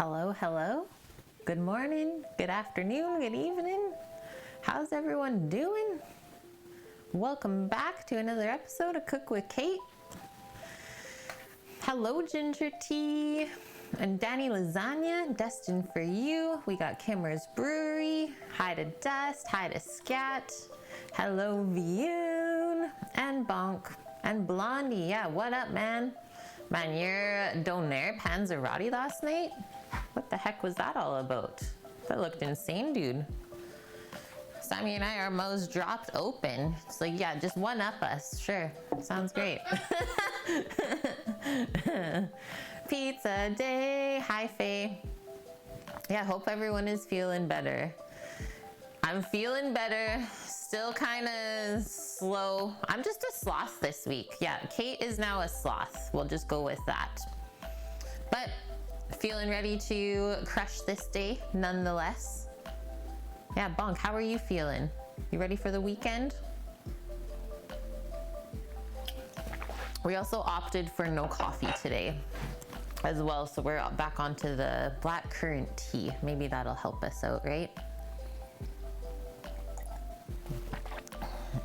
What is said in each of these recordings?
Hello, hello. Good morning, good afternoon, good evening. How's everyone doing? Welcome back to another episode of Cook with Kate. Hello, Ginger Tea and Danny Lasagna, destined for you. We got Kimmer's Brewery. Hi to Dust, hi to Scat. Hello, Vioon and Bonk and Blondie. Yeah, what up, man? Man, your donaire Panzerotti last night? What the heck was that all about? That looked insane, dude. Sammy and I, our mouths dropped open. It's like, yeah, just one up us. Sure, sounds great. Pizza day. Hi, Faye. Yeah, hope everyone is feeling better. I'm feeling better. Still kind of slow. I'm just a sloth this week. Yeah, Kate is now a sloth. We'll just go with that. But feeling ready to crush this day nonetheless. Yeah, Bonk, how are you feeling? You ready for the weekend? We also opted for no coffee today as well, so we're back onto the black currant tea. Maybe that'll help us out, right?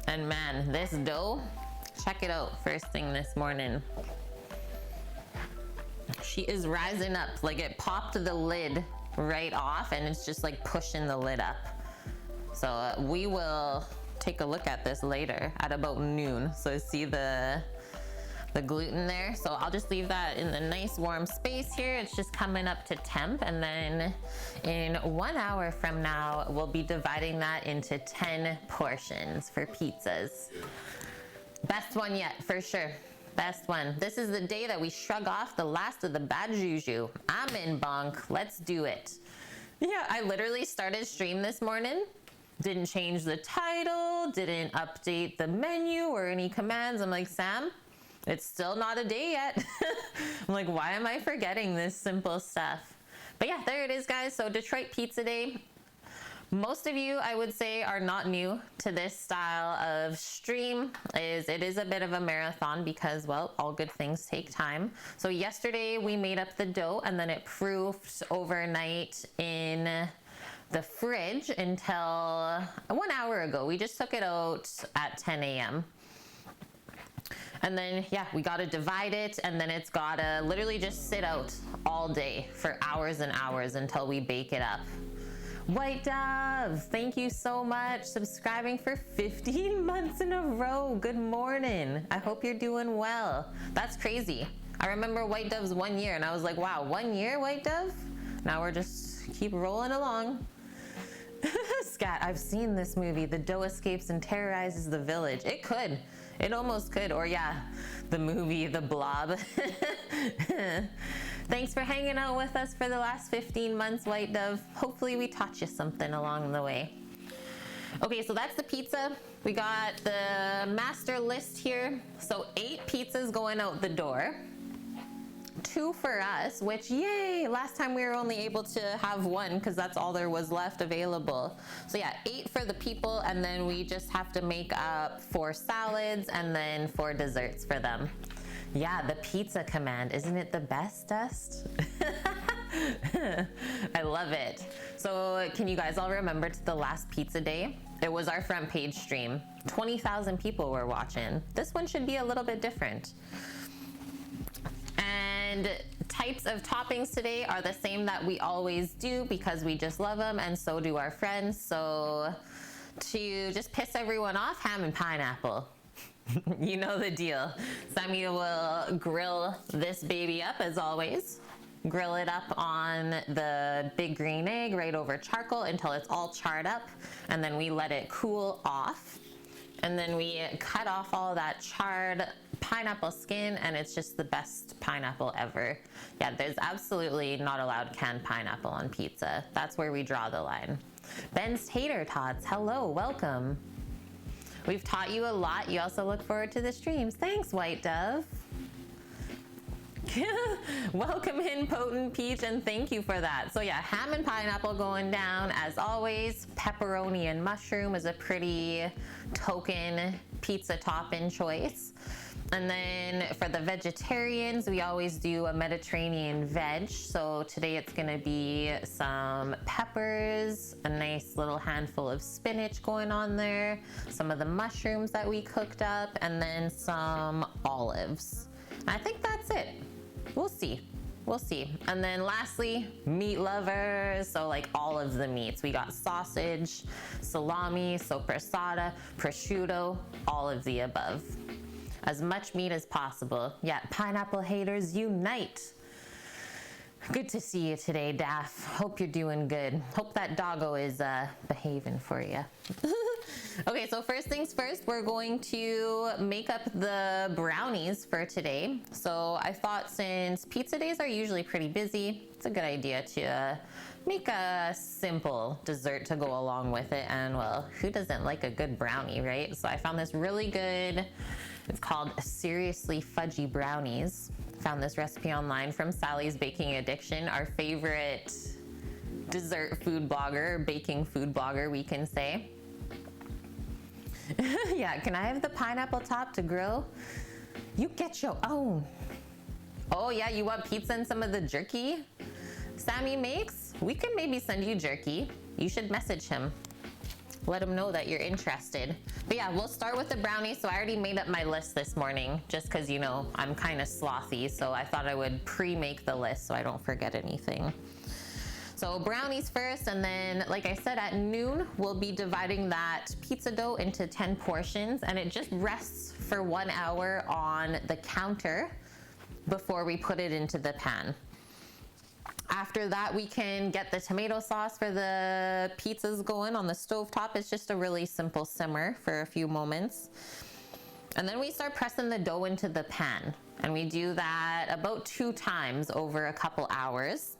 And man, this dough, check it out first thing this morning. She is rising up, like it popped the lid right off and it's just like pushing the lid up. So we will take a look at this later at about noon. So see the gluten there. So I'll just leave that in the nice warm space here. It's just coming up to temp, and then in 1 hour from now, we'll be dividing that into 10 portions for pizzas. Best one yet, for sure. Best one. This is the day that we shrug off the last of the bad juju. I'm in, Bonk. Let's do it. Yeah, I literally started stream this morning. Didn't change the title, didn't update the menu or any commands. I'm like, Sam, it's still not a day yet. I'm like, why am I forgetting this simple stuff? But yeah, there it is, guys. So Detroit Pizza Day. Most of you, I would say, are not new to this style of stream. It is a bit of a marathon because, well, all good things take time. So yesterday we made up the dough and then it proofed overnight in the fridge until 1 hour ago. We just took it out at 10 a.m. And then, yeah, we got to divide it, and then it's got to literally just sit out all day for hours and hours until we bake it up. White Dove, thank you so much. Subscribing for 15 months in a row. Good morning. I hope you're doing well. That's crazy. I remember White Dove's 1 year, and I was like, wow, 1 year, White Dove? Now we're just keep rolling along. Scat, I've seen this movie. The dough escapes and terrorizes the village. It could. It almost could. Or yeah, the movie, The Blob. Thanks for hanging out with us for the last 15 months, White Dove. Hopefully we taught you something along the way. Okay, so that's the pizza. We got the master list here. So 8 pizzas going out the door. 2 for us, which yay, last time we were only able to have 1 because that's all there was left available. So yeah, 8 for the people, and then we just have to make up 4 salads and then 4 desserts for them. Yeah, the pizza command, isn't it the best, Dust? I love it. So can you guys all remember to the last pizza day? It was our front page stream. 20,000 people were watching. This one should be a little bit different. And types of toppings today are the same that we always do because we just love them, and so do our friends. So to just piss everyone off, ham and pineapple. You know the deal. Sammy will grill this baby up as always. Grill it up on the big green egg right over charcoal until it's all charred up, and then we let it cool off. And then we cut off all that charred pineapple skin, and it's just the best pineapple ever. Yeah, there's absolutely not allowed canned pineapple on pizza. That's where we draw the line. Ben's Tater Tots, hello, welcome. We've taught you a lot. You also look forward to the streams. Thanks, White Dove. Welcome in, Potent Peach, and thank you for that. So yeah, ham and pineapple going down as always. Pepperoni and mushroom is a pretty token pizza topping choice. And then for the vegetarians, we always do a Mediterranean veg. So today it's gonna be some peppers, a nice little handful of spinach going on there, some of the mushrooms that we cooked up, and then some olives. I think that's it. We'll see. We'll see. And then lastly, meat lovers. So like all of the meats. We got sausage, salami, soppressata, prosciutto, all of the above. As much meat as possible. Yeah, pineapple haters unite. Good to see you today, Daff. Hope you're doing good. Hope that doggo is behaving for you. Okay, so first things first, we're going to make up the brownies for today. So I thought since pizza days are usually pretty busy, it's a good idea to make a simple dessert to go along with it. And well, who doesn't like a good brownie, right? So I found this really good. It's called Seriously Fudgy Brownies. Found this recipe online from Sally's Baking Addiction, our favorite dessert food blogger, baking food blogger, we can say. Yeah, can I have the pineapple top to grill? You get your own. Oh yeah, you want pizza and some of the jerky Sammy makes? We can maybe send you jerky. You should message him. Let him know that you're interested. But yeah, we'll start with the brownies. So I already made up my list this morning just because, you know, I'm kind of slothy. So I thought I would pre-make the list so I don't forget anything. So brownies first, and then like I said, at noon, we'll be dividing that pizza dough into 10 portions, and it just rests for 1 hour on the counter before we put it into the pan. After that, we can get the tomato sauce for the pizzas going on the stovetop. It's just a really simple simmer for a few moments. And then we start pressing the dough into the pan. And we do that about 2 times over a couple hours.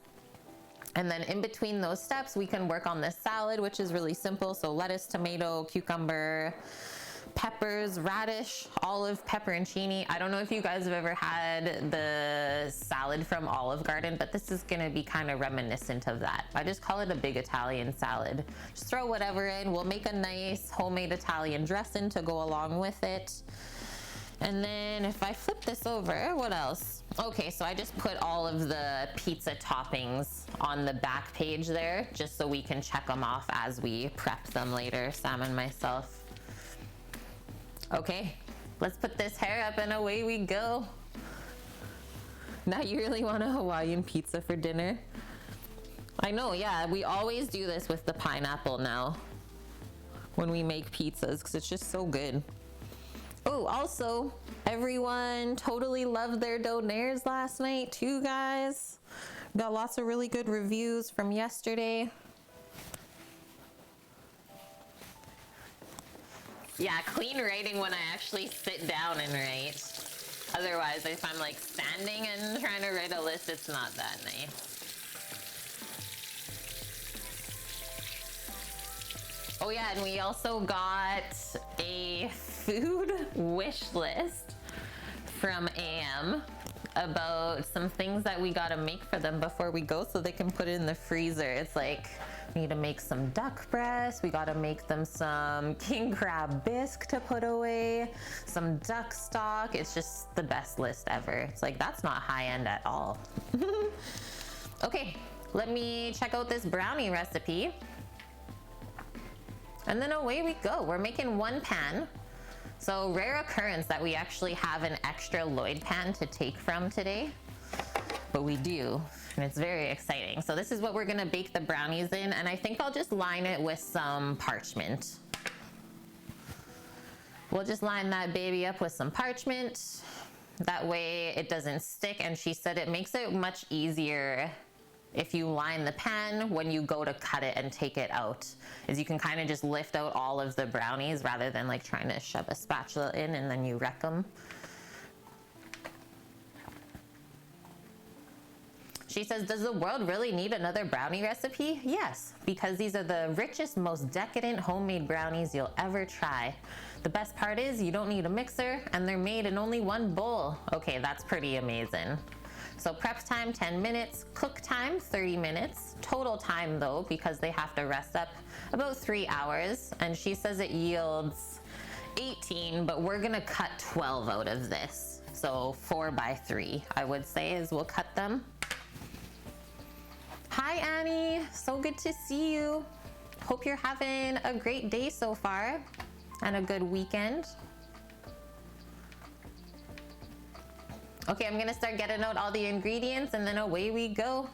And then in between those steps, we can work on this salad, which is really simple. So lettuce, tomato, cucumber, peppers, radish, olive, pepperoncini. I don't know if you guys have ever had the salad from Olive Garden, but this is gonna be kind of reminiscent of that. I just call it a big Italian salad. Just throw whatever in. We'll make a nice homemade Italian dressing to go along with it. And then if I flip this over, what else? Okay, so I just put all of the pizza toppings on the back page there, just so we can check them off as we prep them later, Sam and myself. Okay, let's put this hair up and away we go. Now you really want a Hawaiian pizza for dinner? I know, yeah, we always do this with the pineapple now when we make pizzas because it's just so good. Oh, also, everyone totally loved their donaires last night too, guys. Got lots of really good reviews from yesterday. Yeah, clean writing when I actually sit down and write. Otherwise, if I'm like standing and trying to write a list, it's not that nice. Oh yeah, and we also got a food wish list from AM about some things that we gotta make for them before we go so they can put it in the freezer. It's like, we need to make some duck breast, we gotta make them some king crab bisque to put away, some duck stock. It's just the best list ever. It's like, that's not high end at all. Okay, let me check out this brownie recipe. And then away we go. We're making 1 pan. So rare occurrence that we actually have an extra Lloyd pan to take from today, but we do, and it's very exciting. So this is what we're gonna bake the brownies in, and I think I'll just line it with some parchment. We'll just line that baby up with some parchment. That way it doesn't stick, and she said it makes it much easier if you line the pan when you go to cut it and take it out, is you can kind of just lift out all of the brownies rather than like trying to shove a spatula in and then you wreck them. She says, does the world really need another brownie recipe? Yes, because these are the richest, most decadent homemade brownies you'll ever try. The best part is you don't need a mixer and they're made in only 1 bowl. Okay, that's pretty amazing. So prep time 10 minutes, cook time 30 minutes, total time though, because they have to rest up, about 3 hours. And she says it yields 18, but we're gonna cut 12 out of this. So 4 by 3, I would say, is we'll cut them. Hi Annie, so good to see you. Hope you're having a great day so far and a good weekend. Okay, I'm gonna start getting out all the ingredients and then away we go.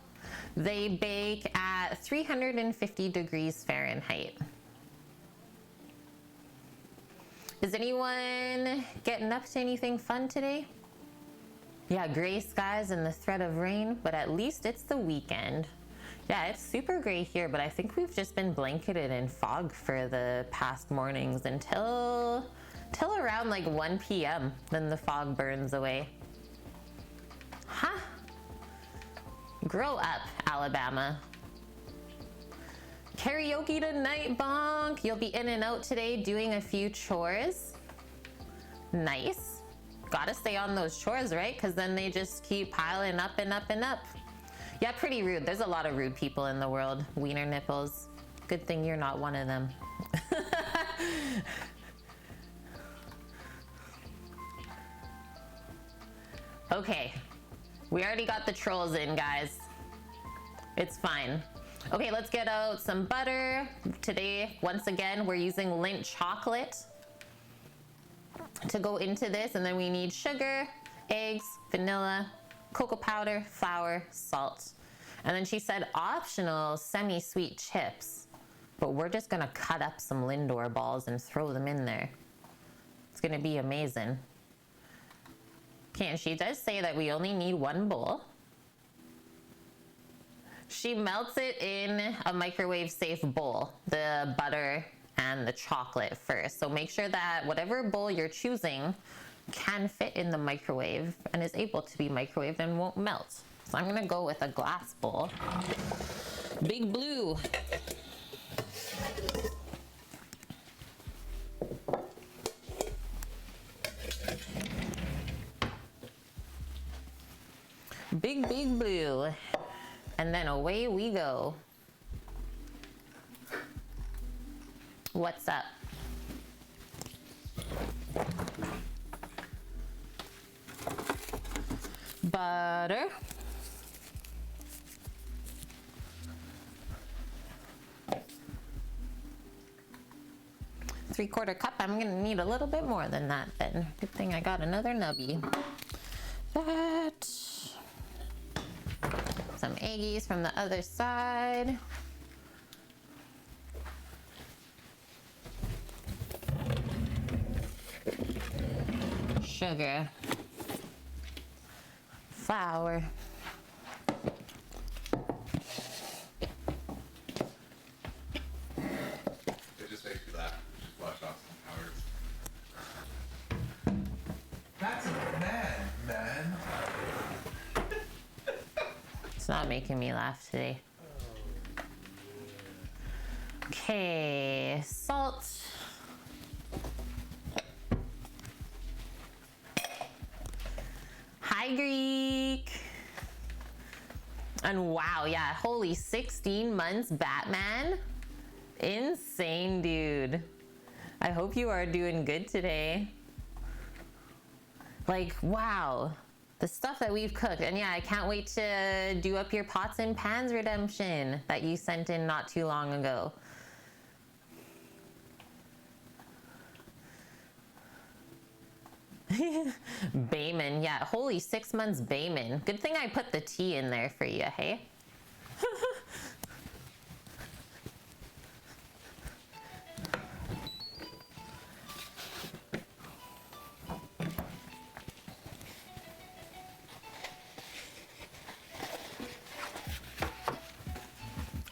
They bake at 350 degrees Fahrenheit. Is anyone getting up to anything fun today? Yeah, gray skies and the threat of rain, but at least it's the weekend. Yeah, it's super gray here, but I think we've just been blanketed in fog for the past mornings until around like 1 p.m. Then the fog burns away. Huh? Grow up, Alabama. Karaoke tonight, bonk. You'll be in and out today doing a few chores. Nice. Gotta stay on those chores, right? Because then they just keep piling up and up and up. Yeah, pretty rude. There's a lot of rude people in the world. Wiener nipples. Good thing you're not one of them. Okay. We already got the trolls in, guys. It's fine. Okay, let's get out some butter. Today, once again, we're using Lindt chocolate to go into this. And then we need sugar, eggs, vanilla, cocoa powder, flour, salt. And then she said optional semi-sweet chips. But we're just gonna cut up some Lindor balls and throw them in there. It's gonna be amazing. Okay, and she does say that we only need 1 bowl. She melts it in a microwave safe bowl, the butter and the chocolate first. So make sure that whatever bowl you're choosing can fit in the microwave and is able to be microwaved and won't melt. So I'm gonna go with a glass bowl. Big Blue. Big Blue. And then away we go. What's up? Butter. Three-quarter cup. I'm gonna need a little bit more than that then. Good thing I got another nubby. That. Some eggies from the other side. Sugar. Flour. It just makes me laugh. Just watch Austin Powers. That's a man. It's not making me laugh today. Okay, salt. Hi, Greek. And wow, yeah, holy 16 months Batman. Insane, dude. I hope you are doing good today. Like, wow. The stuff that we've cooked. And yeah, I can't wait to do up your pots and pans redemption that you sent in not too long ago. Bayman, yeah, holy 6 months Bayman. Good thing I put the tea in there for you, hey?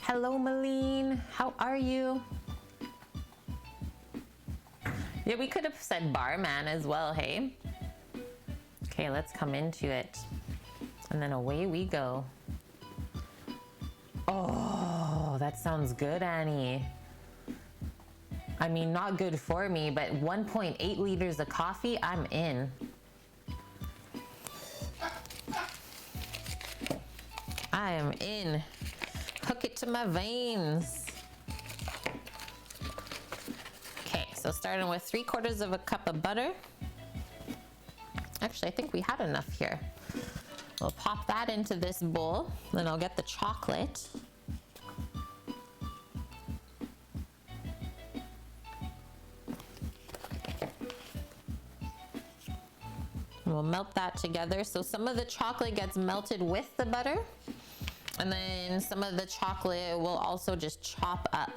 Hello, Malene. How are you? Yeah, we could have said barman as well, hey? Okay, let's come into it. And then away we go. Oh, that sounds good, Annie. I mean, not good for me, but 1.8 liters of coffee, I'm in. I am in. Hook it to my veins. Okay, so starting with 3/4 of a cup of butter. Actually, I think we had enough here. We'll pop that into this bowl, then I'll get the chocolate. We'll melt that together. So some of the chocolate gets melted with the butter, and then some of the chocolate will also just chop up.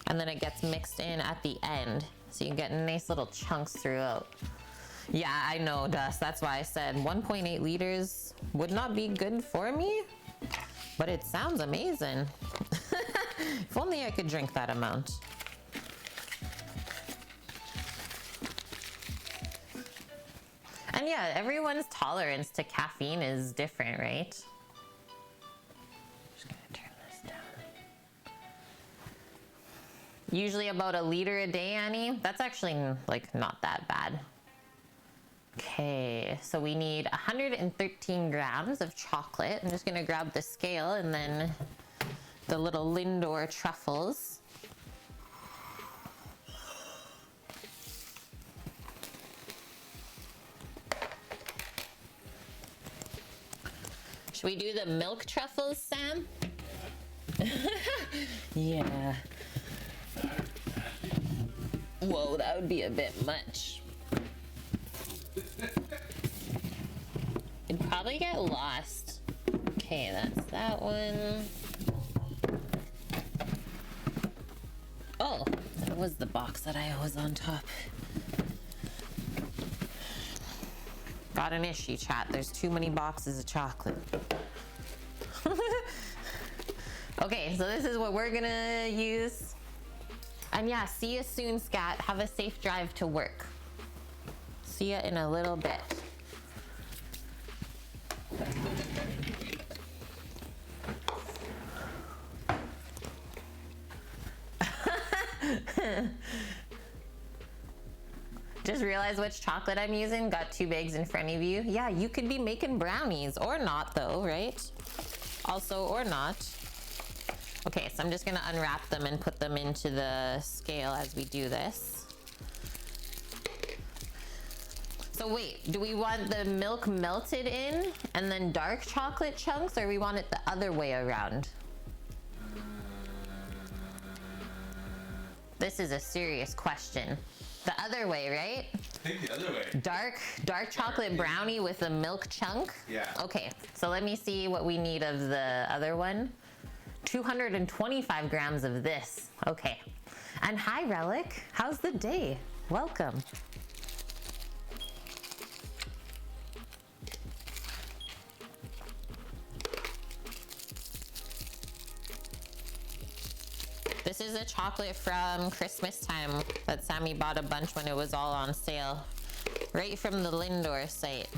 And then it gets mixed in at the end. So you get nice little chunks throughout. Yeah, I know, Dust. That's why I said 1.8 liters would not be good for me, but it sounds amazing. If only I could drink that amount. And yeah, everyone's tolerance to caffeine is different, right? Just gonna turn this down. Usually about 1 liter a day, Annie. That's actually like not that bad. Okay, so we need 113 grams of chocolate. I'm just gonna grab the scale and then the little Lindor truffles. Should we do the milk truffles, Sam? Yeah. Whoa, that would be a bit much. It'd probably get lost. Okay, that's that one. Oh, that was the box that I was on top. Got an issue, chat. There's too many boxes of chocolate. Okay, so this is what we're gonna use. And yeah, see you soon, Scat. Have a safe drive to work. See ya in a little bit. Just realized which chocolate I'm using. Got 2 bags in front of you. Yeah, you could be making brownies or not though, right? Also, or not. Okay, so I'm just gonna unwrap them and put them into the scale as we do this. So wait, do we want the milk melted in and then dark chocolate chunks, or we want it the other way around? This is a serious question. The other way, right? I think the other way. Dark chocolate brownie with a milk chunk? Yeah. Okay, so let me see what we need of the other one. 225 grams of this. Okay. And hi, Relic. How's the day? Welcome. This is a chocolate from Christmas time that Sammy bought a bunch when it was all on sale, right from the Lindor site.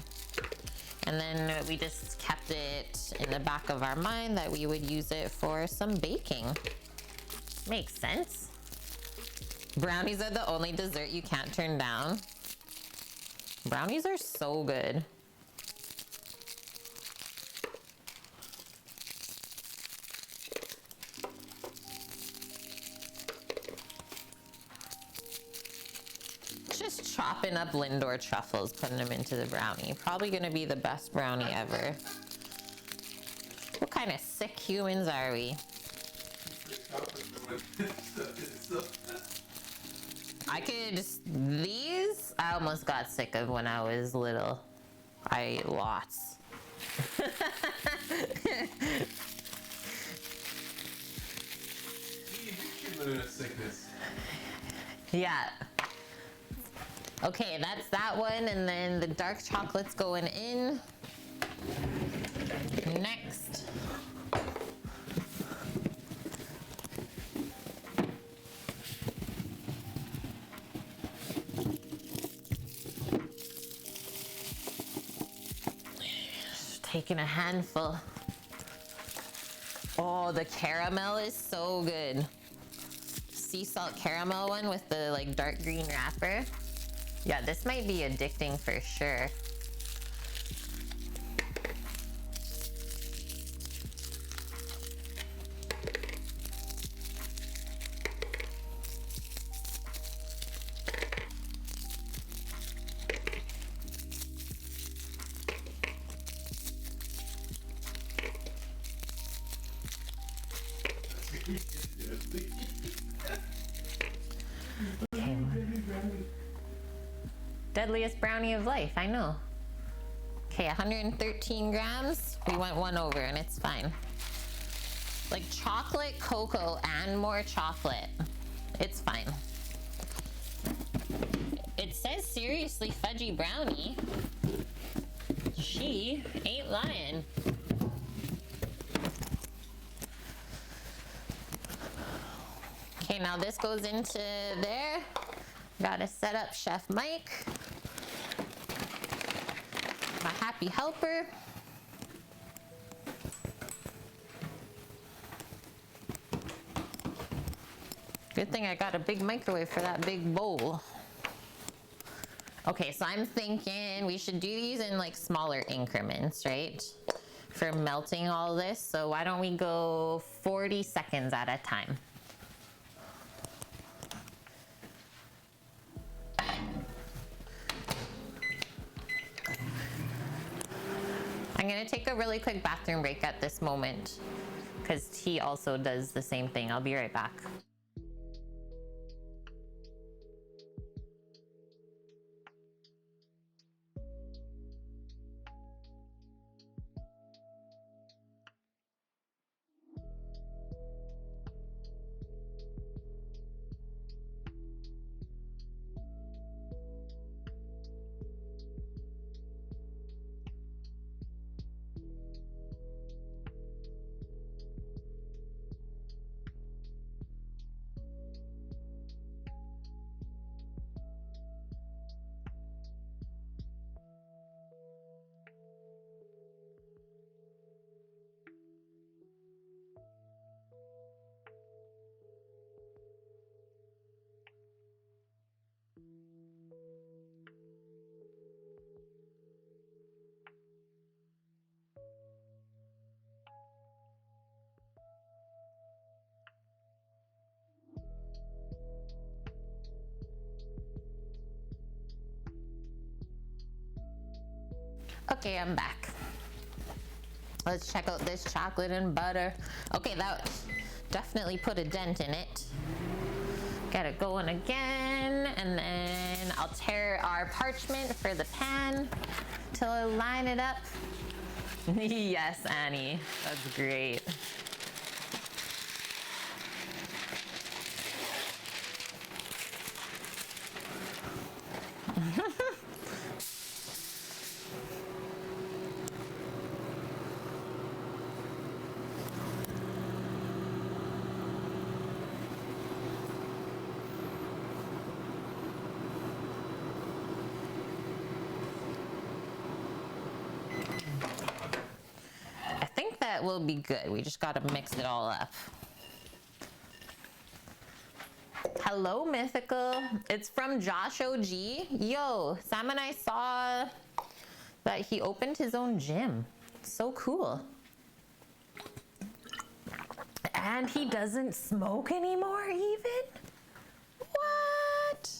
And then we just kept it in the back of our mind that we would use it for some baking. Makes sense. Brownies are the only dessert you can't turn down. Brownies are so good. Just chopping up Lindor truffles, putting them into the brownie. Probably gonna be the best brownie ever. What kind of sick humans are we? These I almost got sick of when I was little. I ate lots. Yeah. Okay, that's that one, and then the dark chocolate's going in. Next. Just taking a handful. Oh, the caramel is so good. Sea salt caramel one with the like dark green wrapper. Yeah, this might be addicting for sure. deadliest brownie of life, I know. Okay, 113 grams. We went one over and it's fine. Like chocolate, cocoa, and more chocolate. It's fine. It says seriously fudgy brownie. She ain't lying. Okay, now this goes into there. Gotta set up Chef Mike. My happy helper. Good thing I got a big microwave for that big bowl. Okay, so I'm thinking we should do these in like smaller increments, right? For melting all this. So why don't we go 40 seconds at a time? I'm gonna take a really quick bathroom break at this moment because tea also does the same thing. I'll be right back. Okay, I'm back. Let's check out this chocolate and butter. Okay, that definitely put a dent in it. Get it going again, and then I'll tear our parchment for the pan till I line it up. Yes, Annie, that's great. That will be good. We just got to mix it all up. Hello, Mythical. It's from Josh OG. Yo, Sam and I saw that he opened his own gym. So cool. And he doesn't smoke anymore even? What?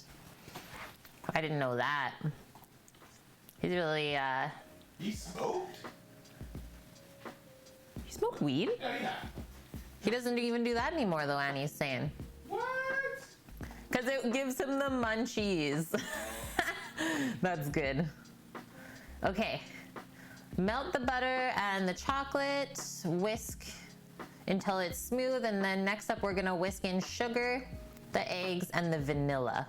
I didn't know that. He's really, He smoked? Smoke weed? Yeah. He doesn't even do that anymore though, Annie's saying. What? Because it gives him the munchies. That's good. Okay. Melt the butter and the chocolate. Whisk until it's smooth. And then next up, we're going to whisk in sugar, the eggs, and the vanilla.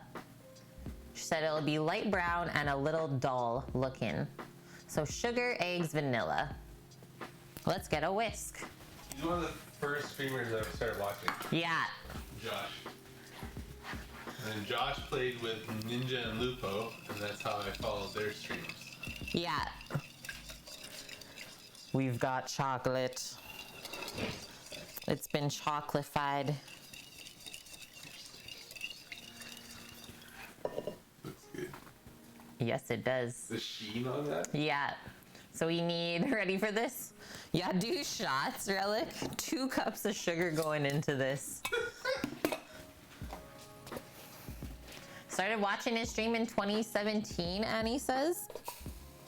She said it'll be light brown and a little dull looking. So sugar, eggs, vanilla. Let's get a whisk. He's one of the first streamers I started watching. Yeah. Josh. And then Josh played with Ninja and Lupo, and that's how I followed their streams. Yeah. We've got chocolate. It's been chocolified. Looks good. Yes, it does. The sheen on that? Yeah. So we need, ready for this? Yeah, do shots, Relic. 2 cups of sugar going into this. Started watching his stream in 2017, Annie says.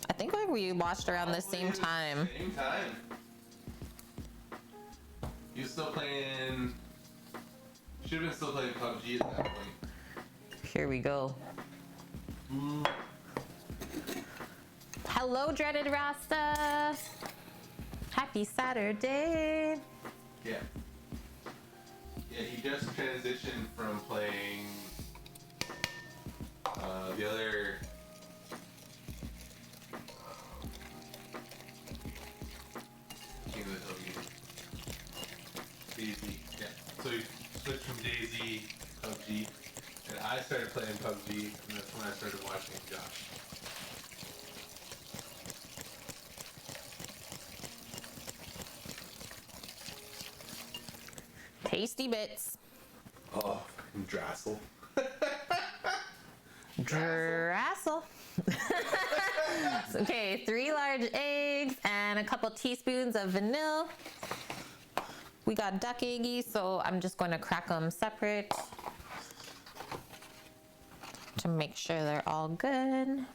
I think like we watched around the same time. Same time. He was still playing. Should have been still playing PUBG at that point. Here we go. Hello, dreaded Rasta. Happy Saturday. Yeah. Yeah, he just transitioned from playing the other King of the Hill game. Daisy. Yeah. So he switched from Daisy to PUBG, and I started playing PUBG, and that's when I started watching Josh. Tasty bits. Oh, fucking Drassel. Drassel. Okay, 3 large eggs and a couple teaspoons of vanilla. We got duck eggies, so I'm just going to crack them separate to make sure they're all good.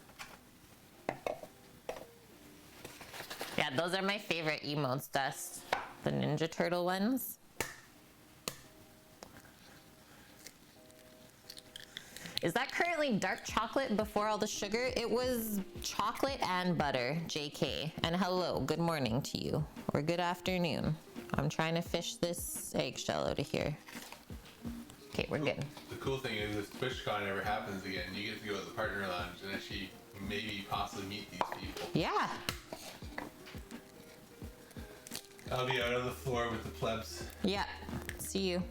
Yeah, those are my favorite emotes, Dust. The Ninja Turtle ones. Is that currently dark chocolate before all the sugar? It was chocolate and butter, JK. And hello, good morning to you. Or good afternoon. I'm trying to fish this eggshell out of here. Okay, we're good. The cool thing is if TwitchCon ever happens again, you get to go to the partner lounge and actually maybe possibly meet these people. Yeah. I'll be out on the floor with the plebs. Yeah. See you.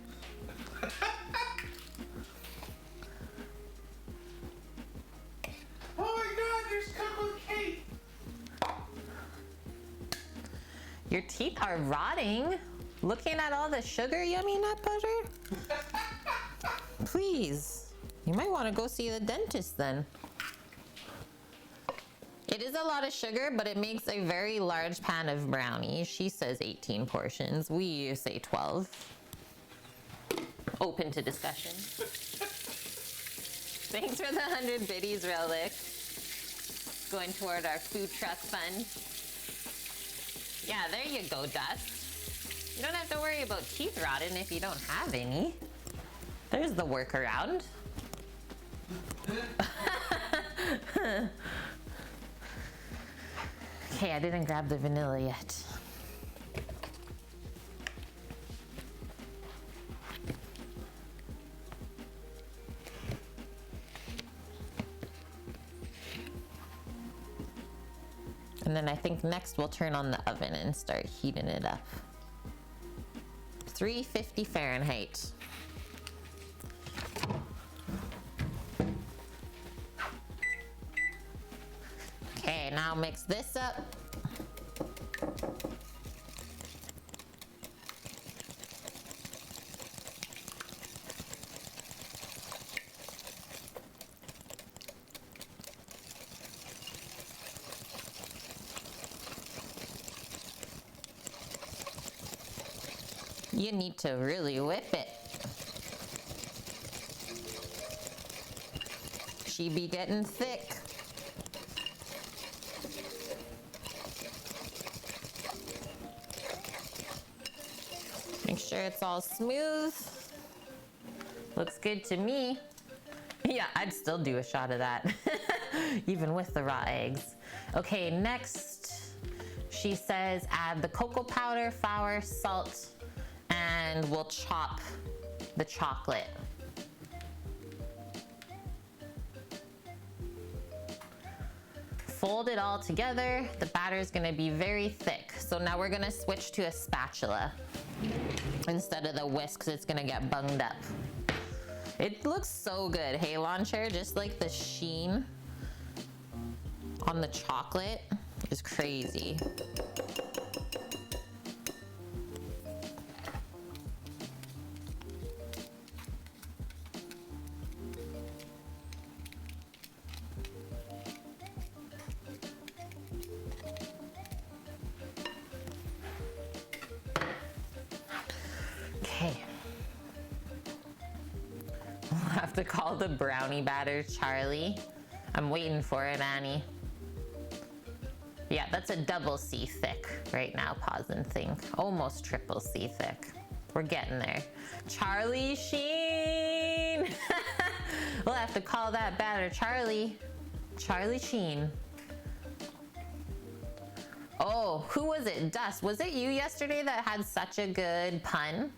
Oh my god, there's cupcake! Your teeth are rotting. Looking at all the sugar, yummy nut butter. Please. You might want to go see the dentist then. It is a lot of sugar, but it makes a very large pan of brownies. She says 18 portions. We say 12. Open to discussion. Thanks for the 100 biddies, Relic. Going toward our food truck fund. Yeah, there you go, Dust. You don't have to worry about teeth rotting if you don't have any. There's the workaround. Okay, I didn't grab the vanilla yet. And then I think next we'll turn on the oven and start heating it up. 350 Fahrenheit. Okay, now mix this up. You need to really whip it. She be getting thick. Make sure it's all smooth. Looks good to me. Yeah, I'd still do a shot of that, even with the raw eggs. Okay, next, she says add the cocoa powder, flour, salt, and we'll chop the chocolate. Fold it all together. The batter is gonna be very thick. So now we're gonna switch to a spatula instead of the whisk, because it's gonna get bunged up. It looks so good, hey Launcher? Just like the sheen on the chocolate is crazy. Okay. We'll have to call the brownie batter Charlie. I'm waiting for it, Annie. Yeah, that's a double C thick right now. Pause and think. Almost triple C thick. We're getting there. Charlie Sheen. We'll have to call that batter Charlie. Charlie Sheen. Oh, who was it? Dust. Was it you yesterday that had such a good pun?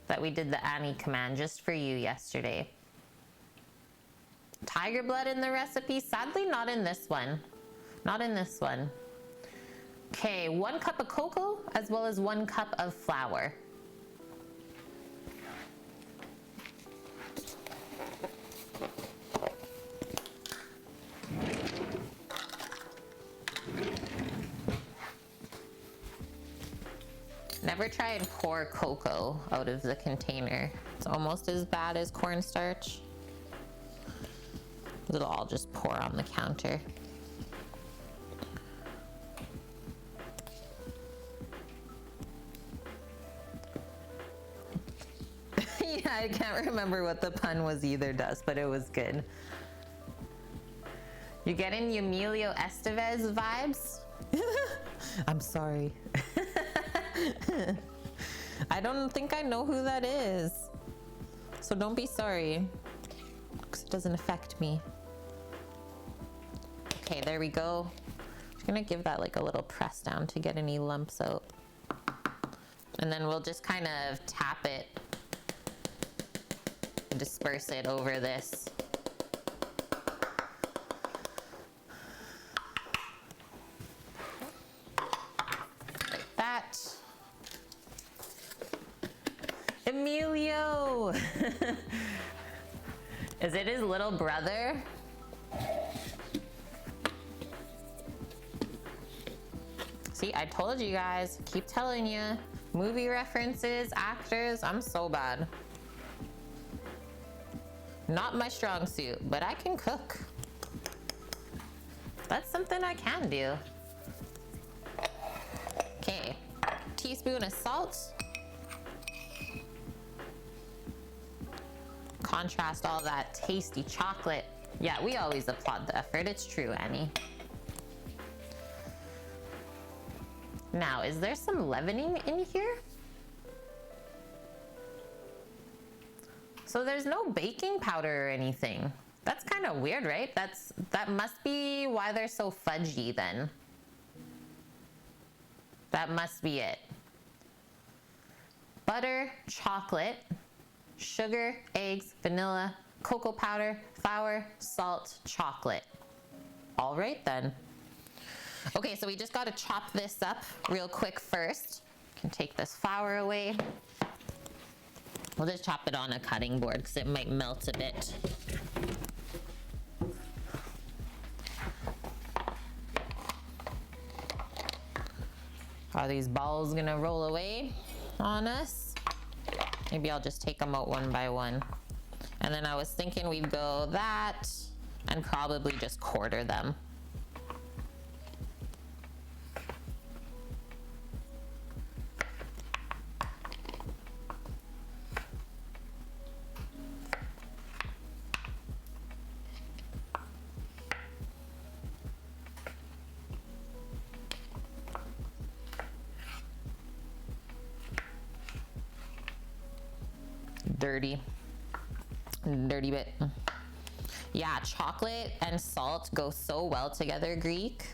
That we did the Annie command just for you yesterday. Tiger blood in the recipe? Sadly, not in this one. Not in this one. Okay, 1 cup of cocoa as well as 1 cup of flour. Never try and pour cocoa out of the container. It's almost as bad as cornstarch. It'll all just pour on the counter. Yeah, I can't remember what the pun was either, Dust, but it was good. You getting Emilio Estevez vibes? I'm sorry. I don't think I know who that is. So don't be sorry, because it doesn't affect me. Okay, there we go. I'm gonna give that like a little press down to get any lumps out. And then we'll just kind of tap it, disperse it over this. Like that. Emilio! Is it his little brother? See, I told you guys, keep telling you. Movie references, actors, I'm so bad. Not my strong suit, but I can cook. That's something I can do. Okay, teaspoon of salt. Contrast all that tasty chocolate. Yeah, we always applaud the effort. It's true, Annie. Now, is there some leavening in here? So there's no baking powder or anything. That's kind of weird, right? That must be why they're so fudgy then. That must be it. Butter, chocolate, sugar, eggs, vanilla, cocoa powder, flour, salt, chocolate. All right then. Okay, so we just got to chop this up real quick first. Can take this flour away. We'll just chop it on a cutting board because it might melt a bit. Are these balls gonna roll away on us? Maybe I'll just take them out one by one. And then I was thinking we'd go that and probably just quarter them. Dirty bit. Yeah, chocolate and salt go so well together, Greek.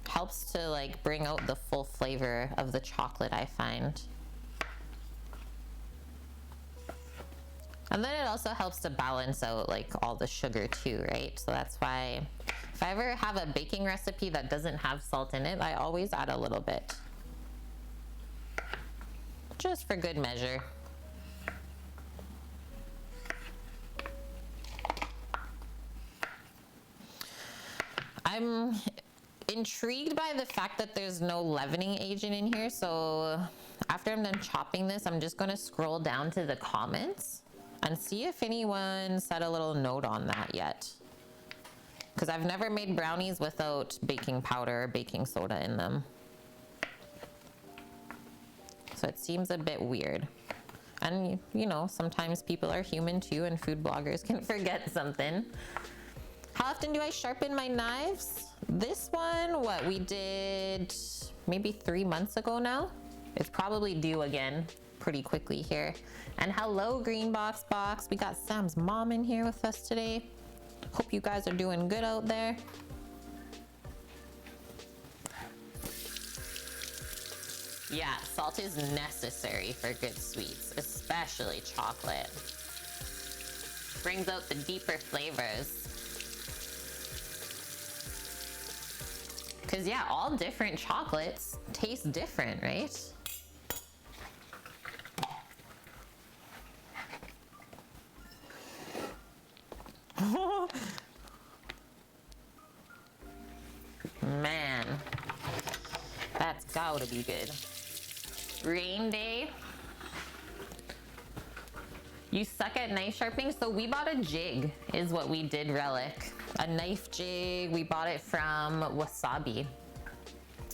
Helps to like bring out the full flavor of the chocolate, I find. And then it also helps to balance out like all the sugar too, right? So that's why if I ever have a baking recipe that doesn't have salt in it, I always add a little bit. Just for good measure. I'm intrigued by the fact that there's no leavening agent in here, so after I'm done chopping this, I'm just gonna scroll down to the comments and see if anyone said a little note on that yet. Because I've never made brownies without baking powder or baking soda in them. So it seems a bit weird. And you know, sometimes people are human too and food bloggers can forget something. How often do I sharpen my knives? This one, what we did maybe 3 months ago now. It's probably due again pretty quickly here. And hello, Green Box. We got Sam's mom in here with us today. Hope you guys are doing good out there. Yeah, salt is necessary for good sweets, especially chocolate. Brings out the deeper flavors. Because, yeah, all different chocolates taste different, right? Man, that's gotta be good. Rain day. You suck at knife sharpening? So we bought a jig, is what we did, Relic. A knife jig. We bought it from Wasabi.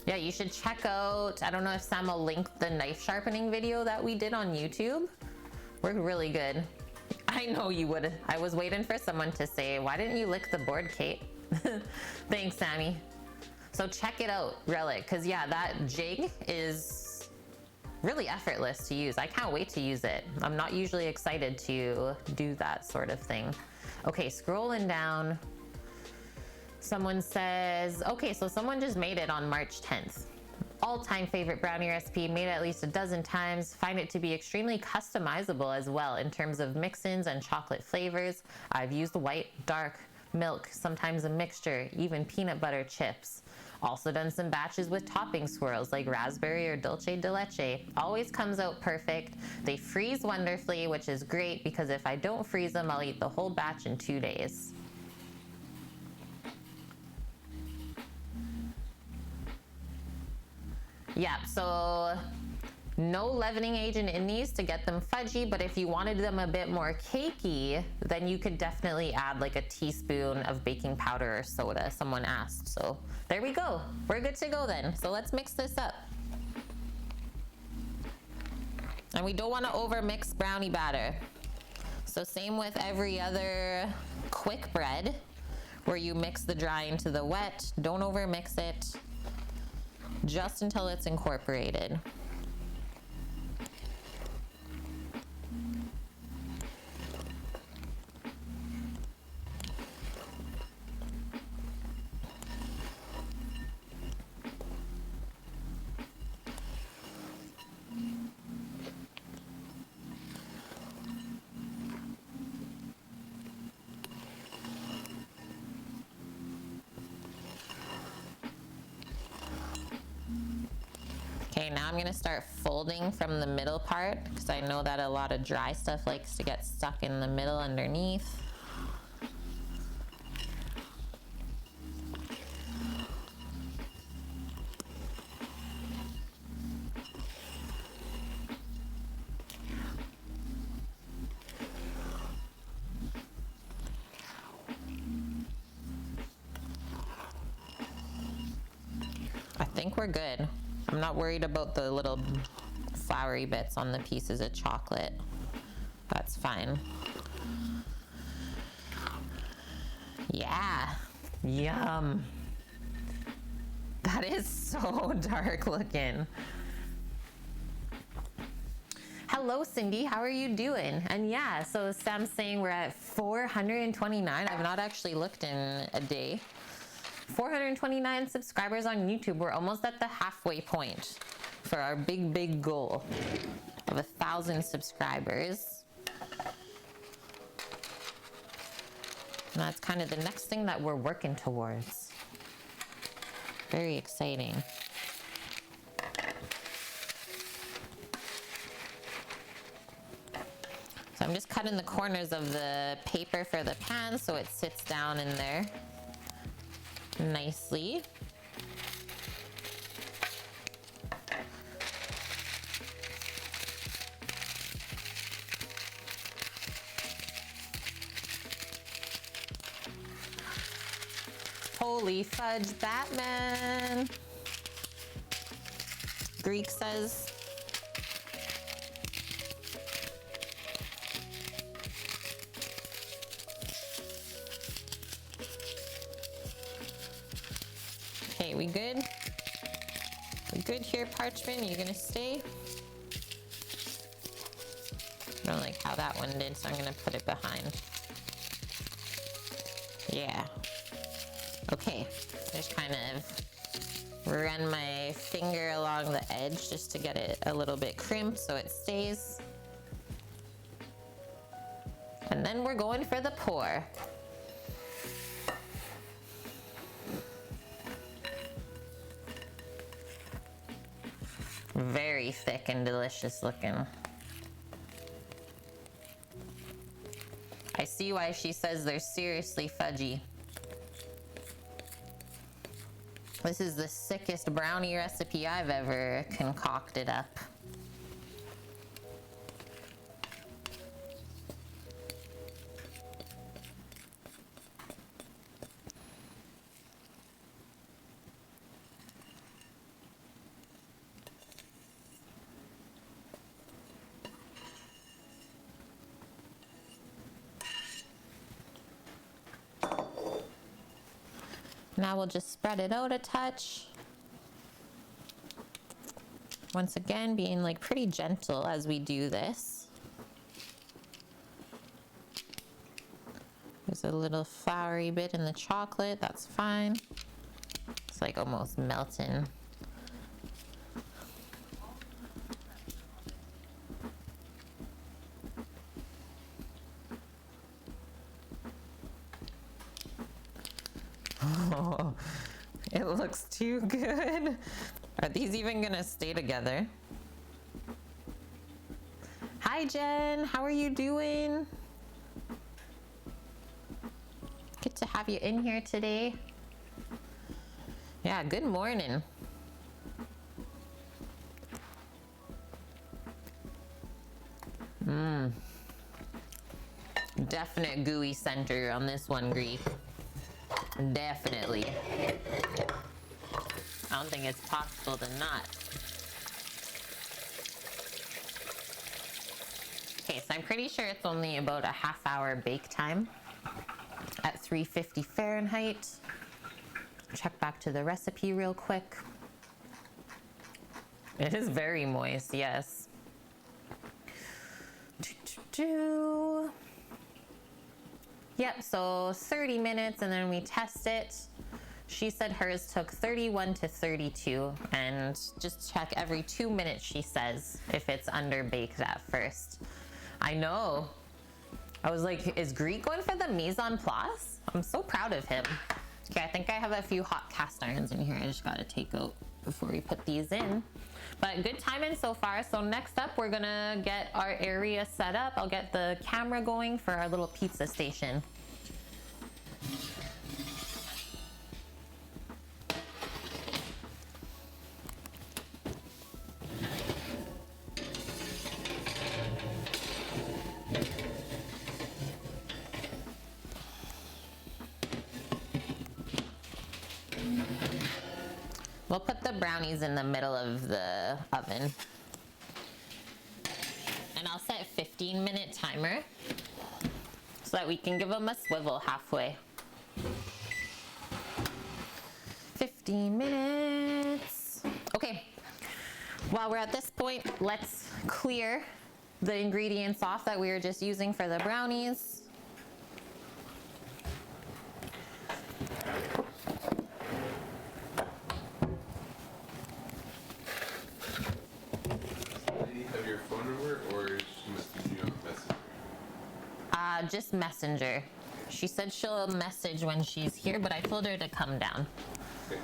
Yeah, you should check out, I don't know if Sam will link the knife sharpening video that we did on YouTube. We're really good. I know you would. I was waiting for someone to say, why didn't you lick the board, Kate? Thanks, Sammy. So check it out, Relic, because yeah, that jig is really effortless to use. I can't wait to use it. I'm not usually excited to do that sort of thing. Okay, scrolling down. Someone says, okay, so someone just made it on March 10th. All-time favorite brownie recipe, made it at least a dozen times. Find it to be extremely customizable as well in terms of mix-ins and chocolate flavors. I've used white, dark, milk, sometimes a mixture, even peanut butter chips. Also done some batches with topping swirls like raspberry or dulce de leche. Always comes out perfect. They freeze wonderfully, which is great because if I don't freeze them, I'll eat the whole batch in 2 days. Yeah, so no leavening agent in these to get them fudgy, but if you wanted them a bit more cakey, then you could definitely add like a teaspoon of baking powder or soda, someone asked. So there we go. We're good to go then. So let's mix this up. And we don't want to over mix brownie batter. So same with every other quick bread where you mix the dry into the wet. Don't over mix it just until it's incorporated. Okay, now I'm gonna start folding from the middle part because I know that a lot of dry stuff likes to get stuck in the middle underneath. I think we're good. I'm not worried about the little floury bits on the pieces of chocolate. That's fine. Yeah, yum. That is so dark looking. Hello, Cindy, how are you doing? And yeah, so Sam's saying we're at 429. I've not actually looked in a day. 429 subscribers on YouTube. We're almost at the halfway point for our big goal of 1,000 subscribers. And that's kind of the next thing that we're working towards. Very exciting. So I'm just cutting the corners of the paper for the pan so it sits down in there nicely. Holy fudge, Batman! Greek says. Okay, we good? We good here, Parchment? You gonna stay? I don't like how that one did, so I'm gonna put it behind. Yeah. Okay, just kind of run my finger along the edge just to get it a little bit crimped so it stays. And then we're going for the pour. Very thick and delicious looking. I see why she says they're seriously fudgy. This is the sickest brownie recipe I've ever concocted up. Now we'll just spread it out a touch. Once again, being like pretty gentle as we do this. There's a little floury bit in the chocolate, that's fine. It's like almost melting. Oh, it looks too good. Are these even gonna stay together? Hi Jen, how are you doing? Good to have you in here today. Yeah, good morning. Definite gooey center on this one, Greek. Definitely. I don't think it's possible to not. Okay, so I'm pretty sure it's only about a half-hour bake time at 350 Fahrenheit. Check back to the recipe real quick. It is very moist, yes. Yep, so 30 minutes and then we test it. She said hers took 31 to 32, and just check every 2 minutes, she says, if it's underbaked at first. I know. I was like, is Greek going for the mise en place? I'm so proud of him. Okay, I think I have a few hot cast irons in here I just gotta take out before we put these in. But good timing so far. So next up, we're gonna get our area set up. I'll get the camera going for our little pizza station. We'll put the brownies in the middle of the oven. And I'll set a 15-minute timer so that we can give them a swivel halfway. 15 minutes. Okay, while we're at this point, let's clear the ingredients off that we were just using for the brownies. Just Messenger. She said she'll message when she's here, but I told her to come down. Okay.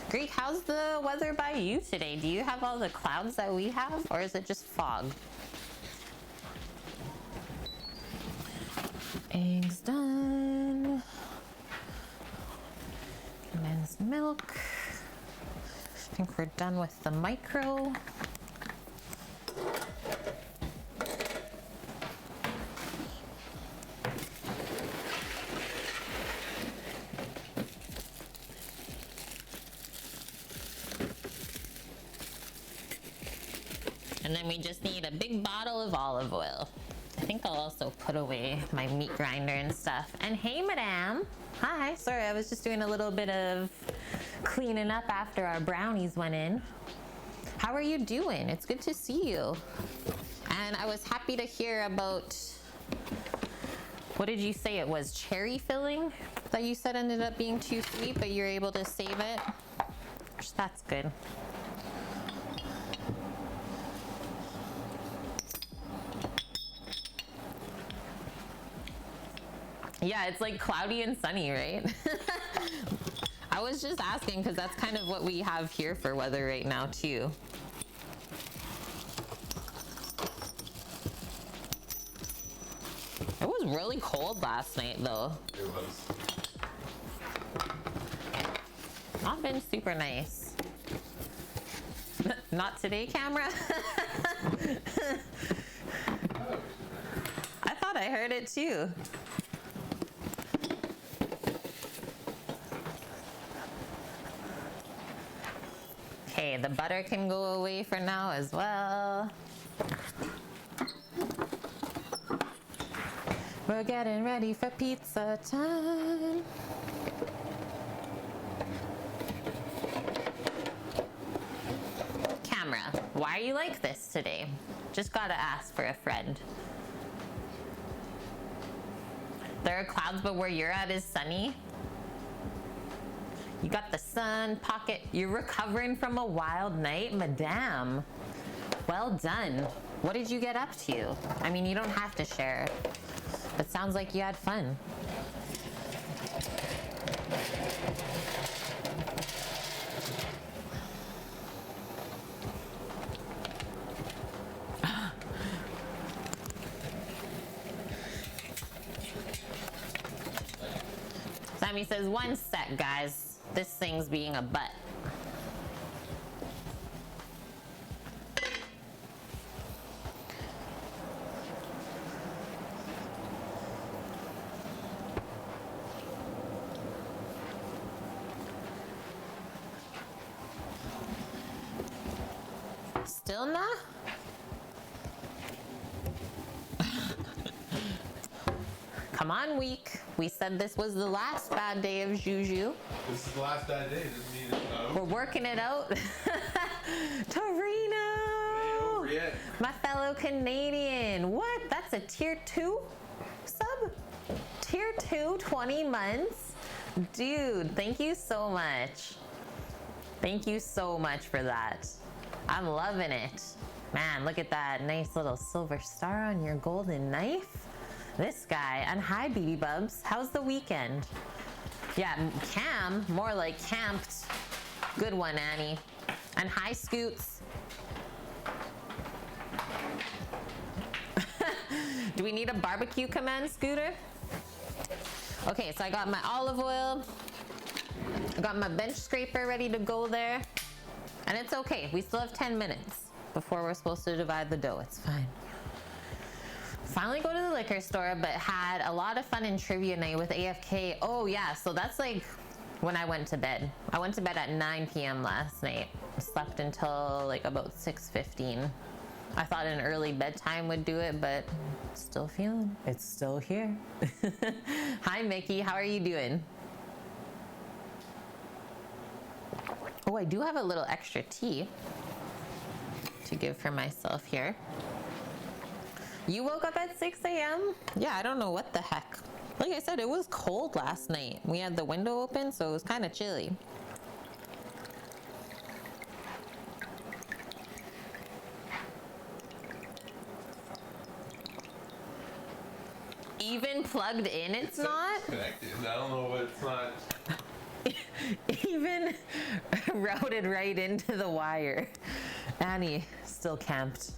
Greek, how's the weather by you today? Do you have all the clouds that we have, or is it just fog? Eggs done. Condensed milk. I think we're done with the micro. And then we just need a big bottle of olive oil. I think I'll also put away my meat grinder and stuff. And hey, madame. Hi, sorry, I was just doing a little bit of cleaning up after our brownies went in. How are you doing? It's good to see you. And I was happy to hear about, what did you say it was? Cherry filling that you said ended up being too sweet, but you're able to save it. That's good. Yeah, it's like cloudy and sunny, right? I was just asking because that's kind of what we have here for weather right now too. It was really cold last night though. It was. Not been super nice. Not today, camera. I thought I heard it too. Okay, the butter can go away for now as well. We're getting ready for pizza time. Camera, why are you like this today? Just gotta ask for a friend. There are clouds, but where you're at is sunny. You got the sun, pocket. You're recovering from a wild night, madame. Well done. What did you get up to? I mean, you don't have to share. It sounds like you had fun. Sammy says, one sec, guys. This thing's being a butt. Still not? Come on, week. We said this was the last bad day of Juju. This is the last bad day. Doesn't mean it's not over. We're working it out. Torino! Yet. My fellow Canadian. What? That's a tier 2 sub? Tier 2, 20 months? Dude, thank you so much. Thank you so much for that. I'm loving it. Man, look at that nice little silver star on your golden knife. This guy, and hi BB Bubs, how's the weekend? Yeah, Cam, more like camped. Good one, Annie. And hi Scoots. Do we need a barbecue command, Scooter? Okay, so I got my olive oil. I got my bench scraper ready to go there. And it's okay, we still have 10 minutes before we're supposed to divide the dough, it's fine. Finally go to the liquor store, but had a lot of fun in trivia night with AFK. Oh yeah, so that's like when I went to bed. I went to bed at 9 p.m. last night. Slept until like about 6:15. I thought an early bedtime would do it, but still feeling. It's still here. Hi Mickey, how are you doing? Oh, I do have a little extra tea to give for myself here. You woke up at 6 a.m.? Yeah, I don't know what the heck. Like I said, it was cold last night. We had the window open, so it was kind of chilly. Even plugged in, it's not? Connected. I don't know what it's not. Even routed right into the wire. Annie still camped.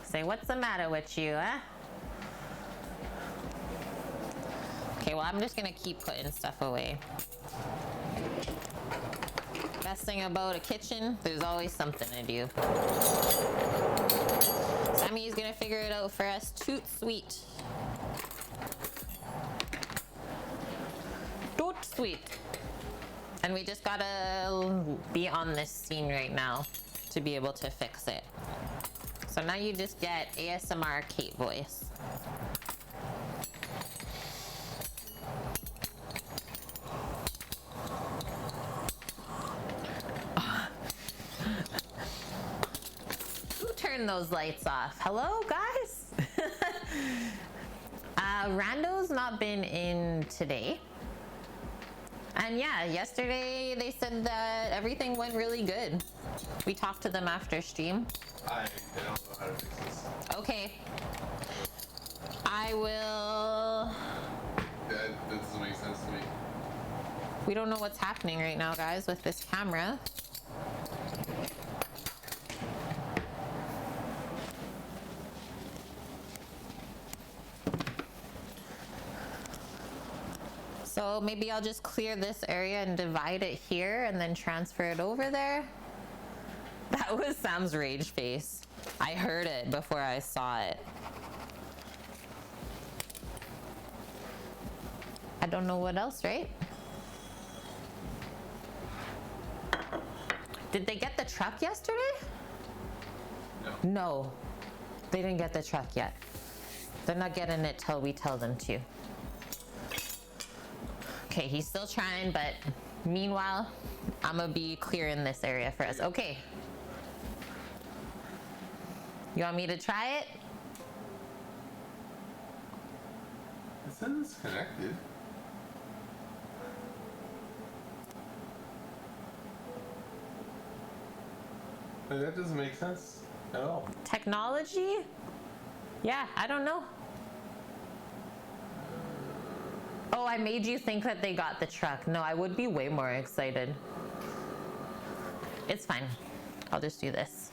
Say, what's the matter with you, huh? Okay, well, I'm just gonna keep putting stuff away. Best thing about a kitchen, there's always something to do. Sammy's gonna figure it out for us. Toot sweet. Toot sweet. And we just gotta be on this scene right now to be able to fix it. So now you just get ASMR Kate voice. turn those lights off. Hello, guys? Rando's not been in today. And yeah, yesterday they said that everything went really good. We talked to them after stream. I don't know how to fix this. Okay. I will... That doesn't make sense to me. We don't know what's happening right now, guys, with this camera. So maybe I'll just clear this area and divide it here and then transfer it over there. That was Sam's rage face. I heard it before I saw it. I don't know what else, right? Did they get the truck yesterday? No. No, they didn't get the truck yet. They're not getting it till we tell them to. Okay, he's still trying, but meanwhile, I'm gonna be clearing this area for us. Okay. You want me to try it? It says it's connected. But that doesn't make sense at all. Technology? Yeah, I don't know. Oh, I made you think that they got the truck. No, I would be way more excited. It's fine. I'll just do this.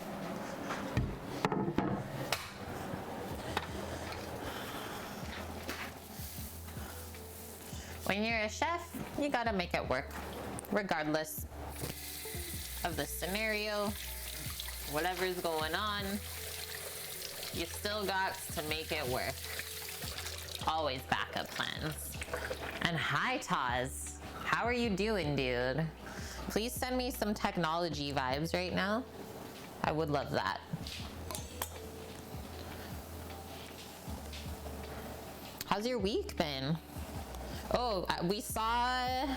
When you're a chef, you gotta make it work, regardless of the scenario, whatever's going on, you still got to make it work. Always backup plans. And hi, Taz. How are you doing, dude? Please send me some technology vibes right now. I would love that. How's your week been? Oh, we saw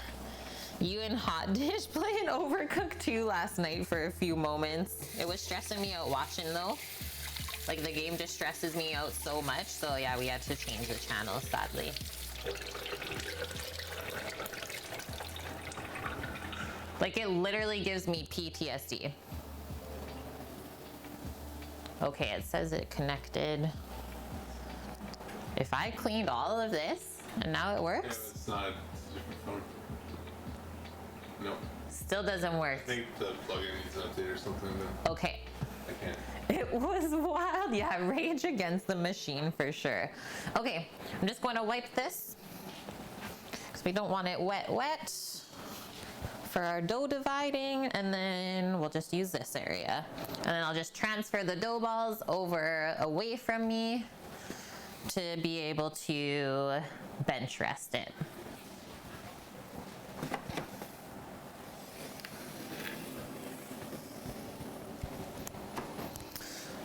you and Hot Dish playing Overcooked 2 last night for a few moments. It was stressing me out watching though. Like the game just stresses me out so much. So yeah, we had to change the channel, sadly. Like it literally gives me PTSD. Okay, it says it connected. If I cleaned all of this and now it Yeah, works, it's not. It's a different phone. No. still doesn't work. I think the plugin needs an update or something. Then Okay. I can't. It was wild. Yeah, rage against the machine for sure. Okay, I'm just going to wipe this because we don't want it wet for our dough dividing, and then we'll just use this area. And then I'll just transfer the dough balls over away from me to be able to bench rest it.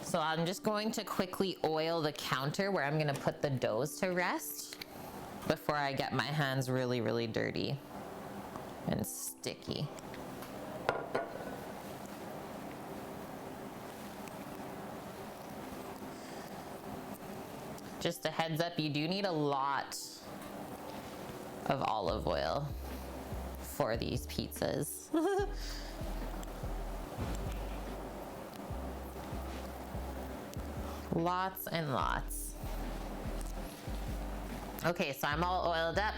So I'm just going to quickly oil the counter where I'm going to put the doughs to rest before I get my hands really, really dirty and sticky. Just a heads up, you do need a lot of olive oil for these pizzas. Lots and lots. Okay, so I'm all oiled up.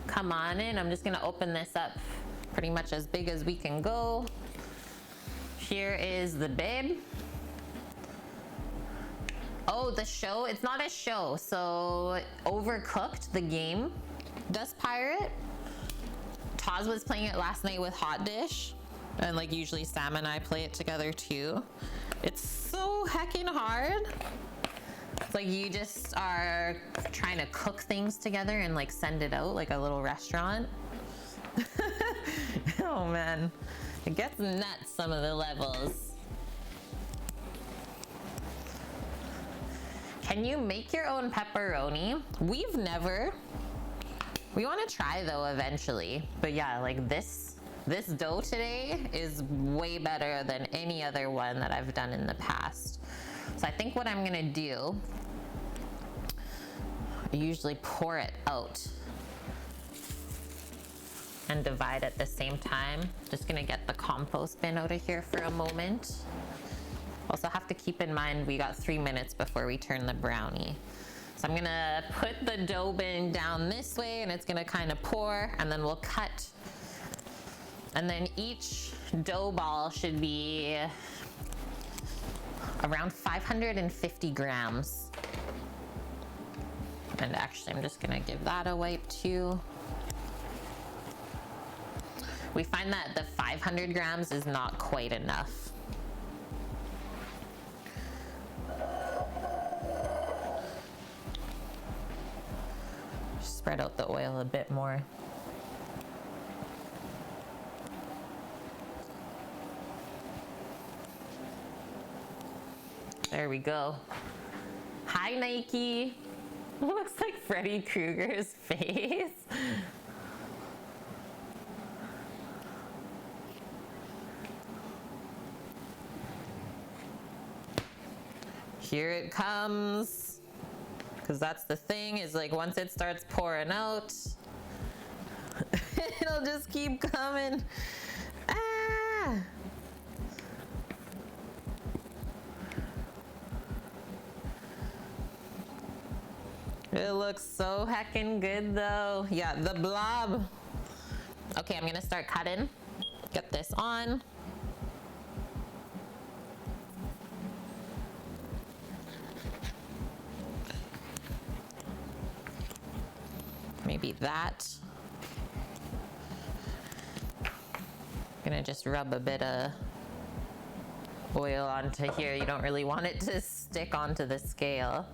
Come on in. I'm just gonna open this up pretty much as big as we can go. Here is the babe. Oh, the show, it's not a show. So Overcooked, the game, does pirate. Taz was playing it last night with Hot Dish. And like usually Sam and I play it together too. It's so heckin' hard. It's like you just are trying to cook things together and like send it out like a little restaurant. Oh man, it gets nuts, some of the levels. Can you make your own pepperoni? We've never. We want to try though eventually. But yeah, like this dough today is way better than any other one that I've done in the past. So I think what I'm gonna do, I usually pour it out and divide at the same time. Just gonna get the compost bin out of here for a moment. Also have to keep in mind we got 3 minutes before we turn the brownie. So I'm gonna put the dough bin down this way and it's gonna kind of pour, and then we'll cut. And then each dough ball should be around 550 grams. And actually I'm just gonna give that a wipe too. We find that the 500 grams is not quite enough. Spread out the oil a bit more. There we go. Hi, Nike. Looks like Freddy Krueger's face. Here it comes. Because that's the thing, is like once it starts pouring out, it'll just keep coming. Ah! It looks so heckin' good though. Yeah, the blob. Okay, I'm gonna start cutting. Get this on. Maybe that. Gonna just rub a bit of oil onto here. You don't really want it to stick onto the scale.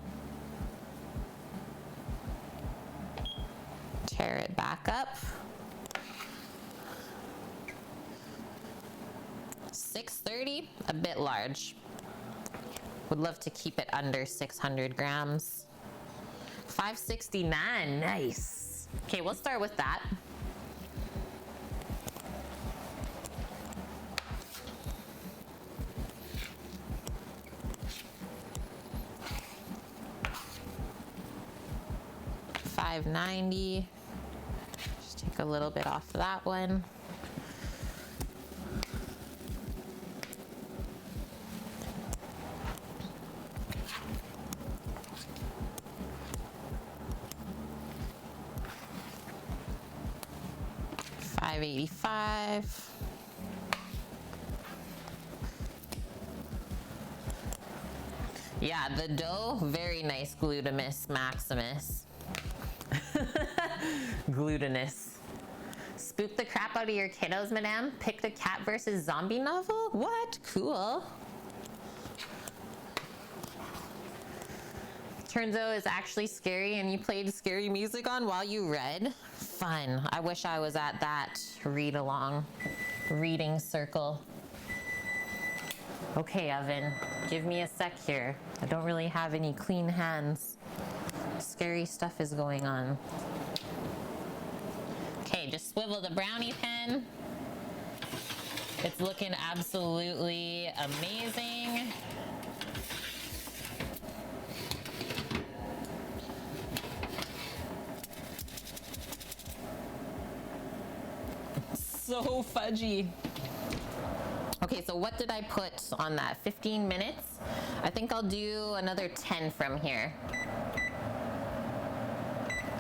Tear it back up. 630, a bit large. Would love to keep it under 600 grams. 569, nice. Okay, we'll start with that. $5.90. Just take a little bit off that one. $5.85. Yeah, the dough, very nice. Gluteus maximus. Glutinous. Spook the crap out of your kiddos, madame. Pick the cat versus zombie novel? What? Cool. Turns out it's actually scary and you played scary music on while you read. Fun. I wish I was at that read along reading circle. Okay, oven, give me a sec here. I don't really have any clean hands. Scary stuff is going on. Okay, just swivel the brownie pan. It's looking absolutely amazing. So fudgy. Okay, so what did I put on that? 15 minutes? I think I'll do another 10 from here.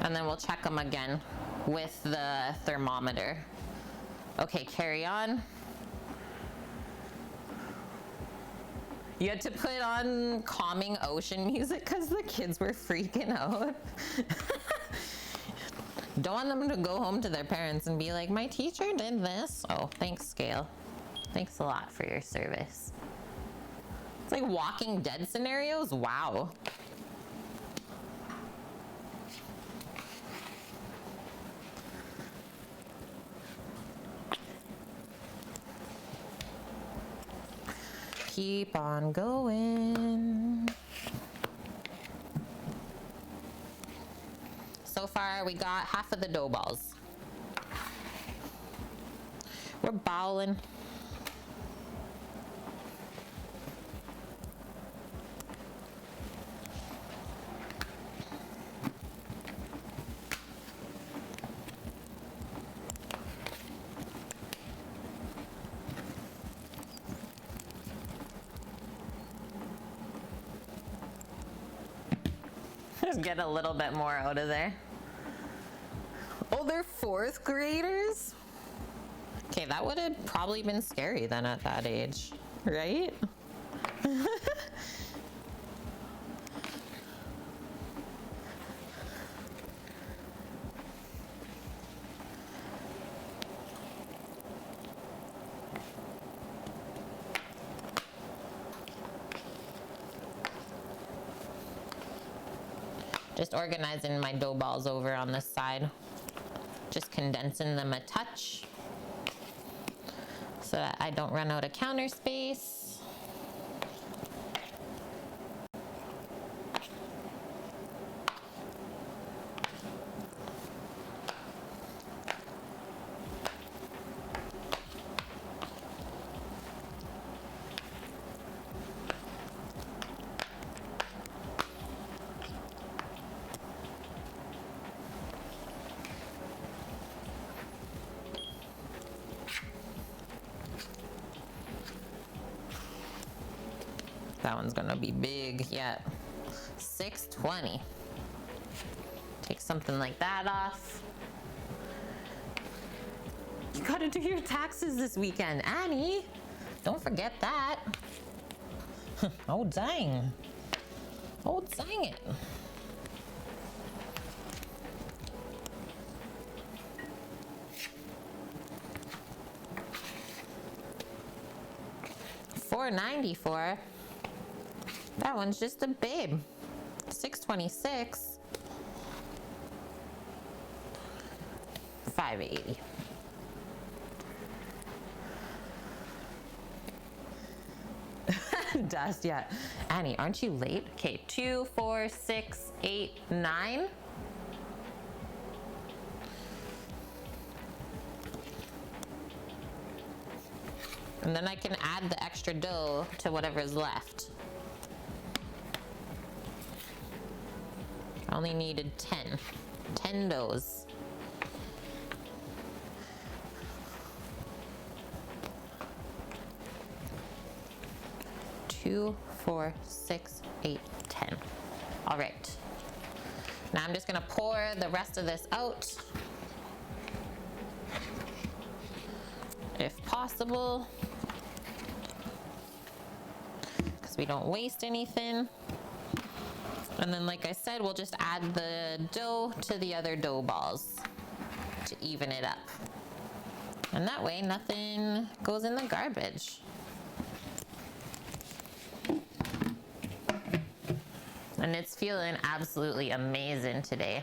And then we'll check them again with the thermometer. Okay, carry on. You had to put on calming ocean music because the kids were freaking out. Don't want them to go home to their parents and be like, my teacher did this. Oh, thanks, Scale. Thanks a lot for your service. It's like Walking Dead scenarios. Wow. Keep on going. So far, we got half of the dough balls. We're bowling. Just get a little bit more out of there. Oh, they're fourth graders? Okay, that would have probably been scary then at that age, right? Just organizing my dough balls over on this side. Just condensing them a touch so that I don't run out of counter space. That one's gonna be big, yeah. 620. Take something like that off. You gotta do your taxes this weekend, Annie. Don't forget that. Oh, dang. Oh, dang it. $4.94. That one's just a babe. $6.26. $5.80. Dust, yeah. Annie, aren't you late? Okay, 2, 4, 6, 8, 9. And then I can add the extra dough to whatever's left. I only needed 10. 10 doughs. Two, 4, 6, 8, 10. All right. Now I'm just gonna pour the rest of this out, if possible, because we don't waste anything. And then, like I said, we'll just add the dough to the other dough balls to even it up. And that way, nothing goes in the garbage. And it's feeling absolutely amazing today.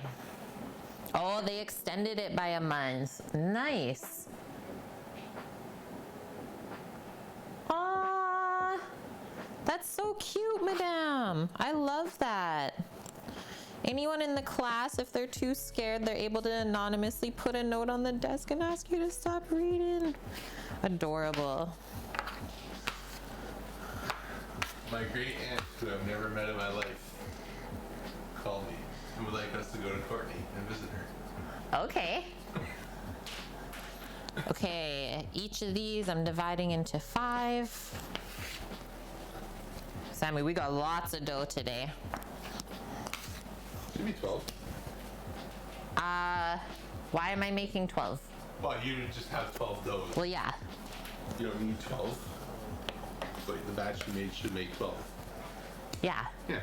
Oh, they extended it by a month. Nice. Aww. That's so cute, madame. I love that. Anyone in the class, if they're too scared, they're able to anonymously put a note on the desk and ask you to stop reading. Adorable. My great aunt, who I've never met in my life, called me and would like us to go to Courtney and visit her. Okay. Okay, each of these I'm dividing into 5. Sammy, we got lots of dough today. Should be 12. Why am I making 12? Well, you just have 12 doughs. Well, yeah. You don't need 12. But the batch you made should make 12. Yeah. Yeah.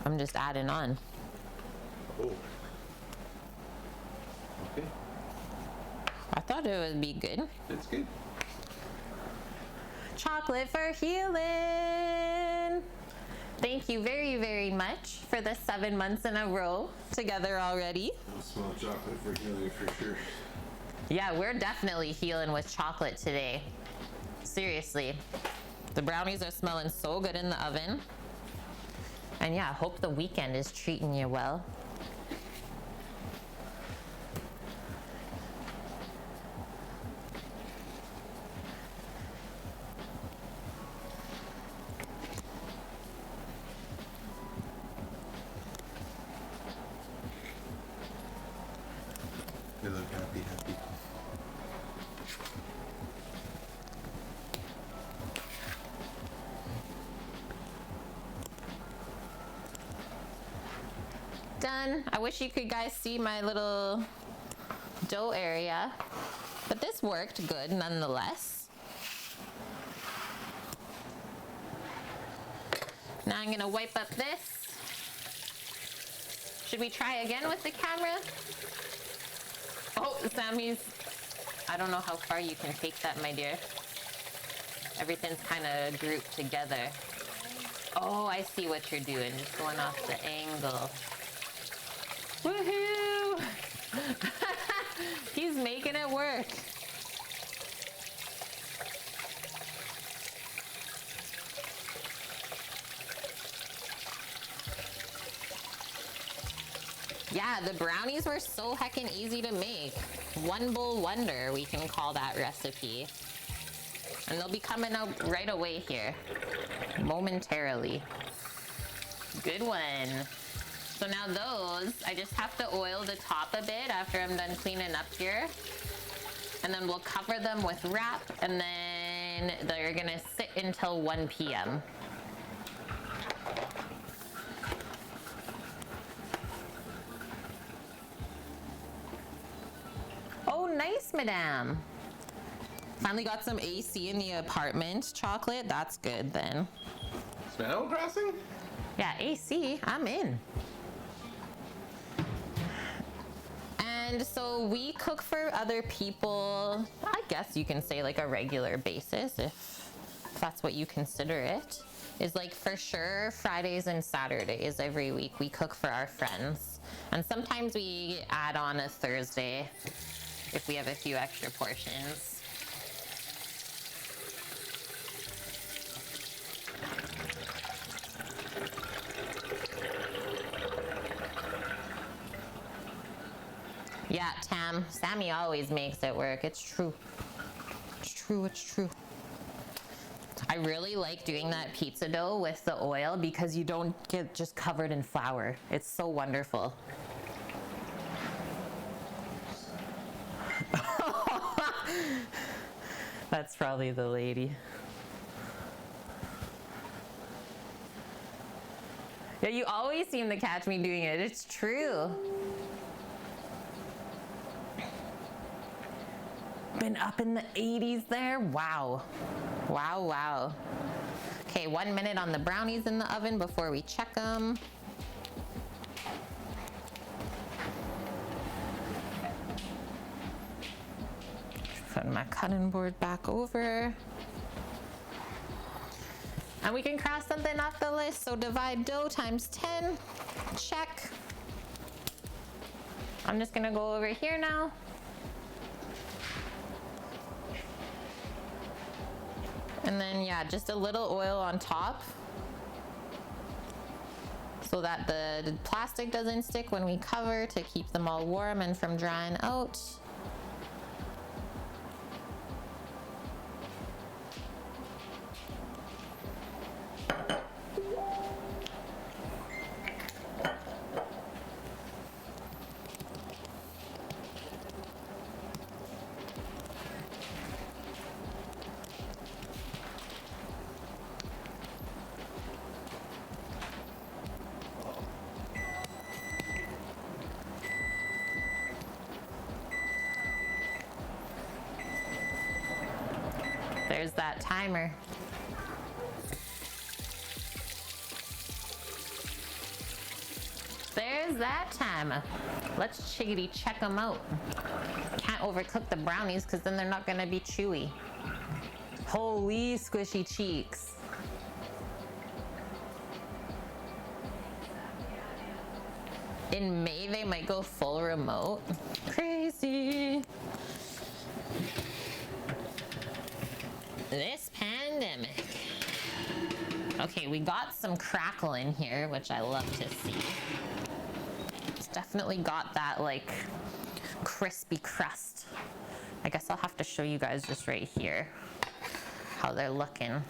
I'm just adding on. Oh. Okay. I thought it would be good. That's good. Chocolate for healing. Thank you very, very much for the 7 months in a row together already. I'll smell chocolate for healing for sure. Yeah, we're definitely healing with chocolate today. Seriously. The brownies are smelling so good in the oven. And yeah, hope the weekend is treating you well. They look happy, happy. done. I wish you could guys see my little dough area, but this worked good nonetheless. Now I'm gonna wipe up this. Should we try again with the camera? Oh, Sammy's, I don't know how far you can take that, my dear. Everything's kind of grouped together. Oh, I see what you're doing, just going off the angle. Woohoo! He's making it work. Yeah, the brownies were so heckin' easy to make. One bowl wonder, we can call that recipe. And they'll be coming out right away here, momentarily. Good one. So now those, I just have to oil the top a bit after I'm done cleaning up here. And then we'll cover them with wrap, and then they're gonna sit until 1 p.m. Oh, nice, madame. Finally got some AC in the apartment chocolate. That's good then. Animal Crossing? Yeah, AC, I'm in. And so we cook for other people, I guess you can say like a regular basis, if that's what you consider it. Is like for sure Fridays and Saturdays every week we cook for our friends. And sometimes we add on a Thursday if we have a few extra portions. Yeah, Tam, Sammy always makes it work. It's true. It's true, it's true. I really like doing that pizza dough with the oil because you don't get just covered in flour. It's so wonderful. That's probably the lady. Yeah, you always seem to catch me doing it. It's true. Been up in the 80s there. Wow. Wow, wow. Okay, 1 minute on the brownies in the oven before we check them. Put my cutting board back over. And we can cross something off the list. So divide dough times 10. Check. I'm just gonna go over here now. And then, yeah, just a little oil on top so that the plastic doesn't stick when we cover, to keep them all warm and from drying out. There's that timer. There's that timer. Let's chickadee check them out. Can't overcook the brownies because then they're not gonna be chewy. Holy squishy cheeks. In May, they might go full remote. Crazy. This pandemic. Okay, we got some crackle in here, which I love to see. It's definitely got that like crispy crust. I guess I'll have to show you guys just right here how they're looking.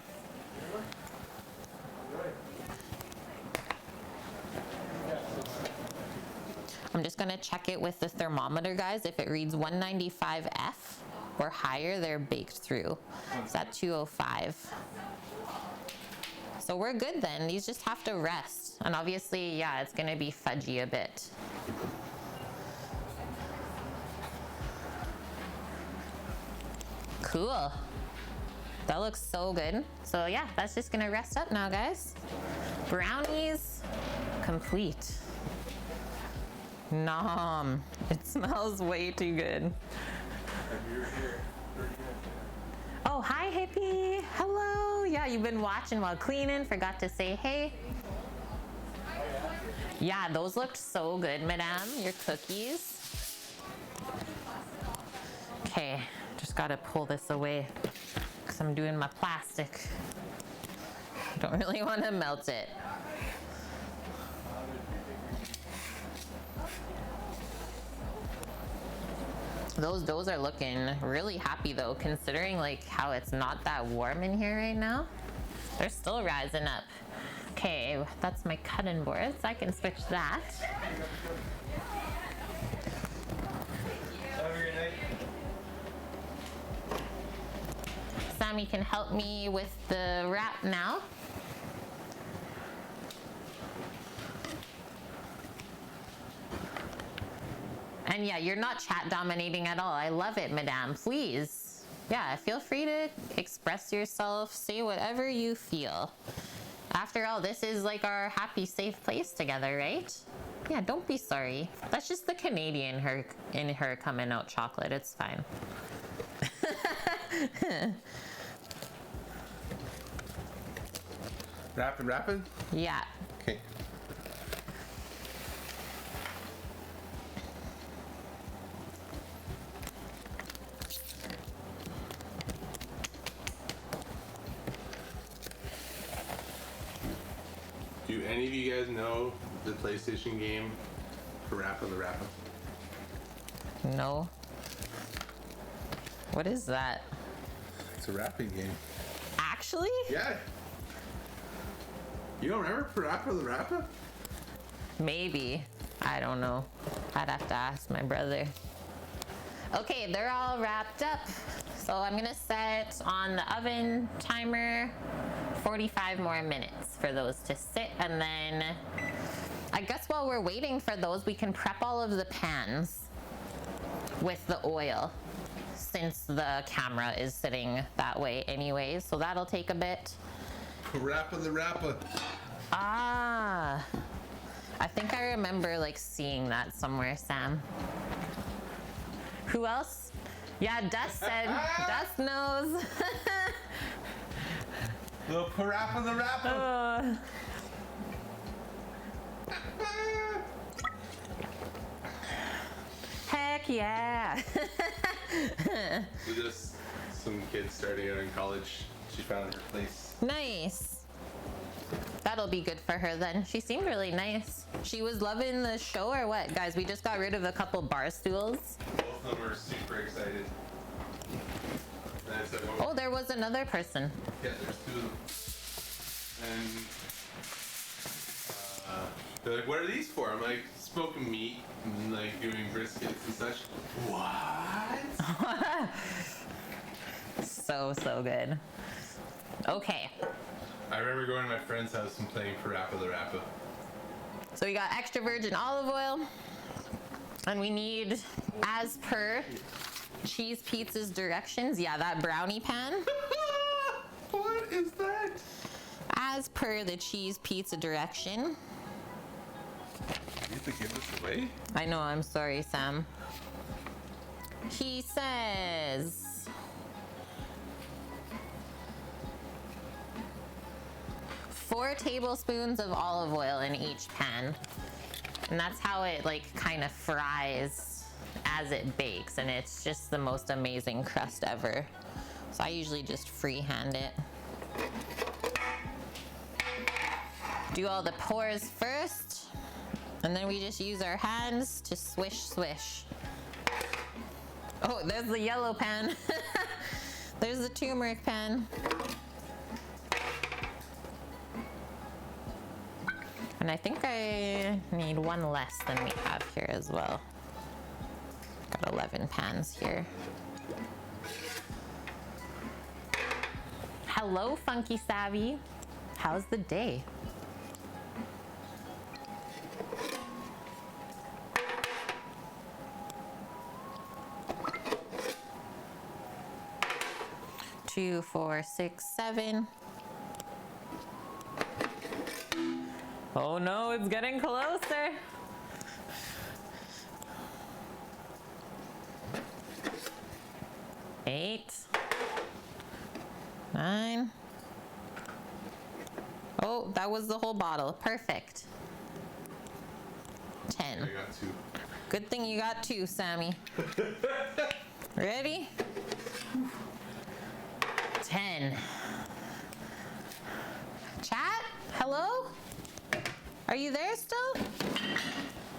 I'm just gonna check it with the thermometer, guys. If it reads 195F or higher, they're baked through. It's at 205. So we're good then. These just have to rest. And obviously, yeah, it's gonna be fudgy a bit. Cool. That looks so good. So yeah, that's just gonna rest up now, guys. Brownies complete. Nom. It smells way too good. Oh, hi, hippie. Hello. Yeah, you've been watching while cleaning. Forgot to say hey. Yeah, those looked so good, madame. Your cookies. Okay, just gotta pull this away because I'm doing my plastic. Don't really want to melt it. Those are looking really happy though, considering like how it's not that warm in here right now. They're still rising up. Okay, that's my cutting boards. I can switch that. Have a great night. Sammy can help me with the wrap now. And yeah, you're not chat dominating at all. I love it, madame. Please. Yeah, feel free to express yourself, say whatever you feel. After all, this is like our happy, safe place together, right? Yeah, don't be sorry. That's just the Canadian in her coming out chocolate. It's fine. Wrapping? Yeah. Okay. Do any of you guys know the PlayStation game Parappa the Rappa? No. What is that? It's a rapping game. Actually? Yeah. You don't remember Parappa the Rappa? Maybe. I don't know. I'd have to ask my brother. Okay, they're all wrapped up. So I'm gonna set on the oven timer 45 more minutes for those to sit, and then I guess while we're waiting for those, we can prep all of the pans with the oil since the camera is sitting that way anyways, so that'll take a bit. Parappa the Rappa. Ah, I think I remember like seeing that somewhere, Sam. Who else? Yeah, Dust said, Dust knows. Little Parappa the Rappa. Heck yeah. So just some kids starting out in college. She found her place. Nice. That'll be good for her then. She seemed really nice. She was loving the show or what? Guys, we just got rid of a couple bar stools. Both of them are super excited. And I said, Oh, there was another person. yeah, there's two of them. And they're like, what are these for? I'm like, smoking meat and like doing briskets and such. What? So good. Okay. I remember going to my friend's house and playing Parappa the Rappa. So we got extra virgin olive oil. And we need, as per Cheese Pizza's directions, yeah, that brownie pan. What is that? As per the Cheese Pizza direction. You have to give this away? I know, I'm sorry, Sam. He says 4 tablespoons of olive oil in each pan. And that's how it like kind of fries as it bakes, and it's just the most amazing crust ever. So I usually just freehand it. Do all the pours first, and then we just use our hands to swish, swish. Oh, there's the yellow pan. There's the turmeric pan. And I think I need one less than we have here as well. Got 11 pans here. Hello, Funky Savvy. How's the day? Two, 4, 6, 7. Oh no, it's getting closer. Eight. 9. Oh, that was the whole bottle. Perfect. 10. I got 2. Good thing you got 2, Sammy. Ready? 10. Chat? Hello? Are you there still?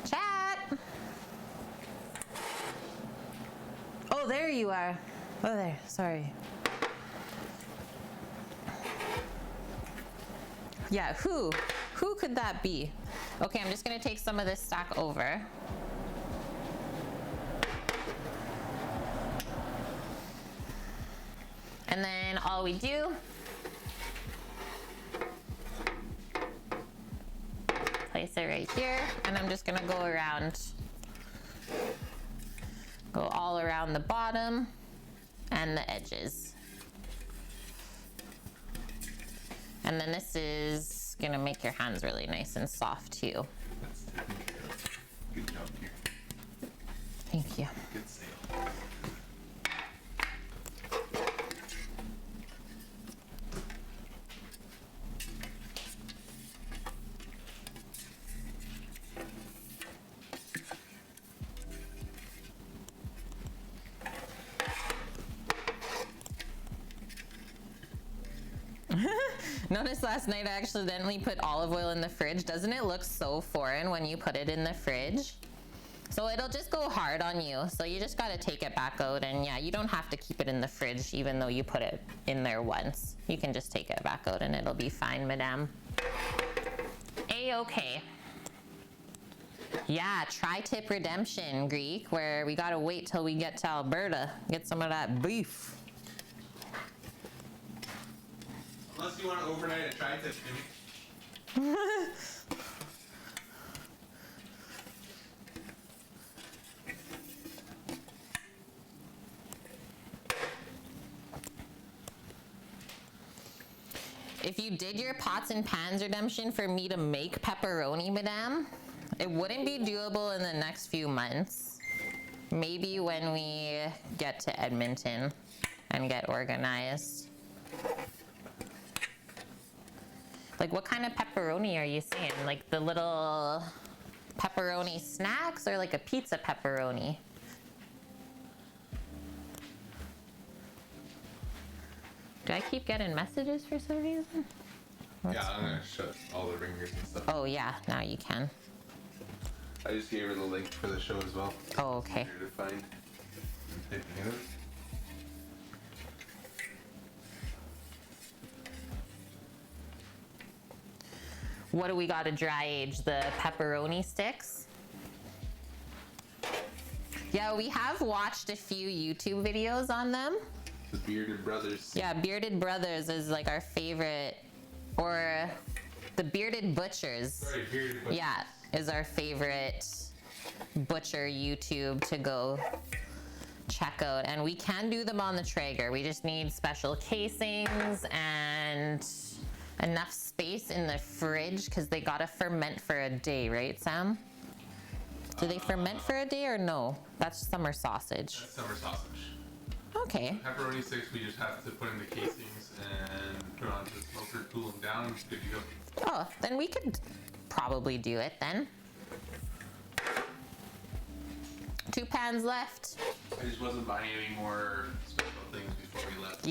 Chat? Oh, there you are. Oh, there. Sorry. Yeah, who? Who could that be? Okay, I'm just gonna take some of this stack over. And then all we do, place it right here, and I'm just gonna go around, go all around the bottom and the edges. And then this is gonna make your hands really nice and soft too. That's taken care of. Good job here. Thank you. Good sale. Notice last night I accidentally put olive oil in the fridge. Doesn't it look so foreign when you put it in the fridge? So it'll just go hard on you. So you just gotta take it back out, and yeah, you don't have to keep it in the fridge even though you put it in there once. You can just take it back out and it'll be fine, madame. A-okay. Yeah, tri-tip redemption, Greek, where we gotta wait till we get to Alberta, get some of that beef. Unless you want to overnight a tri-tip, Jimmy. If you did your pots and pans redemption for me to make pepperoni, madame, it wouldn't be doable in the next few months. Maybe when we get to Edmonton and get organized. Like, what kind of pepperoni are you seeing? Like the little pepperoni snacks or like a pizza pepperoni? Do I keep getting messages for some reason? Yeah, I'm gonna shut all the ringers and stuff. Oh yeah, now you can. I just gave her the link for the show as well. Oh, okay. Easier to find. Typing it out. What do we got to dry age? The pepperoni sticks? Yeah, we have watched a few YouTube videos on them. The Bearded Brothers. Yeah, Bearded Brothers is like our favorite, or the Bearded Butchers. Sorry, Bearded Brothers. Yeah, is our favorite butcher YouTube to go check out. And we can do them on the Traeger. We just need special casings and enough space in the fridge because they gotta ferment for a day, right, Sam? Do they ferment for a day or no? That's summer sausage. That's summer sausage. Okay. Pepperoni sticks, we just have to put in the casings and put it onto the smoker, cool them down, and it's good to go. Oh, then we could probably do it then. 2 pans left. I just wasn't buying any more special things before we left.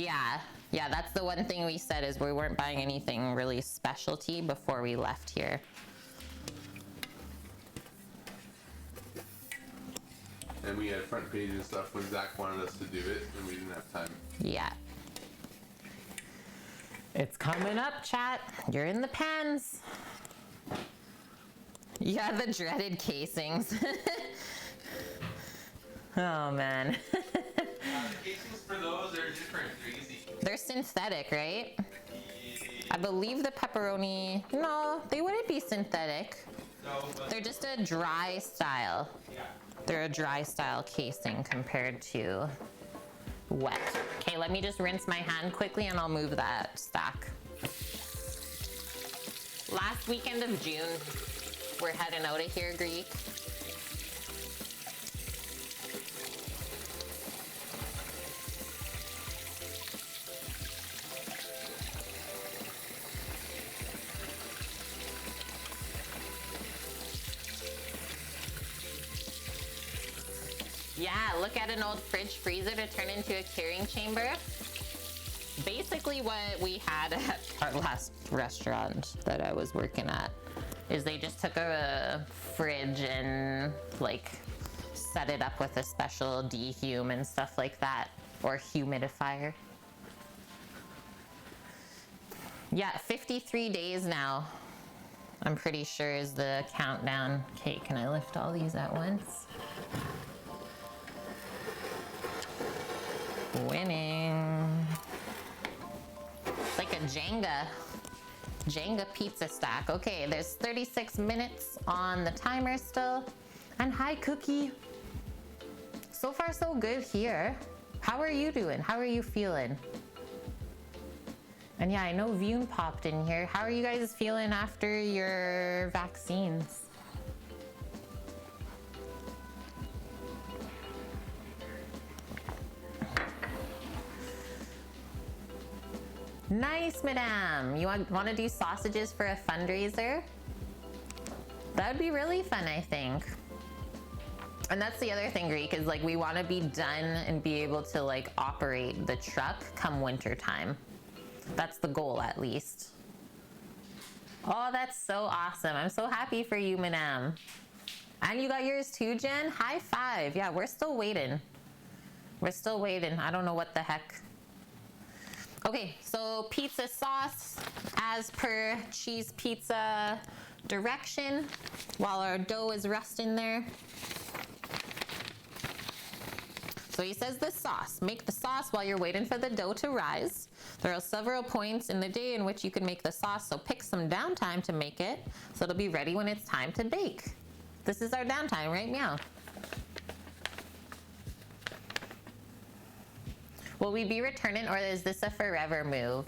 Yeah, that's the one thing we said is we weren't buying anything really specialty before we left here. And we had front page and stuff when Zach wanted us to do it, and we didn't have time. Yeah. It's coming up, chat. You're in the pans. Yeah, the dreaded casings. Oh, man. The casings for those are different. They're easy. They're synthetic, right? I believe the pepperoni, no, they wouldn't be synthetic. They're just a dry style. They're a dry style casing compared to wet. Okay, let me just rinse my hand quickly and I'll move that stack. Last weekend of June, we're heading out of here, Greek. Yeah, look at an old fridge freezer to turn into a carrying chamber. Basically what we had at our last restaurant that I was working at is they just took a fridge and like set it up with a special dehume and stuff like that, or humidifier. Yeah, 53 days now, I'm pretty sure is the countdown. Okay, can I lift all these at once? Winning. It's like a Jenga pizza stack. Okay, there's 36 minutes on the timer still. And hi, Cookie. So far, so good here. How are you doing? How are you feeling? And yeah, I know Vune popped in here. How are you guys feeling after your vaccines? Nice, madame. You want to do sausages for a fundraiser? That would be really fun, I think. And that's the other thing, Greek, is like we want to be done and be able to like operate the truck come winter time. That's the goal, at least. Oh, that's so awesome. I'm so happy for you, madame. And you got yours too, Jen? High five. Yeah, we're still waiting. We're still waiting. I don't know what the heck. Okay, so pizza sauce as per cheese pizza direction while our dough is resting there. So he says the sauce. Make the sauce while you're waiting for the dough to rise. There are several points in the day in which you can make the sauce, so pick some downtime to make it so it'll be ready when it's time to bake. This is our downtime, right? Meow. Will we be returning, or is this a forever move?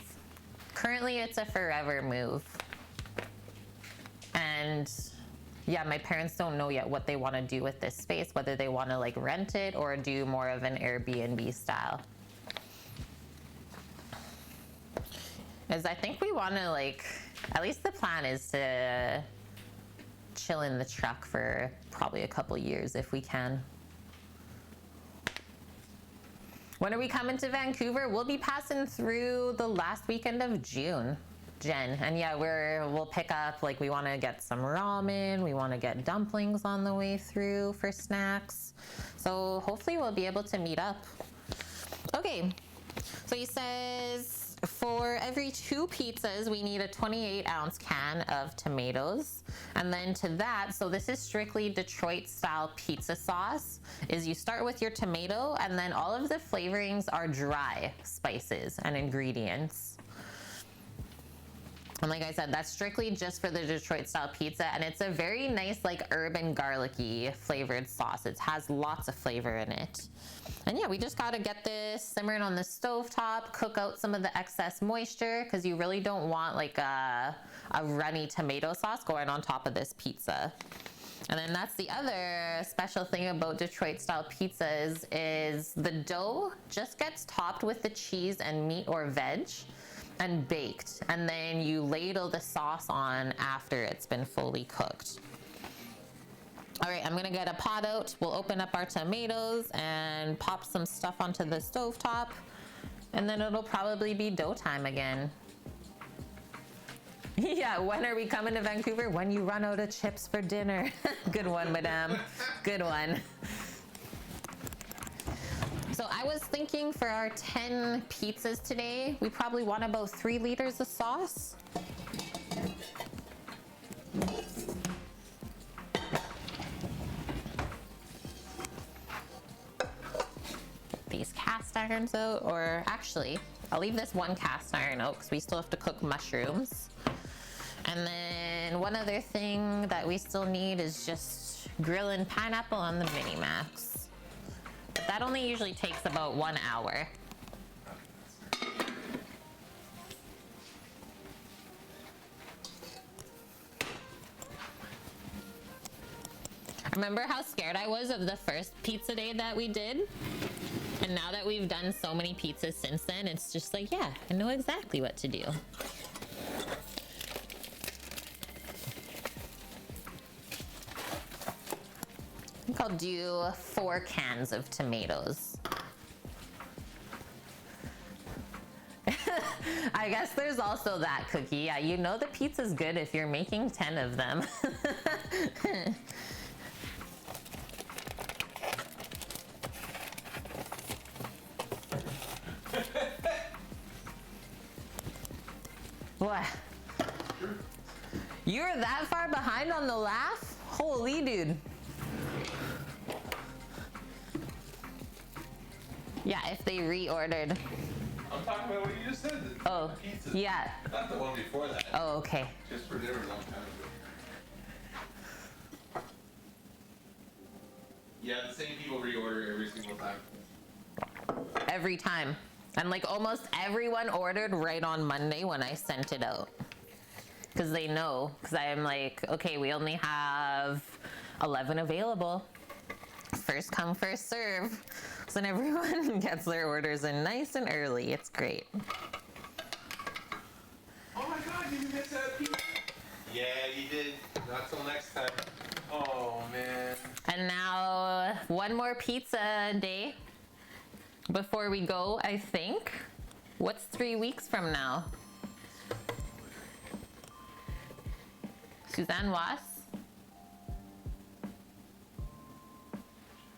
Currently, it's a forever move. And yeah, my parents don't know yet what they want to do with this space, whether they want to like rent it or do more of an Airbnb style. As I think we want to like, at least the plan is to chill in the truck for probably a couple years if we can. When are we coming to Vancouver? We'll be passing through the last weekend of June, Jen. And yeah, we'll pick up, like we want to get some ramen. We want to get dumplings on the way through for snacks. So hopefully we'll be able to meet up. Okay, so he says for every 2 pizzas, we need a 28-ounce can of tomatoes. And then to that, so this is strictly Detroit style pizza sauce, is you start with your tomato and then all of the flavorings are dry spices and ingredients. And like I said, that's strictly just for the Detroit style pizza, and it's a very nice like herb and garlicky flavored sauce. It has lots of flavor in it. And yeah, we just gotta get this simmering on the stovetop, cook out some of the excess moisture, because you really don't want like a runny tomato sauce going on top of this pizza. And then that's the other special thing about Detroit style pizzas is the dough just gets topped with the cheese and meat or veg and baked, and then you ladle the sauce on after it's been fully cooked. All right, I'm gonna get a pot out. We'll open up our tomatoes and pop some stuff onto the stovetop, and then it'll probably be dough time again. Yeah, when are we coming to Vancouver? When you run out of chips for dinner. Good one, madame. Good one. So I was thinking for our 10 pizzas today, we probably want about 3 liters of sauce. These cast irons out, or actually, I'll leave this one cast iron out because we still have to cook mushrooms. And then one other thing that we still need is just grilling pineapple on the Mini Max. But that only usually takes about 1 hour. Remember how scared I was of the first pizza day that we did? And now that we've done so many pizzas since then, it's just like, yeah, I know exactly what to do. I think I'll do 4 cans of tomatoes. I guess there's also that, Cookie. Yeah, you know the pizza's good if you're making 10 of them. What? You're that far behind on the laugh? Holy dude. Yeah, if they reordered. I'm talking about what you just said. Oh, Pizza. yeah. Not the one before that. Oh, okay. Just for dinner a long time ago. Yeah, the same people reorder every single time. Every time. And like almost everyone ordered right on Monday when I sent it out. Because they know. Because I'm like, okay, we only have 11 available. First come, first serve. So then everyone gets their orders in nice and early. It's great. Oh my god, did you miss that pizza? Yeah, you did. Not till next time. Oh man. And now one more pizza day before we go, I think. What's 3 weeks from now? Suzanne Wass?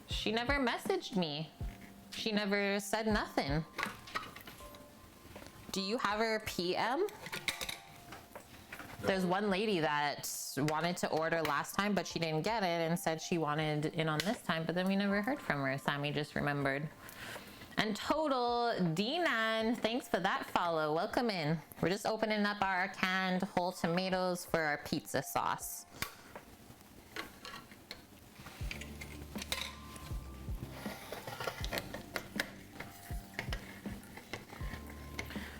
She never messaged me. She never said nothing. Do you have her PM? There's one lady that wanted to order last time, but she didn't get it and said she wanted in on this time, but then we never heard from her. Sammy just remembered. And Total Dinan, thanks for that follow. Welcome in. We're just opening up our canned whole tomatoes for our pizza sauce.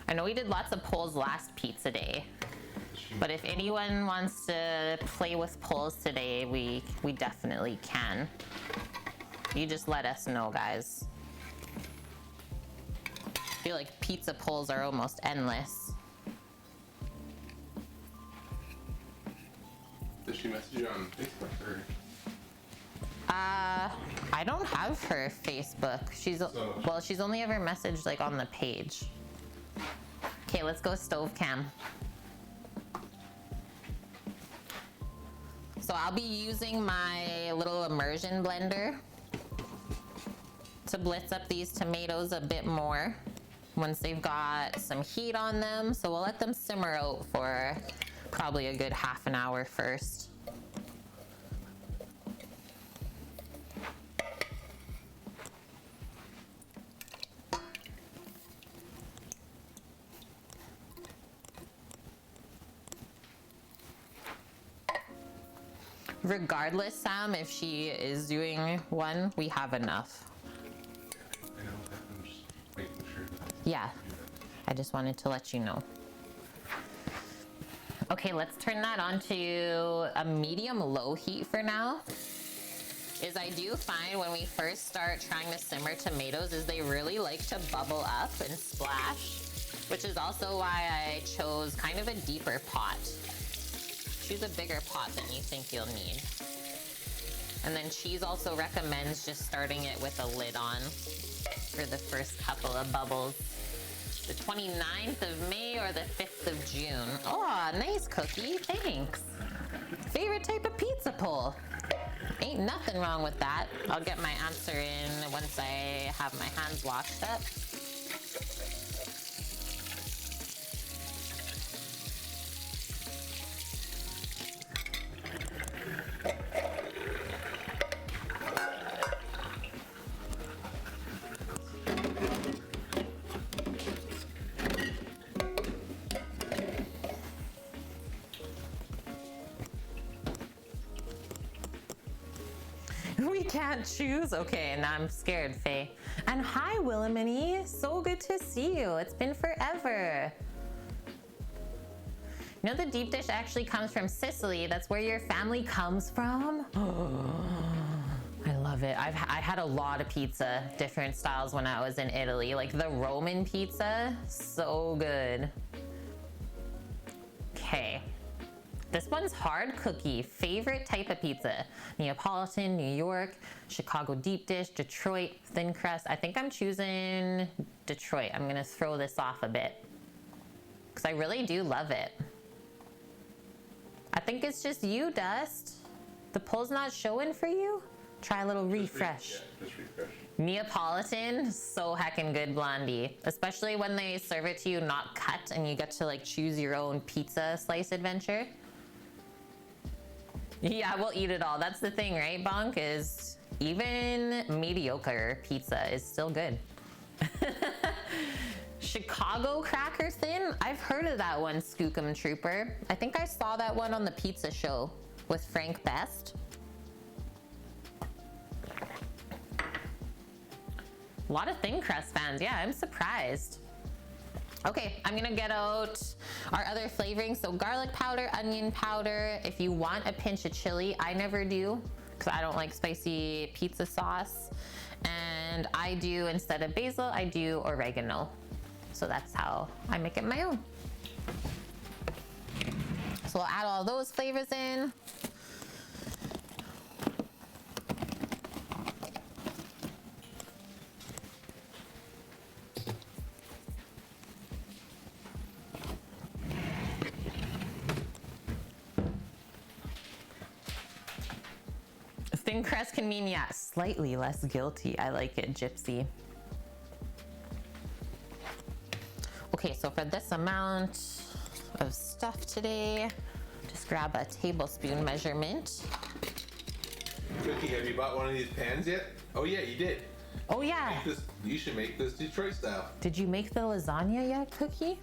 I know we did lots of polls last pizza day, but if anyone wants to play with polls today, we definitely can. You just let us know, guys. I feel like pizza polls are almost endless. Does she message you on Facebook or? I don't have her Facebook. She's only ever messaged like on the page. Okay, let's go stove cam. So I'll be using my little immersion blender to blitz up these tomatoes a bit more once they've got some heat on them. So we'll let them simmer out for probably a good half an hour first. Regardless, Sam, if she is doing one, we have enough. I know, I'm just making sure that Yeah, I just wanted to let you know. Okay, let's turn that on to a medium-low heat for now. I do find when we first start trying to simmer tomatoes is they really like to bubble up and splash, which is also why I chose kind of a deeper pot. Choose a bigger pot than you think you'll need. And then Cheese also recommends just starting it with a lid on for the first couple of bubbles. The 29th of May or the 5th of June. Oh, nice Cookie, thanks. Favorite type of pizza poll? Ain't nothing wrong with that. I'll get my answer in once I have my hands washed up. can't choose. Okay, now I'm scared, Faye. And hi, Willamini. So good to see you. It's been forever. You know the deep dish actually comes from Sicily. That's where your family comes from. I love it. I had a lot of pizza, different styles when I was in Italy. Like the Roman pizza, so good. Okay. This one's hard cookie. Favorite type of pizza? Neapolitan, New York, Chicago deep dish, Detroit, thin crust. I think I'm choosing Detroit. I'm gonna throw this off a bit because I really do love it. I think it's just you, Dust. The poll's not showing for you? Try a little refresh. Just refresh. Neapolitan, so heckin' good, Blondie. Especially when they serve it to you not cut and you get to like choose your own pizza slice adventure. Yeah, we'll eat it all. That's the thing, right, Bonk? Is even mediocre pizza is still good. Chicago cracker thin? I've heard of that one, Skookum Trooper. I think I saw that one on the pizza show with Frank Best. A lot of thin crust fans. Yeah, I'm surprised. Okay, I'm gonna get out our other flavorings. So garlic powder, onion powder. If you want a pinch of chili, I never do because I don't like spicy pizza sauce. And I do, instead of basil, I do oregano. So that's how I make it my own. So we'll add all those flavors in. Thin crust can mean, yeah, slightly less guilty. I like it, Gypsy. Okay, so for this amount of stuff today, just grab a tablespoon measurement. Cookie, have you bought one of these pans yet? Oh yeah, you did. Oh yeah. You should make this Detroit style. Did you make the lasagna yet, Cookie?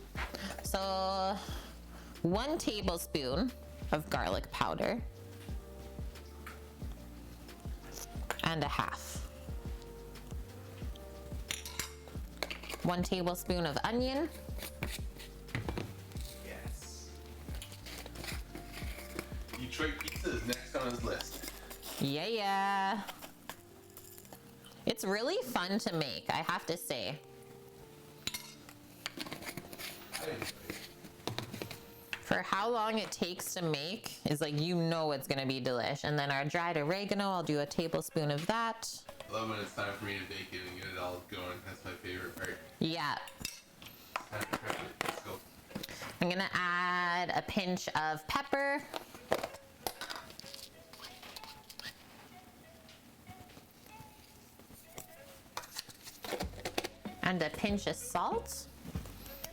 So 1 tablespoon of garlic powder. And a half. 1 tablespoon of onion. Yes. Detroit pizza is next on his list. Yeah. It's really fun to make, I have to say. For how long it takes to make is like, you know it's gonna be delish. And then our dried oregano, I'll do a tablespoon of that. I love when it's time for me to bake it and get it all going. That's my favorite part. Yeah. Time to prep it. Let's go. I'm gonna add a pinch of pepper. And a pinch of salt.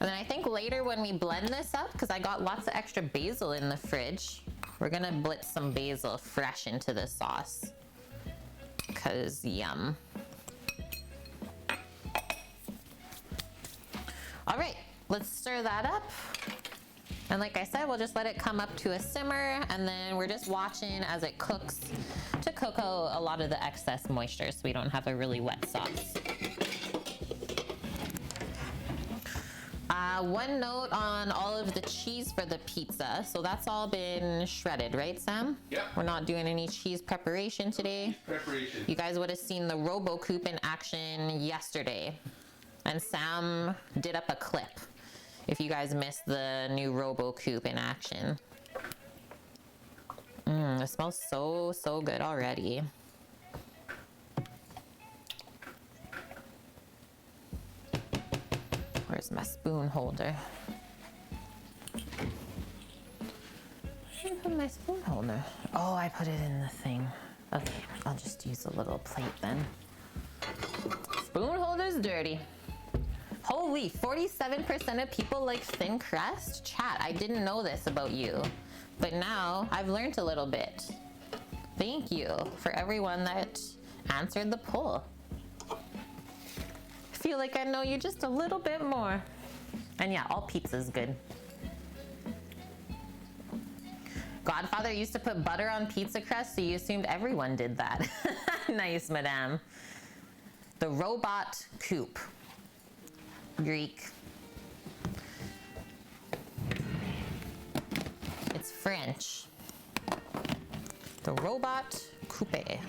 And then I think later when we blend this up, because I got lots of extra basil in the fridge, we're gonna blitz some basil fresh into the sauce. Because yum. All right, let's stir that up. And like I said, we'll just let it come up to a simmer, and then we're just watching as it cooks to cook out a lot of the excess moisture so we don't have a really wet sauce. One note on all of the cheese for the pizza. So that's all been shredded, right, Sam? Yep. We're not doing any cheese preparation today. Cheese preparation. You guys would have seen the RoboCoop in action yesterday. And Sam did up a clip if you guys missed the new RoboCoop in action. It smells so, so good already. Where's my spoon holder? Where did I put my spoon holder? Oh, I put it in the thing. Okay, I'll just use a little plate then. Spoon holder's dirty. Holy, 47% of people like thin crust? Chat, I didn't know this about you, but now I've learned a little bit. Thank you for everyone that answered the poll. I feel like I know you just a little bit more. And yeah, all pizza's good. Godfather used to put butter on pizza crust, so you assumed everyone did that. Nice, madame. The robot coupe. Greek. It's French. The robot coupe.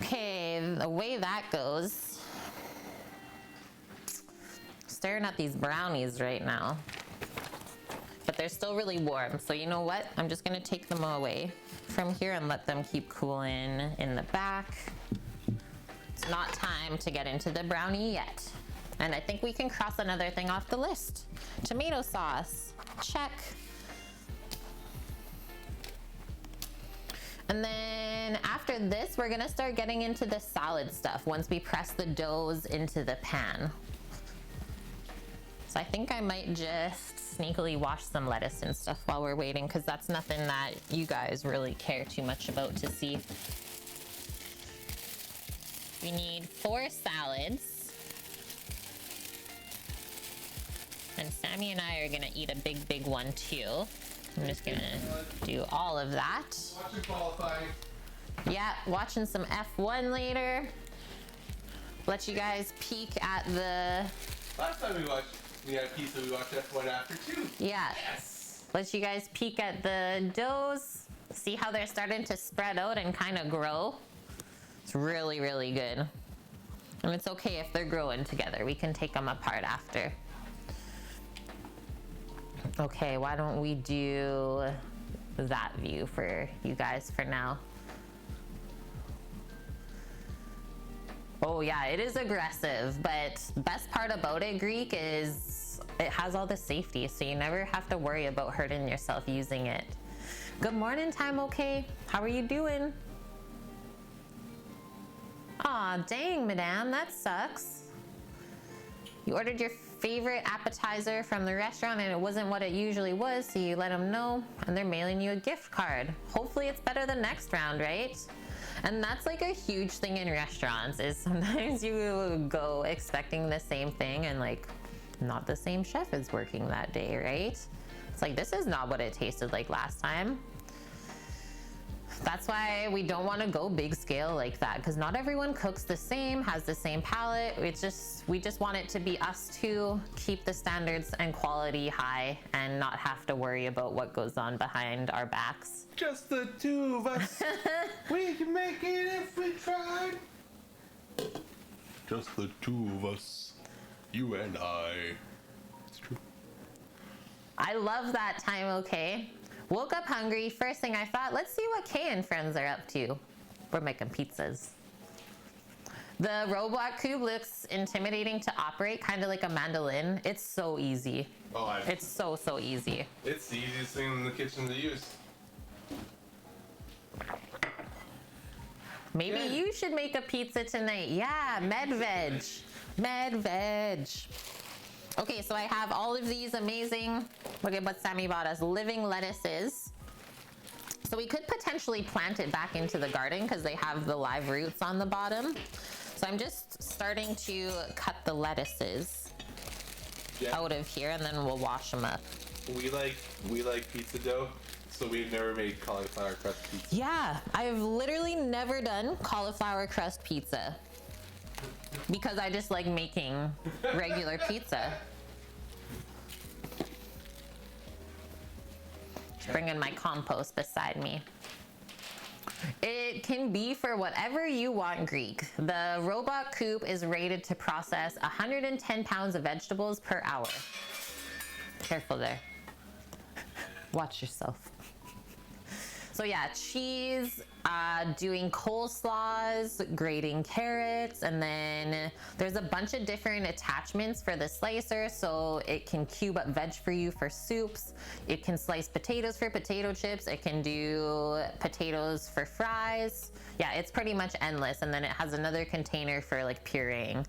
Okay, the way that goes. Staring at these brownies right now. But they're still really warm. So you know what? I'm just gonna take them away from here and let them keep cooling in the back. It's not time to get into the brownie yet. And I think we can cross another thing off the list. Tomato sauce, check. And then after this, we're gonna start getting into the salad stuff once we press the doughs into the pan. So I think I might just sneakily wash some lettuce and stuff while we're waiting, because that's nothing that you guys really care too much about to see. We need 4 salads. And Sammy and I are gonna eat a big, big one too. I'm just gonna do all of that. Watching qualifying. Yeah, watching some F1 later. Let you guys peek at the... Last time we had pizza, we watched F1 after too. Yeah. Yes. Let you guys peek at the doughs. See how they're starting to spread out and kind of grow. It's really, really good. And it's okay if they're growing together. We can take them apart after. Okay, why don't we do that view for you guys for now? Oh yeah, it is aggressive, but best part about it, Greek, is it has all the safety, so you never have to worry about hurting yourself using it. Good morning time, okay? How are you doing? Aw, dang, madame, that sucks. You ordered your favorite appetizer from the restaurant and it wasn't what it usually was, so you let them know and they're mailing you a gift card. Hopefully it's better the next round, right? And that's like a huge thing in restaurants, is sometimes you go expecting the same thing and like not the same chef is working that day, right? It's like, this is not what it tasted like last time. That's why we don't want to go big scale like that, because not everyone cooks the same, has the same palate. We just want it to be us two, keep the standards and quality high, and not have to worry about what goes on behind our backs. Just the two of us. We can make it if we tried. Just the two of us. You and I. It's true. I love that time, okay? Woke up hungry. First thing I thought, let's see what Kay and friends are up to. We're making pizzas. The robot cube looks intimidating to operate, kind of like a mandolin. It's so easy. Oh, it's so easy. It's the easiest thing in the kitchen to use. Maybe you should make a pizza tonight. Yeah, med veg. Med veg. Okay, so I have all of these amazing, look at what Sammy bought us, living lettuces. So we could potentially plant it back into the garden because they have the live roots on the bottom. So I'm just starting to cut the lettuces out of here and then we'll wash them up. We like pizza dough, so we've never made cauliflower crust pizza. Yeah, I've literally never done cauliflower crust pizza. Because I just like making regular pizza. Just bringing my compost beside me. It can be for whatever you want, Greek. The robot coop is rated to process 110 pounds of vegetables per hour. Careful there. Watch yourself. So yeah, cheese, doing coleslaws, grating carrots, and then there's a bunch of different attachments for the slicer, so it can cube up veg for you for soups. It can slice potatoes for potato chips. It can do potatoes for fries. Yeah, it's pretty much endless. And then it has another container for like pureeing.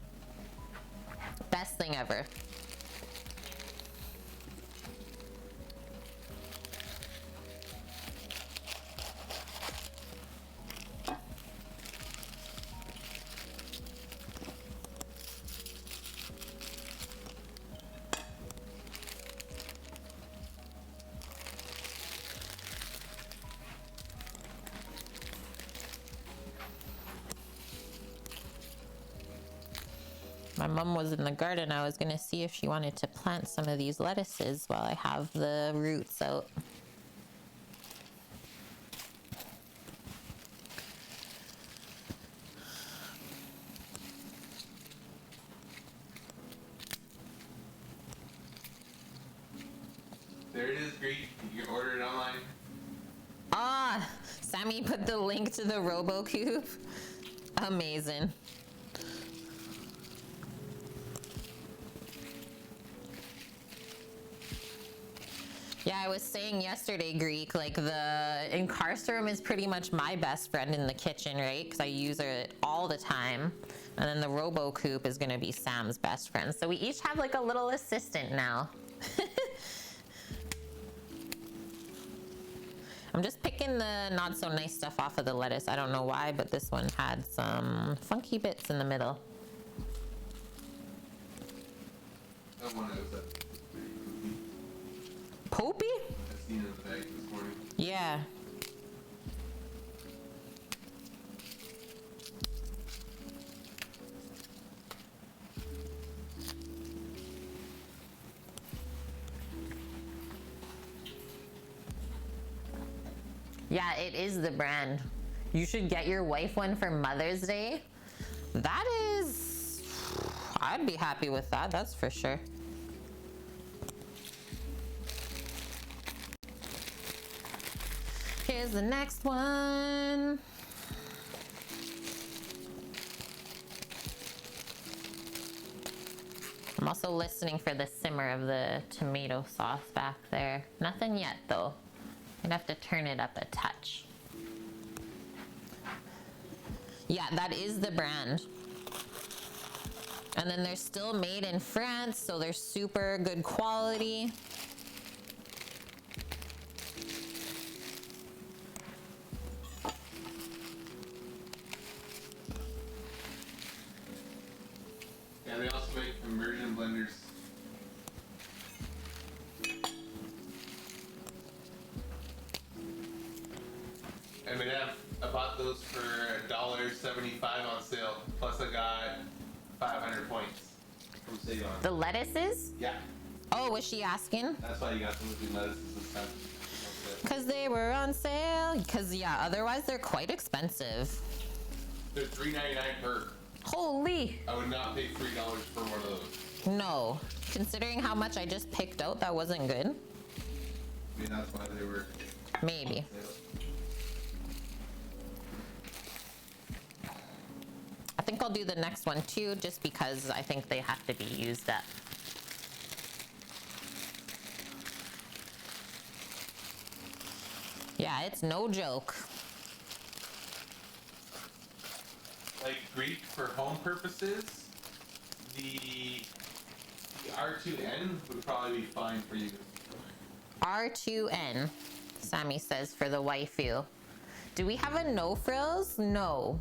Best thing ever. my mom was in the garden, I was gonna see if she wanted to plant some of these lettuces while I have the roots out. There it is, Greek. You can order it online. Ah, Sammy put the link to the RoboCube. Amazing. Yeah, I was saying yesterday, Greek, like the Incarcerum is pretty much my best friend in the kitchen, right? Because I use it all the time. And then the RoboCube is going to be Sam's best friend. So we each have like a little assistant now. I'm just picking the not so nice stuff off of the lettuce. I don't know why, but this one had some funky bits in the middle. That one is that Poopy? I seen it in the bag this morning. Yeah. Yeah, it is the brand. You should get your wife one for Mother's Day. That is... I'd be happy with that, that's for sure. Here's the next one. I'm also listening for the simmer of the tomato sauce back there. Nothing yet though. I'd have to turn it up a touch. Yeah, that is the brand. And then they're still made in France, so they're super good quality. Yeah, they also make immersion blenders. I mean, I bought those for $1.75 on sale. Plus, I got 500 points from Save On. The lettuces? Yeah, Oh, was she asking? that's why you got some of the lettuces this time. Because they were on sale. Because, yeah, otherwise they're quite expensive. They're $3.99 per. Holy. I would not pay $3 for one of those. No. Considering how much I just picked out, that wasn't good. I mean, that's why they were Maybe. on sale. I think I'll do the next one too, just because I think they have to be used up. Yeah, it's no joke. Like Greek for home purposes, the R2N would probably be fine for you. R2N, Sammy says for the waifu. Do we have a no frills? No.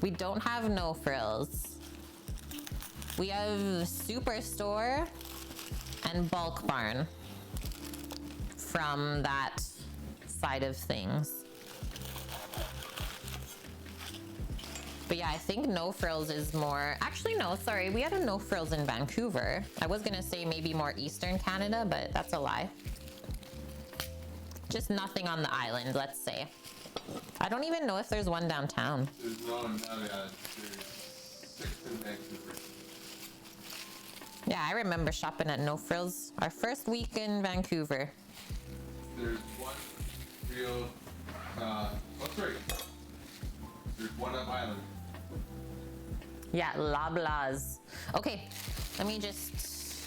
We don't have no frills. We have Superstore and Bulk Barn from that side of things. But yeah, I think no frills is more, actually no, sorry, we had a no frills in Vancouver. I was gonna say maybe more Eastern Canada, but that's a lie. Just nothing on the island, let's say. I don't even know if there's one downtown. There's no, there's 6 in Vancouver. Yeah, I remember shopping at No Frills our first week in Vancouver. There's one real, sorry. There's one up island. Yeah, Loblaws. Okay, let me just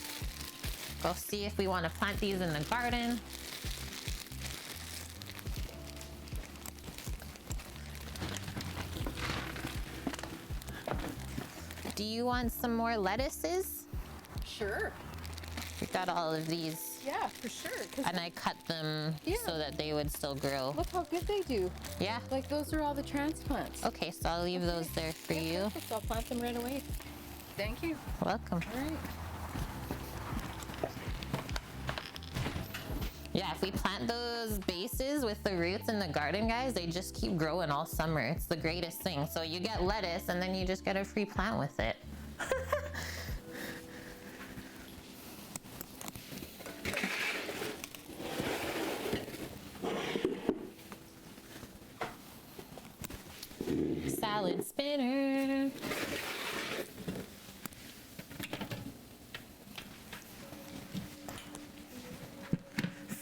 go see if we want to plant these in the garden. Do you want some more lettuces? Sure. We got all of these. Yeah, for sure. 'Cause And I cut them Yeah. so that they would still grow. look how good they do. Yeah. Like those are all the transplants. Okay, so I'll leave those there for Yeah, you. perfect. I'll plant them right away. Thank you. Welcome. All right. Yeah, if we plant those bases with the roots in the garden, guys, they just keep growing all summer. It's the greatest thing. So you get lettuce and then you just get a free plant with it.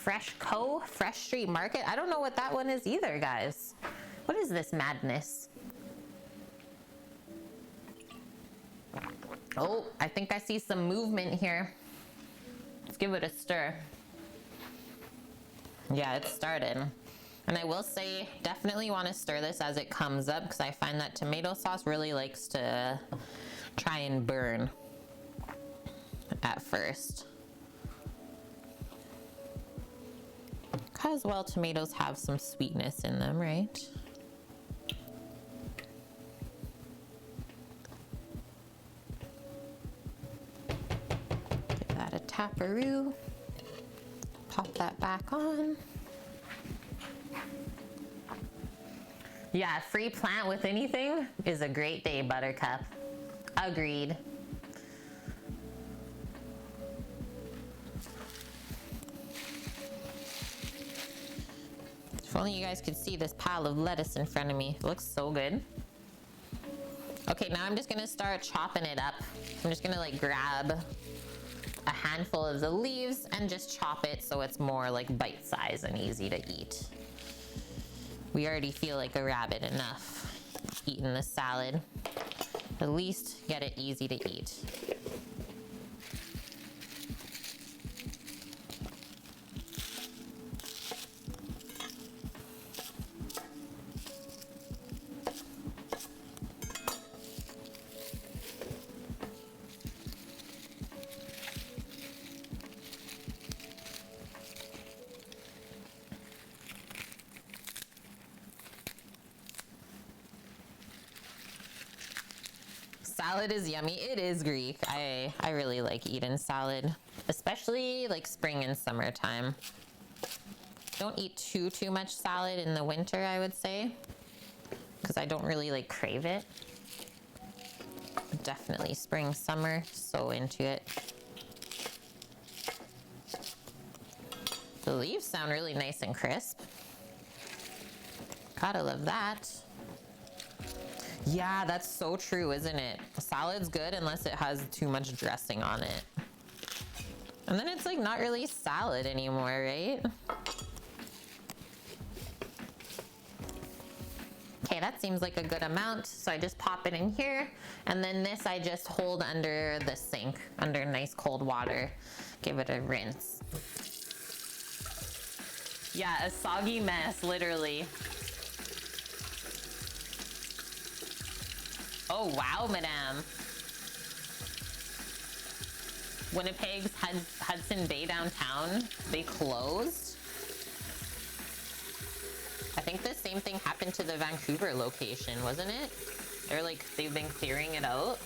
Fresh Street Market. I don't know what that one is either, guys. What is this madness? Oh, I think I see some movement here. Let's give it a stir. Yeah, it's started. And I will say, definitely want to stir this as it comes up because I find that tomato sauce really likes to try and burn at first. Because, well, tomatoes have some sweetness in them, right? Give that a taparoo. Pop that back on. Yeah, free plant with anything is a great day, Buttercup. Agreed. If only you guys could see this pile of lettuce in front of me. It looks so good. Okay, now I'm just gonna start chopping it up. I'm just gonna like grab a handful of the leaves and just chop it so it's more like bite size and easy to eat. We already feel like a rabbit enough eating this salad. At least get it easy to eat. Salad is yummy. It is Greek. I really like eating salad, especially like spring and summertime. Don't eat too much salad in the winter, I would say, because I don't really like crave it. Definitely spring, summer, so into it. The leaves sound really nice and crisp. Gotta love that. Yeah, that's so true, isn't it? Salad's good unless it has too much dressing on it. And then it's like not really salad anymore, right? Okay, that seems like a good amount. So I just pop it in here. And then this I just hold under the sink, under nice cold water. Give it a rinse. Yeah, a soggy mess, literally. Oh, wow, madame. Winnipeg's Hudson Bay downtown, they closed. I think the same thing happened to the Vancouver location, wasn't it? They've been clearing it out.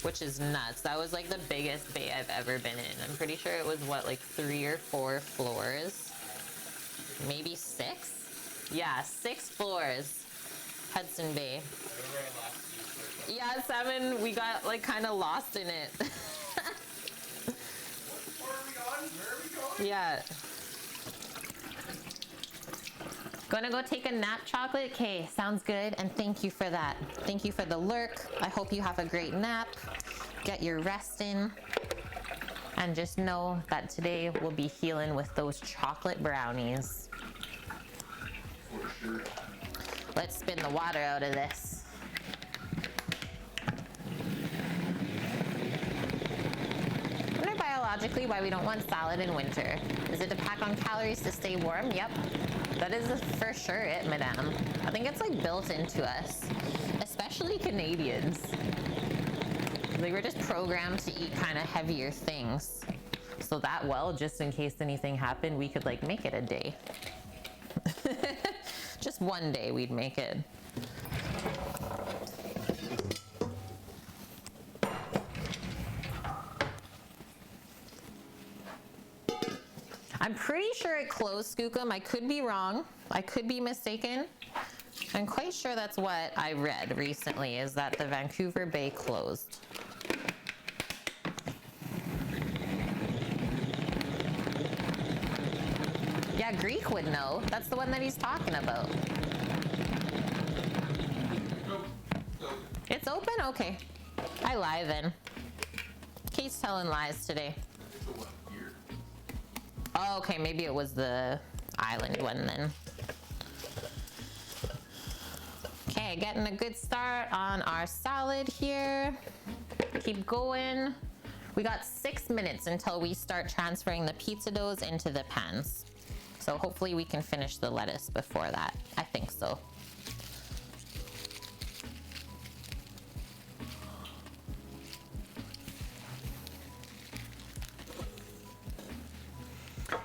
Which is nuts. That was like the biggest bay I've ever been in. I'm pretty sure it was what, like 3 or 4 floors? Maybe 6? Yeah, 6 floors. Hudson Bay. Yeah, 7, we got like kind of lost in it. Where are we going? Yeah. Gonna go take a nap, chocolate? Okay, sounds good. And thank you for that. Thank you for the lurk. I hope you have a great nap. Get your rest in. And just know that today we'll be healing with those chocolate brownies. For sure. Let's spin the water out of this. I wonder biologically why we don't want salad in winter. Is it to pack on calories to stay warm? Yep. That is for sure it, madame. I think it's like built into us, especially Canadians. Like we're just programmed to eat kind of heavier things. So that, well, just in case anything happened, we could like make it a day. Just one day we'd make it. I'm pretty sure it closed, Skookum. I could be wrong. I could be mistaken. I'm quite sure that's what I read recently, is that the Vancouver Bay closed. Yeah, Greek would know. That's the one that he's talking about. It's open? Okay. I lie then. Kate's telling lies today. Oh, okay, maybe it was the island one then. Okay, getting a good start on our salad here. Keep going. We got 6 minutes until we start transferring the pizza doughs into the pans. So hopefully we can finish the lettuce before that. I think so.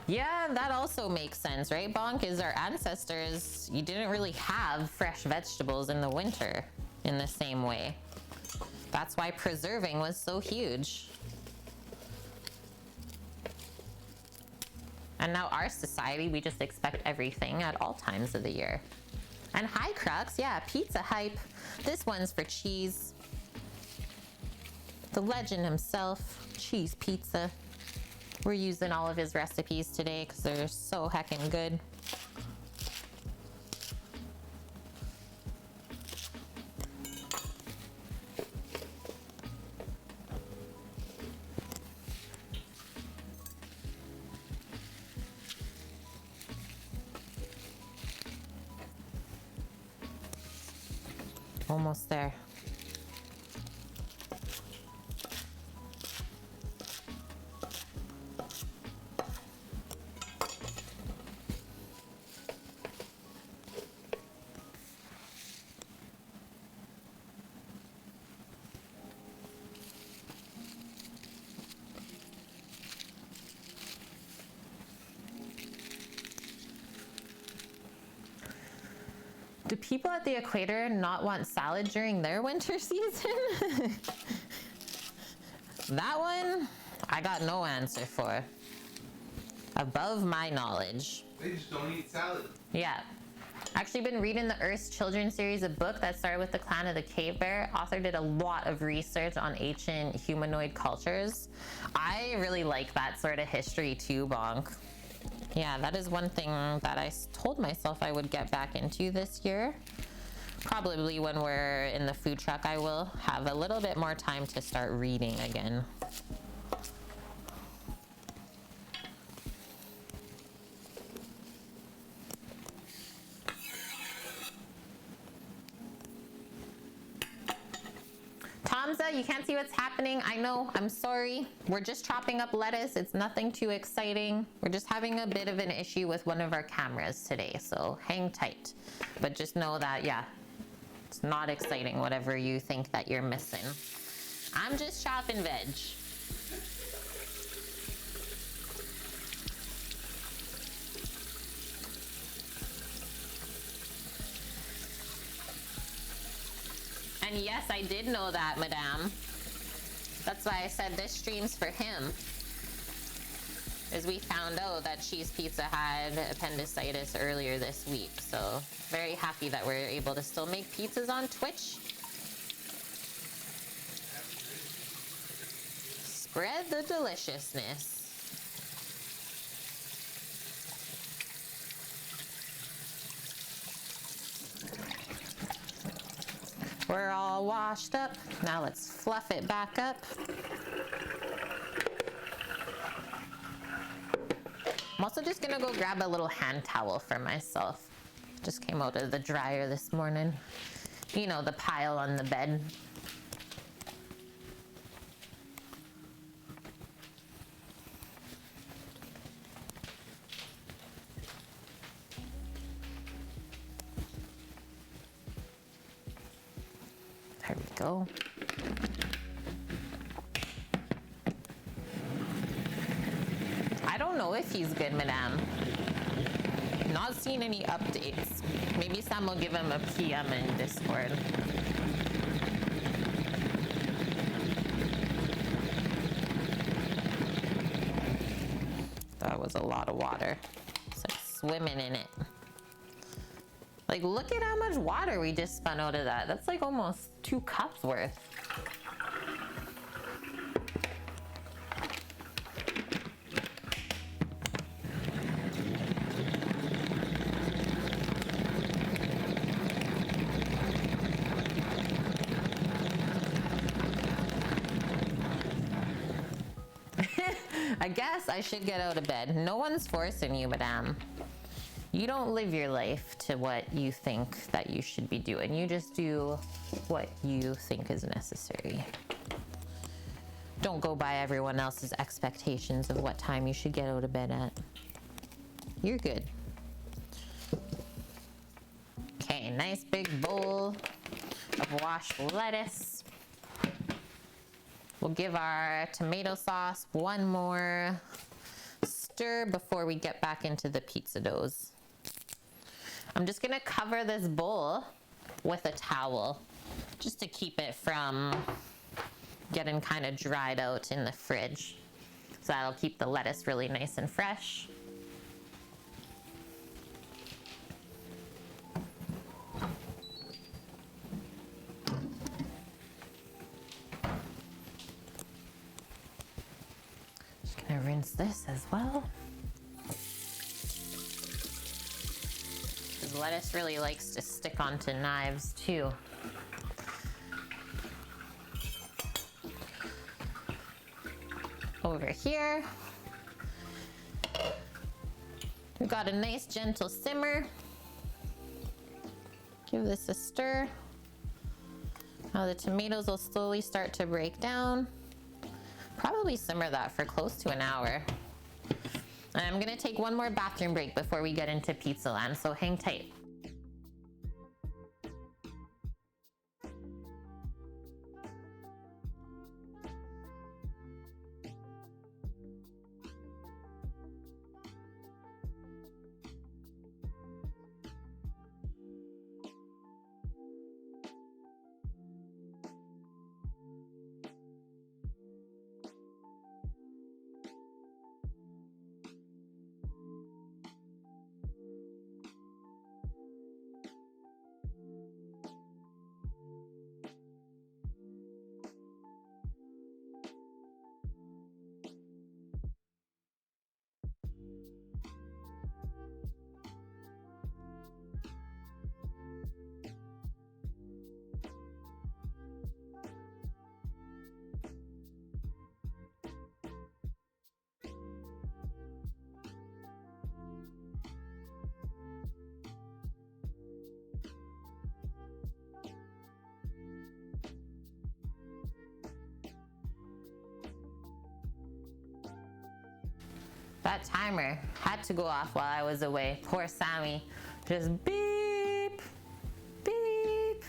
Yeah, that also makes sense, right, Bonk? Is our ancestors, you didn't really have fresh vegetables in the winter in the same way. That's why preserving was so huge. And now our society, we just expect everything at all times of the year. And hi, Crux, yeah, pizza hype. This one's for Cheese. The legend himself, Cheese Pizza. We're using all of his recipes today because they're so heckin' good. Almost there. Do people at the equator not want salad during their winter season? That one, I got no answer for. Above my knowledge. They just don't eat salad. Yeah. Actually been reading the Earth's Children series, a book that started with the clan of the cave bear. Author did a lot of research on ancient humanoid cultures. I really like that sort of history too, Bonk. Yeah, that is one thing that I told myself I would get back into this year. Probably when we're in the food truck, I will have a little bit more time to start reading again. Tomza, you can't see what's happening. I know, I'm sorry. We're just chopping up lettuce. It's nothing too exciting. We're just having a bit of an issue with one of our cameras today, so hang tight. But just know that, yeah, it's not exciting, whatever you think that you're missing. I'm just chopping veg. And yes, I did know that, madame. That's why I said this stream's for him. As we found out that Cheese Pizza had appendicitis earlier this week. So very happy that we're able to still make pizzas on Twitch. Spread the deliciousness. We're all washed up. Now let's fluff it back up. I'm also just gonna go grab a little hand towel for myself. Just came out of the dryer this morning. You know, the pile on the bed. There we go. I don't know if he's good, madame. Not seeing any updates. Maybe Sam will give him a PM in Discord. That was a lot of water. It's like swimming in it. Like, look at how much water we just spun out of that. That's like almost 2 cups worth. I guess I should get out of bed. No one's forcing you, madame. You don't live your life to what you think that you should be doing. You just do what you think is necessary. Don't go by everyone else's expectations of what time you should get out of bed at. You're good. Okay, nice big bowl of washed lettuce. We'll give our tomato sauce one more stir before we get back into the pizza doughs. I'm just gonna cover this bowl with a towel just to keep it from getting kind of dried out in the fridge. So that'll keep the lettuce really nice and fresh. Just gonna rinse this as well. Because lettuce really likes to stick onto knives too. Over here, we've got a nice gentle simmer. Give this a stir. Now the tomatoes will slowly start to break down. Probably simmer that for close to an hour. And I'm gonna take one more bathroom break before we get into pizza land, so hang tight. That timer had to go off while I was away. Poor Sammy. Just beep, beep.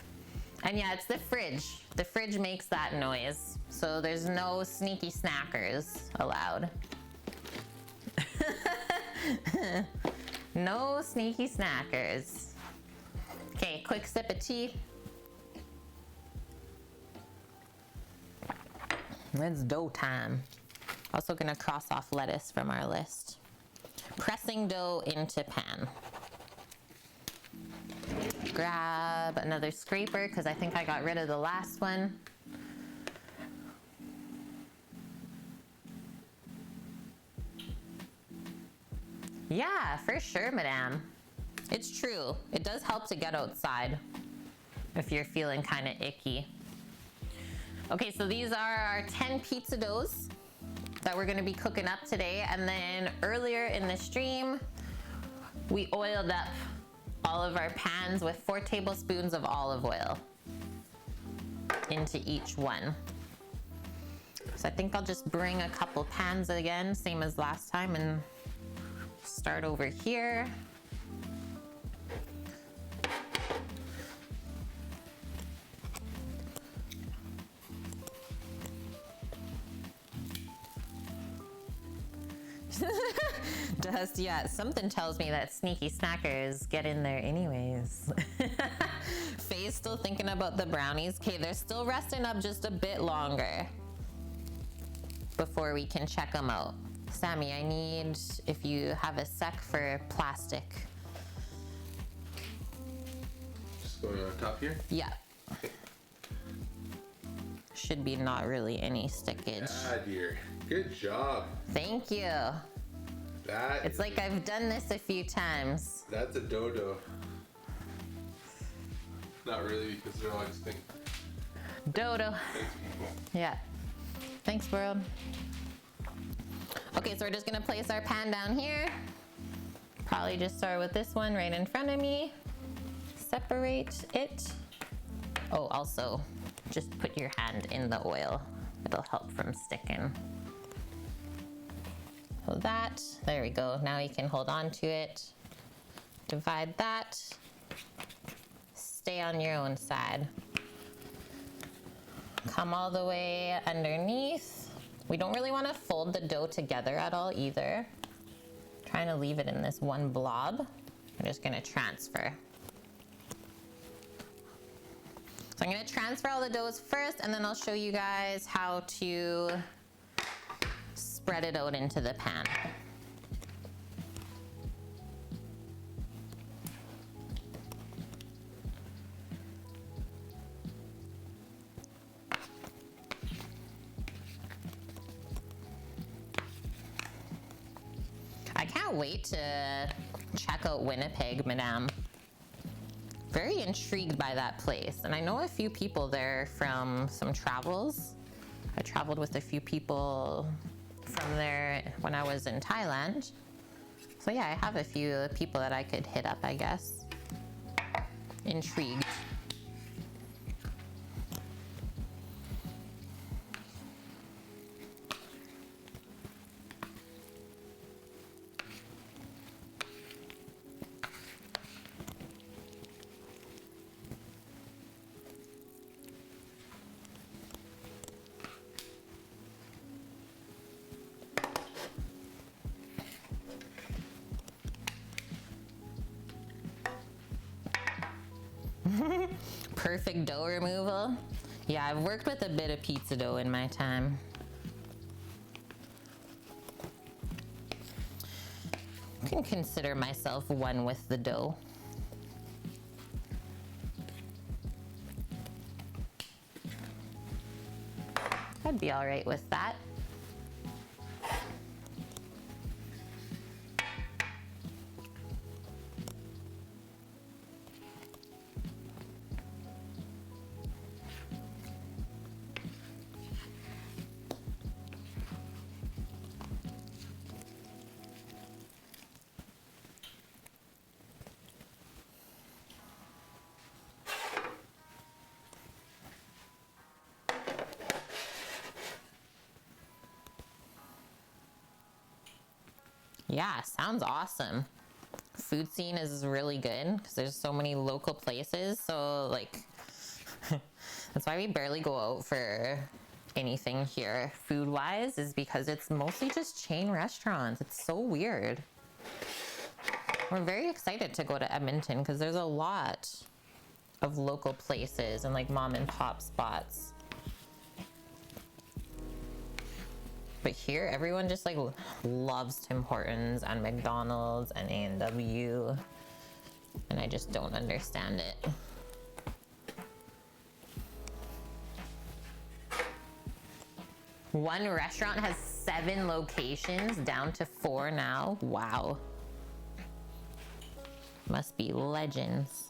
And yeah, it's the fridge. The fridge makes that noise. So there's no sneaky snackers allowed. No sneaky snackers. Okay, quick sip of tea. It's dough time. Also gonna cross off lettuce from our list. Pressing dough into pan. Grab another scraper because I think I got rid of the last one. Yeah, for sure, madame. It's true. It does help to get outside if you're feeling kind of icky. Okay, so these are our 10 pizza doughs that we're gonna be cooking up today. And then earlier in the stream, we oiled up all of our pans with 4 tablespoons of olive oil into each one. So I think I'll just bring a couple pans again, same as last time, and start over here. Dust, yeah, something tells me that sneaky snackers get in there anyways. Faye's still thinking about the brownies. Okay, they're still resting up just a bit longer before we can check them out. Sammy, I need, if you have a sec, for plastic. Just going on top here? Yeah. Should be not really any stickage. Ah, dear. Good job. Thank you. It's like I've done this a few times. That's a dodo. Not really, because they're all distinct. Dodo. Thanks, people. Yeah. Thanks, world. Okay, so we're just gonna place our pan down here. Probably just start with this one right in front of me. Separate it. Oh, also, just put your hand in the oil. It'll help from sticking. So that, there we go. Now you can hold on to it. Divide that. Stay on your own side. Come all the way underneath. We don't really want to fold the dough together at all either. Trying to leave it in this one blob. I'm just gonna transfer. So I'm gonna transfer all the doughs first, and then I'll show you guys how to spread it out into the pan. I can't wait to check out Winnipeg, Madame. Very intrigued by that place. And I know a few people there from some travels. I traveled with a few people from there when I was in Thailand. So yeah, I have a few people that I could hit up, I guess. Intrigued. Perfect dough removal. Yeah, I've worked with a bit of pizza dough in my time. I can consider myself one with the dough. I'd be all right with that. Yeah, sounds awesome. Food scene is really good because there's so many local places. So like, that's why we barely go out for anything here food wise, is because it's mostly just chain restaurants. It's so weird. We're very excited to go to Edmonton because there's a lot of local places and like mom and pop spots. But here, everyone just like loves Tim Hortons and McDonald's and A&W, and I just don't understand it. One restaurant has 7 locations, down to 4 now. Wow. Must be legends.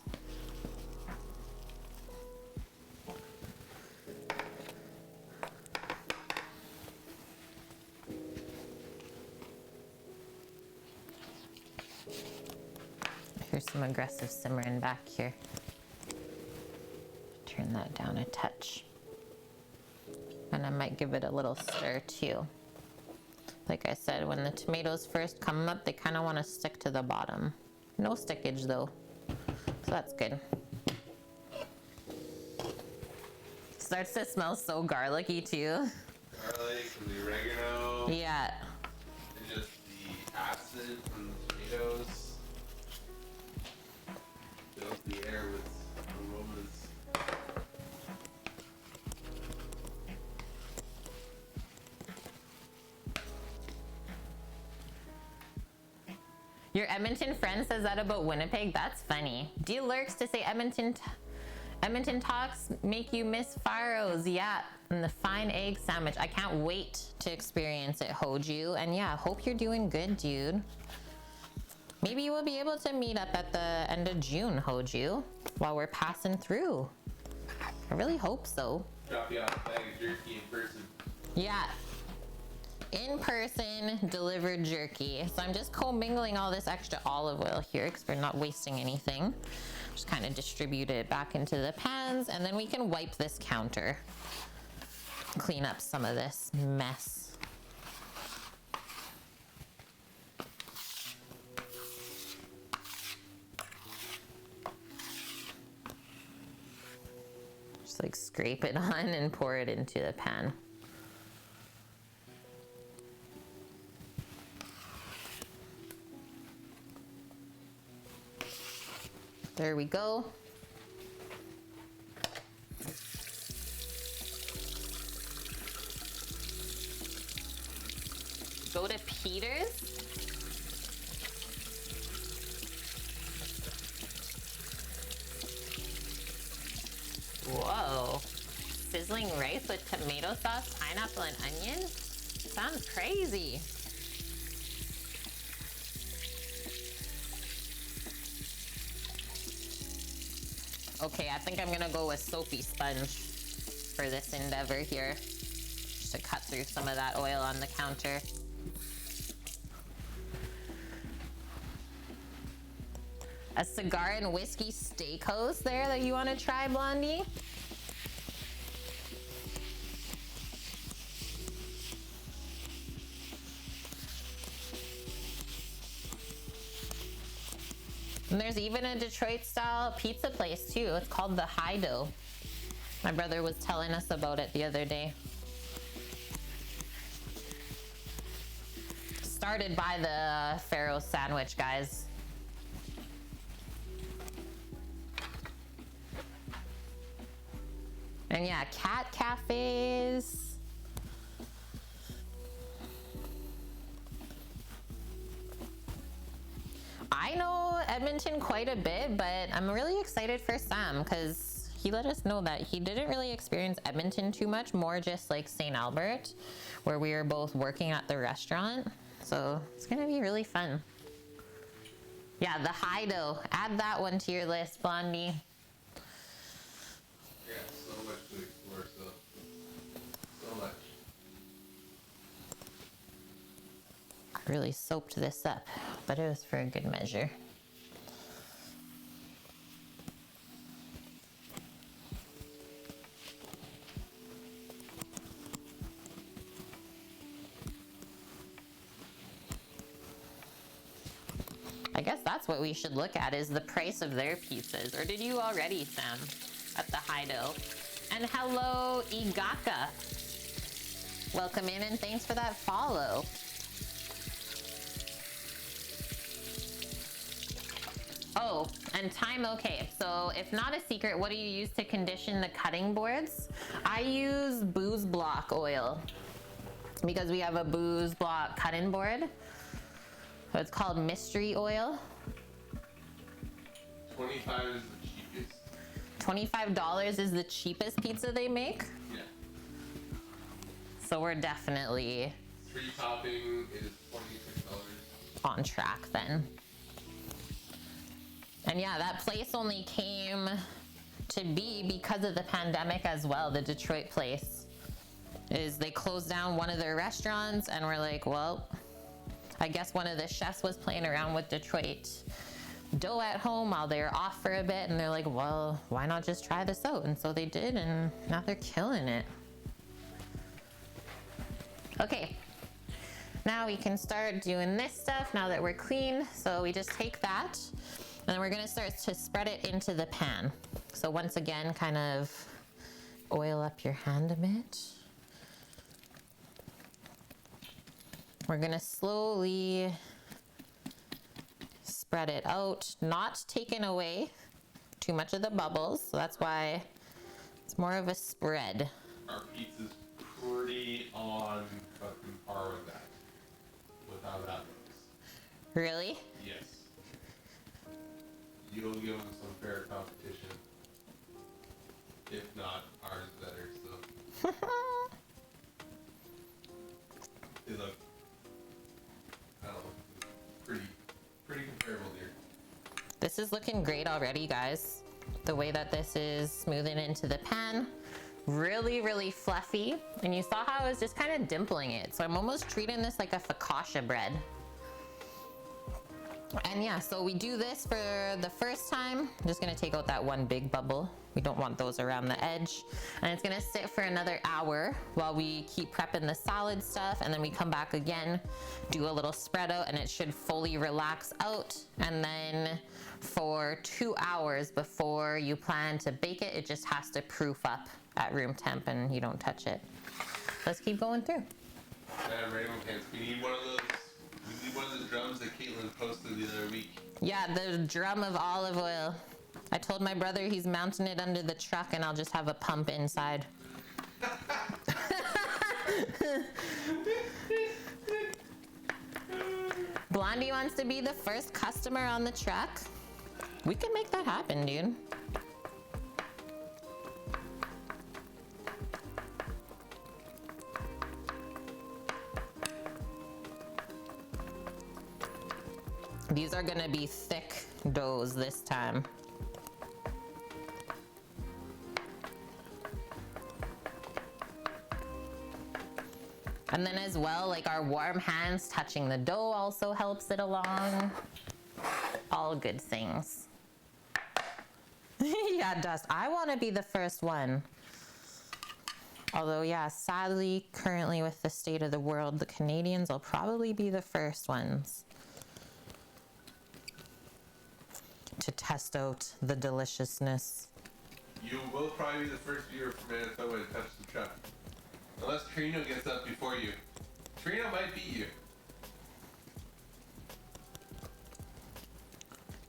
Here's some aggressive simmering back here. Turn that down a touch. And I might give it a little stir too. Like I said, when the tomatoes first come up, they kind of want to stick to the bottom. No stickage though, so that's good. Starts to smell so garlicky too. Garlic and the oregano. Yeah. And just the acid from the tomatoes. Fills the air with aromas. Your Edmonton friend says that about Winnipeg. That's funny. D lurks to say Edmonton talks make you miss Faro's. Yeah, and the fine egg sandwich. I can't wait to experience it, Hoju. And yeah, hope you're doing good, dude. Maybe we'll be able to meet up at the end of June, Hoju, while we're passing through. I really hope so. Drop you off a bag of jerky in person. Yeah. in-person delivered jerky. So I'm just commingling all this extra olive oil here because we're not wasting anything. Just kind of distribute it back into the pans, and then we can wipe this counter. Clean up some of this mess. Just like scrape it on and pour it into the pan. There we go. Go to Peter's. Whoa. Sizzling rice with tomato sauce, pineapple, and onion? Sounds crazy. Okay, I think I'm gonna go with soapy sponge for this endeavor here, just to cut through some of that oil on the counter. A cigar and whiskey steakhouse there that you want to try, Blondie? And there's even a Detroit style pizza place too. It's called the High Dough. My brother was telling us about it the other day. Started by the Pharaoh sandwich guys. And yeah, cat cafes. I know Edmonton quite a bit, but I'm really excited for Sam because he let us know that he didn't really experience Edmonton too much, more just like St. Albert, where we were both working at the restaurant. So it's gonna be really fun. Yeah, the High Dough. Add that one to your list, Blondie. Yeah, so much to explore, so much. I really soaped this up, but it was for a good measure. I guess that's what we should look at, is the price of their pizzas. Or did you already, Sam, at the High Dough? And hello, Igaka. Welcome in and thanks for that follow. Oh, and time, okay. So if not a secret, what do you use to condition the cutting boards? I use booze block oil because we have a booze block cutting board. So it's called mystery oil. 25 is the cheapest. $25 is the cheapest pizza they make. Yeah. So we're definitely 3 topping is $26. on track then. And yeah, that place only came to be because of the pandemic as well. The Detroit place is they closed down one of their restaurants and we're like, well, I guess one of the chefs was playing around with Detroit dough at home while they were off for a bit, and they're like, well, why not just try this out? And so they did, and now they're killing it. Okay, now we can start doing this stuff now that we're clean. So we just take that and then we're gonna start to spread it into the pan. So once again, kind of oil up your hand a bit. We're gonna slowly spread it out, not taking away too much of the bubbles. So that's why it's more of a spread. Our pizza's pretty on fucking par with that. With how that looks. Really? Yes. You'll give them some fair competition. If not, ours better, so. They look, I don't know, pretty comparable here. This is looking great already, guys. The way that this is smoothing into the pan. really fluffy. And you saw how I was just kind of dimpling it. So I'm almost treating this like a focaccia bread. And yeah, so we do this for the first time. I'm just gonna take out that one big bubble. We don't want those around the edge. And it's gonna sit for another hour while we keep prepping the salad stuff, and then we come back again, do a little spread out, and it should fully relax out. And then for 2 hours before you plan to bake it, it just has to proof up at room temp and you don't touch it. Let's keep going through. Rainbow pants. We need one of those. We need one of the drums that Caitlin posted the other week. Yeah, the drum of olive oil. I told my brother he's mounting it under the truck and I'll just have a pump inside. Blondie wants to be the first customer on the truck. We can make that happen, dude. These are gonna be thick doughs this time. And then as well, like our warm hands touching the dough also helps it along. All good things. Yeah, Dust, I wanna be the first one. Although yeah, sadly, currently with the state of the world, the Canadians will probably be the first ones to test out the deliciousness. You will probably be the first viewer from Manitoba to touch the truck. Unless Trino gets up before you. Trino might beat you.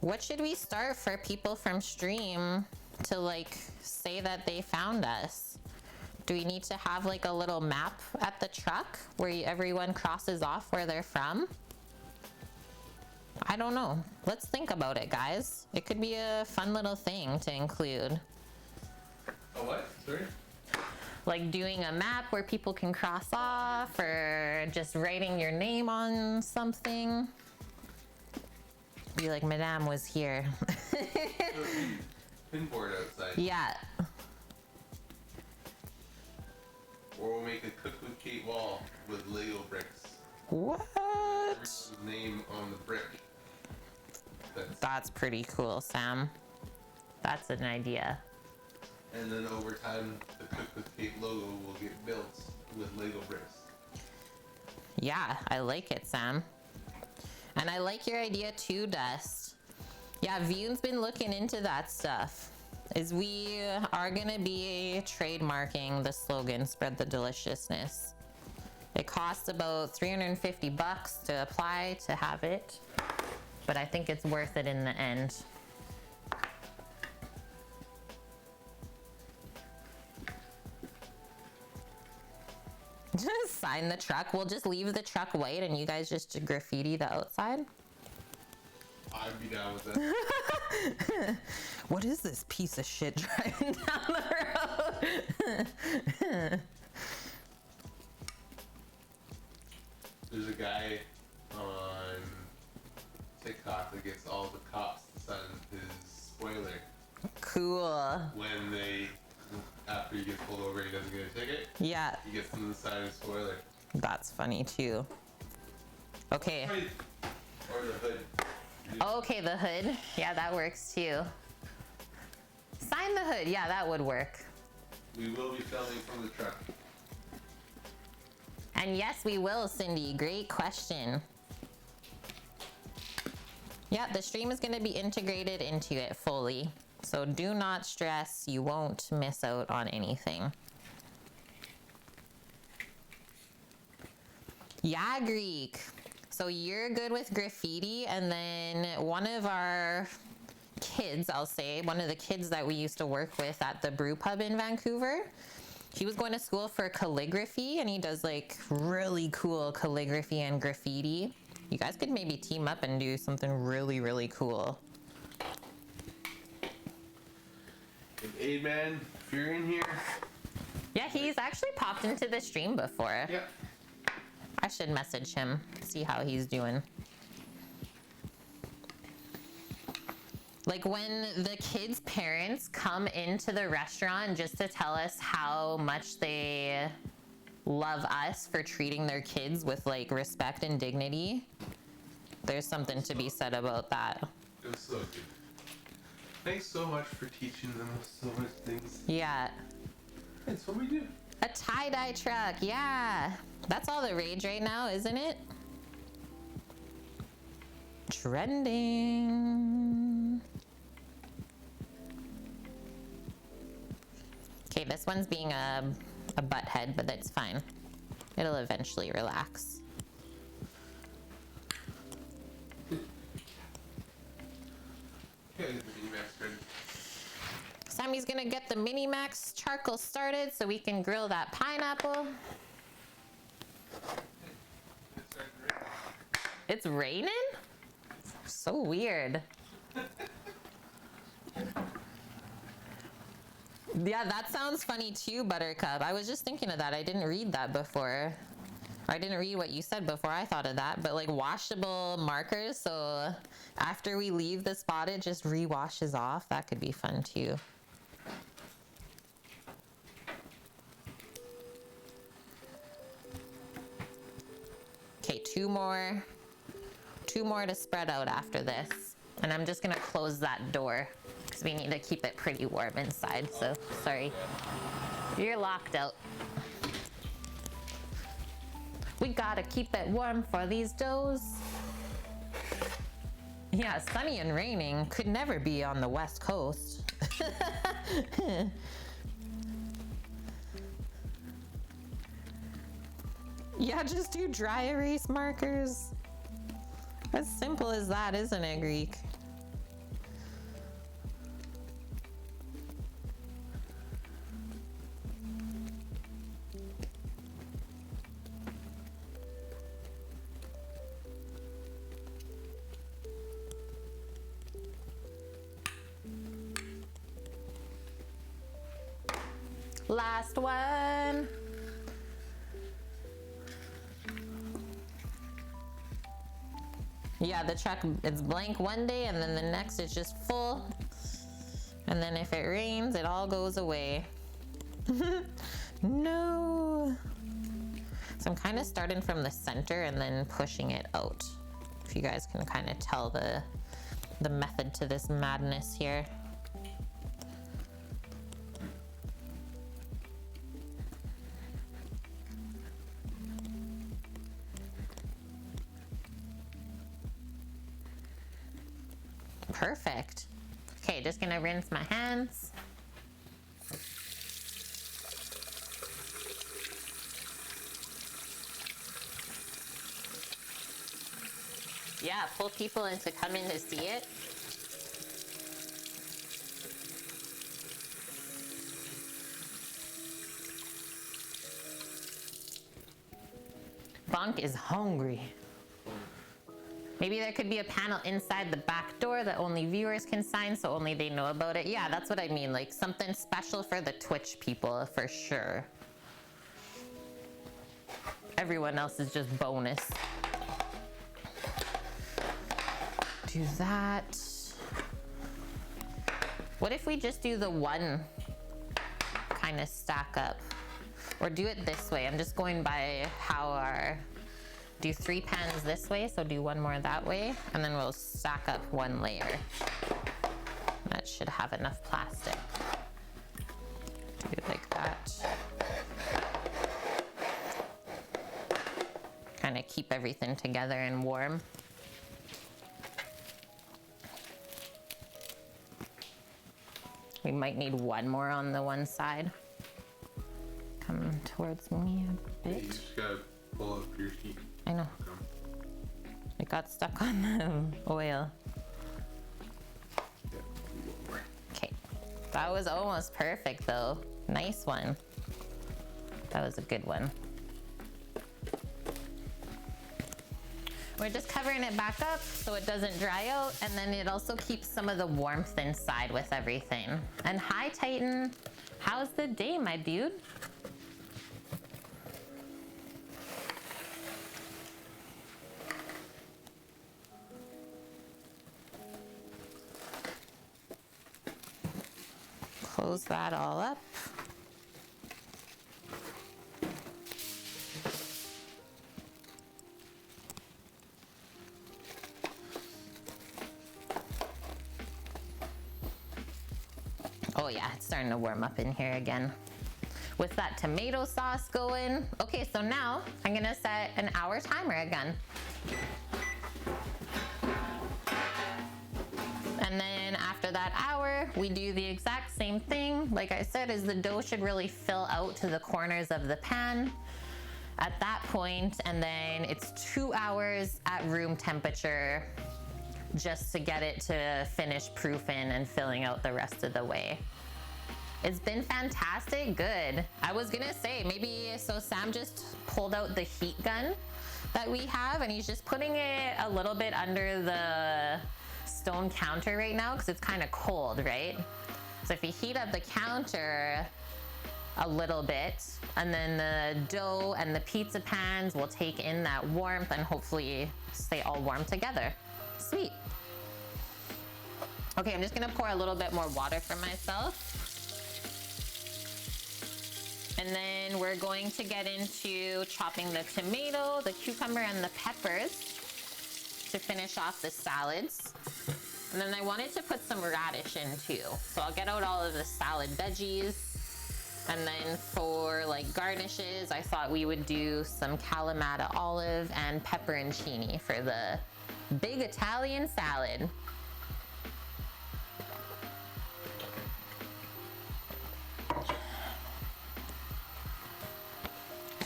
What should we start for people from stream to like say that they found us? Do we need to have like a little map at the truck where everyone crosses off where they're from? I don't know. Let's think about it, guys. It could be a fun little thing to include. A what? Sorry? Like doing a map where people can cross off, or just writing your name on something. Be like, Madame was here. Pinboard outside. Yeah. Or we'll make a cook with Kate wall with Lego bricks. What? Everyone's name on the brick. That's pretty cool, Sam. That's an idea. And then over time, the Cook with Kate logo will get built with Lego bricks. Yeah, I like it, Sam. And I like your idea too, Dust. Yeah, Vune's been looking into that stuff. We are gonna be trademarking the slogan, spread the deliciousness. It costs about $350 to apply to have it, but I think it's worth it in the end. Just sign the truck. We'll just leave the truck white and you guys just graffiti the outside. I'd be down with that. What is this piece of shit driving down the road? There's a guy on TikTok that gets all the cops to sign his spoiler Cool. when they, after he gets pulled over and he doesn't get a ticket, Yeah, he gets them to sign his spoiler. that's funny too. Okay. Or the hood. Okay, the hood. Yeah, that works too. Sign the hood. Yeah, that would work. We will be filming from the truck. And yes, we will, Cindy. Great question. Yeah, the stream is going to be integrated into it fully. So do not stress. You won't miss out on anything. Yeah, Greek. So you're good with graffiti, and then one of our kids, I'll say, one of the kids that we used to work with at the brew pub in Vancouver, he was going to school for calligraphy, and he does like really cool calligraphy and graffiti. You guys could maybe team up and do something really, really cool. Aid Man, if you're in here. Yeah, he's actually popped into the stream before. Yeah. I should message him, see how he's doing. Like when the kids' parents come into the restaurant just to tell us how much they love us for treating their kids with like respect and dignity, there's something to be said about that. It was so good. Thanks so much for teaching them so much things. Yeah. That's what we do. A tie-dye truck, yeah. That's all the rage right now, isn't it? Trending. Okay, this one's being a butthead, but that's fine. It'll eventually relax. Okay, the mini max ready. Sammy's gonna get the Mini Max charcoal started so we can grill that pineapple. It's raining? So weird. Yeah, that sounds funny too, Buttercup. I was just thinking of that. I didn't read that before. I didn't read what you said before I thought of that, but like washable markers, so after we leave the spot, it just re-washes off. That could be fun too. Okay, two more to spread out after this. And I'm just gonna close that door because we need to keep it pretty warm inside, so sorry. You're locked out. We gotta keep it warm for these doughs. Yeah, sunny and raining could never be on the West Coast. Yeah, just do dry erase markers. As simple as that, isn't it, Greek? Last one. Yeah, the truck, it's blank one day and then the next it's just full. And then if it rains, it all goes away. No. So I'm kind of starting from the center and then pushing it out. If you guys can kind of tell the method to this madness here. Perfect. Okay, just gonna rinse my hands. Yeah, pull people into coming to see it. Bonk is hungry. Maybe there could be a panel inside the back door that only viewers can sign, so only they know about it. Yeah, that's what I mean. Like something special for the Twitch people, for sure. Everyone else is just bonus. Do that. What if we just do the one kind of stack up? Or do it this way. I'm just going by how our... Do 3 pans this way, so do one more that way, and then we'll stack up one layer. That should have enough plastic. Do it like that. Kind of keep everything together and warm. We might need one more on the one side. Come towards me a bit. You just gotta pull up your heat. I know. It got stuck on the oil. Okay. That was almost perfect though. Nice one. That was a good one. We're just covering it back up so it doesn't dry out, and then it also keeps some of the warmth inside with everything. And hi Titan, how's the day, my dude? Close that all up. Oh yeah, it's starting to warm up in here again. With that tomato sauce going. Okay, so now I'm gonna set an hour timer again. And then after that hour, we do the exact same thing. Like I said, is the dough should really fill out to the corners of the pan at that point, and then it's 2 hours at room temperature just to get it to finish proofing and filling out the rest of the way. It's been fantastic, good. I was gonna say, maybe, so Sam just pulled out the heat gun that we have, and he's just putting it a little bit under the stone counter right now because it's kind of cold, right? So if you heat up the counter a little bit, and then the dough and the pizza pans will take in that warmth and hopefully stay all warm together. Sweet. Okay, I'm just gonna pour a little bit more water for myself. And then we're going to get into chopping the tomato, the cucumber, and the peppers to finish off the salads. And then I wanted to put some radish in too. So I'll get out all of the salad veggies. And then for like garnishes, I thought we would do some Kalamata olive and pepperoncini for the big Italian salad.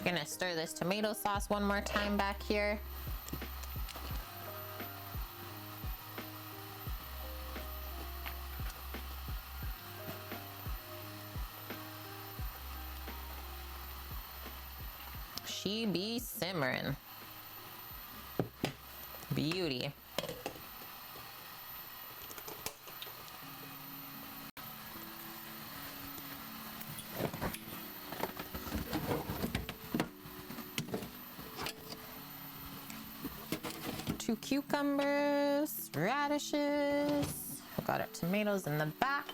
Gonna stir this tomato sauce one more time back here. She be simmering. Beauty. Two cucumbers, radishes. We've got our tomatoes in the back.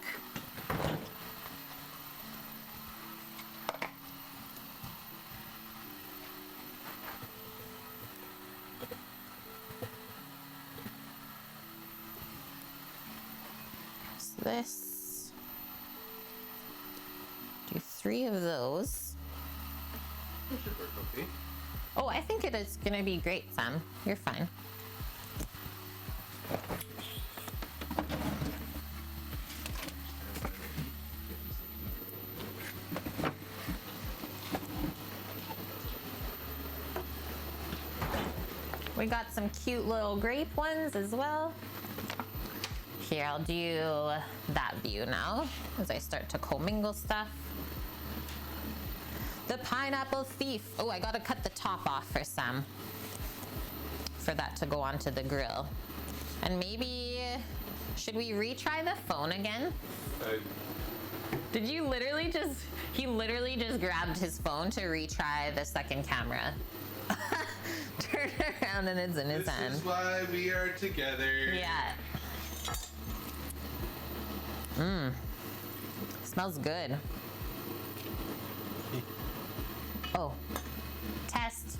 There's this. Do 3 of those. That should work okay. Oh, I think it is gonna be great, Sam. You're fine. We got some cute little grape ones as well. Here, I'll do that view now as I start to commingle stuff. The pineapple thief. Oh, I gotta cut the top off for Sam, for that to go onto the grill. And maybe, should we retry the phone again? Did you literally just, he literally just grabbed his phone to retry the second camera. Turn around and it's in his hand. This is why we are together. Yeah. Smells good. Oh, test.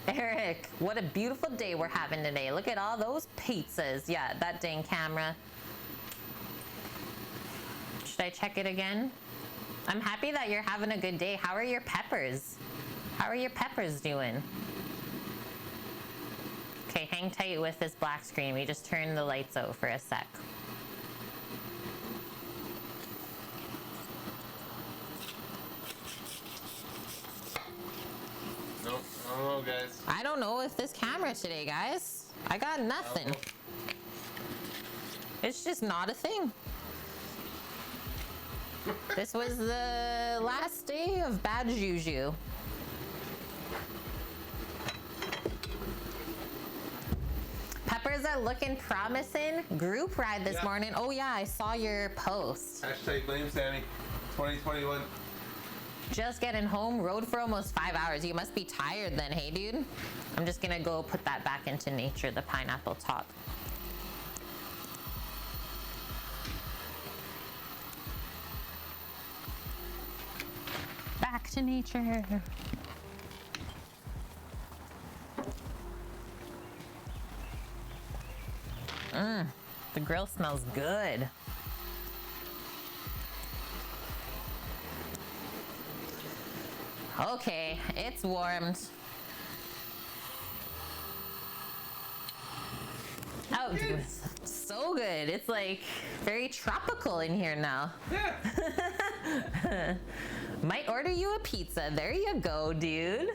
Eric, what a beautiful day we're having today. Look at all those pizzas. Yeah, that dang camera. Should I check it again? I'm happy that you're having a good day. How are your peppers? How are your peppers doing? Okay, hang tight with this black screen. We just turned the lights out for a sec. Nope, I don't know, guys. I don't know with this camera today, guys. I got nothing. It's just not a thing. This was the last day of bad juju. Peppers are looking promising. Group ride this morning. Oh yeah, I saw your post. Hashtag blame Sammy 2021. Just getting home, rode for almost 5 hours. You must be tired then, hey dude? I'm just gonna go put that back into nature, the pineapple top. Back to nature. The grill smells good. Okay, it's warmed. Oh, so good. It's like very tropical in here now. Yeah. Might order you a pizza. There you go, dude.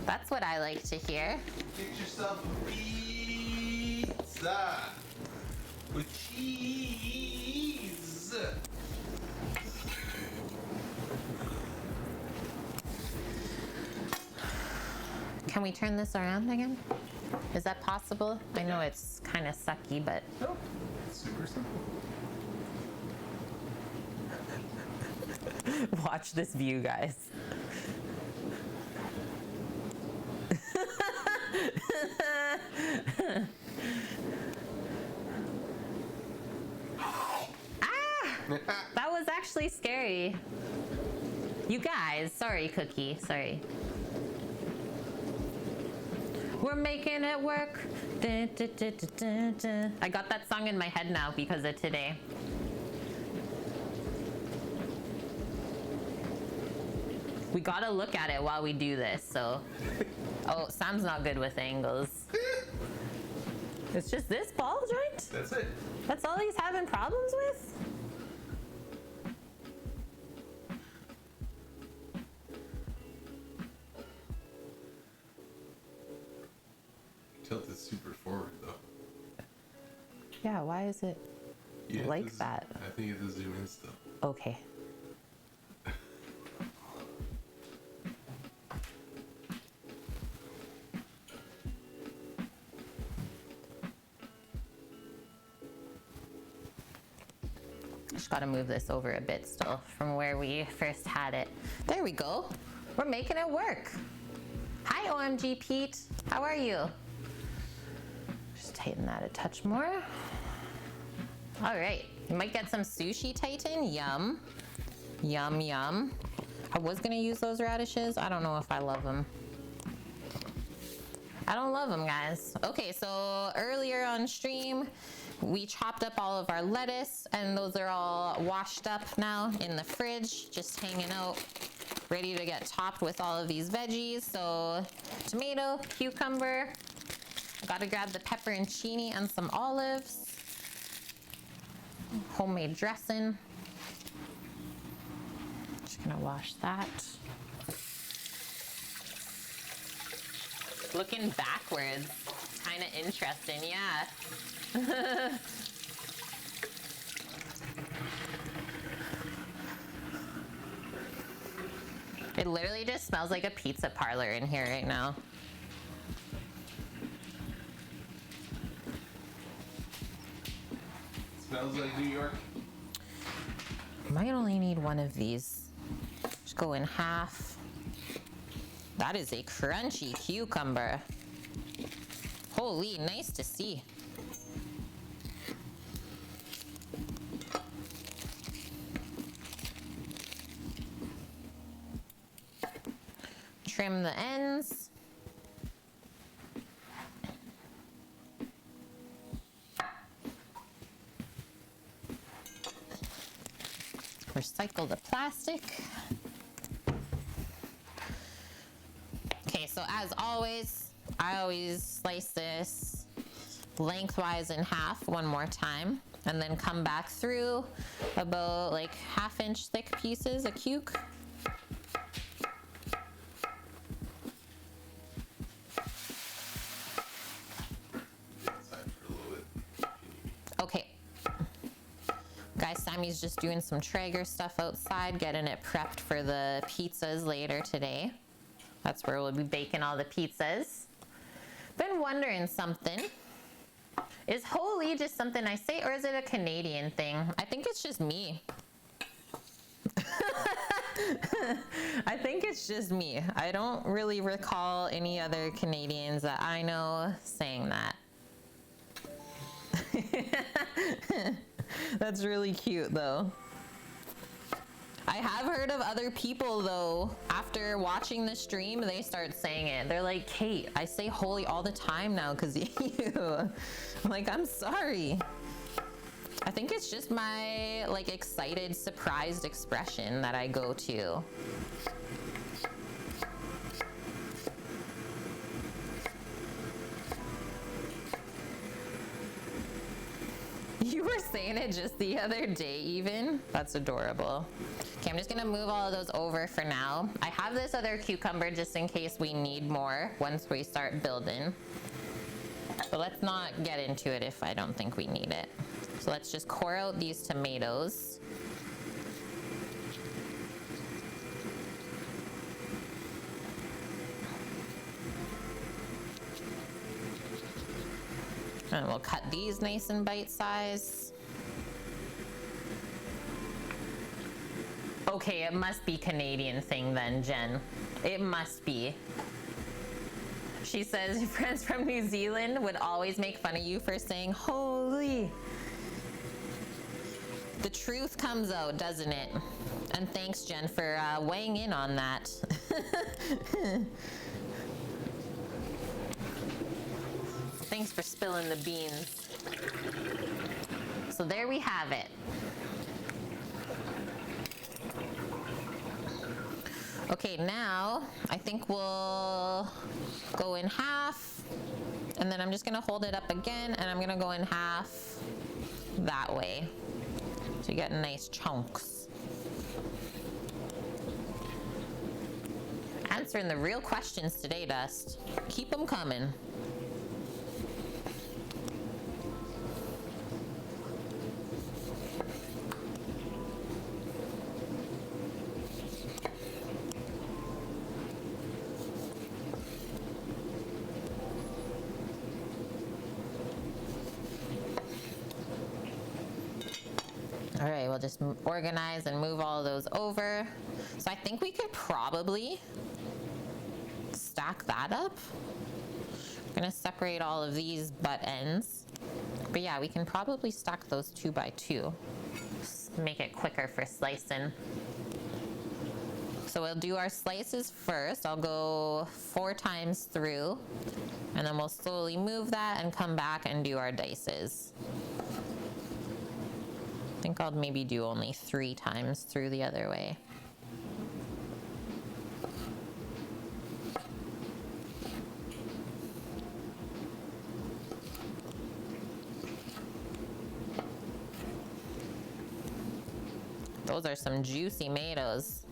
That's what I like to hear. Get yourself a pizza with cheese. Can we turn this around again? Is that possible? I know it's kind of sucky, but... No, it's super simple. Watch this view, guys. That was actually scary. You guys, sorry, Cookie, sorry. We're making it work. Dun, dun, dun, dun, dun, dun. I got that song in my head now because of today. We gotta look at it while we do this, so. Oh, Sam's not good with angles. It's just this ball joint? That's it. That's all he's having problems with? Tilt it super forward though. Yeah, why is it You have like to that? I think you have to zoom in still. Okay. Just gotta move this over a bit still from where we first had it. There we go. We're making it work. Hi, OMG Pete. How are you? Just tighten that a touch more. All right, you might get some sushi Titan. Yum. Yum, yum. I was gonna use those radishes. I don't know if I love them. I don't love them, guys. Okay, so earlier on stream, we chopped up all of our lettuce, and those are all washed up now in the fridge, just hanging out, ready to get topped with all of these veggies. So tomato, cucumber, gotta grab the pepperoncini and some olives, homemade dressing. Just gonna wash that. Looking backwards, kind of interesting, yeah. It literally just smells like a pizza parlor in here right now. Smells like New York. Might only need one of these. Just go in half. That is a crunchy cucumber. Holy, nice to see. Trim the ends. Recycle the plastic. Okay, so as always, I always slice this lengthwise in half one more time, and then come back through about like 1/2 inch thick pieces of cuke. Okay. Guys, Sammy's just doing some Traeger stuff outside, getting it prepped for the pizzas later today. That's where we'll be baking all the pizzas. Been wondering something. Is holy just something I say, or is it a Canadian thing? I think it's just me. I think it's just me. I don't really recall any other Canadians that I know saying that. That's really cute though. I have heard of other people though, after watching the stream, they start saying it. They're like, Kate, I say holy all the time now because you. I'm like, I'm sorry. I think it's just my like excited, surprised expression that I go to. You were saying it just the other day even? That's adorable. Okay, I'm just gonna move all of those over for now. I have this other cucumber just in case we need more once we start building. But let's not get into it if I don't think we need it. So let's just core out these tomatoes. And we'll cut these nice and bite size. Okay, it must be Canadian thing then, Jen. It must be. She says your friends from New Zealand would always make fun of you for saying holy. The truth comes out, doesn't it? And thanks, Jen, for weighing in on that. Thanks for spilling the beans. So there we have it. Okay, now I think we'll go in half, and then I'm just gonna hold it up again, and I'm gonna go in half that way. So you get nice chunks. Answering the real questions today, Dust. Keep them coming. All right, we'll just organize and move all of those over. So I think we could probably stack that up. I'm gonna separate all of these butt ends. But yeah, we can probably stack those 2 by 2. Just make it quicker for slicing. So we'll do our slices first. I'll go 4 times through, and then we'll slowly move that and come back and do our dices. I think I'll maybe do only 3 times through the other way. Those are some juicy tomatoes.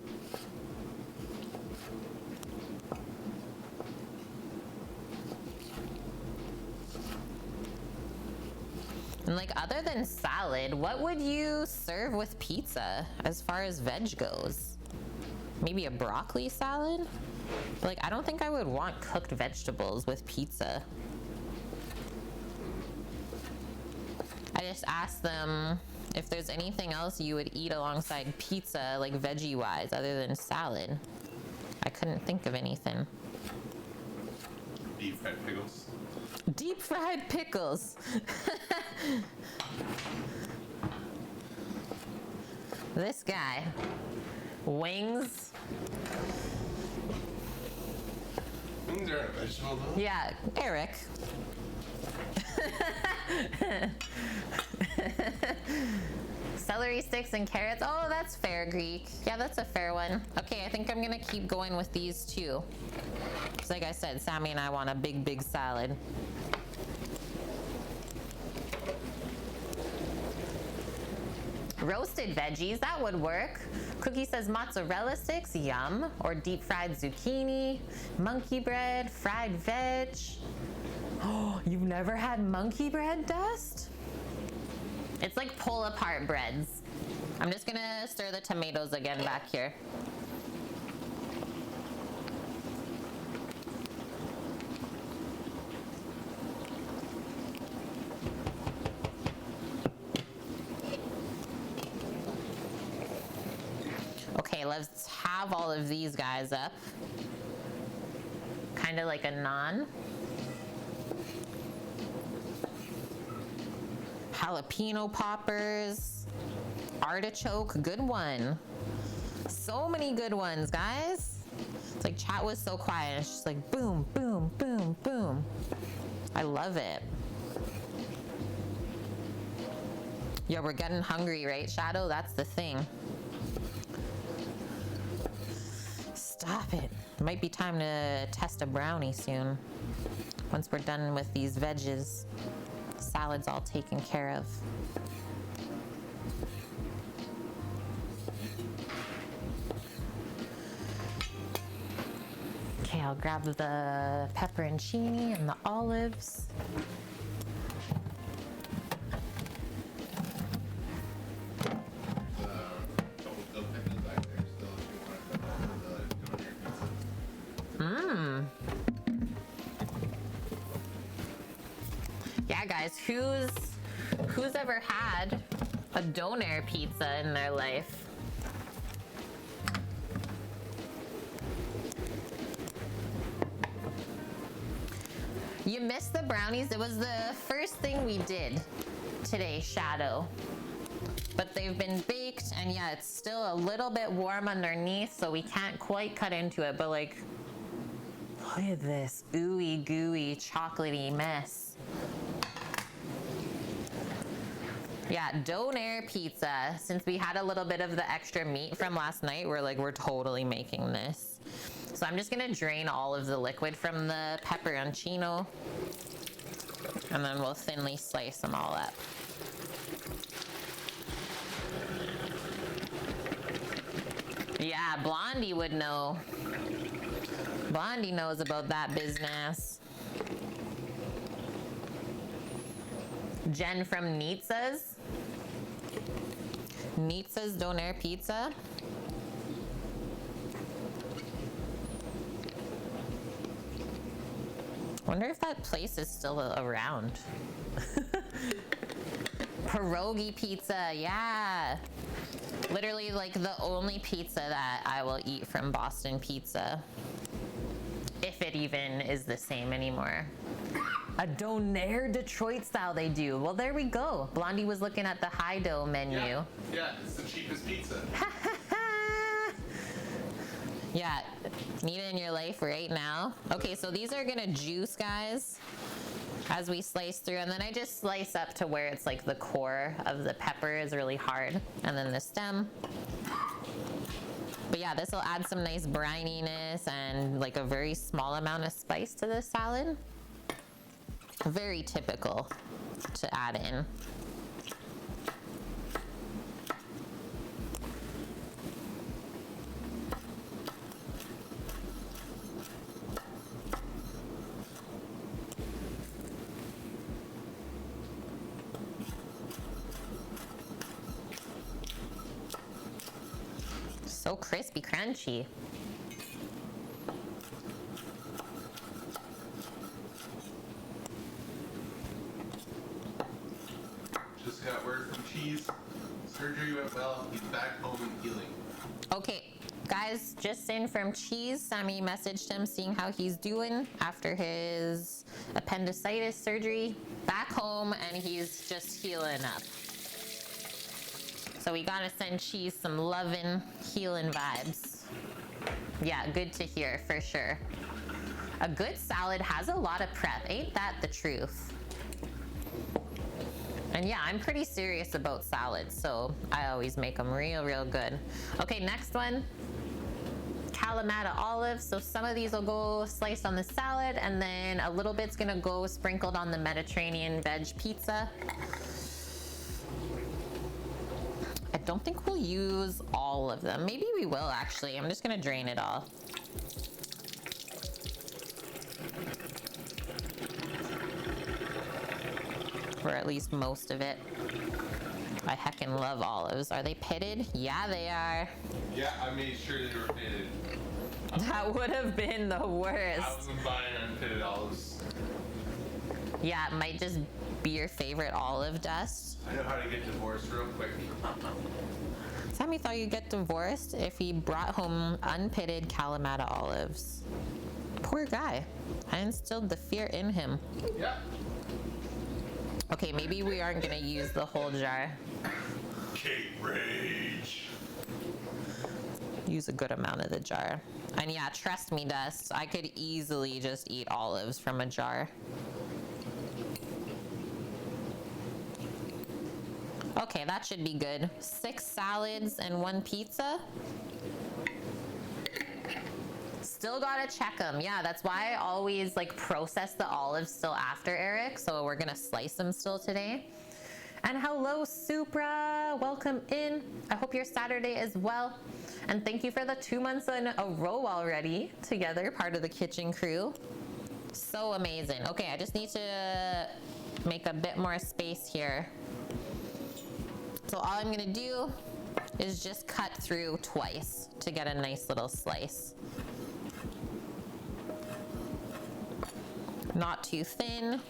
And like, other than salad, what would you serve with pizza as far as veg goes? Maybe a broccoli salad? But like, I don't think I would want cooked vegetables with pizza. I just asked them if there's anything else you would eat alongside pizza, like veggie-wise, other than salad. I couldn't think of anything. Deep fried pickles. Deep fried pickles. This guy. Wings. Wings aren't a vegetable though. Yeah, Eric. Celery sticks and carrots. Oh, that's fair, Greek. Yeah, that's a fair one. Okay, I think I'm gonna keep going with these two. Because like I said, Sammy and I want a big, big salad. Roasted veggies, that would work. Cookie says mozzarella sticks, yum. Or deep fried zucchini, monkey bread, fried veg. Oh, you've never had monkey bread, Dust? It's like pull apart breads. I'm just gonna stir the tomatoes again back here. Okay, let's have all of these guys up. Kind of like a naan. Jalapeno poppers. Artichoke, good one. So many good ones, guys. It's like chat was so quiet. It's just like boom, boom, boom, boom. I love it. Yo, we're getting hungry, right, Shadow? That's the thing. Stop it. It might be time to test a brownie soon. Once we're done with these veggies. Salad's all taken care of. Okay, I'll grab the pepperoncini and the olives. Yeah, guys, who's ever had a doner pizza in their life? You missed the brownies. It was the first thing we did today, Shadow. But they've been baked, and yeah, it's still a little bit warm underneath, so we can't quite cut into it, but like, look at this ooey gooey chocolatey mess. Yeah, doner pizza. Since we had a little bit of the extra meat from last night, we're totally making this. So I'm just gonna drain all of the liquid from the pepperoncino, and then we'll thinly slice them all up. Yeah, Blondie would know. Blondie knows about that business. Jen from Nitsa's. Nitsa's Doner Pizza. Wonder if that place is still around. Pierogi pizza, yeah. Literally like the only pizza that I will eat from Boston Pizza. If it even is the same anymore. A doner Detroit style they do. Well, there we go. Blondie was looking at the high dough menu. Yeah, it's the cheapest pizza. Yeah, need it in your life right now. Okay, so these are gonna juice, guys, as we slice through. And then I just slice up to where it's like the core of the pepper is really hard. And then the stem. But yeah, this will add some nice brininess and like a very small amount of spice to this salad. Very typical to add in. So crispy, crunchy. Just got word from Cheese. Surgery went well. He's back home and healing. Okay, guys, just in from Cheese. Sammy messaged him seeing how he's doing after his appendicitis surgery. Back home, and he's just healing up. So we gotta send Cheese some loving, healing vibes. Yeah, good to hear, for sure. A good salad has a lot of prep. Ain't that the truth? And yeah, I'm pretty serious about salads, so I always make them real, real good. Okay, next one. Kalamata olives. So some of these will go sliced on the salad, and then a little bit's gonna go sprinkled on the Mediterranean veg pizza. I don't think we'll use all of them. Maybe we will, actually. I'm just gonna drain it all. Or at least most of it. I heckin' love olives. Are they pitted? Yeah, they are. Yeah, I made sure they were pitted. That would have been the worst. I wasn't buying unpitted olives. Yeah, it might just be your favorite olive dust. I know how to get divorced real quick. Sammy thought you'd get divorced if he brought home unpitted Kalamata olives. Poor guy. I instilled the fear in him. Yeah. Okay, maybe we aren't gonna use the whole jar. Kate Rage. Use a good amount of the jar. And yeah, trust me, Dust, I could easily just eat olives from a jar. Okay, that should be good. 6 salads and 1 pizza. Still gotta check them. Yeah, that's why I always like process the olives still after, Eric. So we're gonna slice them still today. And hello, Supra. Welcome in. I hope your Saturday is well. And thank you for the 2 months in a row already together, part of the kitchen crew. So amazing. Okay, I just need to make a bit more space here. So all I'm gonna do is just cut through twice to get a nice little slice. Not too thin.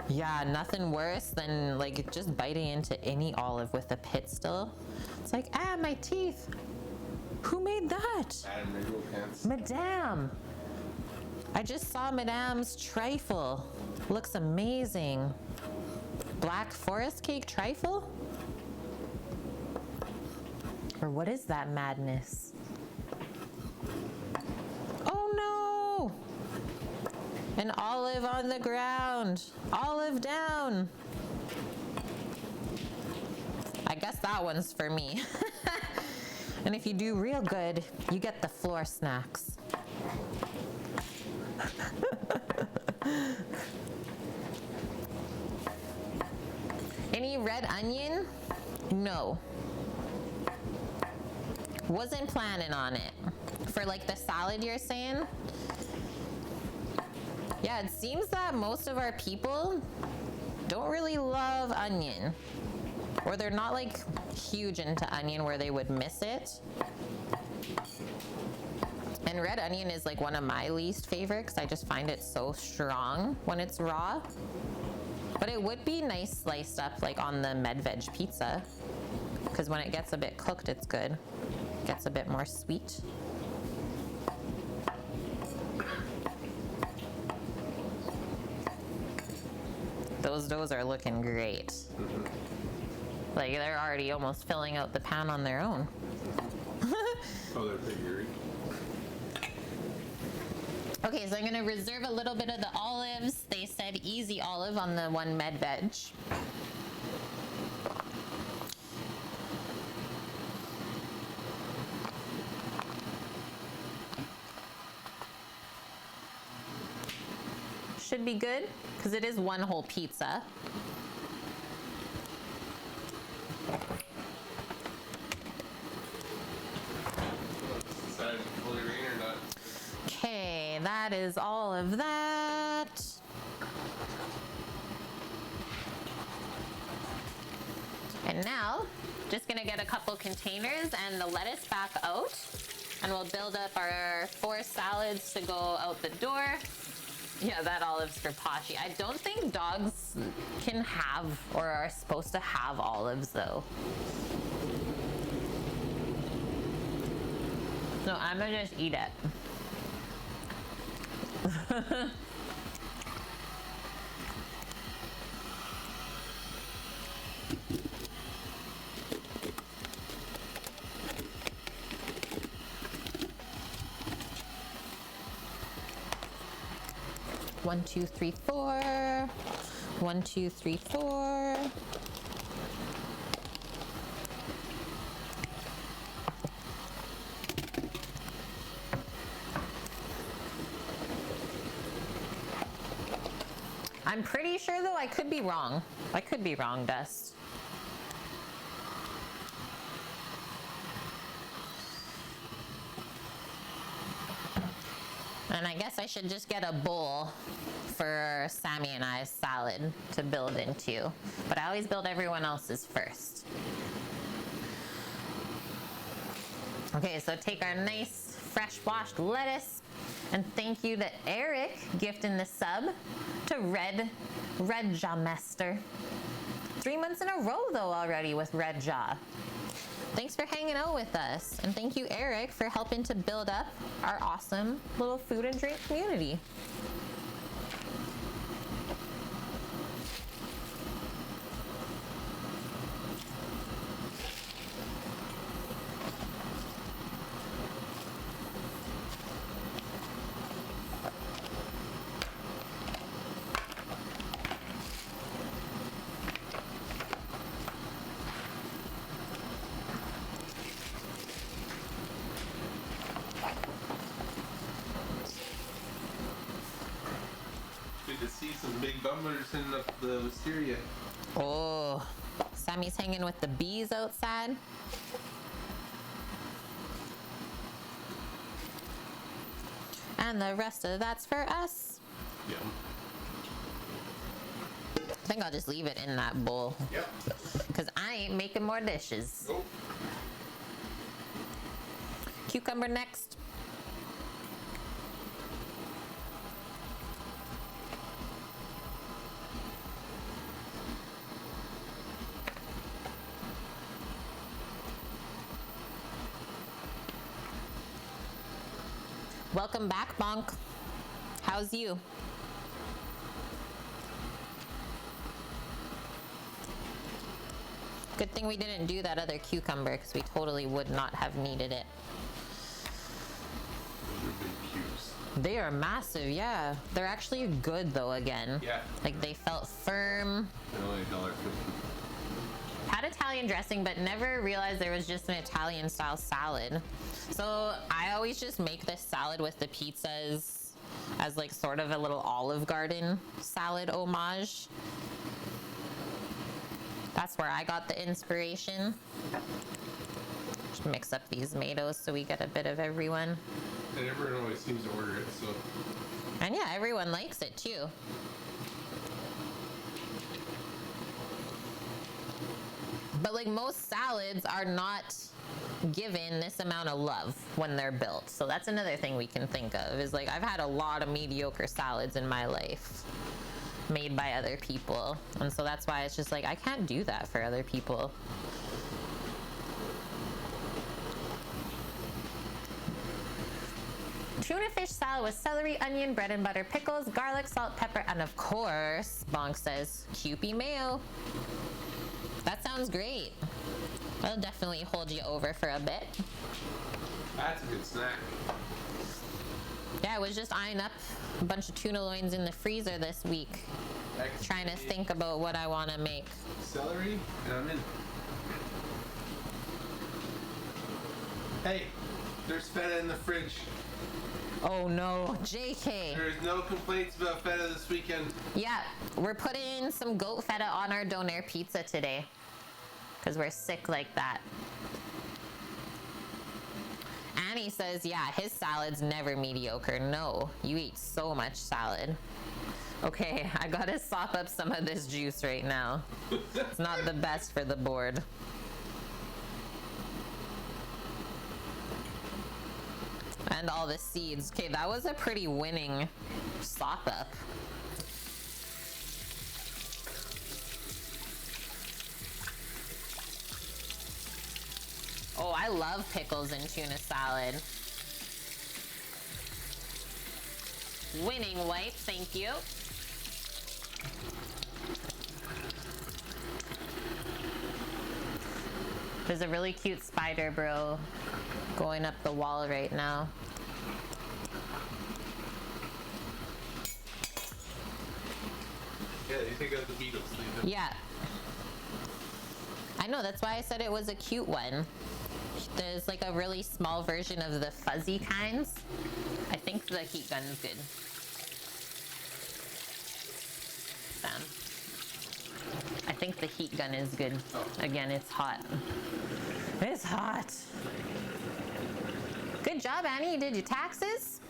Yeah, nothing worse than like just biting into any olive with the pit still. It's like, ah, my teeth. Who made that? Madame. I just saw Madame's trifle. Looks amazing. Black forest cake trifle? Or what is that madness? Oh no! An olive on the ground. Olive down. I guess that one's for me. And if you do real good, you get the floor snacks. Any red onion? No. Wasn't planning on it. For like the salad you're saying? Yeah, it seems that most of our people don't really love onion. Or they're not like huge into onion where they would miss it. And red onion is like one of my least favorite because I just find it so strong when it's raw. But it would be nice sliced up like on the med veg pizza because when it gets a bit cooked, it's good. It gets a bit more sweet. Those doughs are looking great. Like they're already almost filling out the pan on their own. Oh, they're figuring. Okay, so I'm gonna reserve a little bit of the olives. They said easy olive on the one med veg. Should be good, because it is one whole pizza. Okay, that is all of that. And now, just gonna get a couple containers and the lettuce back out, and we'll build up our 4 salads to go out the door. Yeah, that olive's for Poshy. I don't think dogs can have or are supposed to have olives though. No, I'm gonna just eat it. One, two, three, four. 1, 2, 3, 4. I'm pretty sure though, I could be wrong. I could be wrong, Dust. And I guess I should just get a bowl for Sammy and I's salad to build into. But I always build everyone else's first. Okay, so take our nice fresh washed lettuce, And thank you to Eric gifting the sub to Red Jawmaster. 3 months in a row though already with Red Jaw. Thanks for hanging out with us. And thank you, Eric, for helping to build up our awesome little food and drink community. Bummers in the wisteria. Oh, Sammy's hanging with the bees outside. And the rest of that's for us. Yep. I think I'll just leave it in that bowl. Yep. Because I ain't making more dishes. Nope. Cucumber next. Welcome back, Bonk. How's you? Good thing we didn't do that other cucumber because we totally would not have needed it. Those are big cubes. They are massive, yeah. They're actually good though again. Yeah. Like they felt firm. They're only $1.50. Had Italian dressing, but never realized there was just an Italian style salad. So I always just make this salad with the pizzas as like sort of a little Olive Garden salad homage. That's where I got the inspiration. Just mix up these tomatoes so we get a bit of everyone. And everyone always seems to order it, so. And yeah, everyone likes it too. But like most salads are not given this amount of love when they're built. So that's another thing we can think of is like I've had a lot of mediocre salads in my life made by other people. And so that's why it's just like I can't do that for other people. Tuna fish salad with celery, onion, bread and butter, pickles, garlic, salt, pepper, and of course, Bonk says, Kewpie mayo. That sounds great. That'll definitely hold you over for a bit. That's a good snack. Yeah, I was just eyeing up a bunch of tuna loins in the freezer this week. Trying to think about what I want to make. Celery, and I'm in. Hey, there's feta in the fridge. Oh no, JK. There's no complaints about feta this weekend. Yeah, we're putting some goat feta on our doner pizza today. Because we're sick like that. Annie says, yeah, his salad's never mediocre. No, you eat so much salad. Okay, I gotta sop up some of this juice right now. It's not the best for the board. And all the seeds. Okay, that was a pretty winning sop up. Oh, I love pickles in tuna salad. Winning white, thank you. There's a really cute spider, bro, going up the wall right now. Yeah, you take out the beetles. Yeah. I know, that's why I said it was a cute one. There's like a really small version of the fuzzy kinds. I think the heat gun is good. Sam. I think the heat gun is good. Again, it's hot. It's hot. Good job, Annie. You did your taxes?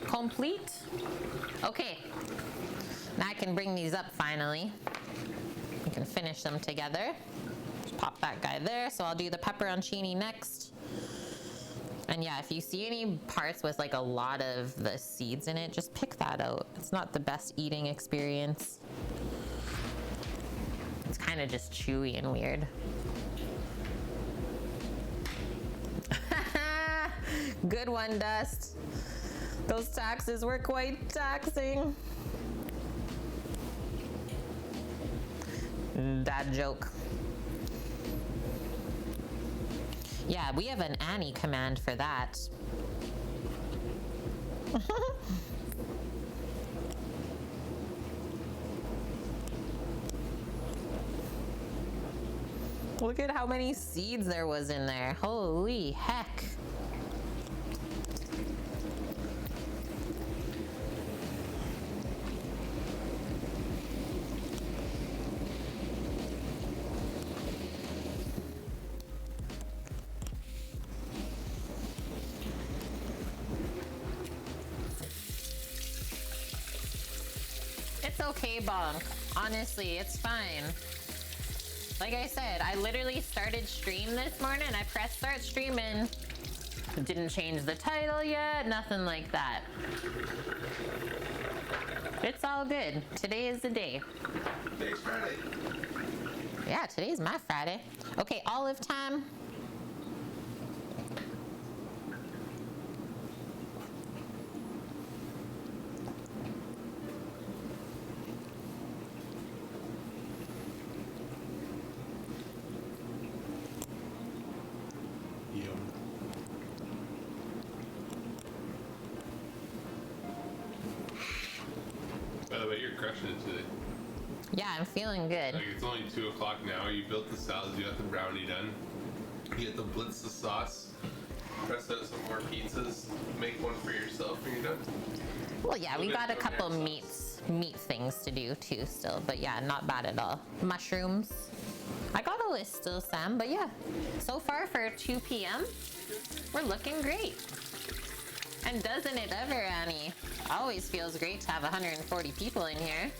Complete? Okay. Now I can bring these up finally. We can finish them together. Just pop that guy there. So I'll do the pepperoncini next. And yeah, if you see any parts with like a lot of the seeds in it, just pick that out. It's not the best eating experience. It's kind of just chewy and weird. Good one, Dust. Those taxes were quite taxing. Dad joke. Yeah, we have an Annie command for that. Look at how many seeds there was in there. Holy heck. It's okay, Bonk. Honestly, it's fine. Like I said, I literally started stream this morning. I pressed start streaming. Didn't change the title yet, nothing like that. It's all good. Today is the day. Today's Friday. Yeah, today's my Friday. Okay, olive time. By the way, you're crushing it today. Yeah, I'm feeling good. Like, it's only 2 o'clock now. You built the salads, you got the brownie done. You get to blitz the sauce, press out some more pizzas, make one for yourself, and you're done. Well, yeah, we got a couple meat things to do too still, but yeah, not bad at all. Mushrooms. I got a list still, Sam, but yeah. So far for 2 p.m., we're looking great. And doesn't it ever, Annie? Always feels great to have 140 people in here.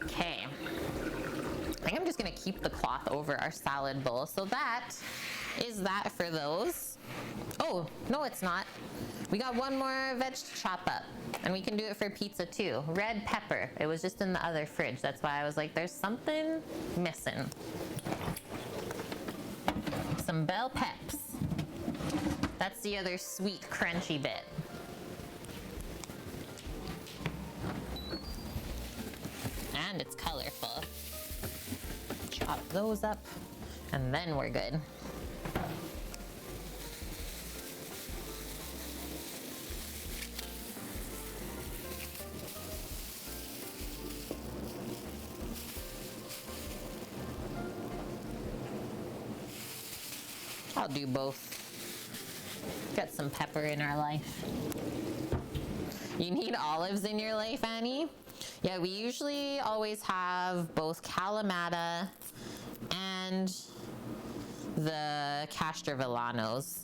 Okay. I think I'm just gonna keep the cloth over our salad bowl. So that is that for those. Oh, no, it's not. We got one more veg to chop up, and we can do it for pizza too. Red pepper. It was just in the other fridge. That's why I was like, there's something missing. Some bell peps. That's the other sweet, crunchy bit. And it's colorful. Chop those up, and then we're good. I'll do both. Got some pepper in our life. You need olives in your life, Annie? Yeah, we usually always have both Kalamata and the Castrovillanos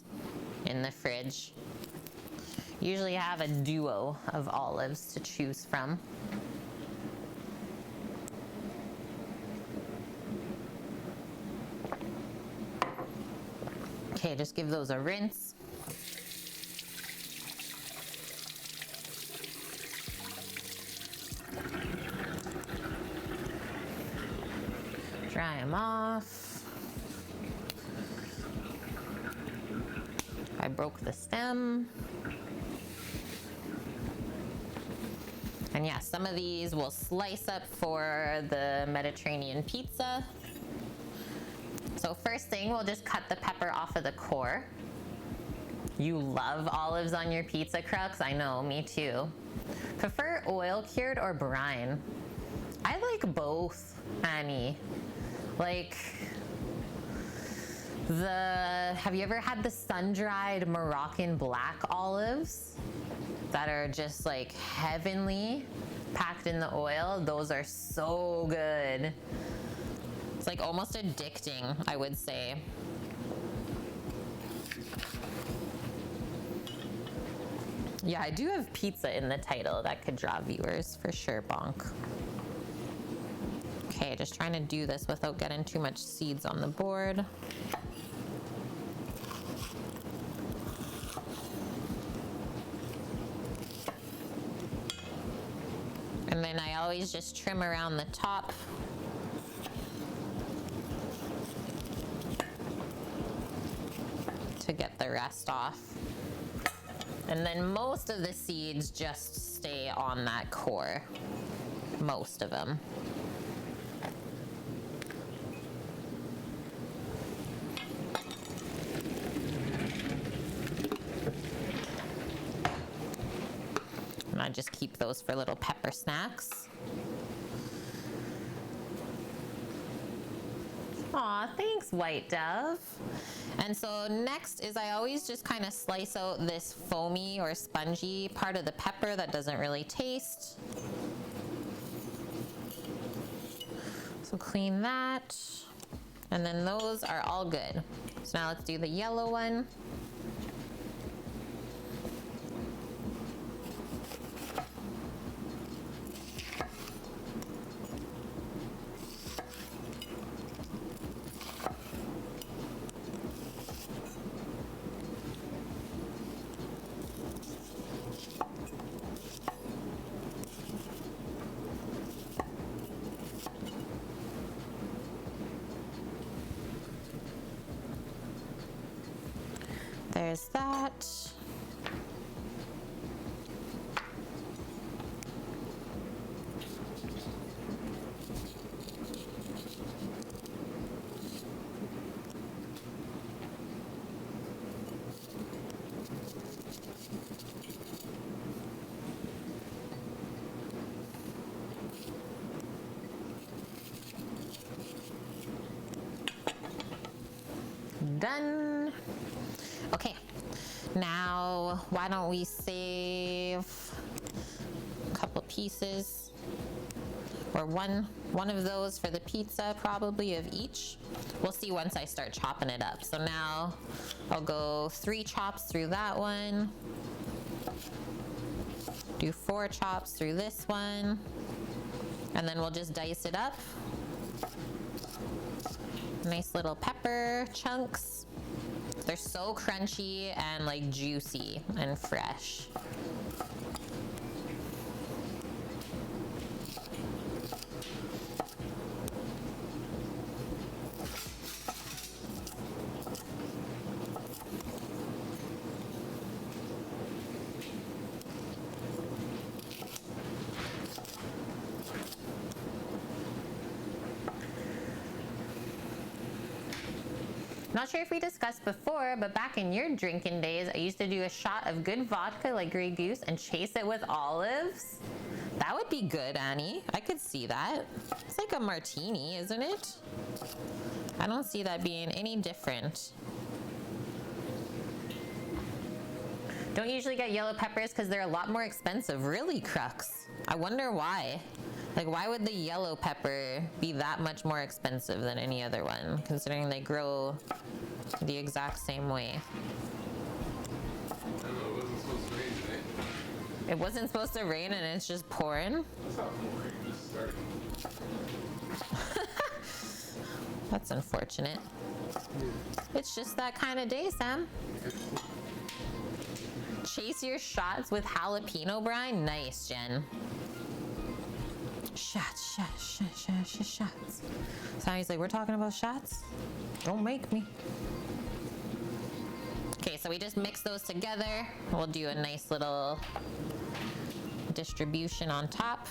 in the fridge. Usually have a duo of olives to choose from. Okay, just give those a rinse. Dry them off. I broke the stem. And yeah, some of these we'll slice up for the Mediterranean pizza. So first thing, we'll just cut the pepper off of the core. You love olives on your pizza, Crux? I know, me too. Prefer oil cured or brine? I like both, Annie. Like, have you ever had the sun-dried Moroccan black olives that are just like heavenly, packed in the oil? Those are so good. It's like almost addicting, I would say. Yeah, I do have pizza in the title. That could draw viewers for sure, bonk. Okay, just trying to do this without getting too much seeds on the board. And then I always just trim around the top. To get the rest off. And then most of the seeds just stay on that core. Most of them. And I just keep those for little pepper snacks. Aw, thanks, White Dove. And so next is I always just kind of slice out this foamy or spongy part of the pepper that doesn't really taste. So clean that. And then those are all good. So now let's do the yellow one. There's that. Done. Okay, now why don't we save a couple pieces or one of those for the pizza, probably of each. We'll see once I start chopping it up. So now I'll go 3 chops through that one, do 4 chops through this one, and then we'll just dice it up. Nice little pepper chunks. They're so crunchy and like juicy and fresh. Not sure if we discussed before, but back in your drinking days, I used to do a shot of good vodka like Grey Goose and chase it with olives. That would be good, Annie. I could see that. It's like a martini, isn't it? I don't see that being any different. Don't usually get yellow peppers because they're a lot more expensive. Really, Crux? I wonder why. Like, why would the yellow pepper be that much more expensive than any other one, considering they grow the exact same way? I don't know, it wasn't supposed to rain today. It wasn't supposed to rain and it's just pouring? It's not pouring, it just started. That's unfortunate. It's just that kind of day, Sam. Chase your shots with jalapeno brine? Nice, Jen. Shots. Sammy's like, we're talking about shots? Don't make me. Okay, so we just mix those together. We'll do a nice little distribution on top.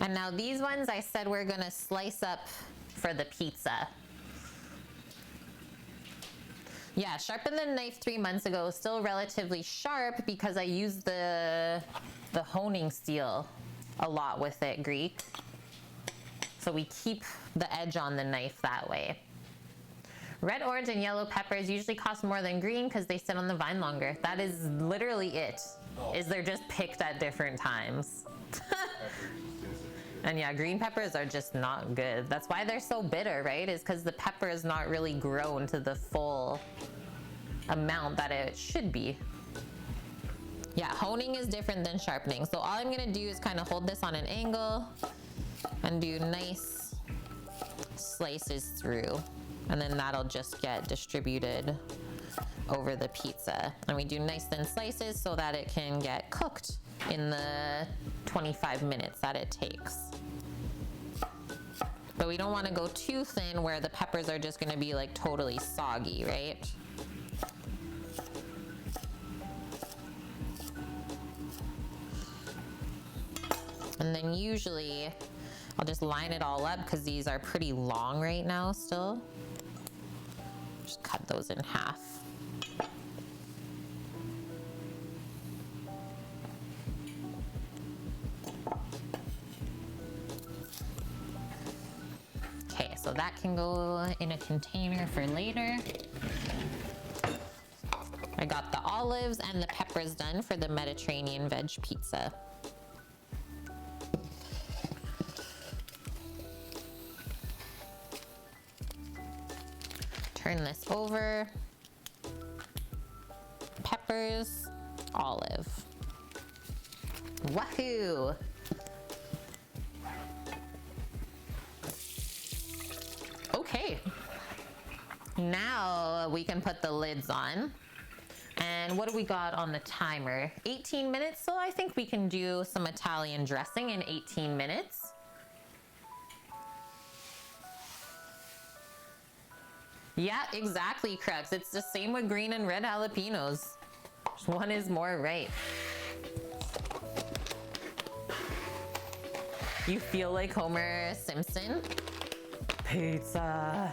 And now these ones I said we're gonna slice up for the pizza. Yeah, sharpened the knife 3 months ago, still relatively sharp because I used the honing steel a lot with it, Greek. So we keep the edge on the knife that way. Red, orange, and yellow peppers usually cost more than green because they sit on the vine longer. That is literally it. Is they're just picked at different times. And yeah, green peppers are just not good. That's why they're so bitter, right? Is because the pepper is not really grown to the full amount that it should be. Yeah, honing is different than sharpening. So all I'm gonna do is kind of hold this on an angle and do nice slices through. And then that'll just get distributed over the pizza. And we do nice thin slices so that it can get cooked in the 25 minutes that it takes. But we don't want to go too thin where the peppers are just going to be like totally soggy, right? And then usually I'll just line it all up because these are pretty long right now still. Just cut those in half. Okay, so that can go in a container for later. I got the olives and the peppers done for the Mediterranean veg pizza. Turn this over. Peppers, olive. Wahoo! Okay. Now we can put the lids on. And what do we got on the timer? 18 minutes, so I think we can do some Italian dressing in 18 minutes. Yeah, exactly, Crux. It's the same with green and red jalapenos. One is more right. You feel like Homer Simpson? Pizza.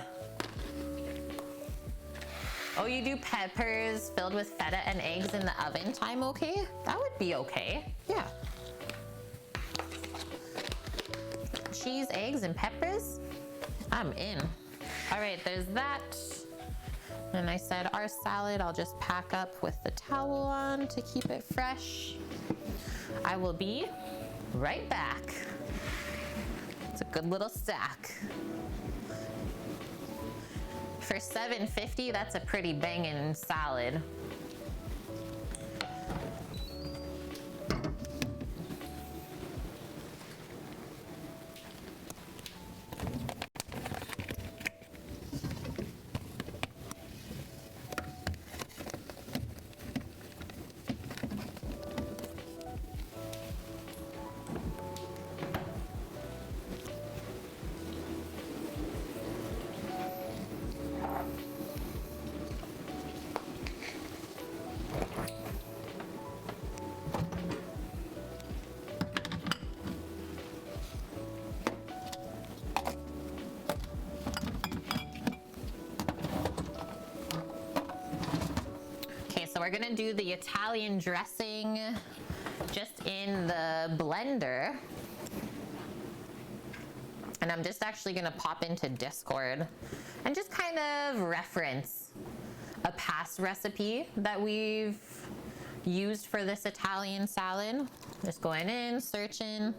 Oh, you do peppers filled with feta and eggs in the oven time, okay? That would be okay, yeah. Cheese, eggs, and peppers? I'm in. All right, there's that. And I said our salad, I'll just pack up with the towel on to keep it fresh. I will be right back. It's a good little stack. For $7.50, that's a pretty banging salad. So we're gonna do the Italian dressing just in the blender. And I'm just actually gonna pop into Discord and just kind of reference a past recipe that we've used for this Italian salad. Just going in, searching.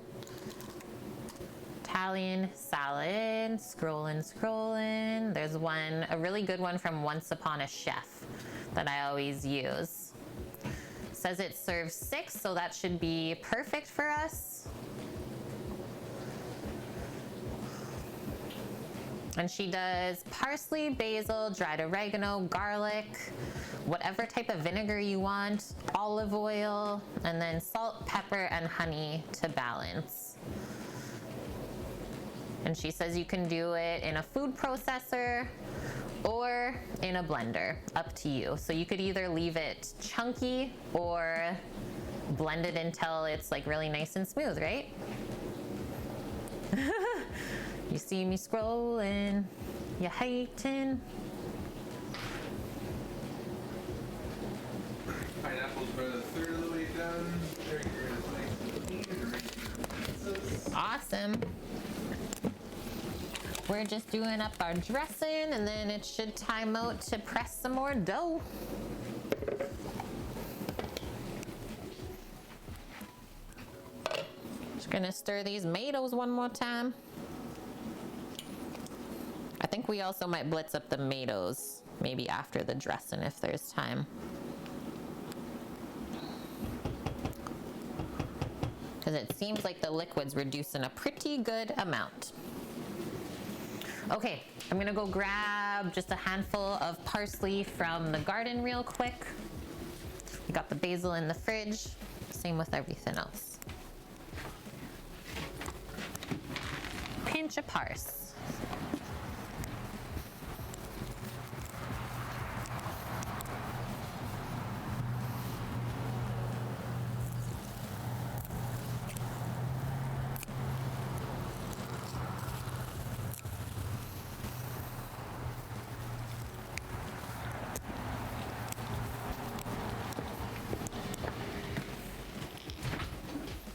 Italian salad, scrolling. There's one, a really good one from Once Upon a Chef that I always use. Says it serves 6, so that should be perfect for us. And she does parsley, basil, dried oregano, garlic, whatever type of vinegar you want, olive oil, and then salt, pepper, and honey to balance. And she says you can do it in a food processor or in a blender, up to you. So you could either leave it chunky or blend it until it's like really nice and smooth, right? You see me scrolling, you hating. Pineapple's about a third of the way done. Awesome. we're just doing up our dressing, and then it should time out to press some more dough. Just gonna stir these tomatoes one more time. I think we also might blitz up the tomatoes, maybe after the dressing if there's time. Because it seems like the liquid's reducing a pretty good amount. Okay, I'm gonna go grab just a handful of parsley from the garden real quick. We got the basil in the fridge, same with everything else. Pinch of parsley.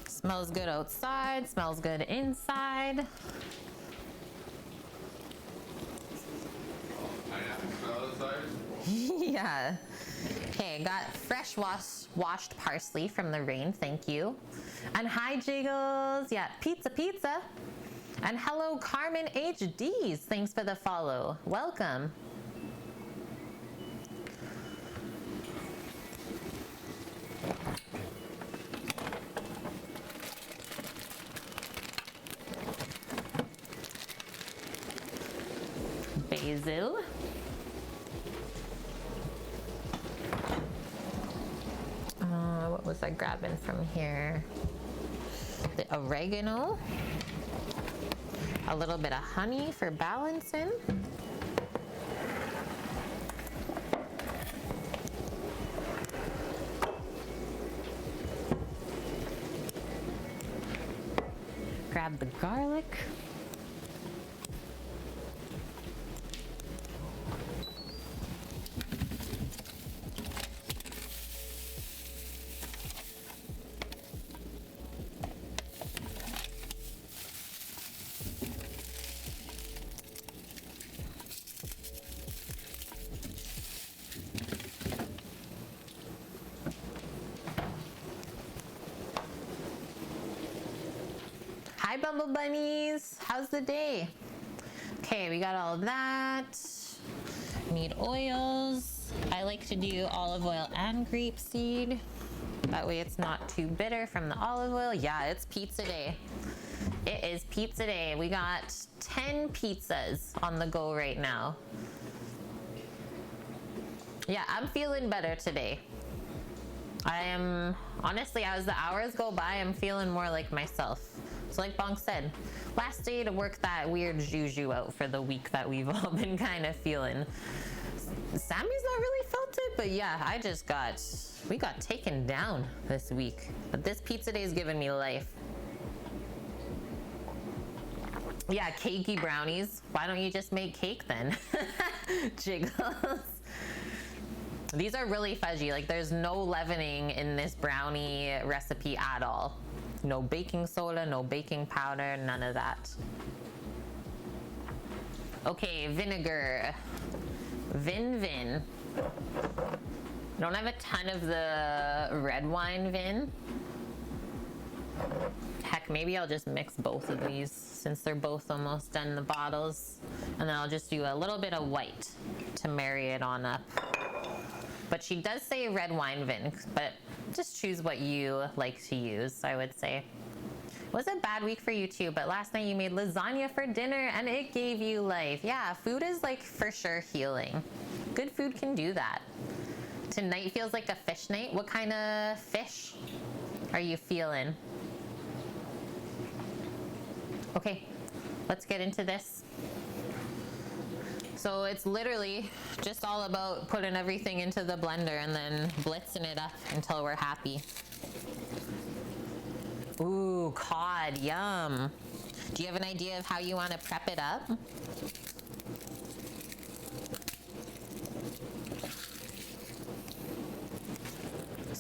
Smells good outside, smells good inside. Yeah. Okay, got fresh washed parsley from the rain, thank you. And hi Jiggles, yeah, pizza. And hello Carmen HDs, thanks for the follow, welcome. Basil. What was I grabbing from here? The oregano. A little bit of honey for balancing. Grab the garlic. Hi Bumble Bunnies, how's the day? Okay, we got all that. Need oils. I like to do olive oil and grapeseed. That way it's not too bitter from the olive oil. Yeah, it's pizza day. It is pizza day. We got 10 pizzas on the go right now. Yeah, I'm feeling better today. Honestly, as the hours go by, I'm feeling more like myself. So like Bonk said, last day to work that weird juju out for the week that we've all been kind of feeling. Sammy's not really felt it, but yeah, we got taken down this week. But this pizza day is giving me life. Yeah, cakey brownies. Why don't you just make cake then? Jiggles. These are really fudgy. Like there's no leavening in this brownie recipe at all. No baking soda, no baking powder, none of that. Okay, vinegar. Vin. Don't have a ton of the red wine vin. Heck, maybe I'll just mix both of these since they're both almost done in the bottles. And then I'll just do a little bit of white to marry it on up. But she does say red wine vin, but just choose what you like to use, I would say. It was a bad week for you too, but last night you made lasagna for dinner and it gave you life. Yeah, food is like for sure healing. Good food can do that. Tonight feels like a fish night. What kind of fish are you feeling? Okay, let's get into this. So it's literally just all about putting everything into the blender and then blitzing it up until we're happy. Ooh, cod, yum. Do you have an idea of how you want to prep it up?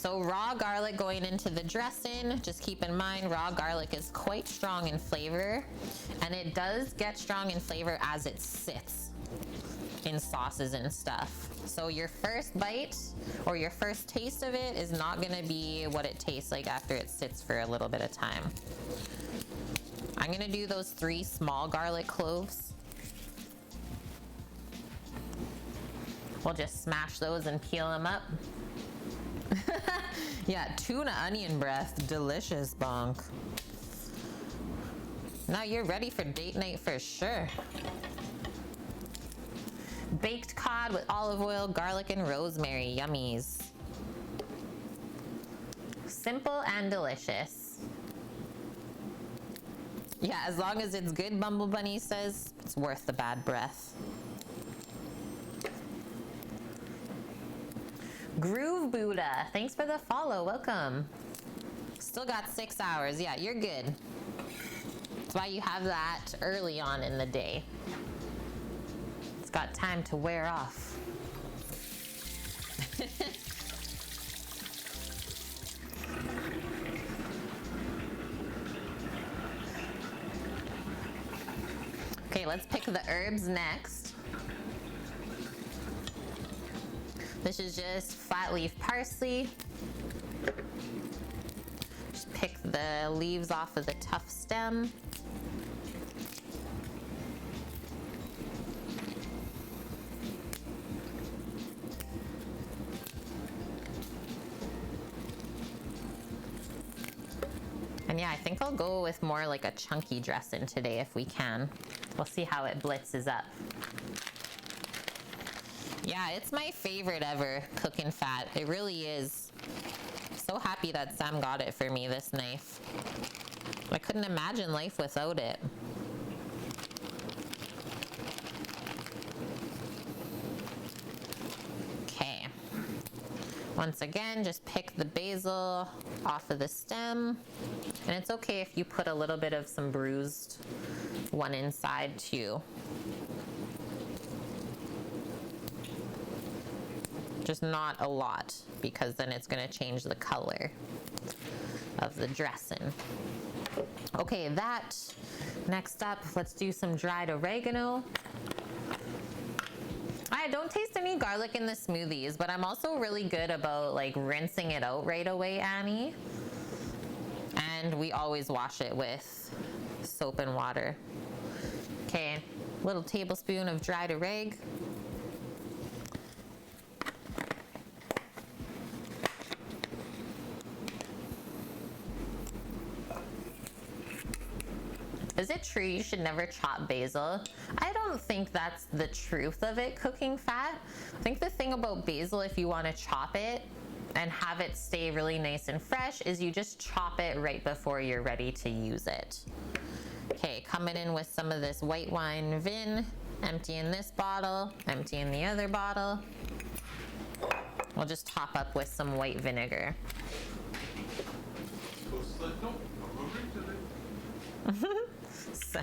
So raw garlic going into the dressing. Just keep in mind, raw garlic is quite strong in flavor, and it does get strong in flavor as it sits in sauces and stuff. So your first bite or your first taste of it is not gonna be what it tastes like after it sits for a little bit of time. I'm gonna do those 3 small garlic cloves. We'll just smash those and peel them up. Yeah, tuna onion breath, delicious, bonk. Now you're ready for date night for sure. Baked cod with olive oil, garlic, and rosemary, yummies. Simple and delicious. Yeah, as long as it's good, Bumble Bunny says, it's worth the bad breath. Groove Buddha, thanks for the follow, welcome. Still got 6 hours, yeah, you're good. That's why you have that early on in the day. It's got time to wear off. Okay, let's pick the herbs next. This is just flat leaf parsley. Just pick the leaves off of the tough stem. And yeah, I think I'll go with more like a chunky dressing today if we can. We'll see how it blitzes up. Yeah, it's my favorite ever cooking fat. It really is. So happy that Sam got it for me, this knife. I couldn't imagine life without it. Okay. Once again, just pick the basil off of the stem. And it's okay if you put a little bit of some bruised one inside too. Just not a lot, because then it's gonna change the color of the dressing. Okay, that. Next up, let's do some dried oregano. I don't taste any garlic in the smoothies, but I'm also really good about like rinsing it out right away, Annie. And we always wash it with soap and water. Okay, little tablespoon of dried oregano. Is it true you should never chop basil? I don't think that's the truth of it, cooking fat. I think the thing about basil, if you want to chop it and have it stay really nice and fresh, is you just chop it right before you're ready to use it. Okay, coming in with some of this white wine vin, emptying this bottle, emptying the other bottle. We'll just top up with some white vinegar. So,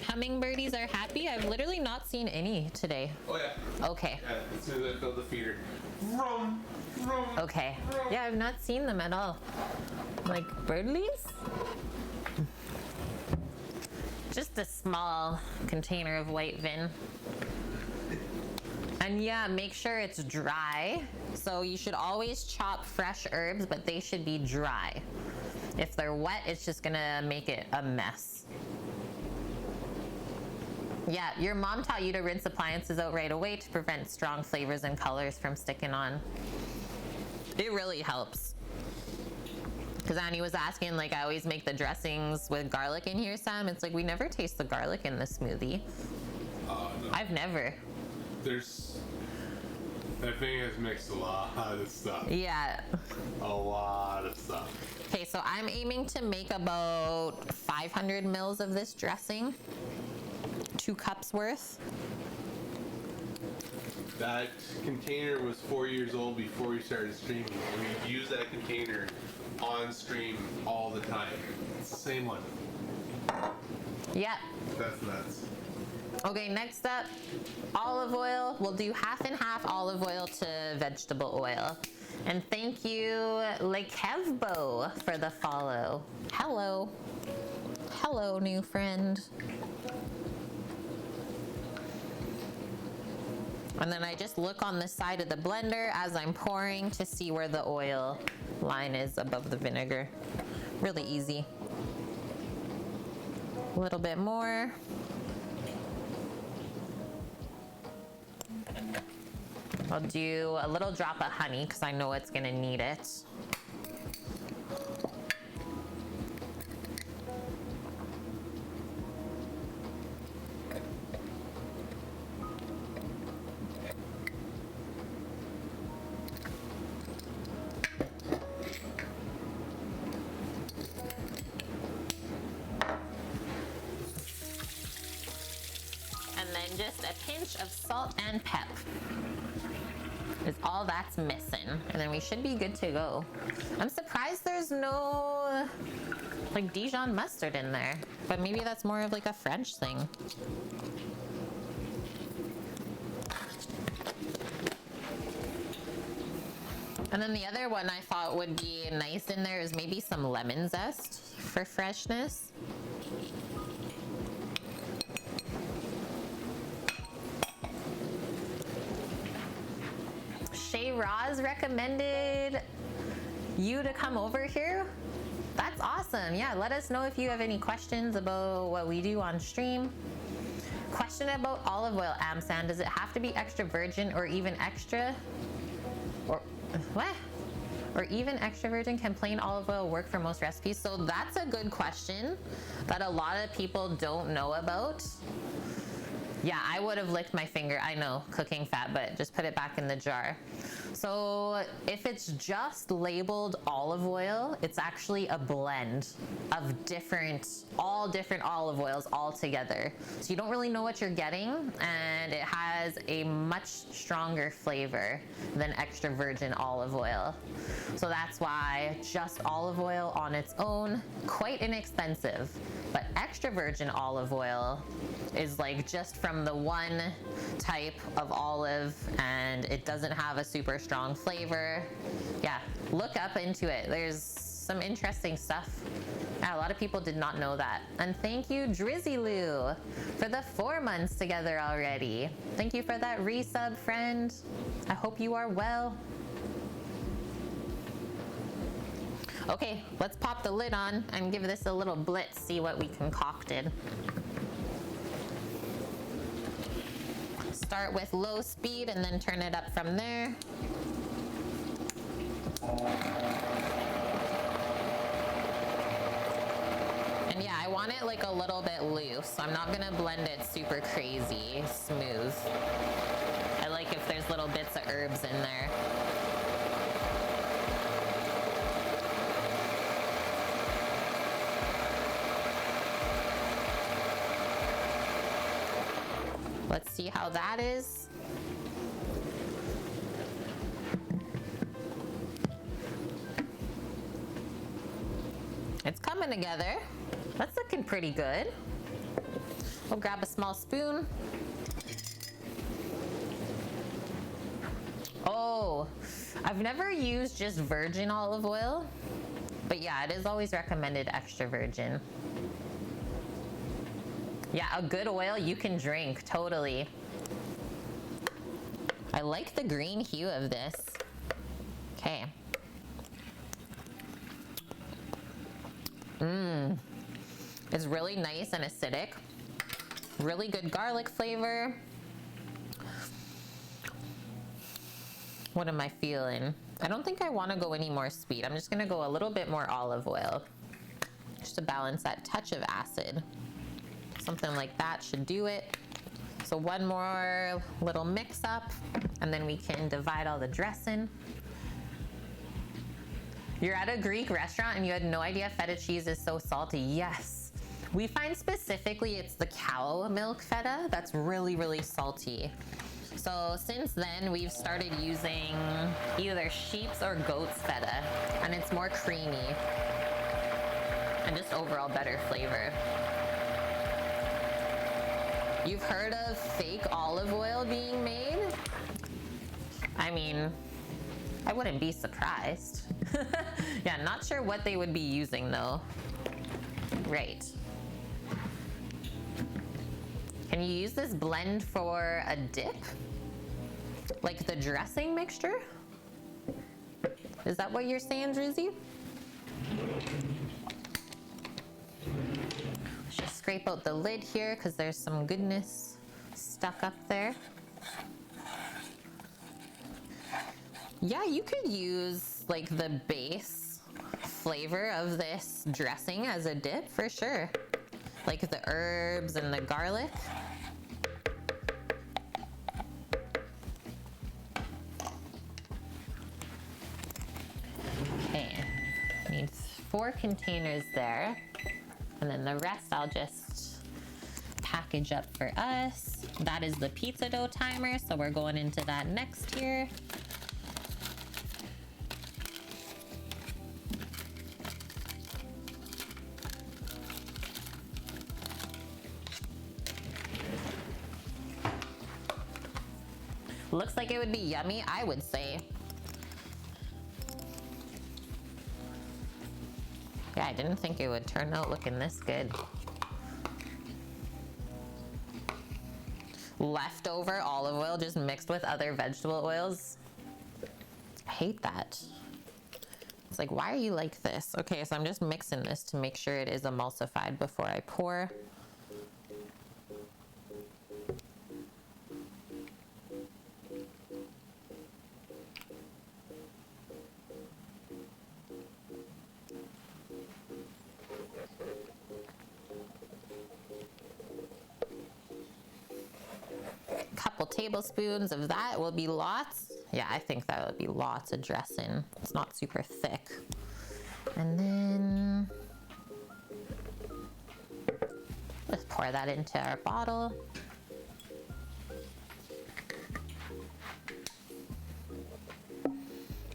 hummingbirdies are happy. I've literally not seen any today. Oh yeah. Okay. Yeah, as soon as I filled the feeder. Vroom, vroom, Okay. vroom. Yeah, I've not seen them at all. Like birdlies? Just a small container of white vin. And yeah, make sure it's dry. So you should always chop fresh herbs, but they should be dry. If they're wet, it's just gonna make it a mess. Yeah, your mom taught you to rinse appliances out right away to prevent strong flavors and colors from sticking on. It really helps. Because Annie was asking, like, I always make the dressings with garlic in here, Sam. It's like, we never taste the garlic in the smoothie. No. I've never. That thing has mixed a lot of stuff. Yeah. A lot of stuff. Okay, so I'm aiming to make about 500 mils of this dressing. 2 cups worth. That container was 4 years old before we started streaming, and we've used that container on stream all the time. It's the same one. Yeah. That's nuts. Okay, next up, olive oil. We'll do half and half olive oil to vegetable oil. And thank you, Lekevbo, for the follow. Hello. Hello, new friend. And then I just look on the side of the blender as I'm pouring to see where the oil line is above the vinegar. Really easy. A little bit more. I'll do a little drop of honey because I know it's gonna need it. And then just a pinch of salt and pep is all that's missing. And then we should be good to go. I'm surprised there's no like Dijon mustard in there, but maybe that's more of like a French thing. And then the other one I thought would be nice in there is maybe some lemon zest for freshness. Shay Roz recommended you to come over here. That's awesome. Yeah, let us know if you have any questions about what we do on stream. Question about olive oil, Amsan. Does it have to be extra virgin or even extra? Or what? Or even extra virgin? Can plain olive oil work for most recipes? So that's a good question that a lot of people don't know about. Yeah, I would have licked my finger. I know, cooking fat, but just put it back in the jar. So if it's just labeled olive oil, it's actually a blend of all different olive oils all together. So you don't really know what you're getting, and it has a much stronger flavor than extra virgin olive oil. So that's why just olive oil on its own, quite inexpensive. But extra virgin olive oil is like just from the one type of olive, and it doesn't have a super strong flavor. Yeah, look up into it. There's some interesting stuff. Yeah, a lot of people did not know that. And thank you, Drizzy Lou, for the 4 months together already. Thank you for that resub, friend. I hope you are well. Okay, let's pop the lid on and give this a little blitz, see what we concocted. Start with low speed and then turn it up from there. And yeah, I want it like a little bit loose. I'm not gonna blend it super crazy smooth. I like if there's little bits of herbs in there. Let's see how that is. It's coming together. That's looking pretty good. We'll grab a small spoon. Oh, I've never used just virgin olive oil, but yeah, it is always recommended extra virgin. Yeah, a good oil you can drink, totally. I like the green hue of this. Okay. It's really nice and acidic. Really good garlic flavor. What am I feeling? I don't think I want to go any more sweet. I'm just gonna go a little bit more olive oil just to balance that touch of acid. Something like that should do it. So one more little mix up, and then we can divide all the dressing. You're at a Greek restaurant and you had no idea feta cheese is so salty. Yes. We find specifically it's the cow milk feta that's really, really salty. So since then, we've started using either sheep's or goat's feta, and it's more creamy and just overall better flavor. You've heard of fake olive oil being made? I mean, I wouldn't be surprised. Yeah, not sure what they would be using though. Right. Can you use this blend for a dip? Like the dressing mixture? Is that what you're saying, Drizzy? Let's just scrape out the lid here because there's some goodness stuck up there. Yeah, you could use like the base flavor of this dressing as a dip for sure. Like the herbs and the garlic. Okay, need 4 containers there. And then the rest I'll just package up for us. That is the pizza dough timer, so we're going into that next here. Looks like it would be yummy, I would say. Yeah, I didn't think it would turn out looking this good. Leftover olive oil just mixed with other vegetable oils. I hate that. It's like, why are you like this? Okay, so I'm just mixing this to make sure it is emulsified before I pour. Couple tablespoons of that will be lots. Yeah, I think that would be lots of dressing. It's not super thick. And then let's pour that into our bottle.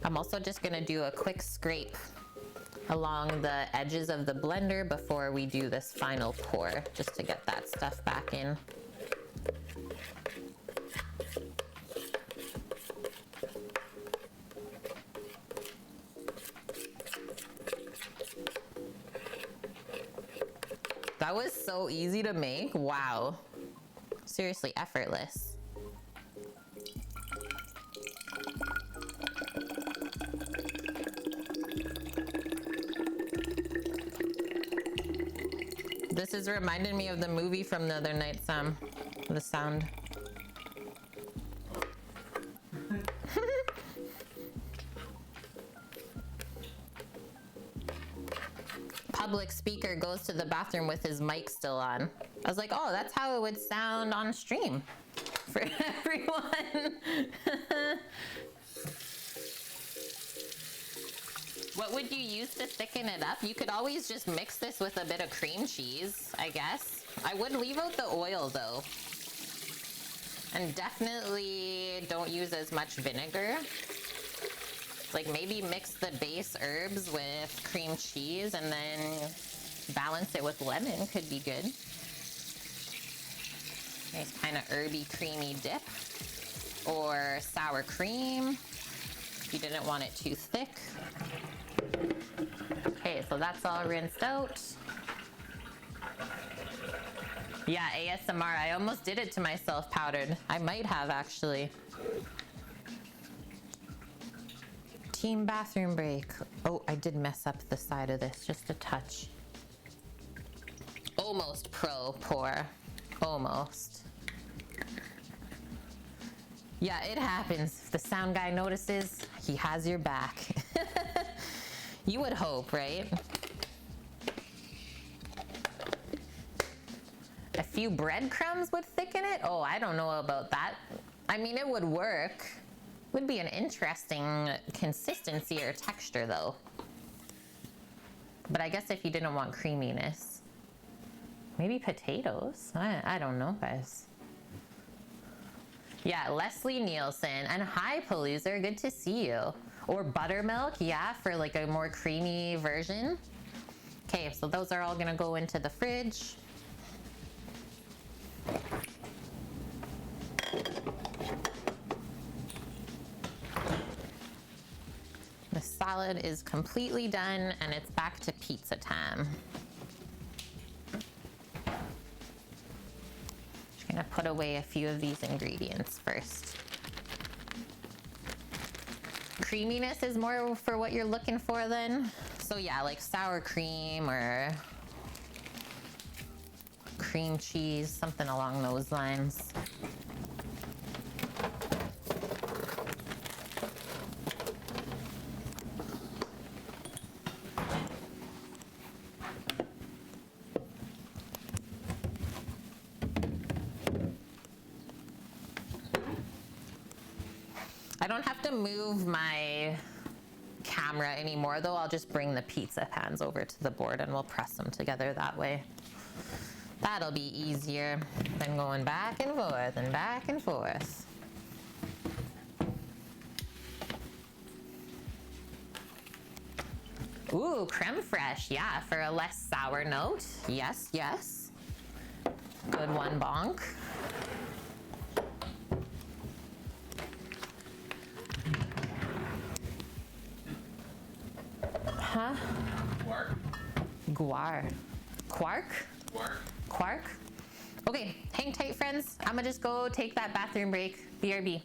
I'm also just gonna do a quick scrape along the edges of the blender before we do this final pour, just to get that stuff back in. That was so easy to make. Wow. Seriously, effortless. This is reminding me of the movie from the other night, Sam. The sound. Public speaker goes to the bathroom with his mic still on. I was like, oh, that's how it would sound on stream for everyone. What would you use to thicken it up? You could always just mix this with a bit of cream cheese, I guess. I would leave out the oil though. And definitely don't use as much vinegar. Like maybe mix the base herbs with cream cheese and then balance it with lemon could be good. Nice kind of herby, creamy dip. Or sour cream if you didn't want it too thick. Okay, so that's all rinsed out. Yeah, ASMR. I almost did it to myself, powdered. I might have actually. Team bathroom break. Oh, I did mess up the side of this just a touch. Almost pro pour. Almost. Yeah, it happens. If the sound guy notices, he has your back. You would hope, right? A few breadcrumbs would thicken it? Oh, I don't know about that. I mean, it would work. Would be an interesting consistency or texture though. But I guess if you didn't want creaminess. Maybe potatoes? I don't know, guys. Yeah, Leslie Nielsen. And hi, Paloozer. Good to see you. Or buttermilk, yeah, for like a more creamy version. Okay, so those are all gonna go into the fridge. The salad is completely done and it's back to pizza time. Just gonna put away a few of these ingredients first. Creaminess is more for what you're looking for then. So yeah, like sour cream or cream cheese, something along those lines. I don't have to move my camera anymore though. I'll just bring the pizza pans over to the board and we'll press them together that way. That'll be easier than going back and forth and back and forth. Ooh, creme fraiche, yeah, for a less sour note. Yes, yes. Good one, Bonk. Huh? Quark. Guar. Quark? Quark. Quark? Okay, hang tight, friends. I'm gonna just go take that bathroom break. BRB.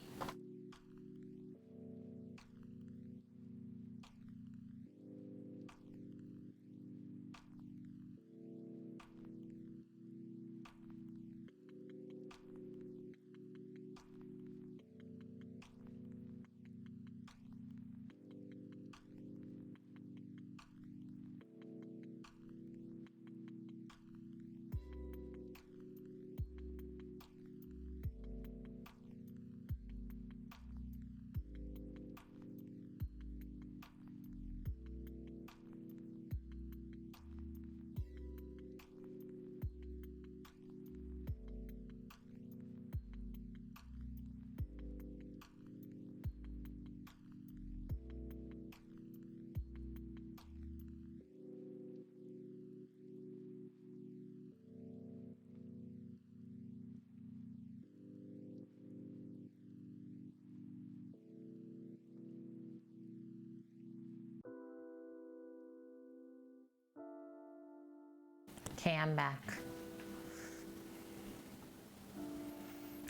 Okay, I'm back.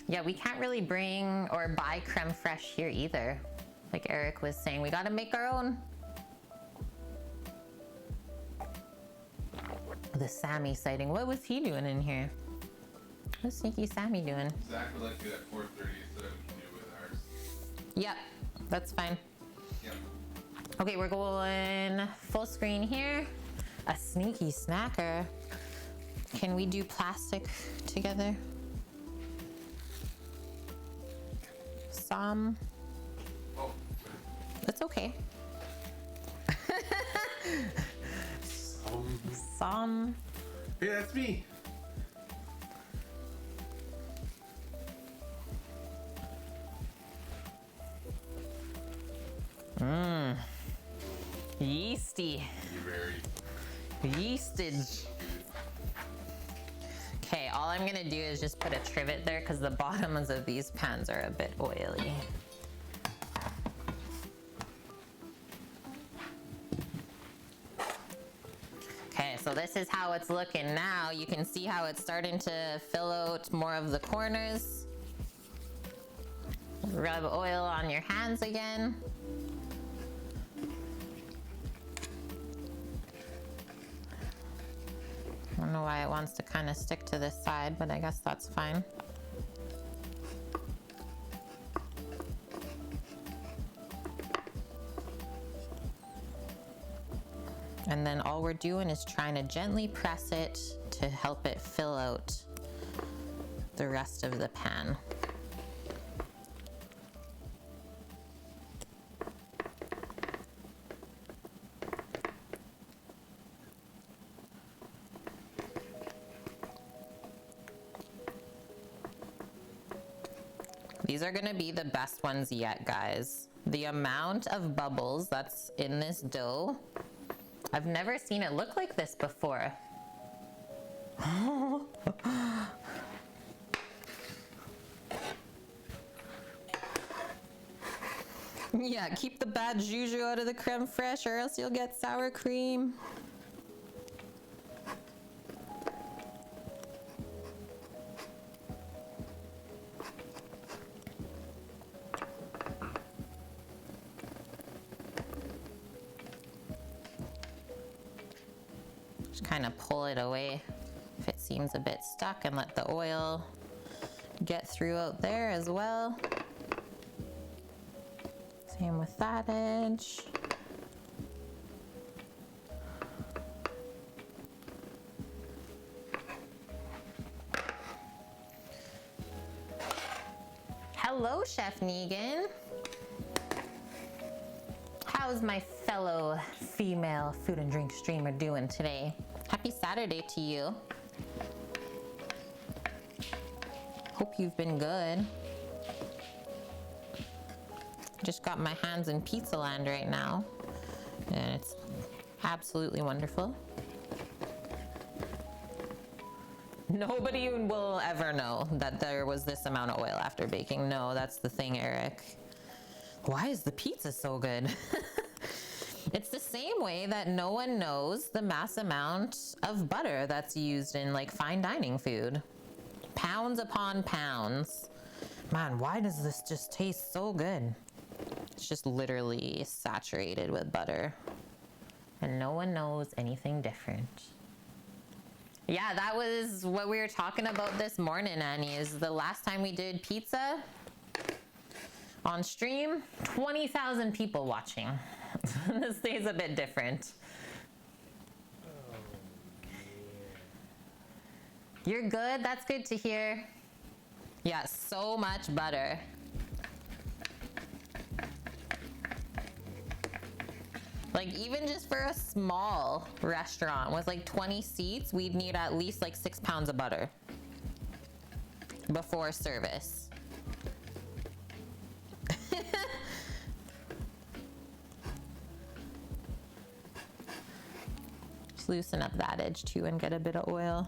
Yeah, we can't really bring or buy creme fraiche here either. Like Eric was saying, we gotta make our own. The Sammy sighting. What was he doing in here? What's Sneaky Sammy doing? Exactly like it at 4:30 so that we can do it with ours. Yep, that's fine. Yep. Okay, we're going full screen here. A sneaky snacker. Can we do plastic together? Some. Oh. That's okay. Some. Hey, that's me. Mmm. Yeasty. Very. Yeasted. Okay, all I'm gonna do is just put a trivet there because the bottoms of these pans are a bit oily. Okay, so this is how it's looking now. You can see how it's starting to fill out more of the corners. Rub oil on your hands again. I don't know why it wants to kind of stick to this side, but I guess that's fine. And then all we're doing is trying to gently press it to help it fill out the rest of the pan. These are gonna be the best ones yet, guys. The amount of bubbles that's in this dough, I've never seen it look like this before. Yeah, keep the bad juju out of the creme fraiche or else you'll get sour cream. Just kind of pull it away if it seems a bit stuck and let the oil get through out there as well. Same with that edge. Hello, Chef Negan. How's my fellow female food and drink streamer doing today? Happy Saturday to you. Hope you've been good. Just got my hands in pizza land right now, and it's absolutely wonderful. Nobody will ever know that there was this amount of oil after baking. No, that's the thing, Eric. Why is the pizza so good? It's the same way that no one knows the mass amount of butter that's used in like fine dining food. Pounds upon pounds. Man, why does this just taste so good? It's just literally saturated with butter. And no one knows anything different. Yeah, that was what we were talking about this morning, Annie, is the last time we did pizza on stream, 20,000 people watching. This day's a bit different. You're good? That's good to hear. Yeah, so much butter. Like even just for a small restaurant with like 20 seats, we'd need at least like 6 pounds of butter before service. Just loosen up that edge too and get a bit of oil.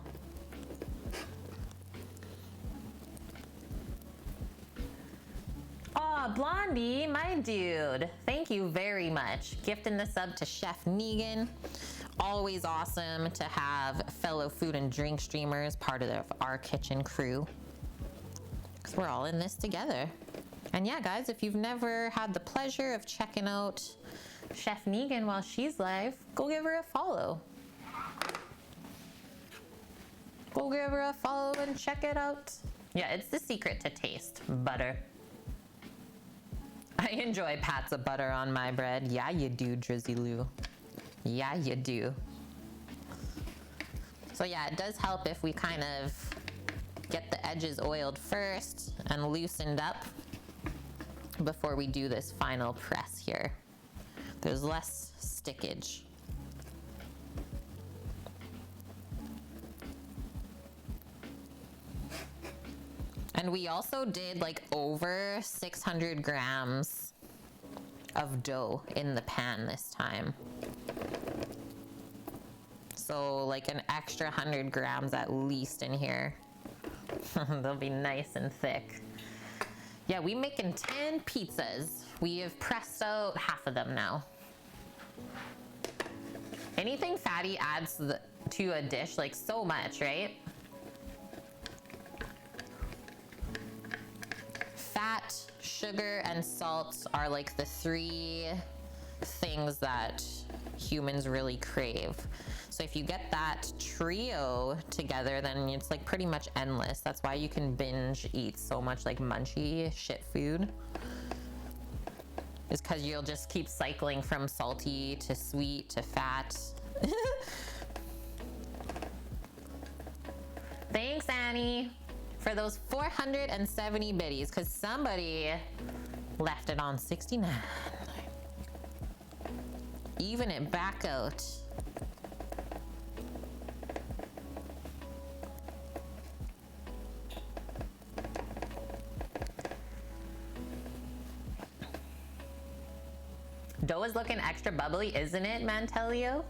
Aw, Blondie, my dude. Thank you very much. Gifting the sub to Chef Negan. Always awesome to have fellow food and drink streamers part of our kitchen crew. Because we're all in this together. And yeah, guys, if you've never had the pleasure of checking out Chef Negan while she's live, go give her a follow. Go give her a follow and check it out. Yeah, it's the secret to taste. Butter. I enjoy pats of butter on my bread. Yeah, you do, Drizzy Lou. Yeah, you do. So yeah, it does help if we kind of get the edges oiled first and loosened up before we do this final press here. There's less stickage. And we also did like over 600 grams of dough in the pan this time. So like an extra 100 grams at least in here. They'll be nice and thick. Yeah, we making 10 pizzas. We have pressed out half of them now. Anything fatty adds to a dish like so much, right? Fat, sugar, and salt are like the 3 things that humans really crave. So if you get that trio together, then it's like pretty much endless. That's why you can binge eat so much like munchy shit food. Is because you'll just keep cycling from salty to sweet to fat. Thanks, Annie, for those 470 biddies, because somebody left it on 69. Even it back out. Dough is looking extra bubbly, isn't it, Mantelio?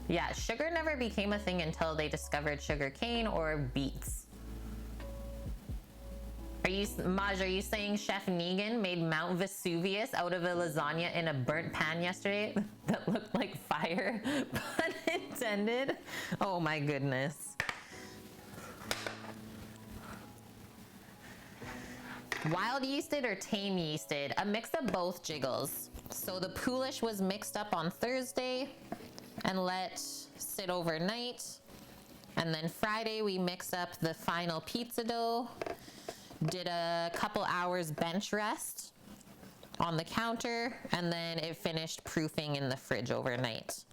Yeah, sugar never became a thing until they discovered sugar cane or beets. Maj, are you saying Chef Negan made Mount Vesuvius out of a lasagna in a burnt pan yesterday that looked like fire, pun intended? Oh my goodness. Wild yeasted or tame yeasted? A mix of both, Jiggles. So the Poolish was mixed up on Thursday and let sit overnight. And then Friday we mixed up the final pizza dough, did a couple hours bench rest on the counter, and then it finished proofing in the fridge overnight.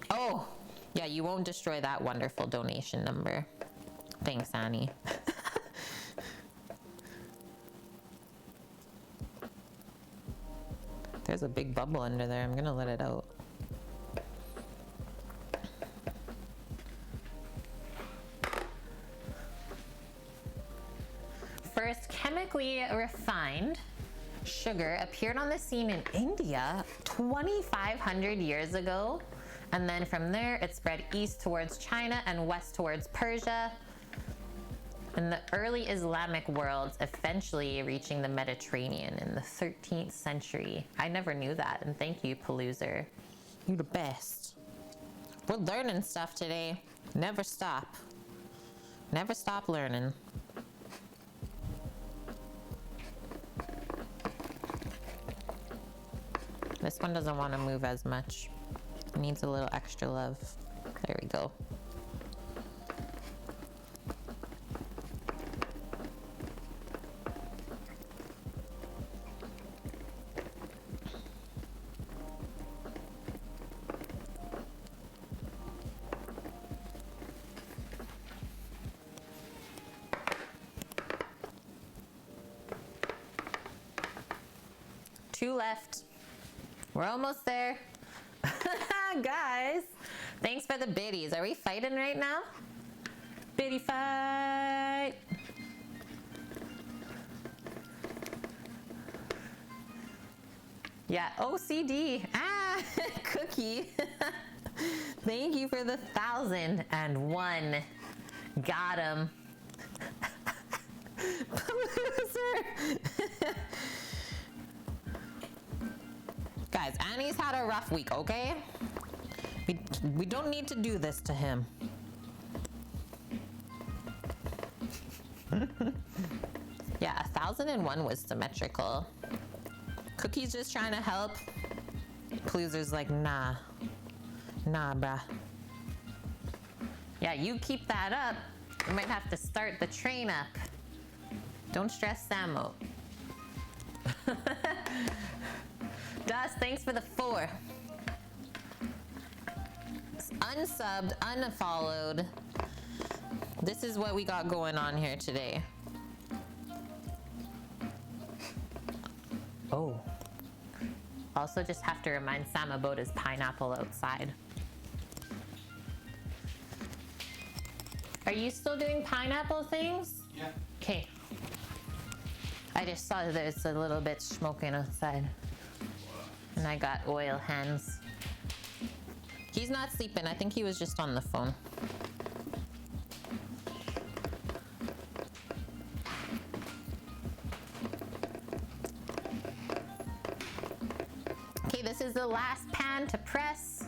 Oh, yeah, you won't destroy that wonderful donation number. Thanks, Annie. There's a big bubble under there. I'm gonna let it out. First chemically refined sugar appeared on the scene in India 2,500 years ago. And then from there, it spread east towards China and west towards Persia. In the early Islamic world, eventually reaching the Mediterranean in the 13th century. I never knew that, and thank you, Paloozer. You the best. We're learning stuff today. Never stop. Never stop learning. This one doesn't want to move as much. It needs a little extra love. There we go. Two left. We're almost there. Guys, thanks for the biddies. Are we fighting right now? Biddy fight. Yeah, OCD. Ah, Cookie. Thank you for the 1,001. Got him. Guys, Annie's had a rough week, okay? We don't need to do this to him. Yeah, 1,001 was symmetrical. Cookie's just trying to help. Paloozer's like, nah. Nah, bruh. Yeah, you keep that up. You might have to start the train up. Don't stress Sam out. Dust, thanks for the 4. Unsubbed, unfollowed. This is what we got going on here today. Oh. Also just have to remind Sam about his pineapple outside. Are you still doing pineapple things? Yeah. Okay. I just saw there's a little bit smoking outside. And I got oil hands. He's not sleeping. I think he was just on the phone. Okay, this is the last pan to press.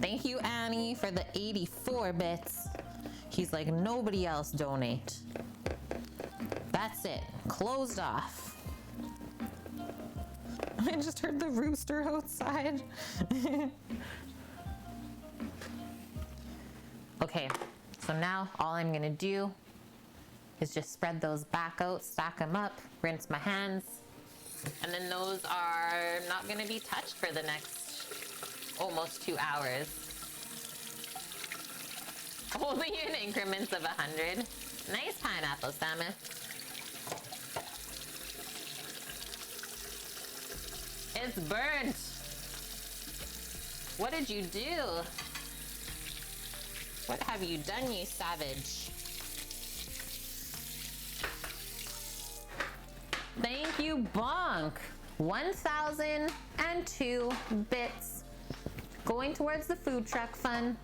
Thank you, Annie, for the 84 bits. He's like, nobody else donate. That's it. Closed off. I just heard the rooster outside. Okay, so now all I'm gonna do is just spread those back out, stack them up, rinse my hands, and then those are not gonna be touched for the next almost 2 hours. Only in increments of 100. Nice pineapple, Samus. It's burnt. What did you do? What have you done, you savage? Thank you, Bonk. 1,002 bits going towards the food truck fund.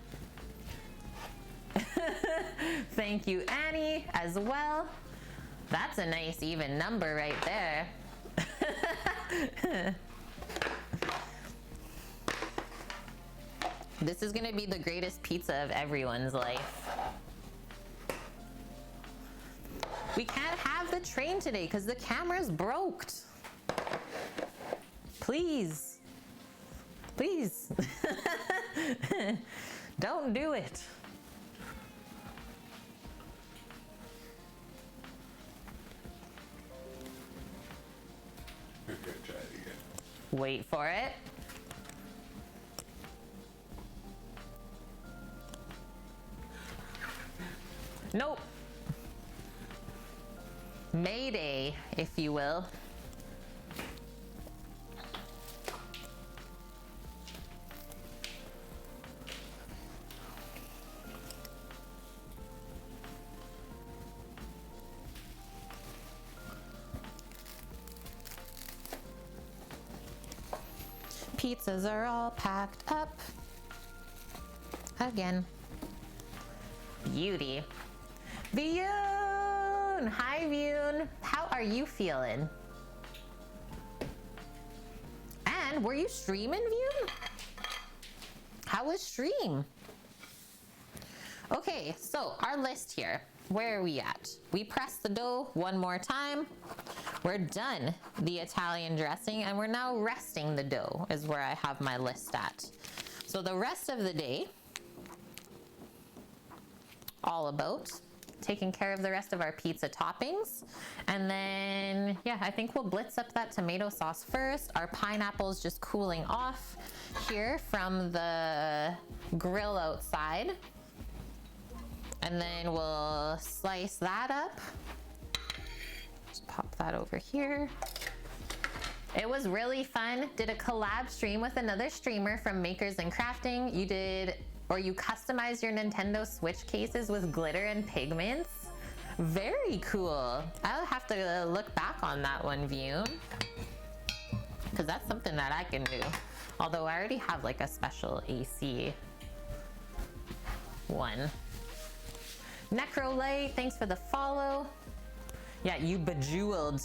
Thank you, Annie, as well. That's a nice even number right there. This is gonna be the greatest pizza of everyone's life. We can't have the train today because the camera's broke. Please. Please. Don't do it. Okay, try it again. Wait for it. Nope. Mayday, if you will. Pizzas are all packed up. Again. Beauty. Vyun! Hi, Vyun. How are you feeling? And were you streaming, Vyun? How was stream? Okay, so our list here. Where are we at? We pressed the dough one more time. We're done the Italian dressing and we're now resting the dough is where I have my list at. So the rest of the day, all about taking care of the rest of our pizza toppings. And then, yeah, I think we'll blitz up that tomato sauce first. Our pineapple's just cooling off here from the grill outside. And then we'll slice that up. Just pop that over here. It was really fun. Did a collab stream with another streamer from Makers and Crafting. You did, or you customized your Nintendo Switch cases with glitter and pigments. Very cool. I'll have to look back on that one, View. Because that's something that I can do. Although I already have like a special AC one. Necrolite, thanks for the follow. Yeah, you bejeweled.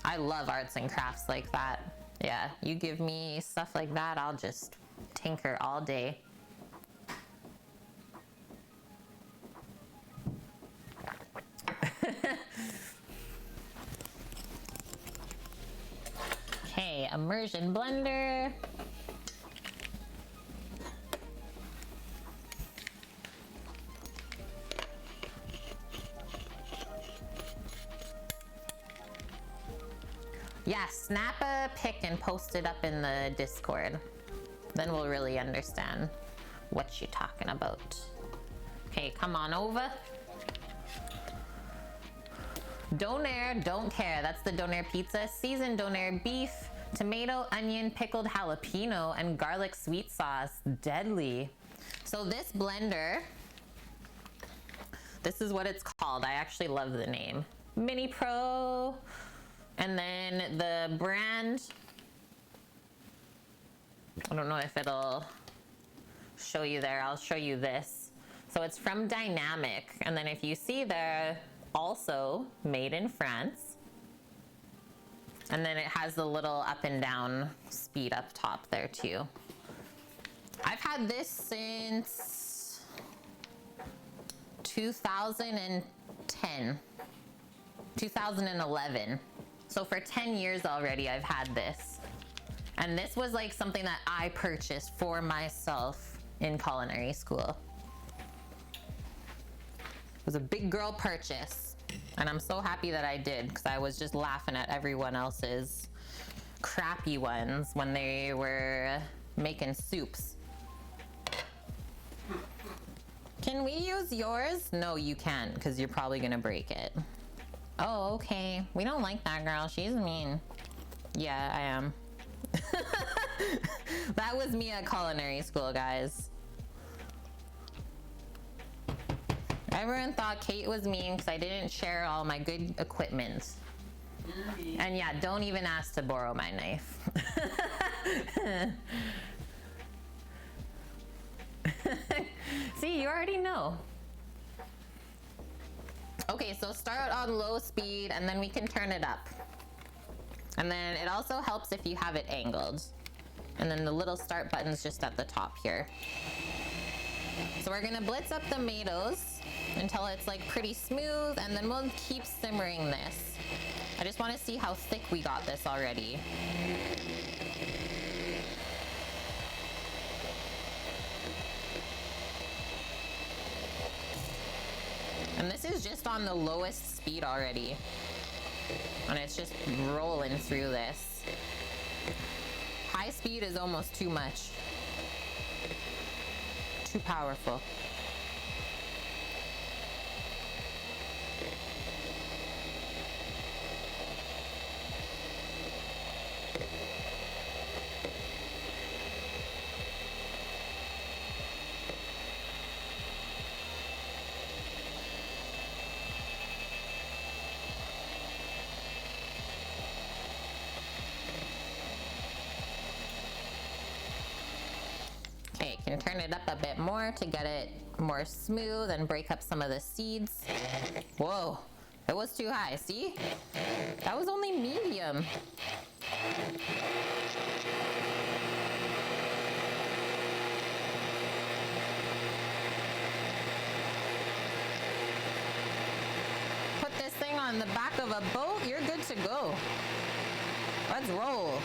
I love arts and crafts like that. Yeah, you give me stuff like that, I'll just tinker all day. Okay, immersion blender. Yeah, snap a pic and post it up in the Discord. Then we'll really understand what you're talking about. Okay, come on over. Donair, don't care. That's the Donair pizza. Seasoned Donair beef, tomato, onion, pickled jalapeno, and garlic sweet sauce. Deadly. So this blender, this is what it's called. I actually love the name. Mini Pro. And then the brand, I don't know if it'll show you there. I'll show you this. So it's from Dynamic. And then if you see there, also made in France. And then it has the little up and down speed up top there too. I've had this since 2010, 2011. So for 10 years already, I've had this. And this was like something that I purchased for myself in culinary school. It was a big girl purchase. And I'm so happy that I did because I was just laughing at everyone else's crappy ones when they were making soups. Can we use yours? No, you can't because you're probably gonna break it. Oh, okay. We don't like that girl. She's mean. Yeah, I am. That was me at culinary school, guys. Everyone thought Kate was mean because I didn't share all my good equipment. And yeah, don't even ask to borrow my knife. See, you already know. Okay, so start on low speed and then we can turn it up. And then it also helps if you have it angled. And then the little start button's just at the top here. So we're gonna blitz up the tomatoes until it's like pretty smooth, and then we'll keep simmering this. I just wanna see how thick we got this already. And this is just on the lowest speed already. And it's just rolling through this. High speed is almost too much. Too powerful. Okay, can turn it up a bit more to get it more smooth and break up some of the seeds. Whoa, it was too high, see? That was only medium. Put this thing on the back of a boat, you're good to go. Let's roll.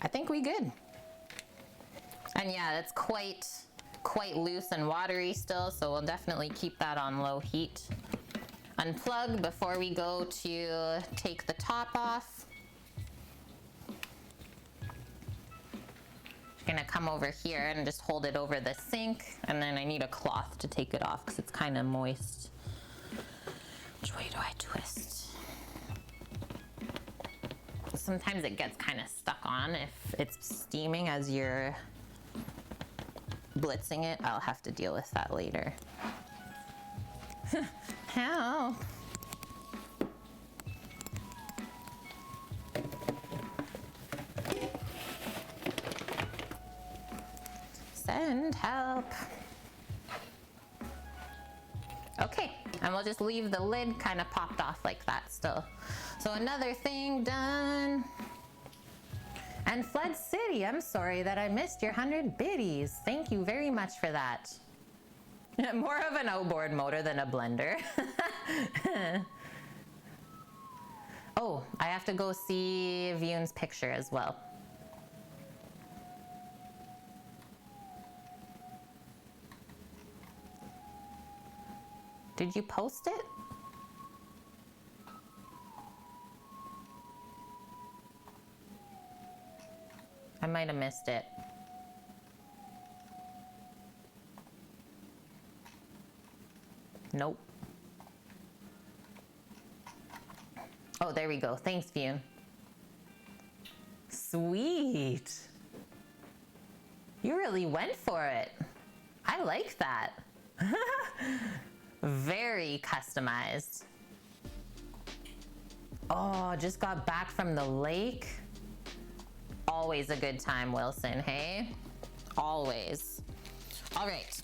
I think we good. And yeah, it's quite loose and watery still, so we'll definitely keep that on low heat. Unplug before we go to take the top off. Gonna come over here and just hold it over the sink, and then I need a cloth to take it off because it's kind of moist. Which way do I twist? Sometimes it gets kind of stuck on if it's steaming as you're blitzing it. I'll have to deal with that later. Help! Send help. Okay, and we'll just leave the lid kind of popped off like that still. So another thing done. And Flood City, I'm sorry that I missed your 100 biddies. Thank you very much for that. More of an outboard motor than a blender. Oh, I have to go see Vion's picture as well. Did you post it? I might have missed it. Nope. Oh, there we go. Thanks, Vion. Sweet. You really went for it. I like that. Very customized. Oh, just got back from the lake. Always a good time, Wilson, hey? Always. All right.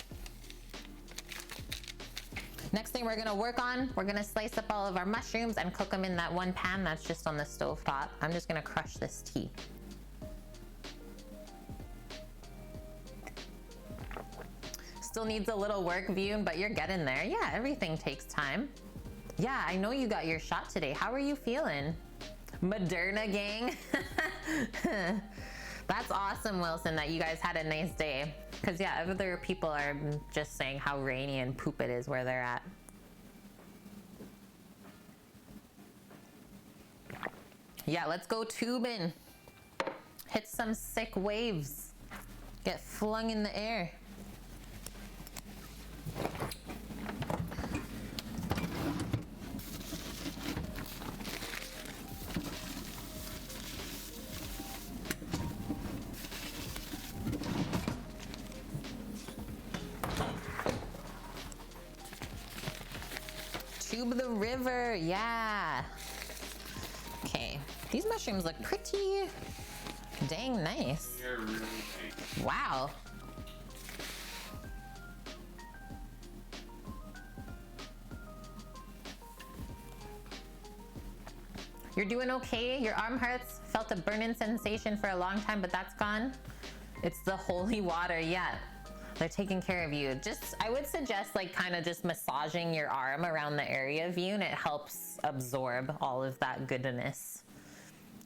Next thing we're gonna work on, we're gonna slice up all of our mushrooms and cook them in that one pan that's just on the stove top. I'm just gonna crush this tea. Still needs a little work, View, but you're getting there. Yeah, everything takes time. Yeah, I know you got your shot today. How are you feeling? Moderna gang. That's awesome, Wilson, that you guys had a nice day. Because yeah, other people are just saying how rainy and poop it is where they're at. Yeah, let's go tubing. Hit some sick waves. Get flung in the air. Tube the river, yeah. Okay, these mushrooms look pretty dang nice. They're really nice. Wow. You're doing okay? Your arm hurts? Felt a burning sensation for a long time, but that's gone? It's the holy water, yeah. They're taking care of you. I would suggest like kind of just massaging your arm around the area of you, and it helps absorb all of that goodness.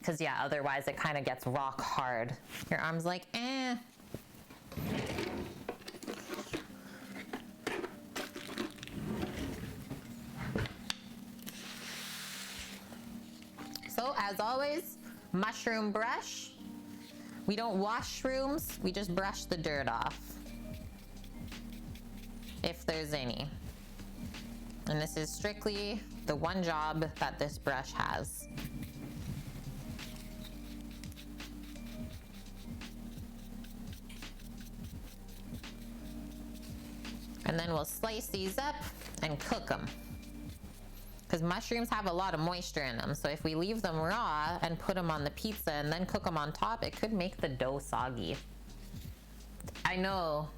Cause yeah, otherwise it kind of gets rock hard. Your arm's like, eh. So as always, mushroom brush. We don't wash shrooms, we just brush the dirt off. If there's any. And this is strictly the one job that this brush has. And then we'll slice these up and cook them. Because mushrooms have a lot of moisture in them. So if we leave them raw and put them on the pizza and then cook them on top, it could make the dough soggy. I know,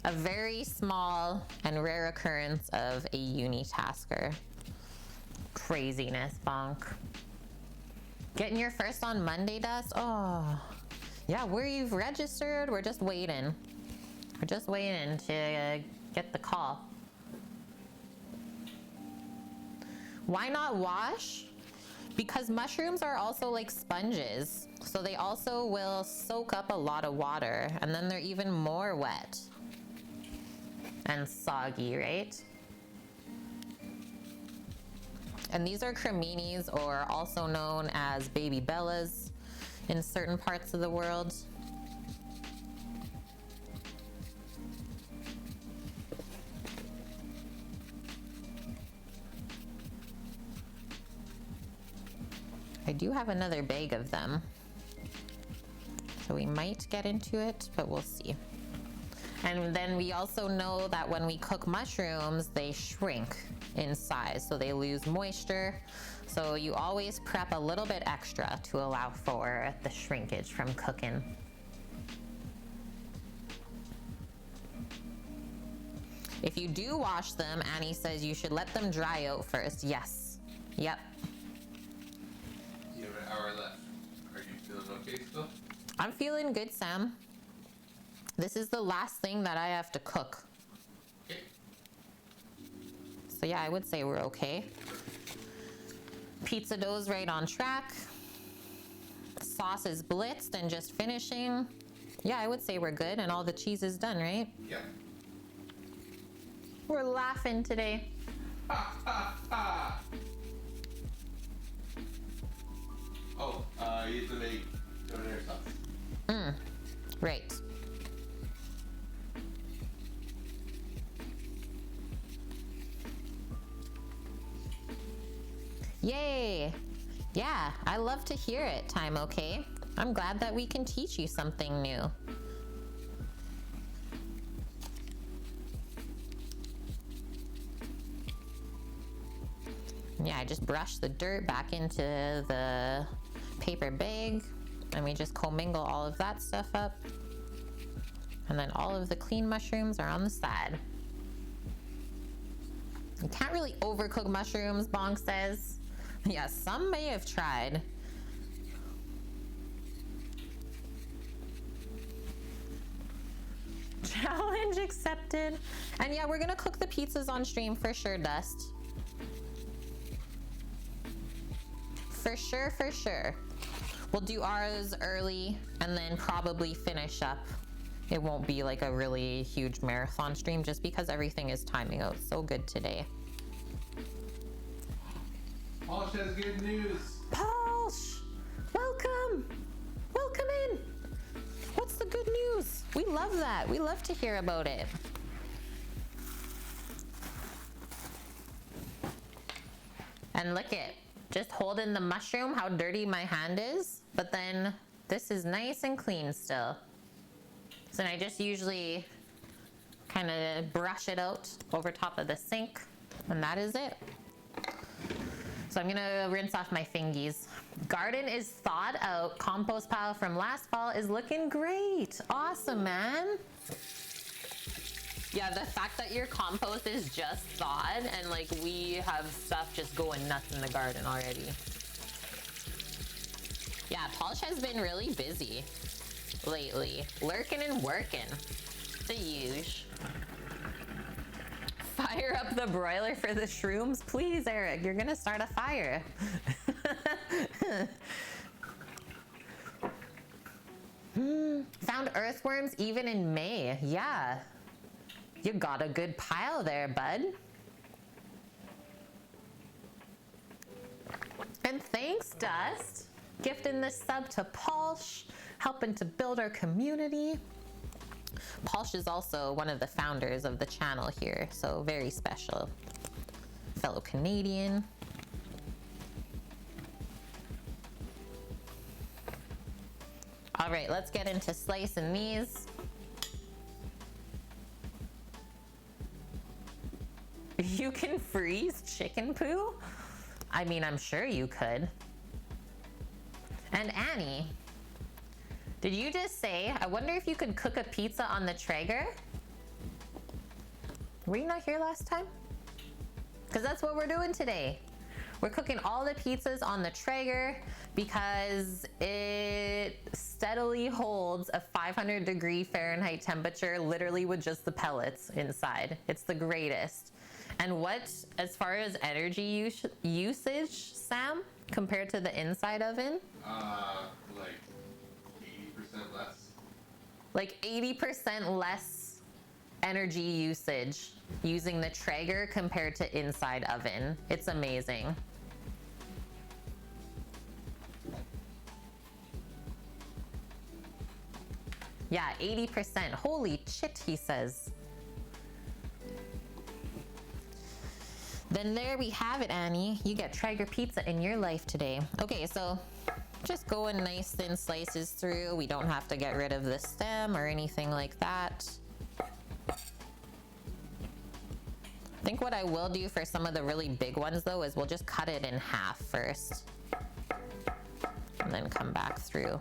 a very small and rare occurrence of a unitasker. Craziness, bonk. Getting your first on Monday, Dust? Oh, yeah, we've registered. We're just waiting. We're just waiting to get the call. Why not wash? Because mushrooms are also like sponges. So they also will soak up a lot of water, and then they're even more wet and soggy, right? And these are creminis, or also known as baby bellas in certain parts of the world. I do have another bag of them, so we might get into it, but we'll see. And then we also know that when we cook mushrooms, they shrink in size, so they lose moisture. So you always prep a little bit extra to allow for the shrinkage from cooking. If you do wash them, Annie says you should let them dry out first. Yes. Yep. You have an hour left. Are you feeling okay still? I'm feeling good, Sam. This is the last thing that I have to cook. Okay. So yeah, I would say we're okay. Pizza dough's right on track. Sauce is blitzed and just finishing. Yeah, I would say we're good, and all the cheese is done, right? Yeah. We're laughing today. Ha ha ha! Oh, you have to make donair sauce. Right. Yay! Yeah, I love to hear it, Time Okay. I'm glad that we can teach you something new. Yeah, I just brush the dirt back into the paper bag, and we just commingle all of that stuff up. And then all of the clean mushrooms are on the side. You can't really overcook mushrooms, Bonk says. Yeah, some may have tried. Challenge accepted. And yeah, we're gonna cook the pizzas on stream for sure, Dust. For sure, for sure. We'll do ours early and then probably finish up. It won't be like a really huge marathon stream just because everything is timing out so good today. Polish has good news. Polish! Welcome! Welcome in! What's the good news? We love that. We love to hear about it. And look at, just holding the mushroom, how dirty my hand is. But then this is nice and clean still. So I just usually kind of brush it out over top of the sink, and that is it. So I'm gonna rinse off my fingies. Garden is thawed out. Compost pile from last fall is looking great. Awesome, man. Yeah, the fact that your compost is just thawed and like we have stuff just going nuts in the garden already. Yeah, Polish has been really busy lately. Lurking and working. The huge. Fire up the broiler for the shrooms. Please, Eric, you're gonna start a fire. Found earthworms even in May. Yeah. You got a good pile there, bud. And thanks, Dust. Gifting this sub to Polsh, helping to build our community. Polsh is also one of the founders of the channel here, so very special. Fellow Canadian. All right, let's get into slicing these. You can freeze chicken poo? I mean, I'm sure you could. And Annie, did you just say, I wonder if you could cook a pizza on the Traeger? Were you not here last time? Because that's what we're doing today. We're cooking all the pizzas on the Traeger because it steadily holds a 500-degree Fahrenheit temperature, literally with just the pellets inside. It's the greatest. And what, as far as energy usage, Sam, compared to the inside oven? Like 80% less. Like 80% less energy usage using the Traeger compared to inside oven. It's amazing. Yeah, 80%. Holy shit, he says. Then there we have it, Annie. You get Traeger pizza in your life today. Okay, so just going nice thin slices through. We don't have to get rid of the stem or anything like that. I think what I will do for some of the really big ones though is we'll just cut it in half first and then come back through.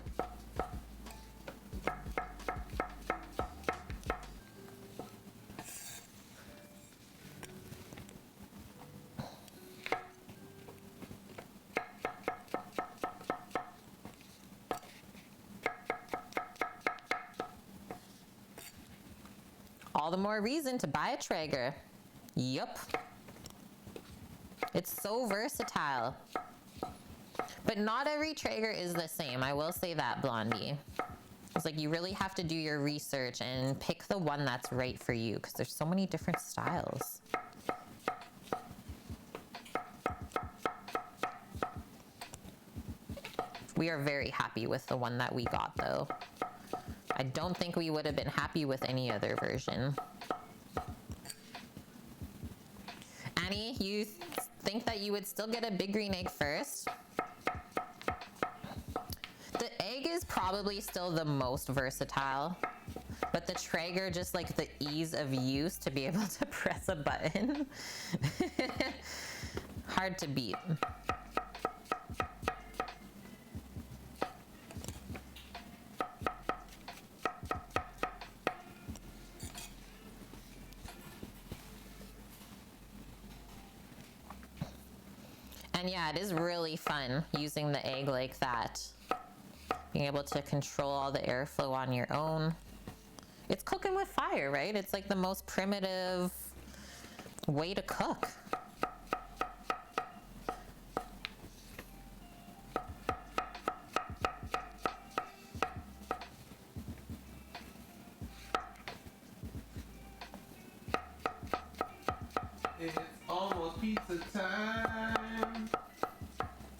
All the more reason to buy a Traeger. Yup. It's so versatile. But not every Traeger is the same. I will say that, Blondie. It's like you really have to do your research and pick the one that's right for you because there's so many different styles. We are very happy with the one that we got though. I don't think we would have been happy with any other version. Annie, you think that you would still get a big green egg first? The egg is probably still the most versatile, but the Traeger, just like the ease of use to be able to press a button. Hard to beat. And yeah, it is really fun using the egg like that. Being able to control all the airflow on your own. It's cooking with fire, right? It's like the most primitive way to cook. It's almost pizza time.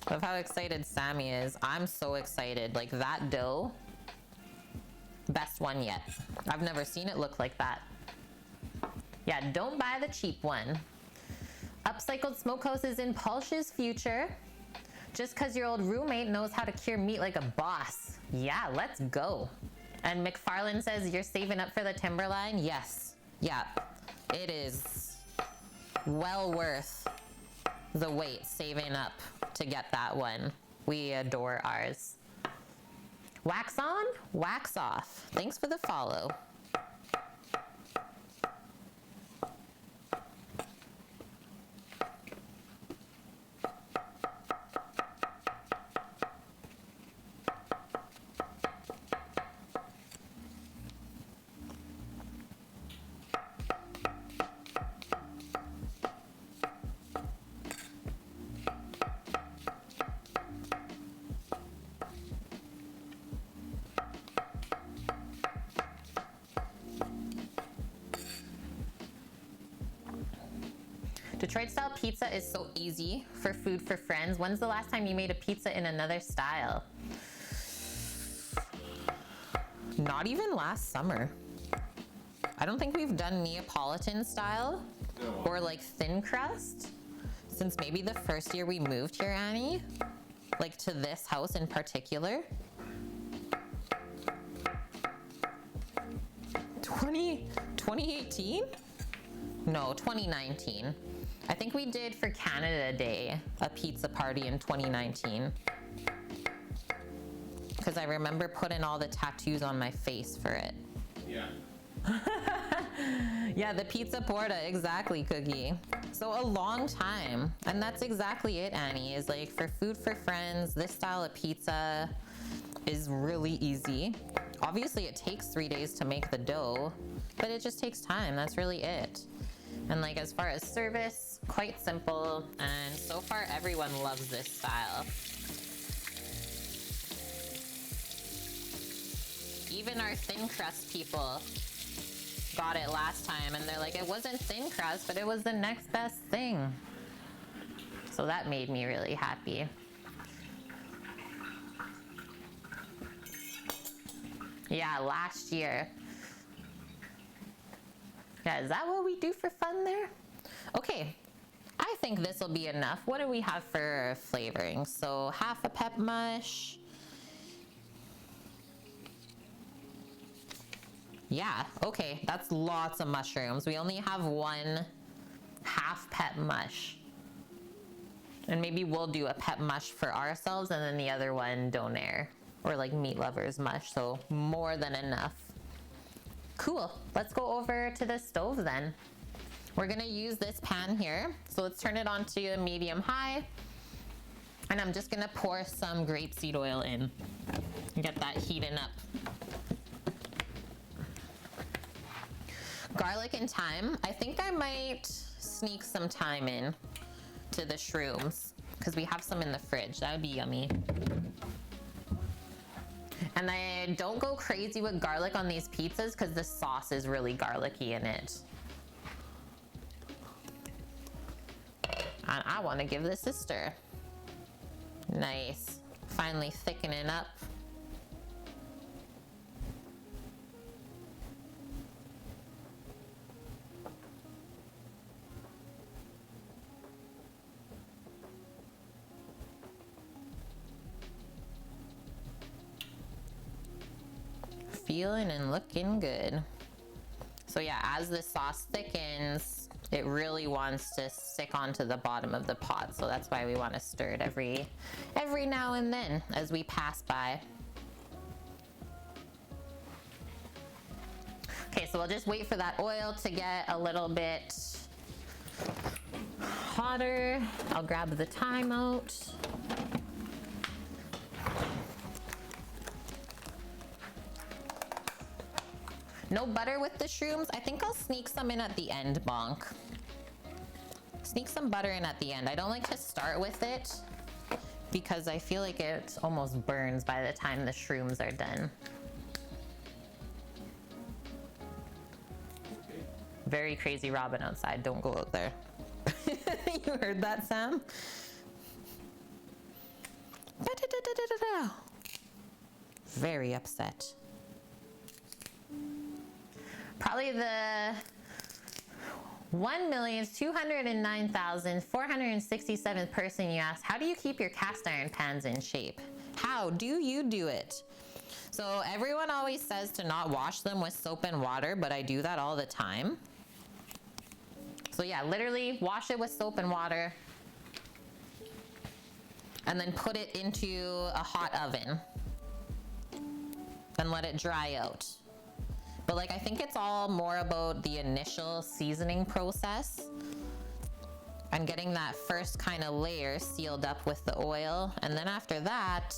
Love how excited Sammy is. I'm so excited. Like that dough, best one yet. I've never seen it look like that. Yeah, don't buy the cheap one. Upcycled Smokehouse is in Polsh's future. Just because your old roommate knows how to cure meat like a boss. Yeah, let's go. And McFarlane says you're saving up for the Timberline. Yes. Yeah, it is well worth the wait, saving up to get that one. We adore ours. Wax on, wax off. Thanks for the follow. Detroit style pizza is so easy for food for friends. When's the last time you made a pizza in another style? Not even last summer. I don't think we've done Neapolitan style or like thin crust since maybe the first year we moved here, Annie. Like to this house in particular. 2018? No, 2019. I think we did for Canada Day a pizza party in 2019. Because I remember putting all the tattoos on my face for it. Yeah. Yeah, the pizza porta, exactly, Cookie. So a long time. And that's exactly it, Annie, is like for food for friends, this style of pizza is really easy. Obviously, it takes 3 days to make the dough, but it just takes time. That's really it. And like as far as service, quite simple. And so far, everyone loves this style. Even our thin crust people got it last time and they're like, it wasn't thin crust, but it was the next best thing. So that made me really happy. Yeah, last year. Yeah, is that what we do for fun there? Okay, I think this will be enough. What do we have for flavoring? So half a pep mush. Yeah, okay, that's lots of mushrooms. We only have one half pep mush. And maybe we'll do a pep mush for ourselves and then the other one donair or like meat lovers mush. So more than enough. Cool, let's go over to the stove then. We're gonna use this pan here. So let's turn it on to a medium high. And I'm just gonna pour some grapeseed oil in and get that heating up. Garlic and thyme. I think I might sneak some thyme in to the shrooms because we have some in the fridge. That would be yummy. And I don't go crazy with garlic on these pizzas because the sauce is really garlicky in it. And I want to give this a stir. Nice. Finally thickening up. Feeling and looking good. So yeah, as the sauce thickens, it really wants to stick onto the bottom of the pot. So that's why we want to stir it every now and then as we pass by. Okay, so we'll just wait for that oil to get a little bit hotter. I'll grab the thyme out. No butter with the shrooms. I think I'll sneak some in at the end, Bonk. Sneak some butter in at the end. I don't like to start with it because I feel like it almost burns by the time the shrooms are done. Very crazy Robin outside. Don't go out there. You heard that, Sam? Very upset. Probably the 1,209,467th person you asked, how do you keep your cast iron pans in shape? How do you do it? So everyone always says to not wash them with soap and water, but I do that all the time. So yeah, literally wash it with soap and water, and then put it into a hot oven and let it dry out. But like, I think it's all more about the initial seasoning process and getting that first kind of layer sealed up with the oil. And then after that,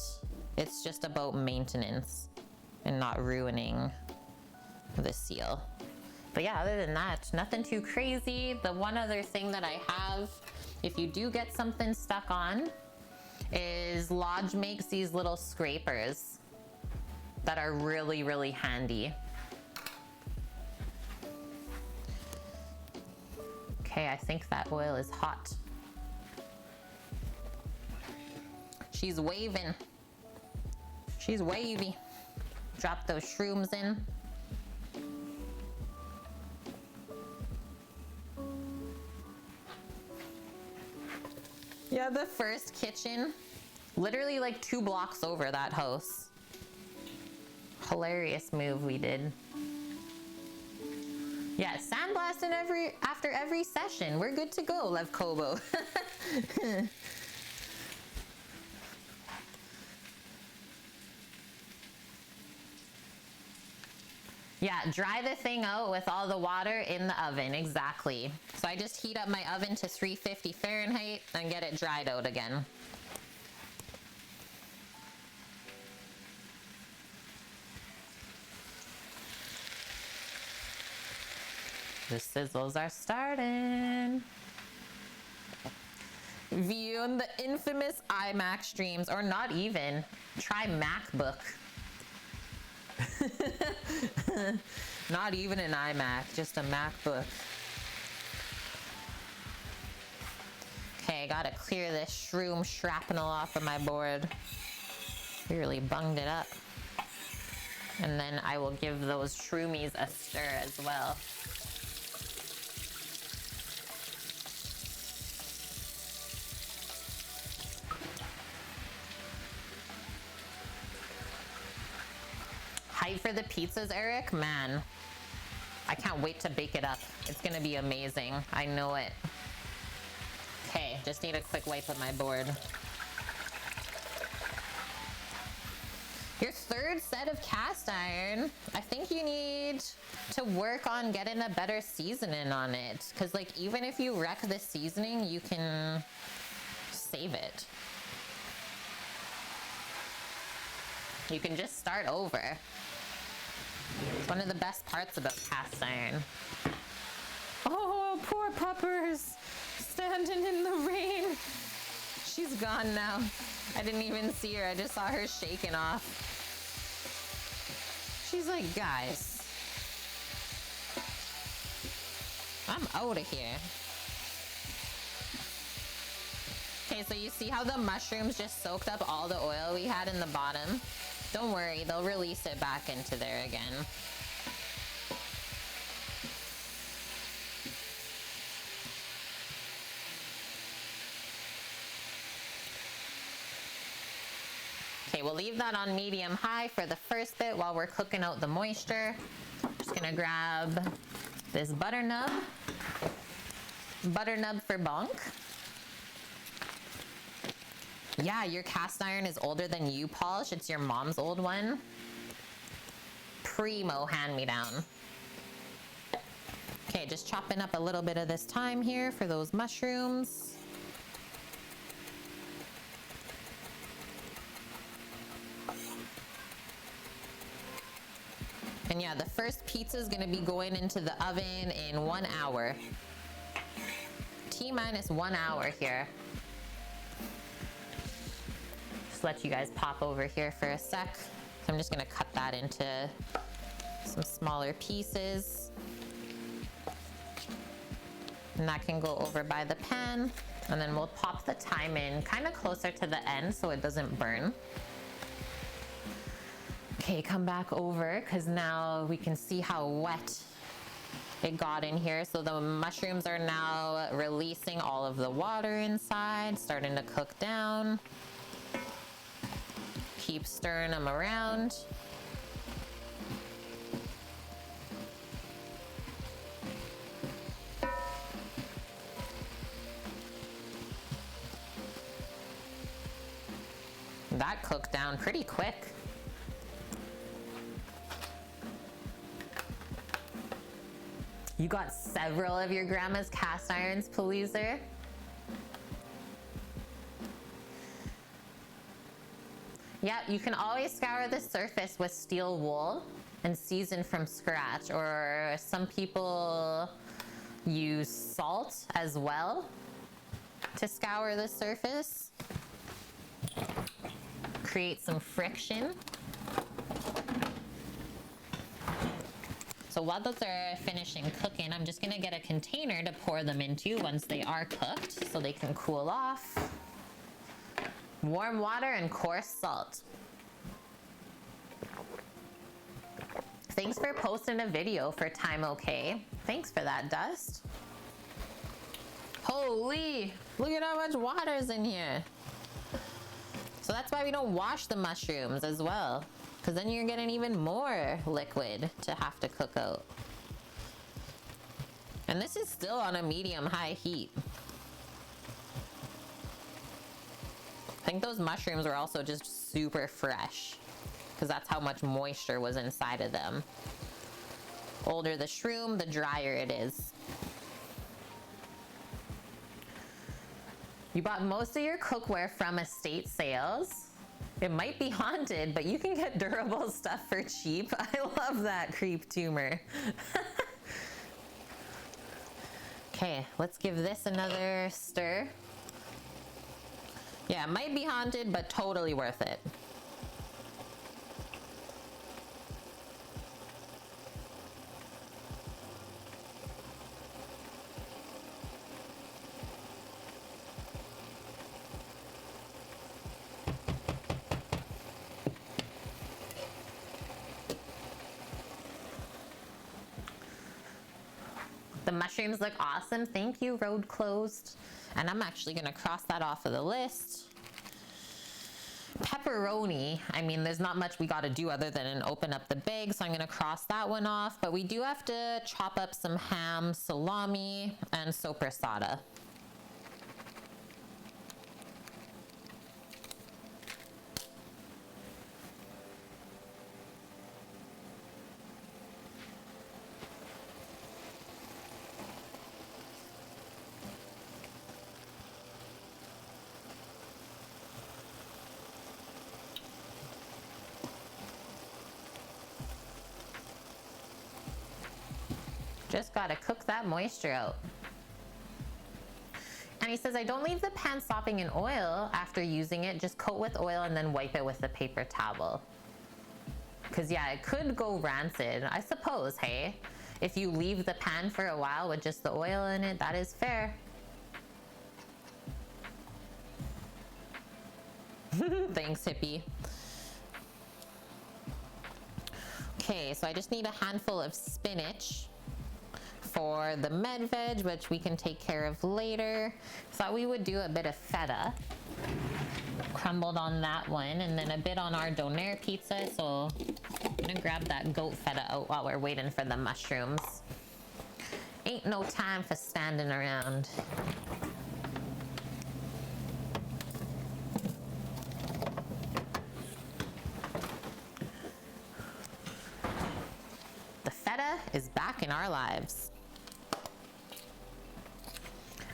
it's just about maintenance and not ruining the seal. But yeah, other than that, nothing too crazy. The one other thing that I have, if you do get something stuck on, is Lodge makes these little scrapers that are really, really handy. Okay, I think that oil is hot. She's waving. She's wavy. Drop those shrooms in. Yeah, the first kitchen, literally like 2 blocks over that house. Hilarious move we did. Yeah, sandblasting after every session. We're good to go, Lev Kobo. Yeah, dry the thing out with all the water in the oven, exactly. So I just heat up my oven to 350 Fahrenheit and get it dried out again. The sizzles are starting. Viewing the infamous iMac streams, or not even. Try MacBook. Not even an iMac, just a MacBook. Okay, I gotta clear this shroom shrapnel off of my board. Really bunged it up. And then I will give those shroomies a stir as well. Hype for the pizzas, Eric? Man, I can't wait to bake it up. It's gonna be amazing. I know it. Okay, just need a quick wipe of my board. Your third set of cast iron, I think you need to work on getting a better seasoning on it. Cause like, even if you wreck the seasoning, you can save it. You can just start over. It's one of the best parts about cast iron. Oh, poor puppers, standing in the rain. She's gone now. I didn't even see her. I just saw her shaking off. She's like, guys, I'm out of here. Okay, so you see how the mushrooms just soaked up all the oil we had in the bottom? Don't worry, they'll release it back into there again. Okay, we'll leave that on medium-high for the first bit while we're cooking out the moisture. Just gonna grab this butter nub. Butter nub for bonk. Yeah, your cast iron is older than you, Polish. It's your mom's old one. Primo hand-me-down. Okay, just chopping up a little bit of this thyme here for those mushrooms. And yeah, the first pizza is gonna be going into the oven in 1 hour. T-minus 1 hour here. Let you guys pop over here for a sec. So I'm just gonna cut that into some smaller pieces. And that can go over by the pan. And then we'll pop the thyme in kind of closer to the end so it doesn't burn. Okay, come back over because now we can see how wet it got in here. So the mushrooms are now releasing all of the water inside, starting to cook down. Keep stirring them around. That cooked down pretty quick. You got several of your grandma's cast irons, Paleaser? Yeah, you can always scour the surface with steel wool and season from scratch, or some people use salt as well to scour the surface. Create some friction. So while those are finishing cooking, I'm just gonna get a container to pour them into once they are cooked so they can cool off. Warm water and coarse salt. Thanks for posting a video for Time Okay. Thanks for that, Dust. Holy, look at how much water is in here. So that's why we don't wash the mushrooms as well, because then you're getting even more liquid to have to cook out. And this is still on a medium-high heat. I think those mushrooms were also just super fresh, because that's how much moisture was inside of them. Older the shroom, the drier it is. You bought most of your cookware from estate sales. It might be haunted, but you can get durable stuff for cheap. I love that, Creep Tumor. Okay, let's give this another stir. Yeah, it might be haunted, but totally worth it. The mushrooms look awesome. Thank you, Road Closed. And I'm actually gonna cross that off of the list. Pepperoni, I mean, there's not much we gotta do other than open up the bag, so I'm gonna cross that one off. But we do have to chop up some ham, salami, and soppressata. Just gotta cook that moisture out. And he says, I don't leave the pan sopping in oil after using it, just coat with oil and then wipe it with a paper towel. Cause yeah, it could go rancid, I suppose, hey? If you leave the pan for a while with just the oil in it, that is fair. Thanks, hippie. Okay, so I just need a handful of spinach for the med veg, which we can take care of later. Thought we would do a bit of feta. Crumbled on that one, and then a bit on our donair pizza, so I'm gonna grab that goat feta out while we're waiting for the mushrooms. Ain't no time for standing around. The feta is back in our lives.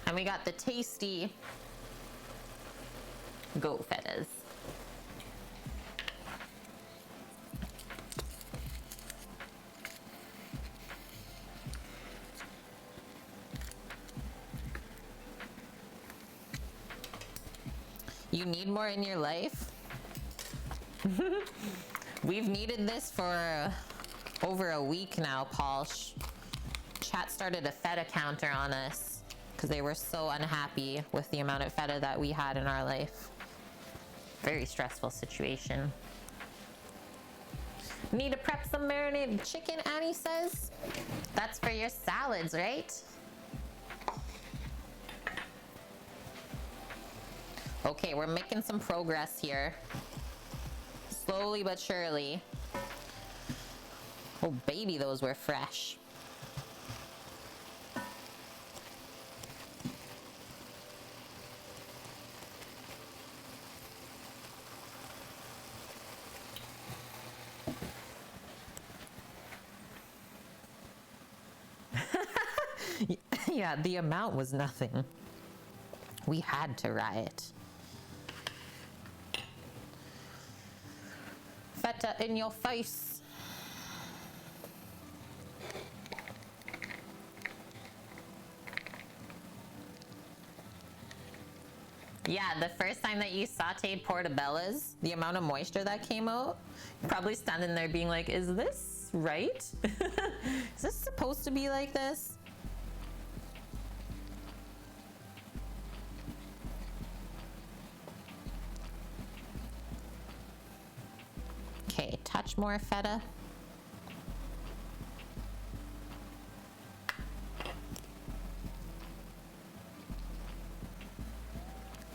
And we got the tasty goat fetas. You need more in your life? We've needed this for over a week now, Paul. Chat started a feta counter on us because they were so unhappy with the amount of feta that we had in our life. Very stressful situation. Need to prep some marinated chicken, Annie says. That's for your salads, right? Okay, we're making some progress here. Slowly but surely. Oh baby, those were fresh. Yeah, the amount was nothing. We had to riot. Feta in your face. Yeah, the first time that you sauteed portobellos, the amount of moisture that came out, you're probably standing there being like, is this right? Is this supposed to be like this? Okay, touch more feta.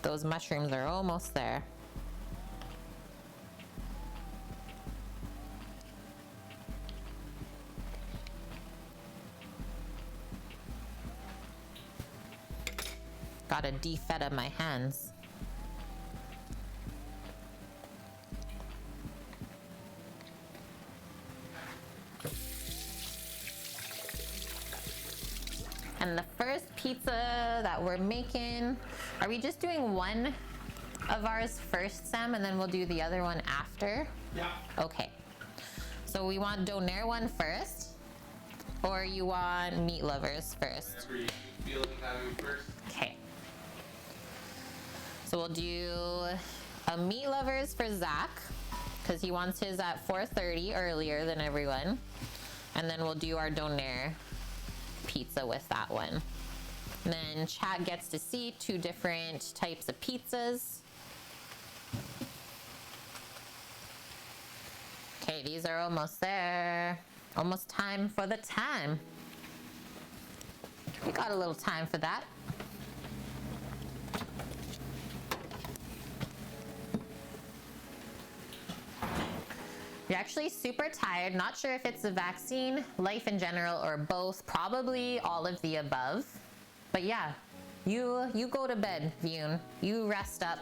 Those mushrooms are almost there. Gotta de-feta my hands. And the first pizza that we're making, are we just doing one of ours first, Sam, and then we'll do the other one after? Yeah. Okay. So we want donair one first, or you want meat lovers first? Whatever you feel like having first. Okay. So we'll do a meat lovers for Zach, because he wants his at 4:30 earlier than everyone. And then we'll do our donair pizza with that one. And then Chad gets to see 2 different types of pizzas. Okay, these are almost there. Almost time for the time. We got a little time for that. You're actually super tired, not sure if it's the vaccine, life in general, or both, probably all of the above. But yeah, you go to bed, Vune. You rest up.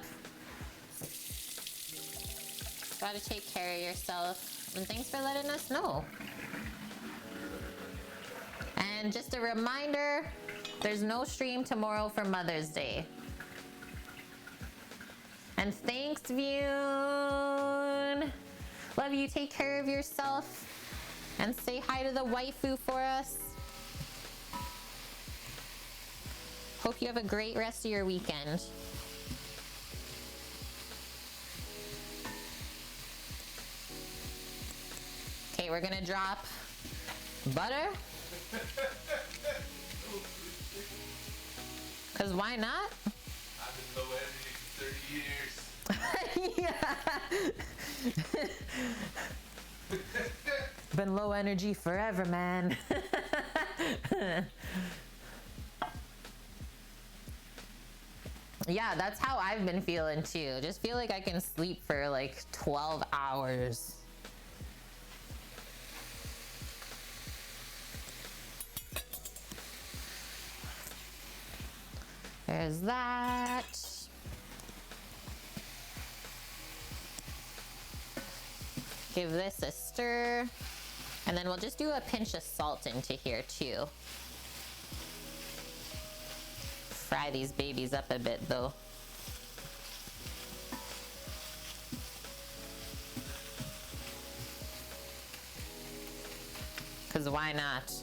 Gotta take care of yourself. And thanks for letting us know. And just a reminder, there's no stream tomorrow for Mother's Day. And thanks, Vune. Love you, take care of yourself, and say hi to the waifu for us. Hope you have a great rest of your weekend. Okay, we're gonna drop butter. Cause why not? I've been low energy for 30 years. Yeah. Been low energy forever, man. Yeah, that's how I've been feeling too. Just feel like I can sleep for like 12 hours. There's that. Give this a stir. And then we'll just do a pinch of salt into here too. Fry these babies up a bit though. Cause why not?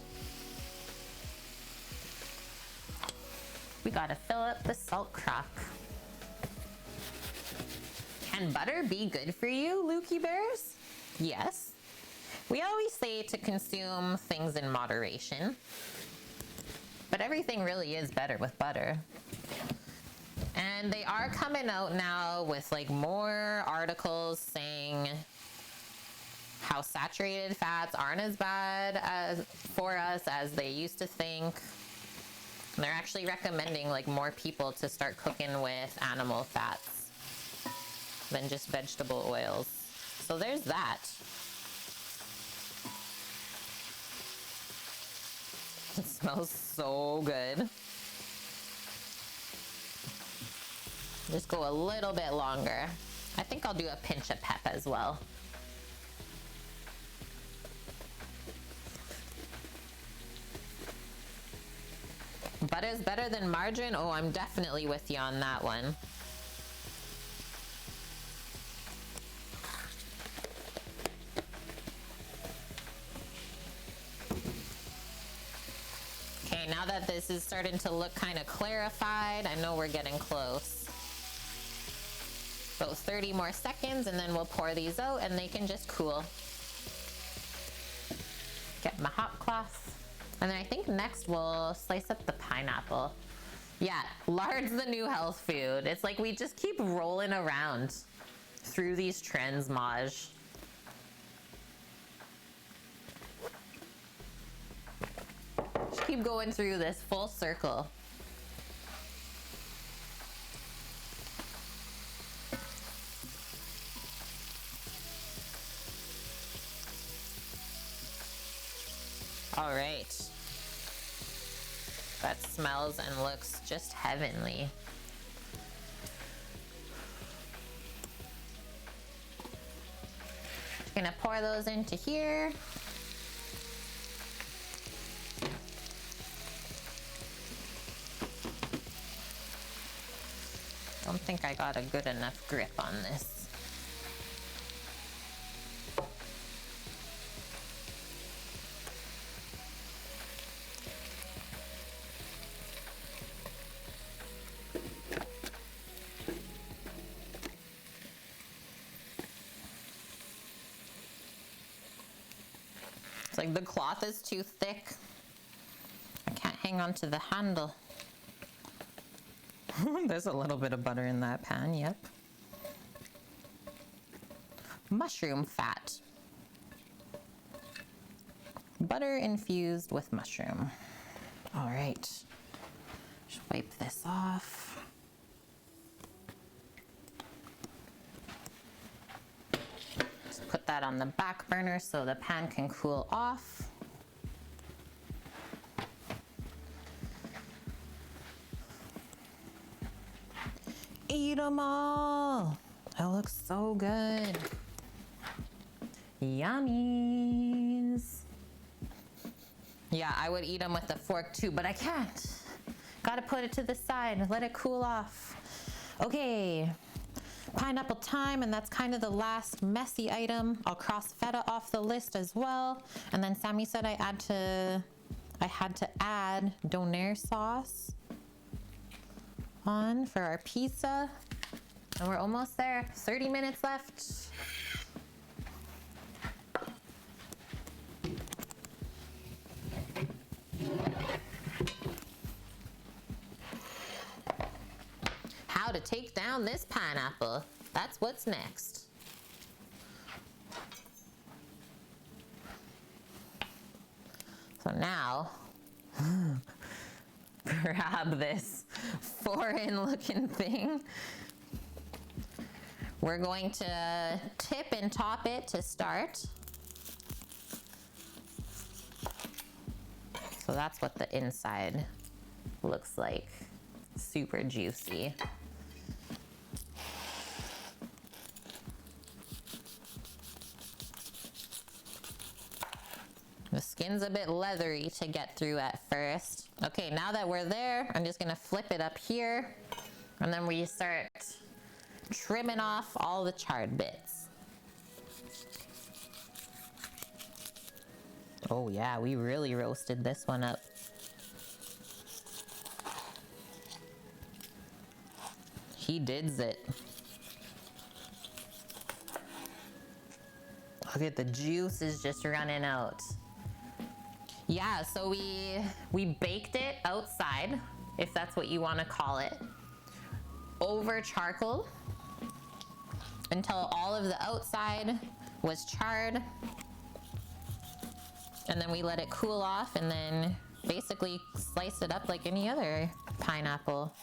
We gotta fill up the salt crock. Can butter be good for you, Lukey Bears? Yes. We always say to consume things in moderation, but everything really is better with butter. And they are coming out now with like more articles saying how saturated fats aren't as bad as for us as they used to think. And they're actually recommending like more people to start cooking with animal fats than just vegetable oils. So there's that. It smells so good. Just go a little bit longer. I think I'll do a pinch of pep as well. Butter's better than margarine? Oh, I'm definitely with you on that one. Okay, now that this is starting to look kind of clarified, I know we're getting close. About 30 more seconds and then we'll pour these out and they can just cool. Get my hot cloth. And then I think next we'll slice up the pineapple. Yeah, lard's the new health food. It's like we just keep rolling around through these trends, Maj. Just keep going through this full circle. All right. That smells and looks just heavenly. Just gonna pour those into here. Don't think I got a good enough grip on this. It's like the cloth is too thick. I can't hang on to the handle. There's a little bit of butter in that pan, yep. Mushroom fat. Butter infused with mushroom. All right. Just wipe this off. Just put that on the back burner so the pan can cool off. Eat them all. That looks so good. Yummies. Yeah, I would eat them with a fork too, but I can't. Gotta put it to the side, let it cool off. Okay, pineapple time, and that's kind of the last messy item. I'll cross feta off the list as well. And then Sammy said I had to add donair sauce on for our pizza. And we're almost there, 30 minutes left. How to take down this pineapple. That's what's next. So now, grab this foreign looking thing. We're going to tip and top it to start. So that's what the inside looks like. Super juicy. The skin's a bit leathery to get through at first. Okay, now that we're there, I'm just gonna flip it up here, and then we start trimming off all the charred bits. Oh yeah, we really roasted this one up. He dids it. Look at the juice is just running out. Yeah, so we baked it outside, if that's what you want to call it, over charcoal until all of the outside was charred. And then we let it cool off and then basically slice it up like any other pineapple.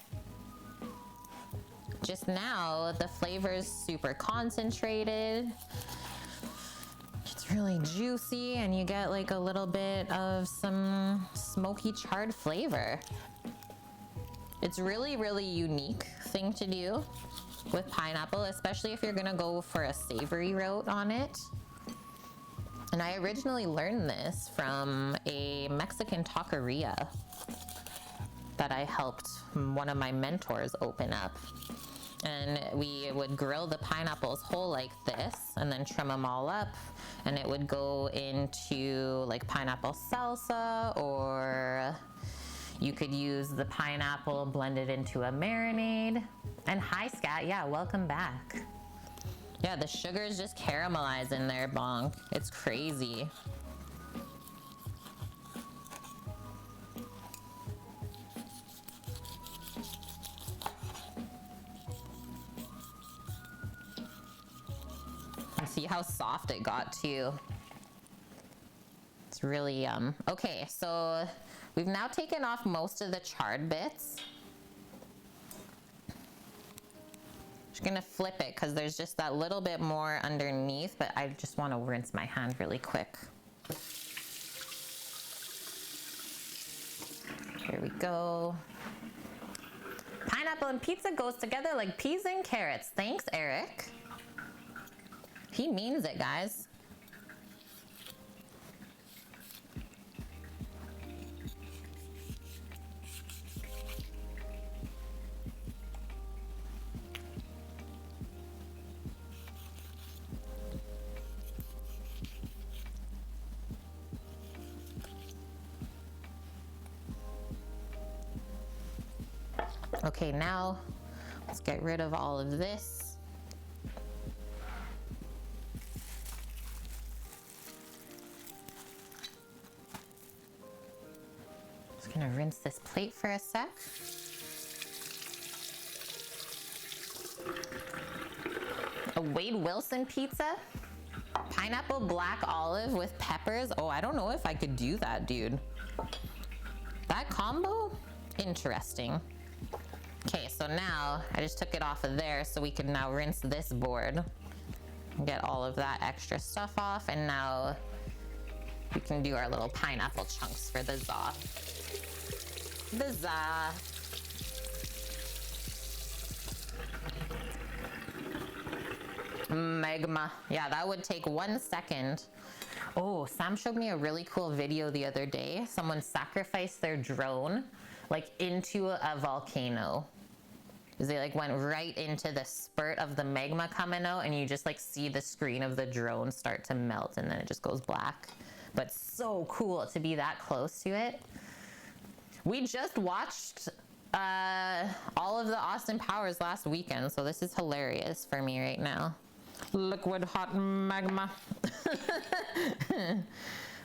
Just now, the flavor's super concentrated. It's really juicy and you get like a little bit of some smoky charred flavor. It's really, really unique thing to do with pineapple, especially if you're gonna go for a savory route on it. And I originally learned this from a Mexican taqueria. that I helped one of my mentors open up. And we would grill the pineapples whole like this and then trim them all up, and it would go into like pineapple salsa, or you could use the pineapple blended into a marinade. And hi Scat, yeah, welcome back. Yeah, the sugar's just caramelized in there, Bonk. It's crazy. And see how soft it got too. It's really yum. Okay, so we've now taken off most of the charred bits. Just gonna flip it because there's just that little bit more underneath, but I just want to rinse my hand really quick. Here we go. Pineapple and pizza goes together like peas and carrots. Thanks, Eric. He means it, guys. Okay, now let's get rid of all of this. Just gonna rinse this plate for a sec. A Wade Wilson pizza? Pineapple black olive with peppers? Oh, I don't know if I could do that, dude. That combo? Interesting. Okay, so now I just took it off of there so we can now rinse this board and get all of that extra stuff off, and now we can do our little pineapple chunks for the za. The za. Magma. Yeah, that would take 1 second. Oh, Sam showed me a really cool video the other day. Someone sacrificed their drone like into a volcano. They like went right into the spurt of the magma coming out, and you just like see the screen of the drone start to melt, and then it just goes black. But so cool to be that close to it. We just watched all of the Austin Powers last weekend, so this is hilarious for me right now. Liquid hot magma.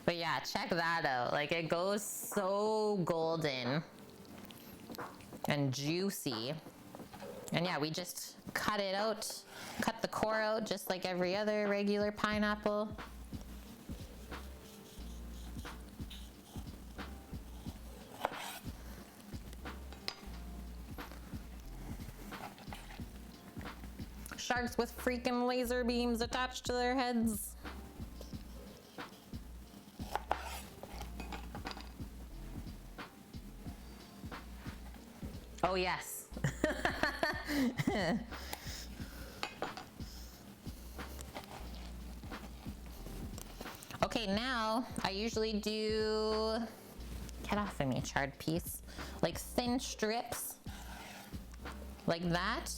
But yeah, check that out. Like, it goes so golden and juicy. And yeah, we just cut it out, cut the core out just like every other regular pineapple. Sharks with freaking laser beams attached to their heads. Oh yes. Okay, now I usually do, get off of me, charred piece, like thin strips, like that.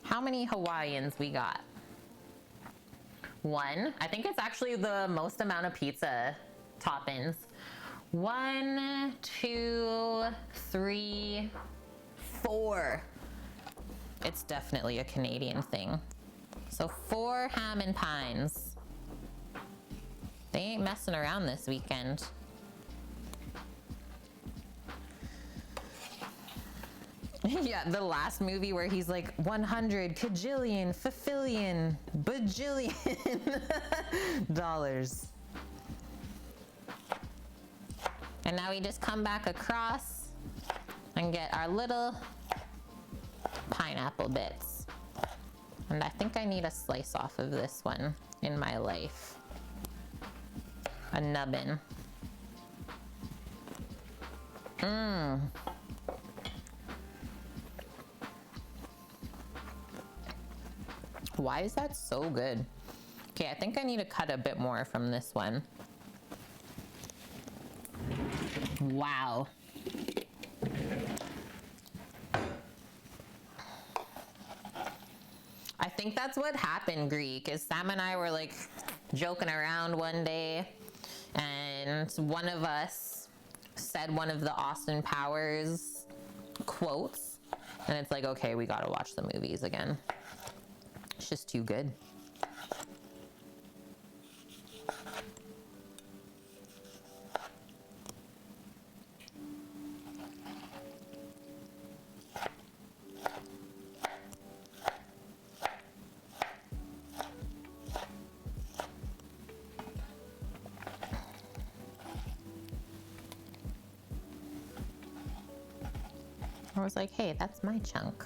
How many Hawaiians we got? One. I think it's actually the most amount of pizza toppings. 1, 2, 3, 4. It's definitely a Canadian thing. So 4 ham and pines. They ain't messing around this weekend. Yeah, the last movie where he's like 100 cajillion, fafillion, bajillion dollars. And now we just come back across and get our little pineapple bits. And I think I need a slice off of this one in my life. A nubbin. Mmm. Why is that so good? Okay, I think I need to cut a bit more from this one. Wow. I think that's what happened, Greek, is Sam and I were like joking around one day, and one of us said one of the Austin Powers quotes, and it's like, okay, we gotta watch the movies again. It's just too good. I was like, hey, that's my chunk.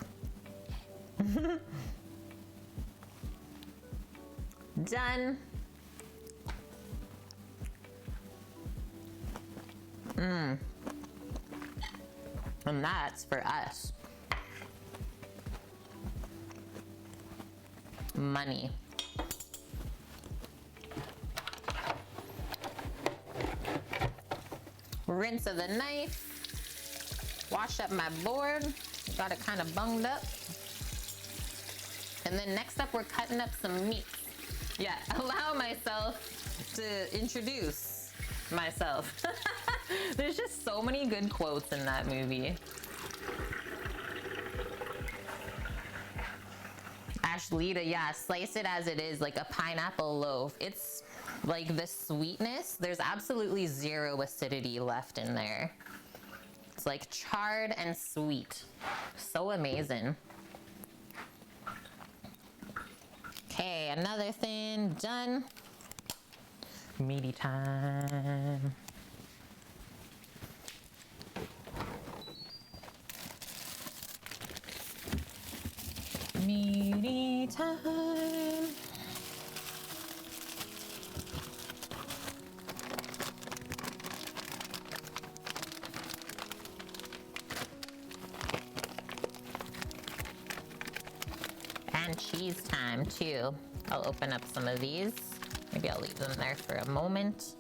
Done. And that's for us. Money. Rinse of the knife. Wash up my board. Got it kind of bunged up. And then next up, we're cutting up some meat. Yeah, allow myself to introduce myself. There's just so many good quotes in that movie. Ashlita, yeah, slice it as it is, like a pineapple loaf. It's like the sweetness, there's absolutely zero acidity left in there. It's like charred and sweet. So amazing. Okay, another thing done. Meaty time. Meaty time. And cheese time too. I'll open up some of these. Maybe I'll leave them there for a moment.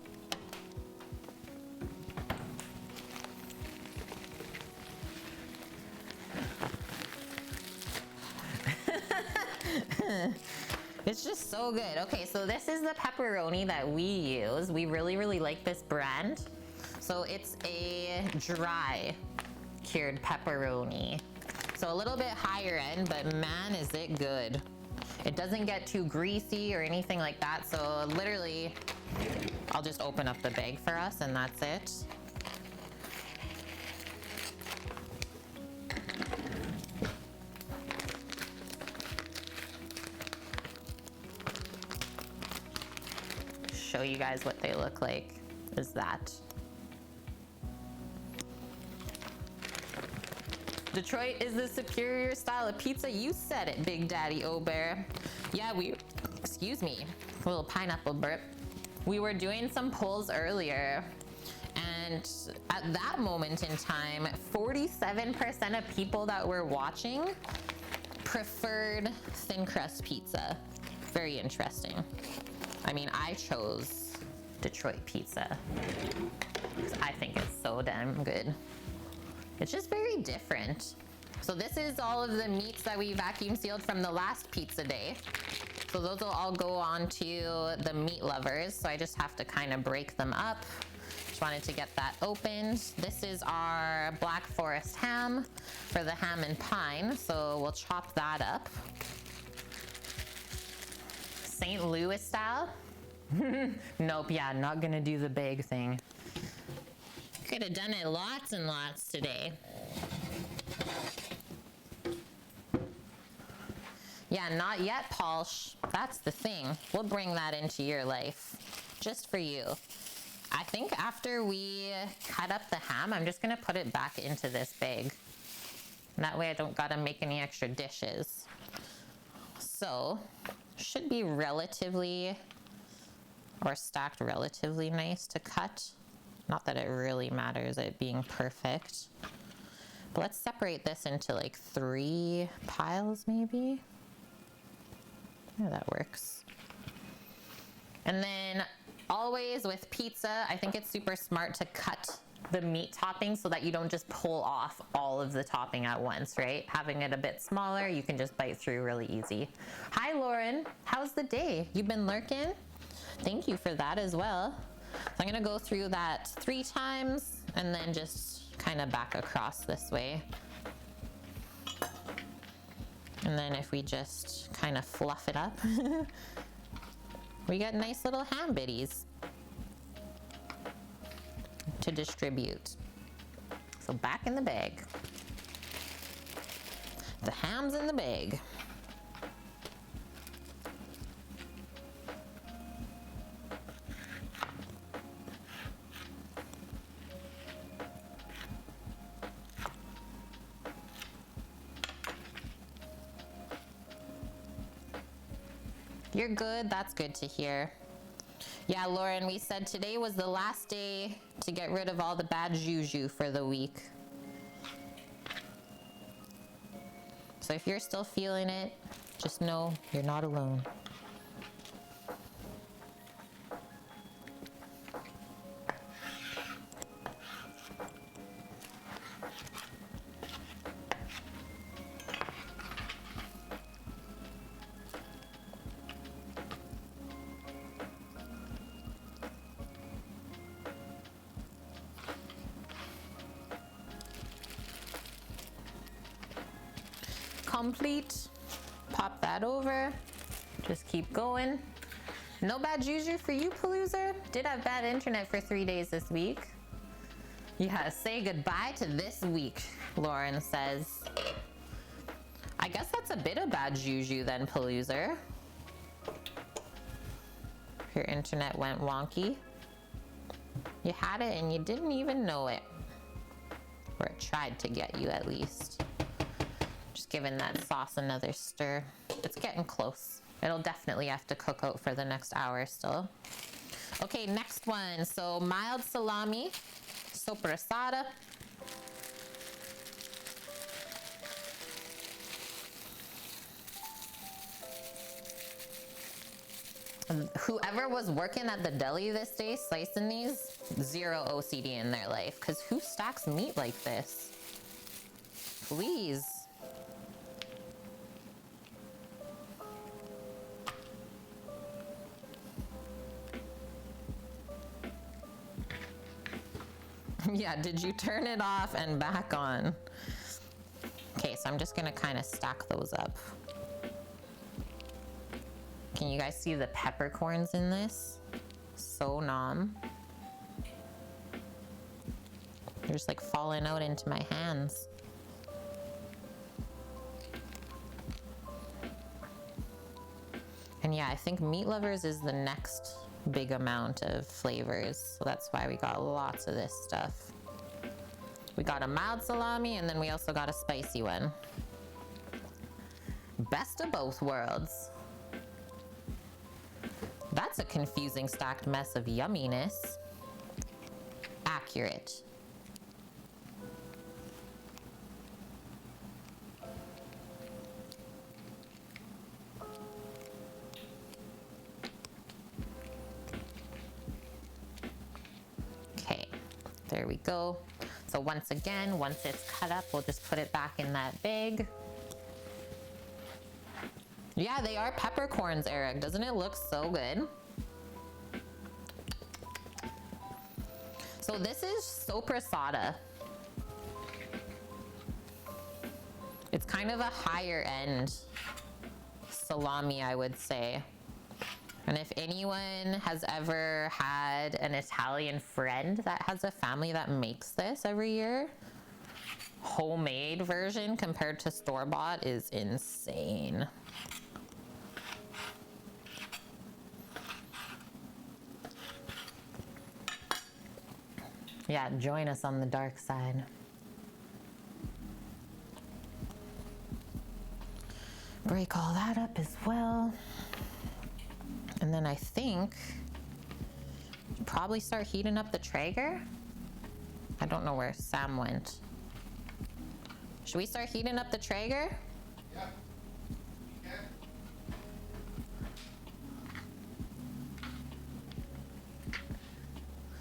It's just so good. Okay, so this is the pepperoni that we use. We really like this brand. So it's a dry cured pepperoni. So a little bit higher end, but man, is it good. It doesn't get too greasy or anything like that. So literally, I'll just open up the bag for us and that's it. Show you guys what they look like is that. Detroit is the superior style of pizza. You said it, Big Daddy Obear. Yeah, excuse me, a little pineapple burp. We were doing some polls earlier, and at that moment in time, 47% of people that were watching preferred thin crust pizza. Very interesting. I mean, I chose Detroit pizza because I think it's so damn good. It's just very different. So this is all of the meats that we vacuum sealed from the last pizza day. So those will all go on to the meat lovers. So I just have to kind of break them up. Just wanted to get that opened. This is our Black Forest ham for the ham and pine. So we'll chop that up. St. Louis style. Nope, yeah, not gonna do the big thing. Could have done it lots and lots today. Yeah, not yet, Paulsh. That's the thing. We'll bring that into your life. Just for you. I think after we cut up the ham, I'm just gonna put it back into this bag. And that way I don't gotta make any extra dishes. So, should be relatively, or stacked relatively nice to cut. Not that it really matters it being perfect. But let's separate this into like 3 piles maybe. Yeah, that works. And then always with pizza, I think it's super smart to cut the meat topping so that you don't just pull off all of the topping at once, right? Having it a bit smaller, you can just bite through really easy. Hi, Lauren. How's the day? You've been lurking? Thank you for that as well. So I'm gonna go through that 3 times and then just kind of back across this way. And then if we just kind of fluff it up, we got nice little ham bitties to distribute. So back in the bag. The ham's in the bag. You're good, that's good to hear. Yeah, Lauren, we said today was the last day to get rid of all the bad juju for the week. So if you're still feeling it, just know you're not alone. Complete. Pop that over. Just keep going. No bad juju for you, Palooza. Did have bad internet for 3 days this week. Yeah, say goodbye to this week, Lauren says. I guess that's a bit of bad juju then, Palooza. Your internet went wonky. You had it and you didn't even know it. Or it tried to get you at least. Just giving that sauce another stir. It's getting close. It'll definitely have to cook out for the next hour still. Okay, next one. So mild salami, sopressata. Whoever was working at the deli this day slicing these, zero OCD in their life. Because who stacks meat like this? Please. Yeah, did you turn it off and back on? Okay, so I'm just gonna kind of stack those up. Can you guys see the peppercorns in this? So nom. They're just like falling out into my hands. And yeah, I think Meat Lovers is the next big amount of flavors. So that's why we got lots of this stuff. We got a mild salami and then we also got a spicy one. Best of both worlds. That's a confusing stacked mess of yumminess. Accurate. There we go. So once again, once it's cut up, we'll just put it back in that bag. Yeah, they are peppercorns, Eric. Doesn't it look so good? So this is sopressata. It's kind of a higher end salami, I would say. And if anyone has ever had an Italian friend that has a family that makes this every year, homemade version compared to store-bought is insane. Yeah, join us on the dark side. Break all that up as well. And then I think probably start heating up the Traeger. I don't know where Sam went. Should we start heating up the Traeger? Yeah. You can.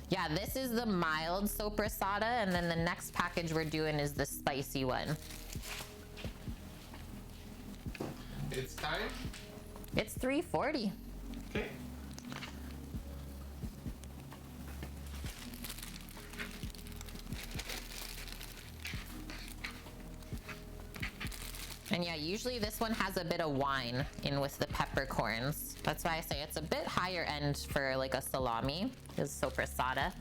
Yeah, this is the mild sopressata, and then the next package we're doing is the spicy one. It's time. It's $3.40. Okay. And yeah, usually this one has a bit of wine in with the peppercorns. That's why I say it's a bit higher end for like a salami, is sopressata.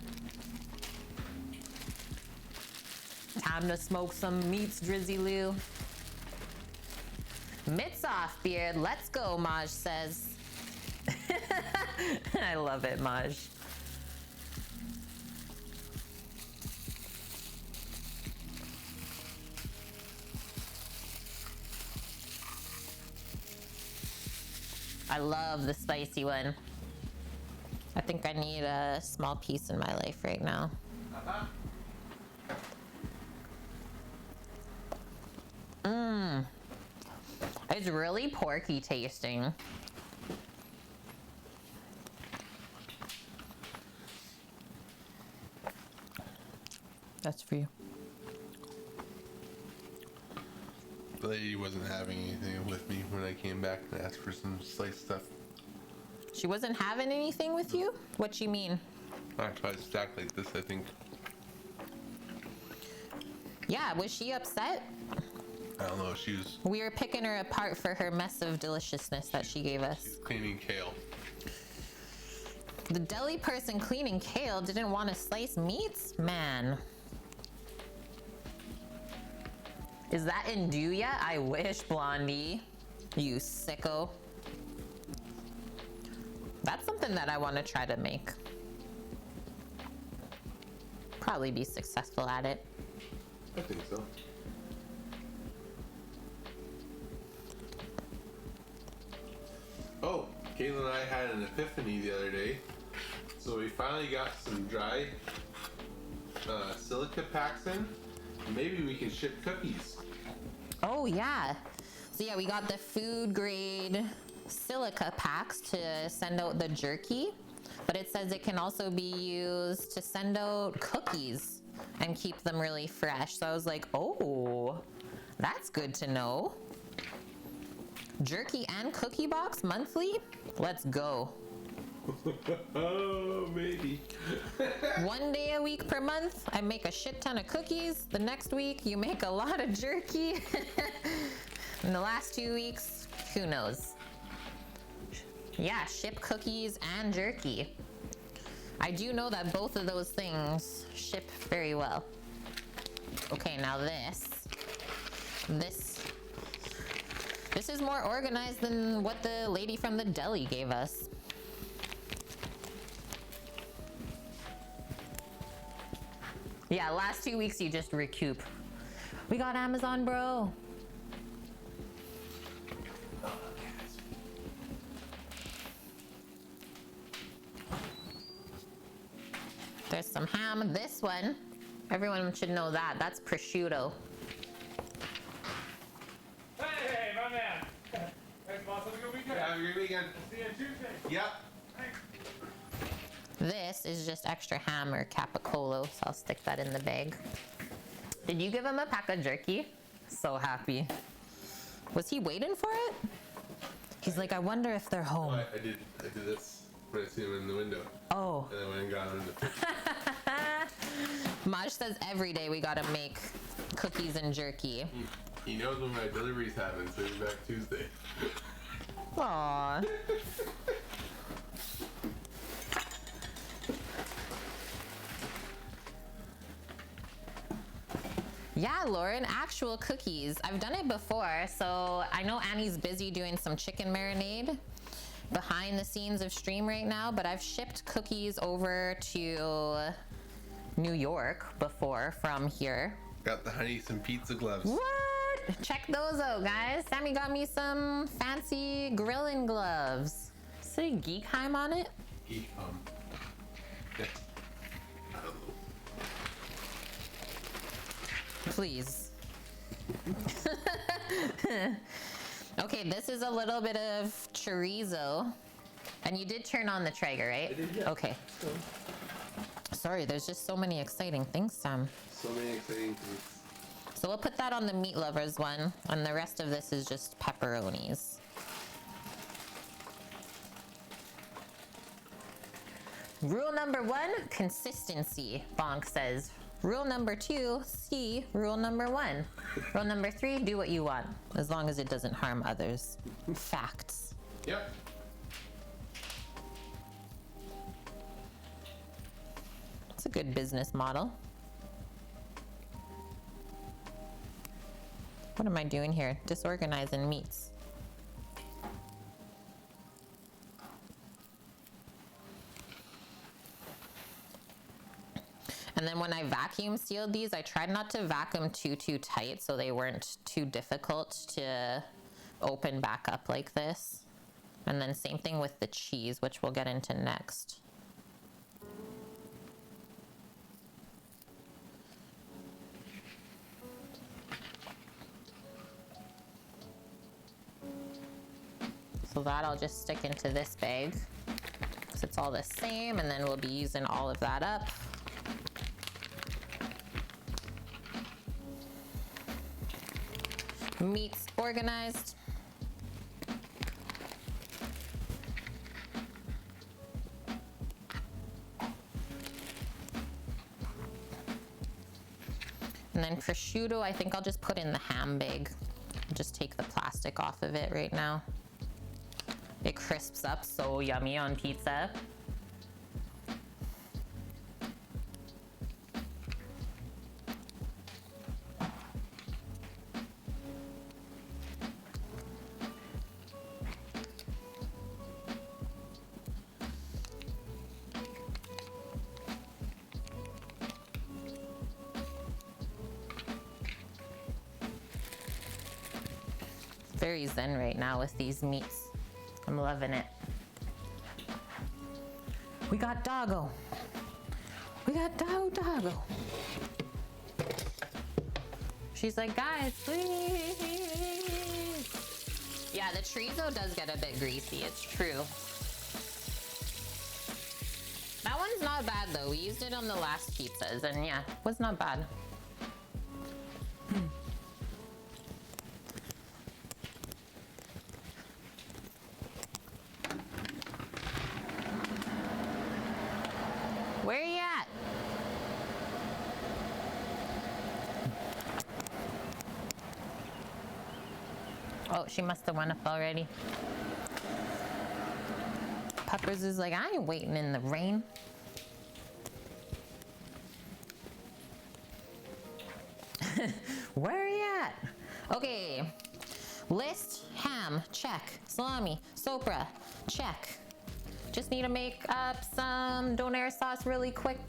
Time to smoke some meats, Drizzy Lou. Mitts off, beard. Let's go, Maj says. I love it, Maj. I love the spicy one. I think I need a small piece in my life right now. It's really porky tasting. That's for you. The lady wasn't having anything with me when I came back and asked for some sliced stuff. She wasn't having anything with you? What you mean? Actually, stacked like this, I think. Yeah, was she upset? I don't know. She was We were picking her apart for her mess of deliciousness that she gave us. cleaning kale. The deli person cleaning kale didn't want to slice meats? Man. Is that in due yet? I wish, Blondie. You sicko. That's something that I want to try to make. Probably be successful at it. I think so. Oh, Caitlin and I had an epiphany the other day. So we finally got some dry silica packs in. Maybe we can ship cookies. Oh, yeah. So, yeah, we got the food grade silica packs to send out the jerky, but it says it can also be used to send out cookies and keep them really fresh. So I was like, oh, that's good to know. Jerky and cookie box monthly? Let's go. Oh, maybe. 1 day a week per month, I make a shit ton of cookies. The next week, you make a lot of jerky. In the last 2 weeks, who knows? Yeah, ship cookies and jerky. I do know that both of those things ship very well. Okay, now this is more organized than what the lady from the deli gave us. Yeah, last 2 weeks you just recoup. We got Amazon, bro. There's some ham. This one, everyone should know that. That's prosciutto. Hey, my man. Thanks, boss. Have a good weekend. Have a great weekend. See you on Tuesday. Yep. Thanks. This is just extra ham or capicolo, so I'll stick that in the bag. Did you give him a pack of jerky? So happy. Was he waiting for it? He's like, I wonder if they're home. Well, I did this when I see him in the window. Oh. And I went and got him in the fridge. Maj says every day we gotta make cookies and jerky. He knows when my delivery's happen, so he's back Tuesday. Aww. Yeah, Lauren, actual cookies. I've done it before, so I know Annie's busy doing some chicken marinade behind the scenes of stream right now, but I've shipped cookies over to New York before from here. Got the honey, some pizza gloves. What? Check those out, guys. Sammy got me some fancy grilling gloves. Say Geekheim on it? Yeah. I don't know. Please. Okay, this is a little bit of chorizo. And you did turn on the Traeger, right? I did, yeah. Okay. Sorry, there's just so many exciting things, Sam. So many exciting things. So we'll put that on the meat lovers one, and the rest of this is just pepperonis. Rule number 1, consistency, Bonk says. Rule number 2, see rule number 1. Rule number 3, do what you want, as long as it doesn't harm others. Facts. Yep. It's a good business model. What am I doing here? Disorganizing meats. And then when I vacuum sealed these, I tried not to vacuum too tight so they weren't too difficult to open back up like this. And then same thing with the cheese, which we'll get into next. So that I'll just stick into this bag because it's all the same, and then we'll be using all of that up. Meats organized. And then prosciutto, I think I'll just put in the ham bag. Just take the plastic off of it right now. It crisps up so yummy on pizza. Very zen right now with these meats. I'm loving it. We got doggo. We got doggo. She's like, guys, please. Yeah, the chorizo does get a bit greasy, it's true. That one's not bad though. We used it on the last pizzas and yeah, it was not bad. Where are you at? Oh, she must have went up already. Peppers is like, I ain't waiting in the rain. Where are you at? Okay. List, ham, check. Salami, sopra, check. Just need to make up some donair sauce really quick.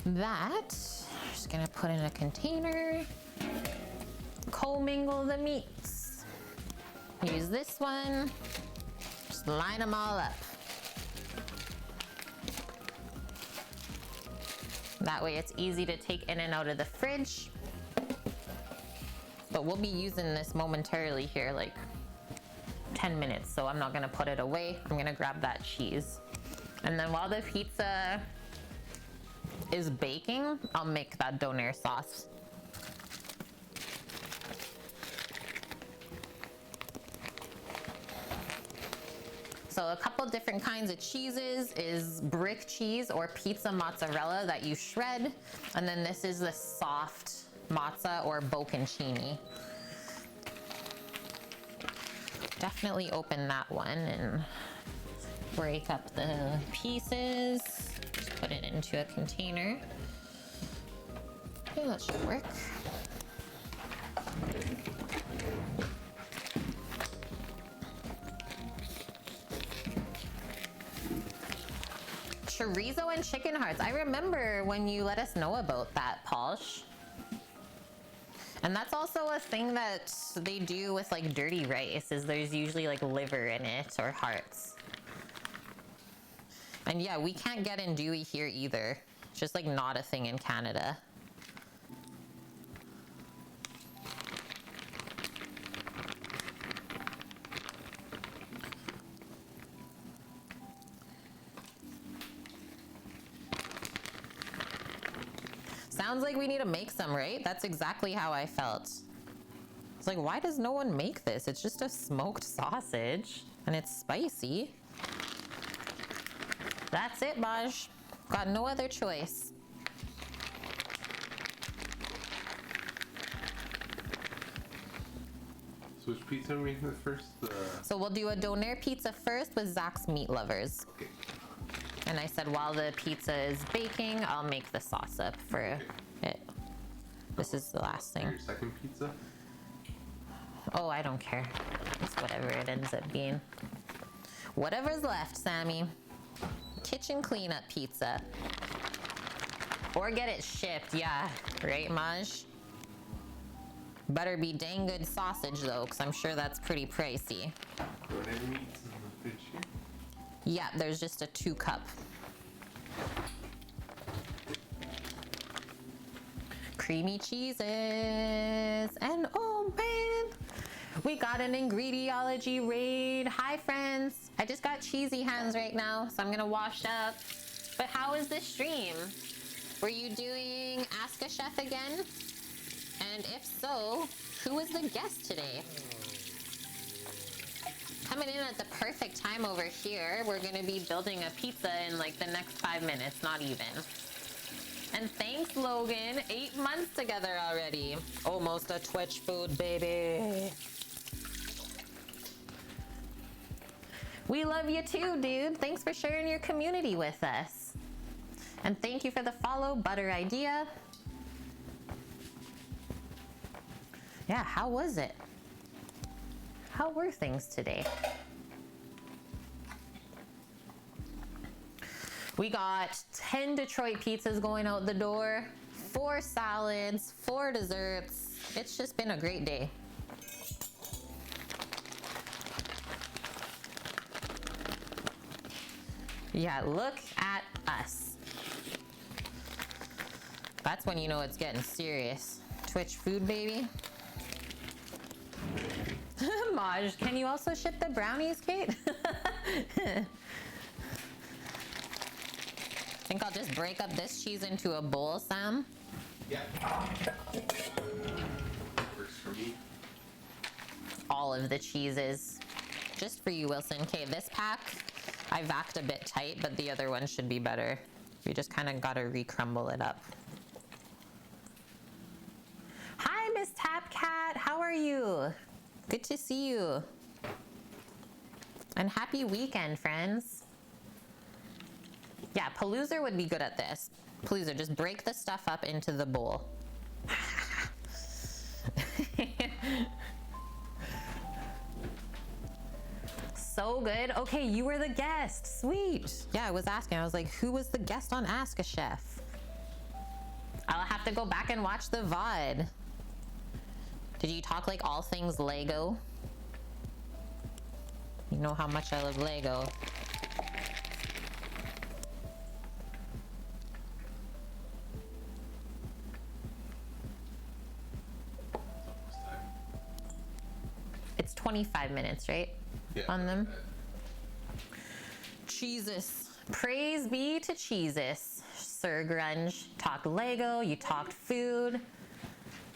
That, just gonna put in a container. Co-mingle the meats. Use this one. Just line them all up. That way it's easy to take in and out of the fridge. But we'll be using this momentarily here, like 10 minutes, so I'm not gonna put it away. I'm gonna grab that cheese. And then while the pizza is baking, I'll make that donair sauce. So a couple different kinds of cheeses is brick cheese or pizza mozzarella that you shred. And then this is the soft mozza or bocconcini. Definitely open that one and break up the pieces. Just put it into a container. Okay, that should work. Chorizo and chicken hearts. I remember when you let us know about that, Polsh. And that's also a thing that they do with like dirty rice, is there's usually like liver in it or hearts. And yeah, we can't get andouille here either. It's just like not a thing in Canada. sounds like we need to make some, right? That's exactly how I felt. It's like, why does no one make this? It's just a smoked sausage and it's spicy. That's it, Maj. Got no other choice. So which pizza are we making first? So we'll do a doner pizza first with Zach's Meat Lovers. Okay. And I said while the pizza is baking, I'll make the sauce up for it. This is the last thing. Your second pizza? Oh, I don't care. It's whatever it ends up being. Whatever's left, Sammy. Kitchen cleanup pizza. Or get it shipped, yeah. Right, Maj? Better be dang good sausage though, because I'm sure that's pretty pricey. Whatever meats in the fridge here. Yeah, there's just a 2 cup. Creamy cheeses. And oh man, we got an ingrediology raid. Hi friends. I just got cheesy hands right now, so I'm gonna wash up. But how was this stream? Were you doing Ask a Chef again? And if so, who was the guest today? Coming in at the perfect time over here. We're gonna be building a pizza in like the next 5 minutes, not even. And thanks, Logan. 8 months together already. Almost a Twitch food, baby. We love you too, dude. Thanks for sharing your community with us. And thank you for the follow, Butter Idea. Yeah, how was it? How were things today? We got 10 Detroit pizzas going out the door, 4 salads, 4 desserts. It's just been a great day. Yeah, look at us. That's when you know it's getting serious. Twitch food, baby. Maj, can you also ship the brownies, Kate? I think I'll just break up this cheese into a bowl, Sam. Yeah. Works for me. All of the cheeses. Just for you, Wilson. Okay, this pack, I vacked a bit tight, but the other one should be better. We just kind of gotta recrumble it up. Hi, Miss Tapcat. How are you? Good to see you. And happy weekend, friends. Yeah, Palooza would be good at this. Palooza, just break the stuff up into the bowl. So good. Okay, you were the guest. Sweet. Yeah, I was asking. I was like, who was the guest on Ask a Chef? I'll have to go back and watch the VOD. Did you talk like all things Lego? You know how much I love Lego. It's 25 minutes, right? Yeah. On them. Jesus. Praise be to Jesus. Sir Grunge talked Lego, you talked food.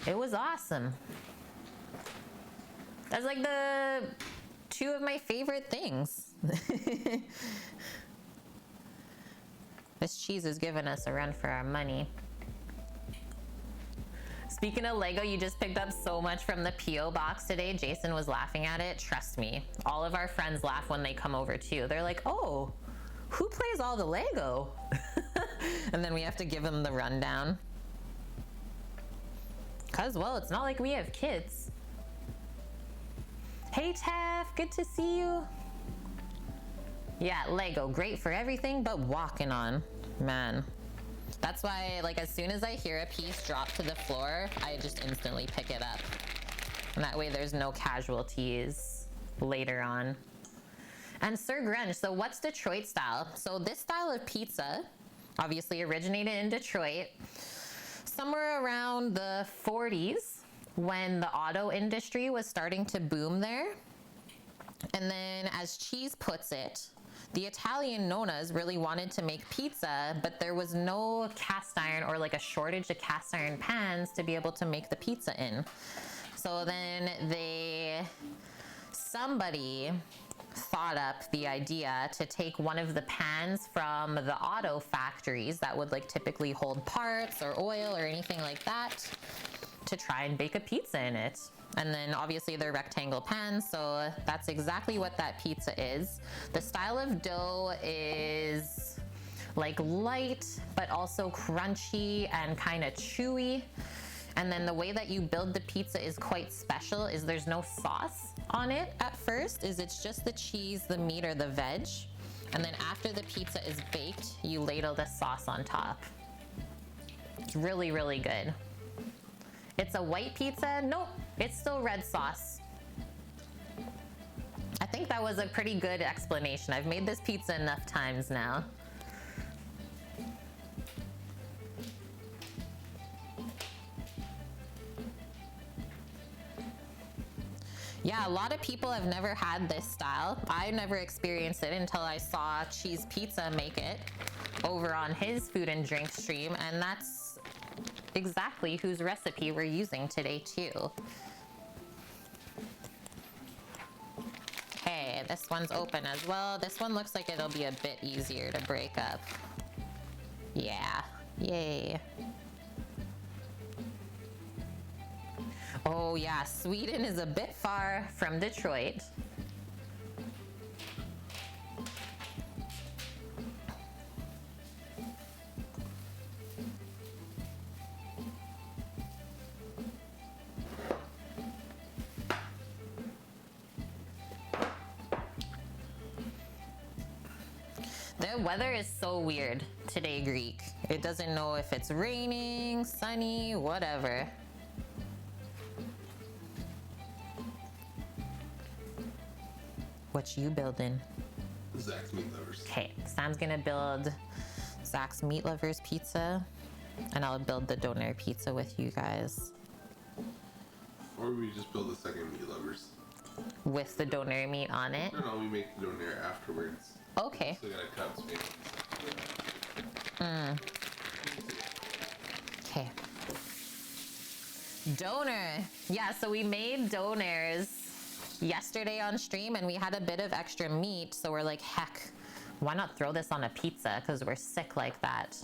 It was awesome. That's like the 2 of my favorite things. This cheese is giving us a run for our money. Speaking of Lego, you just picked up so much from the P.O. box today. Jason was laughing at it. Trust me. All of our friends laugh when they come over too. They're like, oh, who plays all the Lego? And then we have to give them the rundown. Cause, well, it's not like we have kids. Hey, Tef, good to see you. Yeah, Lego, great for everything but walking on, man. That's why, like, as soon as I hear a piece drop to the floor, I just instantly pick it up. And that way there's no casualties later on. And Sir Grunge, so what's Detroit style? So this style of pizza obviously originated in Detroit somewhere around the 40s when the auto industry was starting to boom there. And then, as Cheese puts it, the Italian Nonas really wanted to make pizza, but there was no cast iron or like a shortage of cast iron pans to be able to make the pizza in. So then somebody thought up the idea to take one of the pans from the auto factories that would like typically hold parts or oil or anything like that to try and bake a pizza in it. And then obviously they're rectangle pans, so that's exactly what that pizza is. The style of dough is like light, but also crunchy and kind of chewy. And then the way that you build the pizza is quite special, is there's no sauce on it at first, it's just the cheese, the meat, or the veg. And then after the pizza is baked, you ladle the sauce on top. It's really, really good. It's a white pizza? Nope, it's still red sauce. I think that was a pretty good explanation. I've made this pizza enough times now. Yeah, a lot of people have never had this style. I never experienced it until I saw Cheese Pizza make it over on his food and drink stream, and that's exactly whose recipe we're using today too. Okay, this one's open as well. This one looks like it'll be a bit easier to break up. Yeah, yay. Oh yeah, Sweden is a bit far from Detroit. The weather is so weird today, Greek. It doesn't know if it's raining, sunny, whatever. What you building? Zach's Meat Lovers. Okay, Sam's gonna build Zach's Meat Lovers pizza, and I'll build the doner pizza with you guys. Or we just build a second Meat Lovers. With the doner meat on it? No, we make the doner afterwards. Okay. So we gotta cut space. Okay. Doner. Yeah, so we made doners yesterday on stream and we had a bit of extra meat, so we're like, heck, why not throw this on a pizza, because we're sick like that.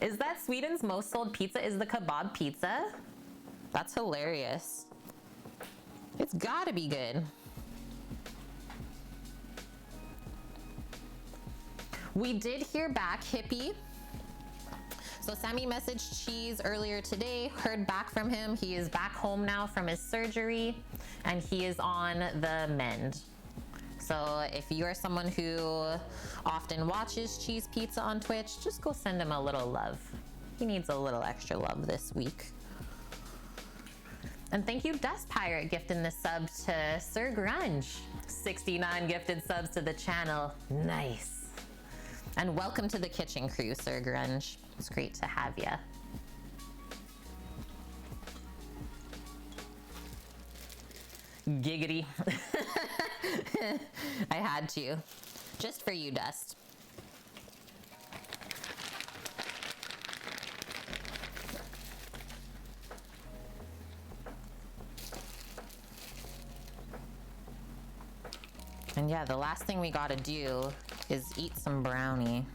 Is that Sweden's most sold pizza, is the kebab pizza? That's hilarious. It's gotta be good. We did hear back, Hippie. So Sammy messaged Cheese earlier today, heard back from him. He is back home now from his surgery and he is on the mend. So if you are someone who often watches Cheese Pizza on Twitch, just go send him a little love. He needs a little extra love this week. And thank you, Dust Pirate, gifting the sub to Sir Grunge. 69 gifted subs to the channel. Nice. And welcome to the kitchen crew, Sir Grunge. It's great to have ya. Giggity. I had to. Just for you, Dust. And yeah, the last thing we gotta do is eat some brownie.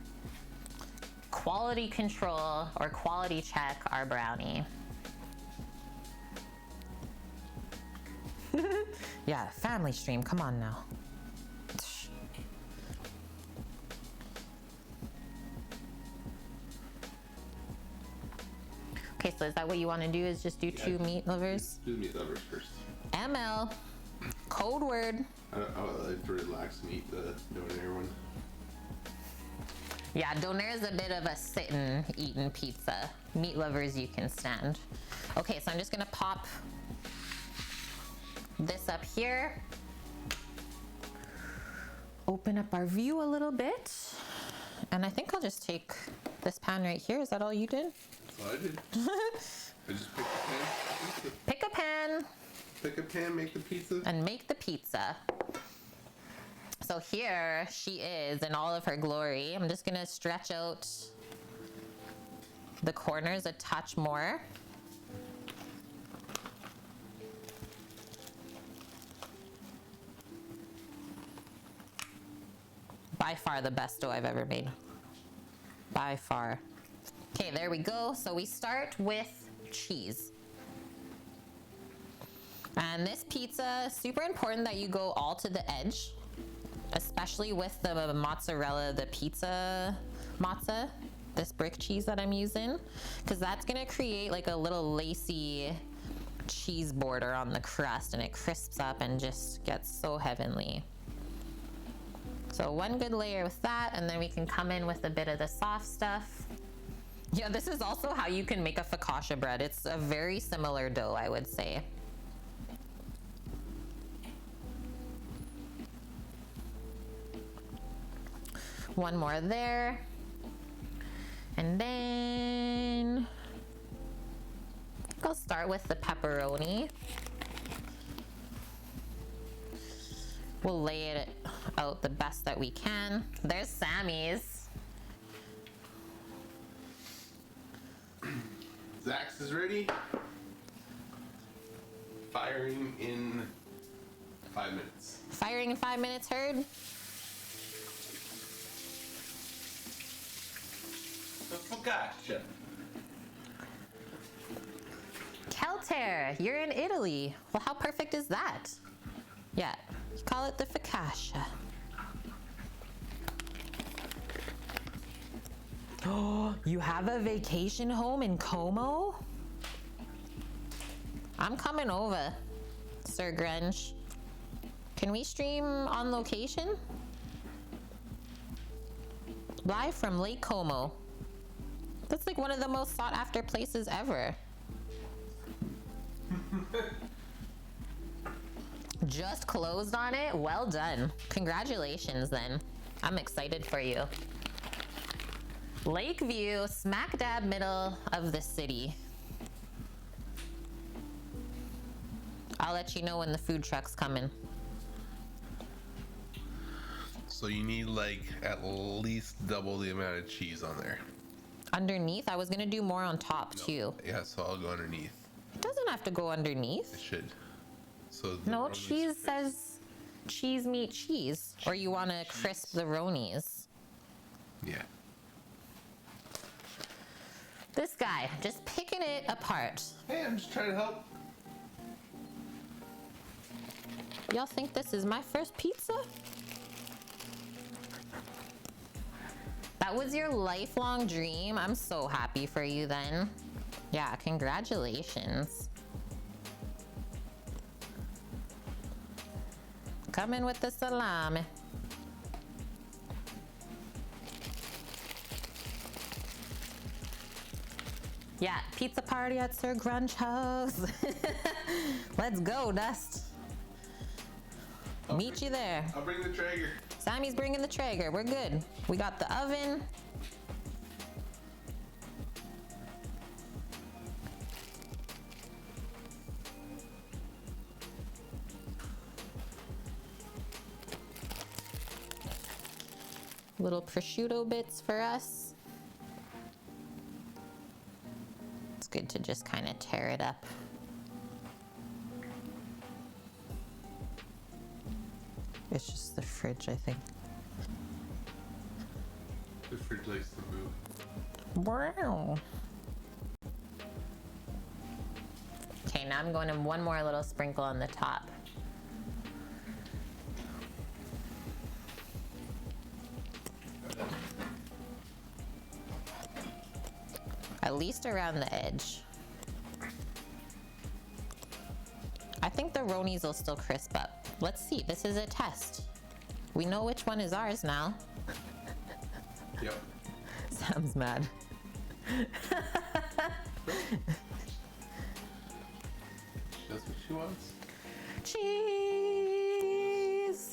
Quality control or quality check our brownie. Yeah, family stream, come on now. Okay, so is that what you want to do, is just do two meat lovers? Do the Meat Lovers first. ML, code word. I like to relax and eat the doner one. Yeah, doner is a bit of a sitting, eating pizza. Meat lovers you can stand. Okay, so I'm just gonna pop this up here. Open up our view a little bit. And I think I'll just take this pan right here. Is that all you did? That's all I did. I just picked a pan. Pick a pan. Pick a pan, make the pizza. And make the pizza. So here she is in all of her glory. I'm just gonna stretch out the corners a touch more. By far the best dough I've ever made. By far. Okay, there we go. So we start with cheese. And this pizza, super important that you go all to the edge, especially with the mozzarella, the pizza mozza, this brick cheese that I'm using, because that's gonna create like a little lacy cheese border on the crust, and it crisps up and just gets so heavenly. So one good layer with that, and then we can come in with a bit of the soft stuff. Yeah, this is also how you can make a focaccia bread. It's a very similar dough, I would say. One more there. And then I'll start with the pepperoni. We'll lay it out the best that we can. There's Sammy's. Zach's is ready. Firing in 5 minutes. Firing in 5 minutes, heard? The focaccia. Kelter, you're in Italy. Well, how perfect is that? Yeah, you call it the focaccia. Oh, you have a vacation home in Como? I'm coming over, Sir Grunge. Can we stream on location? Live from Lake Como. That's like one of the most sought after places ever. Just closed on it? Well done. Congratulations then. I'm excited for you. Lakeview, smack dab middle of the city. I'll let you know when the food truck's coming. So you need like at least double the amount of cheese on there. Underneath? I was gonna do more on top too. Yeah, so I'll go underneath. It doesn't have to go It underneath. should. So the No, Brownies cheese crisp. says cheese meat cheese. Or you wanna crisp the Brownies. Yeah. This guy, just picking it apart. Hey, I'm just trying to help. Y'all think this is my first pizza? That was your lifelong dream. I'm so happy for you then. Yeah, congratulations. Come in with the salami. Yeah, pizza party at Sir Grunge House. Let's go, Dust. Meet you there. I'll bring the Traeger. Sammy's bringing the Traeger. We're good. We got the oven. Little prosciutto bits for us. It's good to just kind of tear it up. It's just the fridge, I think. The fridge likes to move. Wow. Okay, now I'm going to one more little sprinkle on the top. At least around the edge. I think the Brownies will still crisp up. Let's see, this is a test. We know which one is ours now. Yep. Sam's mad. That's what she wants. Cheese!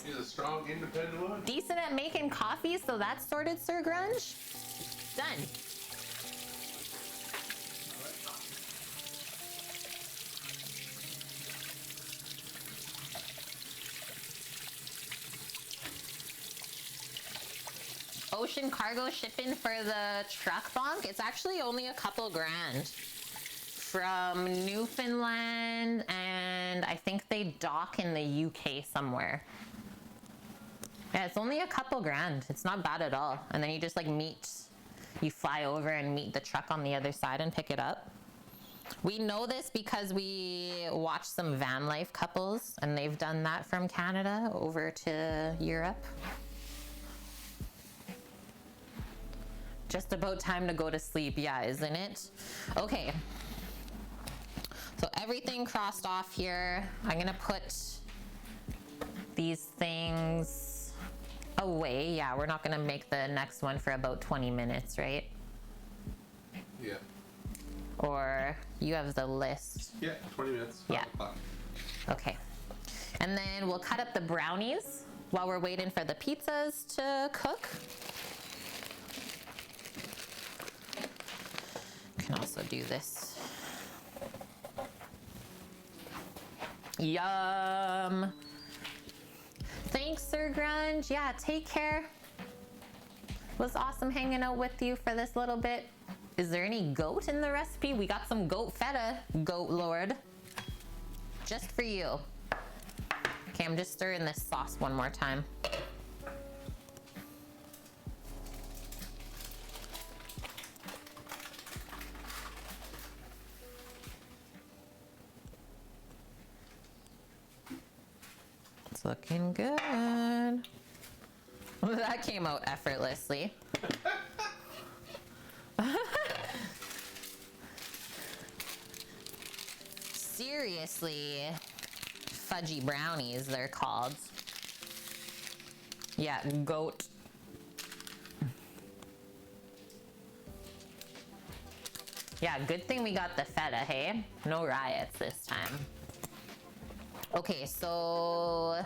She's a strong, independent woman. Decent at making coffee, so that's sorted, Sir Grunge. Done. ocean cargo shipping for the truck bonk, it's actually only a couple grand. From Newfoundland, and I think they dock in the UK somewhere. Yeah, it's only a couple grand. It's not bad at all. And then you just like you fly over and meet the truck on the other side and pick it up. We know this because we watched some van life couples and they've done that from Canada over to Europe. Just about time to go to sleep, yeah, isn't it? Okay. So everything crossed off here. I'm gonna put these things away. Yeah, we're not gonna make the next one for about 20 minutes, right? Yeah. Or you have the list. Yeah, 20 minutes. Yeah. 5 o'clock. Okay. And then we'll cut up the brownies while we're waiting for the pizzas to cook. Can also do this. Yum. Thanks, Sir Grunge. Yeah, take care. It was awesome hanging out with you for this little bit. Is there any goat in the recipe? We got some goat feta, Goat Lord. Just for you. Okay, I'm just stirring this sauce one more time. It's looking good. That came out effortlessly. Seriously, fudgy brownies, they're called. Yeah, goat. Yeah, good thing we got the feta, hey? No riots this time. Okay, so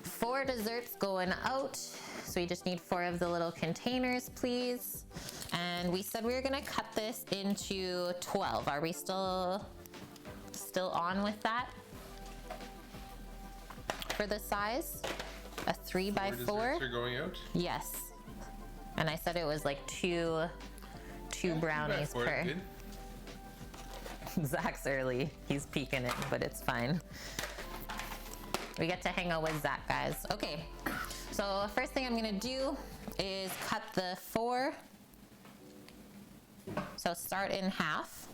4 desserts going out. So we just need 4 of the little containers, please. And we said we were gonna cut this into 12. Are we still on with that? For the size? A 3 by 4? Desserts are going out? Yes. And I said it was like two brownies 3 by 4 per. is good. Zach's early. He's peeking it, but it's fine. We get to hang out with Zach, guys. Okay, so first thing I'm gonna do is cut the 4. So start in half.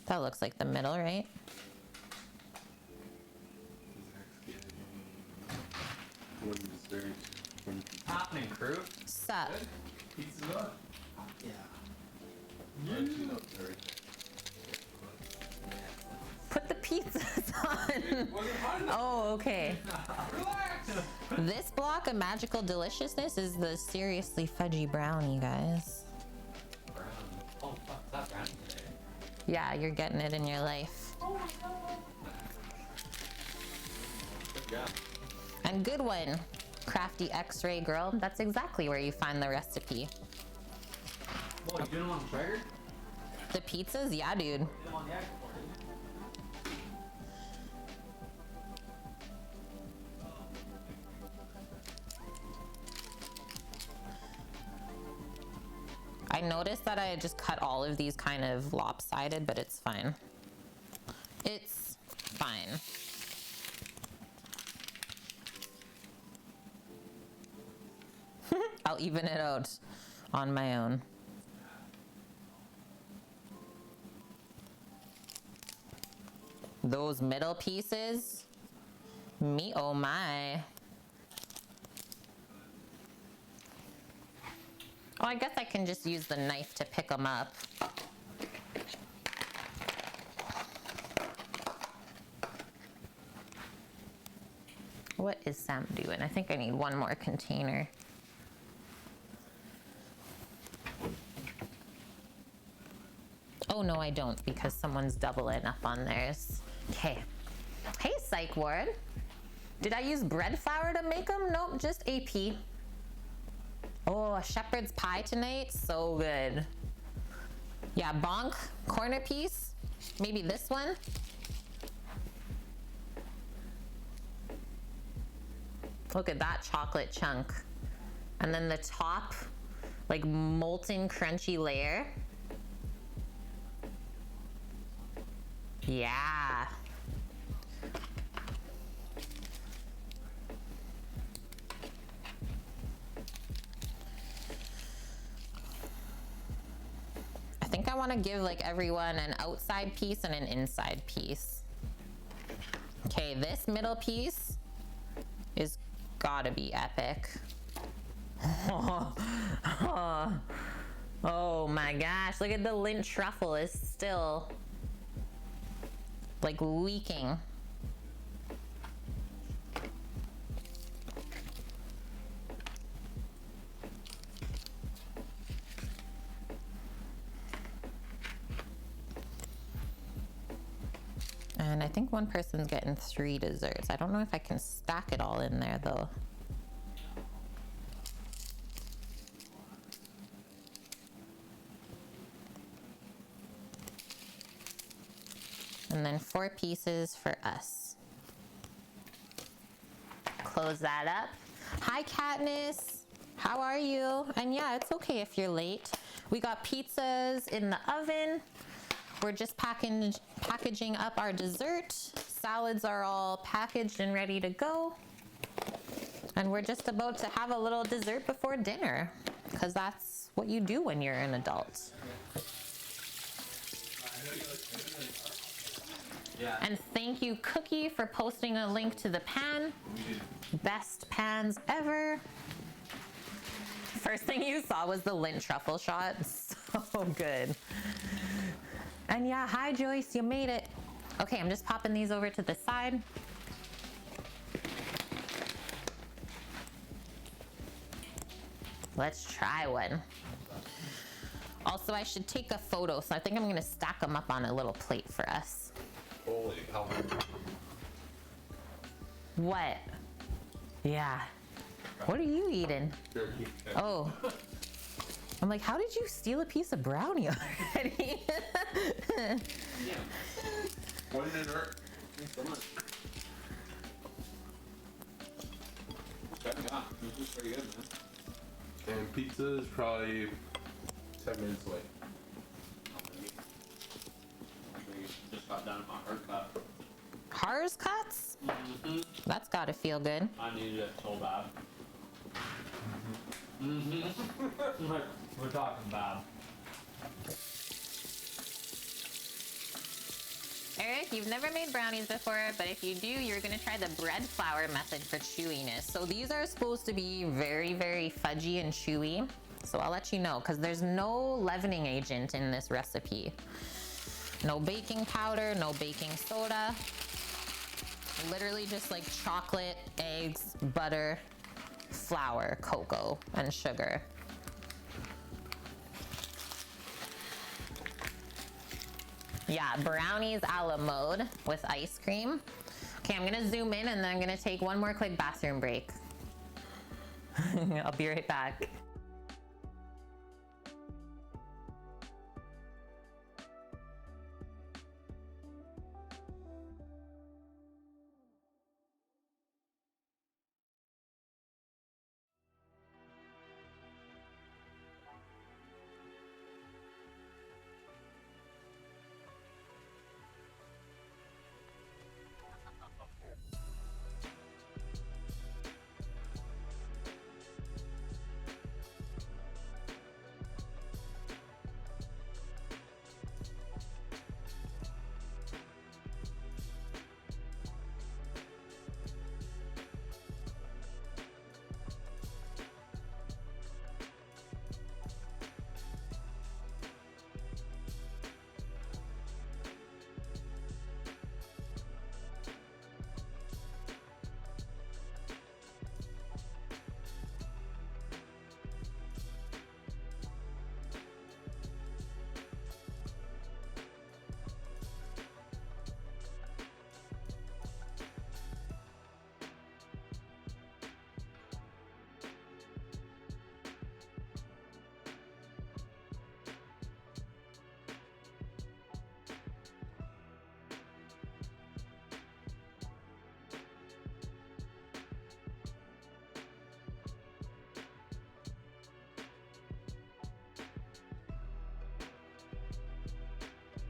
That looks like the middle, right? One dessert. One Happening, crew. Sup? pizza up. Yeah. Actually, no, sorry. Put the pizzas on. Wasn't hot enough. Oh, okay. Relax. This block of magical deliciousness is the seriously fudgy brownie, guys. Brown. Oh, fuck, that brownie today. Yeah, you're getting it in your life. Good job. And good one, crafty X-ray girl. That's exactly where you find the recipe. Boy, you doing them on the Traeger? The pizzas? Yeah, dude. You them on the export, I noticed that I had just cut all of these kind of lopsided, but it's fine. It's fine. I'll even it out on my own. Those middle pieces, me oh my. Oh, I guess I can just use the knife to pick them up. What is Sam doing? I think I need one more container. Oh, no, I don't, because someone's doubling up on theirs. Okay. Hey, Psych Ward. Did I use bread flour to make them? Nope, just AP. Oh, a shepherd's pie tonight. So good. Yeah, bonk, corner piece. Maybe this one. Look at that chocolate chunk. And then the top, like molten crunchy layer. Yeah. I think I want to give like everyone an outside piece and an inside piece. Okay, this middle piece is gotta be epic. Oh my gosh, look at the lint truffle is still like leaking. And I think one person's getting 3 desserts. I don't know if I can stack it all in there though. And then 4 pieces for us. Close that up. Hi Katniss, how are you? And yeah, it's okay if you're late. We got pizzas in the oven. We're just packaging up our dessert. Salads are all packaged and ready to go. And we're just about to have a little dessert before dinner, because that's what you do when you're an adult. Yeah. And thank you, Cookie, for posting a link to the pan. Best pans ever. First thing you saw was the lint truffle shot. So good. And yeah, hi Joyce, you made it. Okay, I'm just popping these over to the side. Let's try one. Also, I should take a photo, so I think I'm gonna stack them up on a little plate for us. Holy hell. What? Yeah. What are you eating? Turkey. Oh. I'm like, how did you steal a piece of brownie already? One dessert. Thanks so much. Yeah, this is pretty good, man. And pizza is probably 10 minutes away. We just got done with my haircut. Hars cuts? That's gotta feel good. I needed it so bad. Like, we're talking bad. Eric, you've never made brownies before, but if you do, you're gonna try the bread flour method for chewiness. So these are supposed to be very, very fudgy and chewy. So I'll let you know, because there's no leavening agent in this recipe. No baking powder, no baking soda. Literally just like chocolate, eggs, butter, flour, cocoa, and sugar. Yeah, brownies a la mode with ice cream. Okay, I'm gonna zoom in and then I'm gonna take one more quick bathroom break. I'll be right back.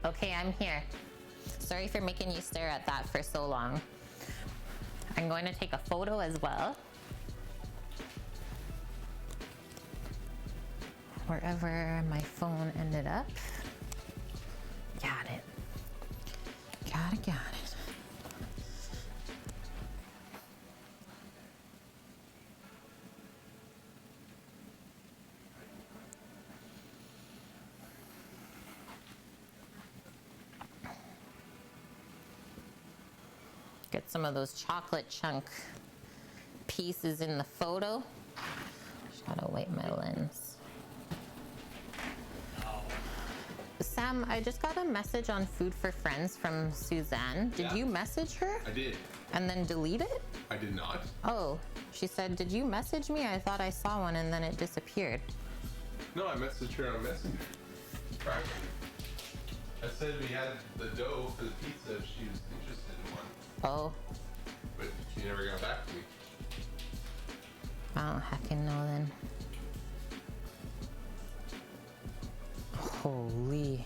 Okay, I'm here. Sorry for making you stare at that for so long. I'm going to take a photo as well. Wherever my phone ended up. Got it. Got it. Get some of those chocolate chunk pieces in the photo. Just gotta wipe my lens. Sam, I just got a message on Food for Friends from Suzanne. Did Yeah. you message her I did. and then delete it? I did not. Oh, she said, did you message me? I thought I saw one and then it disappeared. No, I messaged her on Messenger. Privately. I said we had the dough for the pizza if she was interested in one, Oh, but she never got back to me. I don't heckin' know then. Holy.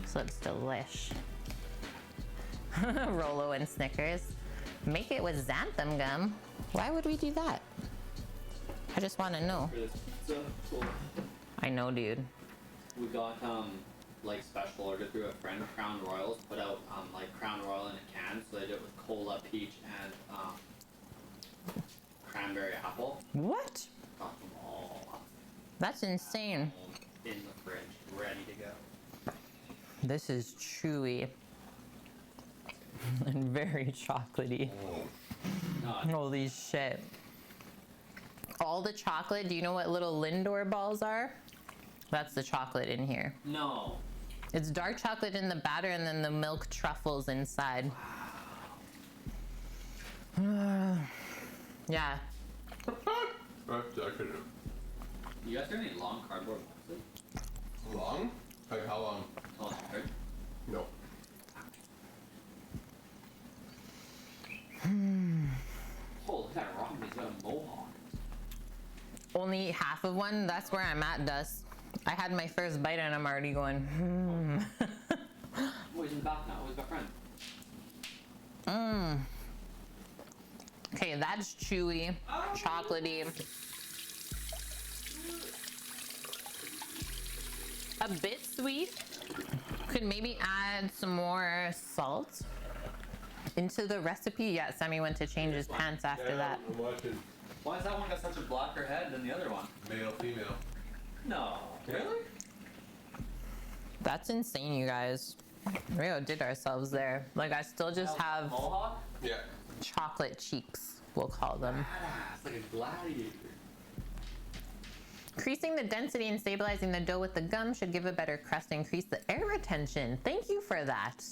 This looks delish. Rolo and Snickers. Make it with xanthan gum. Why would we do that? I just want to know. For this pizza, so I know, dude. we got like special order through a friend. Crown Royals put out like Crown Royal in a can, so they did it with cola, peach, and cranberry apple. What? Got them all That's insane. in the fridge, ready to go. This is chewy and very chocolatey. God, Holy shit. All the chocolate, do you know what little Lindor balls are? That's the chocolate in here. no. It's dark chocolate in the batter and then the milk truffles inside. Yeah. I could have. You guys got any long cardboard boxes? Long? Like how long? Oh, right. No. Oh, look at that rock. He's got a mohawk. Only half of one, that's where I'm at, Dust. I had my first bite and I'm already going, Oh, he's in the back now. He's my friend. Okay, that's chewy, chocolatey. A bit sweet. Could maybe add some more salt into the recipe. Yeah, Sammy went to change his pants after that. I'm watching Why has that one got such a blacker head than the other one? male, female. No. Really? That's insane, you guys. We outdid ourselves there. Like, I still just have Mohawk? Yeah. chocolate cheeks, we'll call them. Badass, like a gladiator. Increasing the density and stabilizing the dough with the gum should give a better crust and increase the air retention. Thank you for that.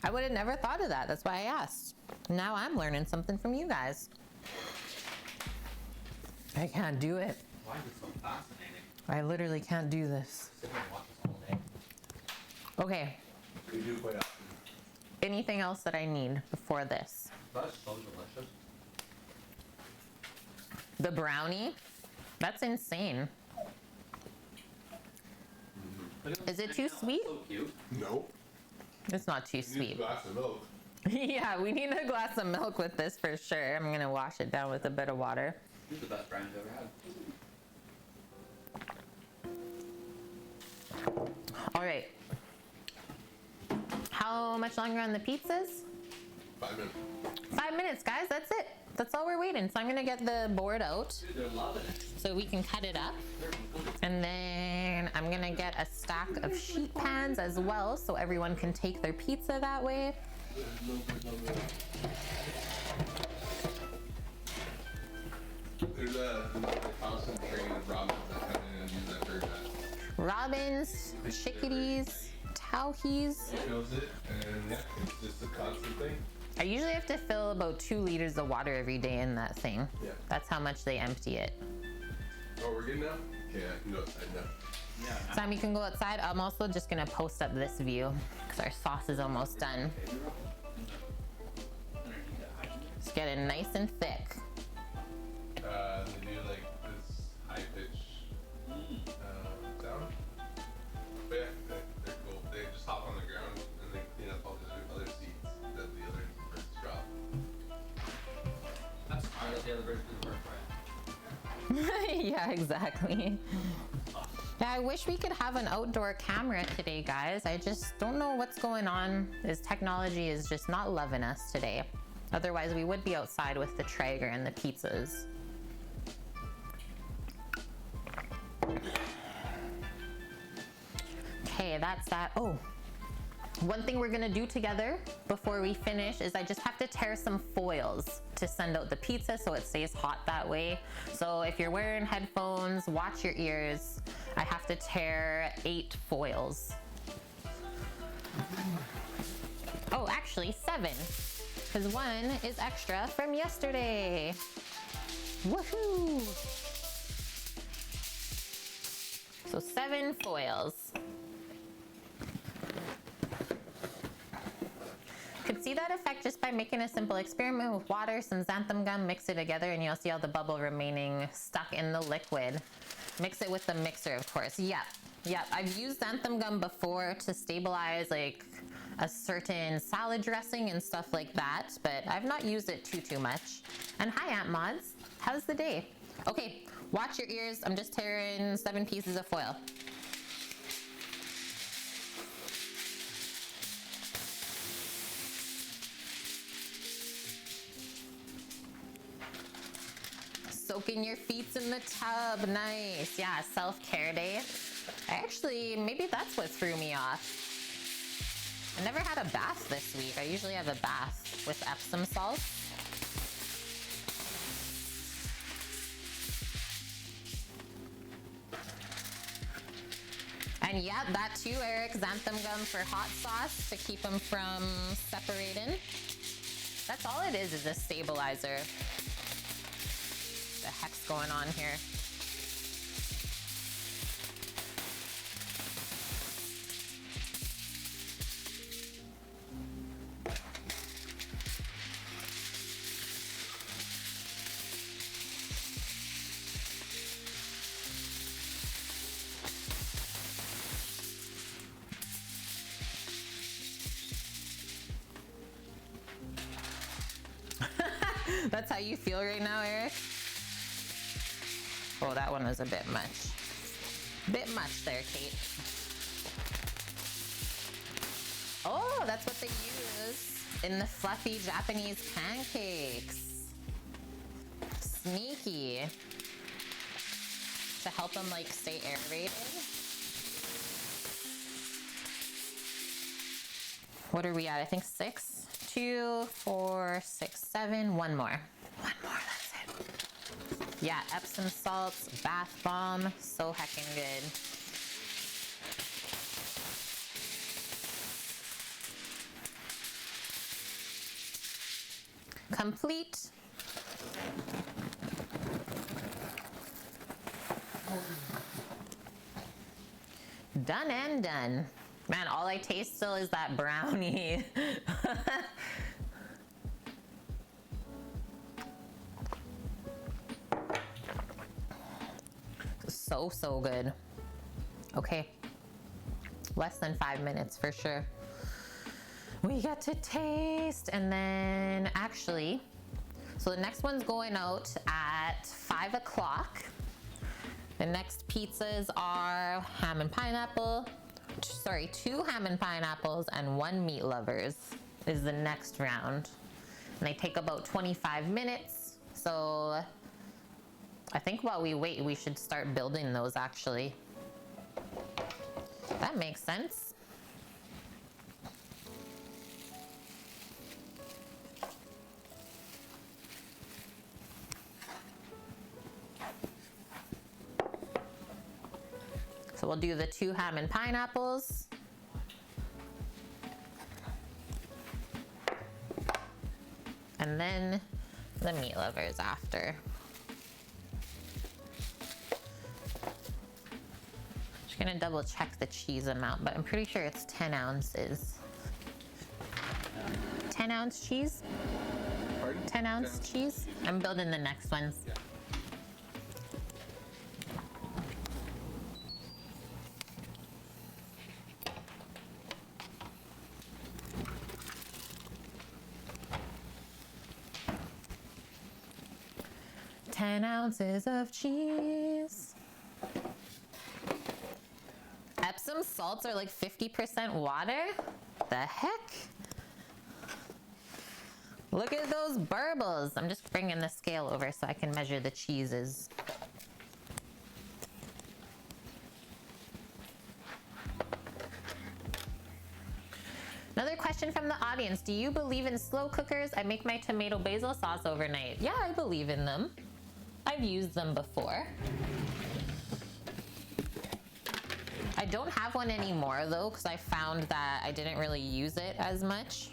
I would have never thought of that. That's why I asked. Now I'm learning something from you guys. I can't do it. Why is it so fascinating? I literally can't do this. Sit here and watch this all day. Okay, We do quite often. anything else that I need before this? That's so delicious. The brownie? That's insane. Is it too sweet? So cute. Nope. It's not too Use a sweet. glass of milk. Yeah, we need a glass of milk with this for sure. I'm gonna wash it down with a bit of water. This is the best brownies I've ever had. All right. How much longer on the pizzas? 5 minutes. 5 minutes, guys. That's it. That's all we're waiting. So I'm gonna get the board out Dude, they're loving it. so we can cut it up. And then I'm gonna get a stack of sheet pans as well so everyone can take their pizza that way. There's a concentrated ramen that come in and use that for that. Robins, chickadees, towhees. Fills it, and yeah, it's just a constant thing. I usually have to fill about 2 liters of water every day in that thing. Yeah. That's how much they empty it. Oh, we're good now? Okay, I can go outside now. Yeah. Sam, you can go outside. I'm also just gonna post up this view because our sauce is almost done. It's getting nice and thick. They do like this high pitch sound. Yeah, exactly. Yeah, I wish we could have an outdoor camera today, guys. I just don't know what's going on. This technology is just not loving us today. Otherwise, we would be outside with the Traeger and the pizzas. Okay, that's that. Oh, one thing we're gonna do together before we finish is I just have to tear some foils to send out the pizza so it stays hot that way. So if you're wearing headphones, watch your ears. I have to tear 8 foils. Oh, actually 7, because 1 is extra from yesterday. Woohoo! So 7 foils. Could see that effect just by making a simple experiment with water, some xanthan gum, mix it together, and you'll see all the bubble remaining stuck in the liquid. Mix it with the mixer, of course. Yep. I've used xanthan gum before to stabilize like a certain salad dressing and stuff like that, but I've not used it too much. And hi, Aunt Mods. How's the day? Okay, watch your ears. I'm just tearing 7 pieces of foil. Soaking your feet in the tub, nice. Yeah, self-care day. Maybe that's what threw me off. I never had a bath this week. I usually have a bath with Epsom salt. And yeah, that too, Eric, xanthan gum for hot sauce to keep them from separating. That's all it is a stabilizer. The heck's going on here? That's how you feel right now, Eric? Oh, that one was a bit much. Bit much there, Kate. Oh, that's what they use in the fluffy Japanese pancakes. Sneaky. To help them like stay aerated. What are we at? I think 6. 2, 4, 6, 7. One more. One more, that's it. Yeah, Epsom salts, bath bomb, so heckin' good. Complete. Done and done. Man, all I taste still is that brownie. So good. Okay, less than 5 minutes for sure. We get to taste, and then actually, so the next one's going out at 5 o'clock. The next pizzas are ham and pineapple. Sorry, 2 ham and pineapples and 1 meat lovers is the next round. And they take about 25 minutes. So I think while we wait, we should start building those actually. That makes sense. So we'll do the 2 ham and pineapples. And then the meat lovers after. Just gonna double check the cheese amount, but I'm pretty sure it's 10 ounces. 10 ounce cheese? Pardon? 10 ounce cheese? I'm building the next ones. Yeah. 10 ounces of cheese. Epsom salts are like 50% water? The heck? Look at those burbles. I'm just bringing the scale over so I can measure the cheeses. Another question from the audience. Do you believe in slow cookers? I make my tomato basil sauce overnight. Yeah, I believe in them. I've used them before. I don't have one anymore though, because I found that I didn't really use it as much.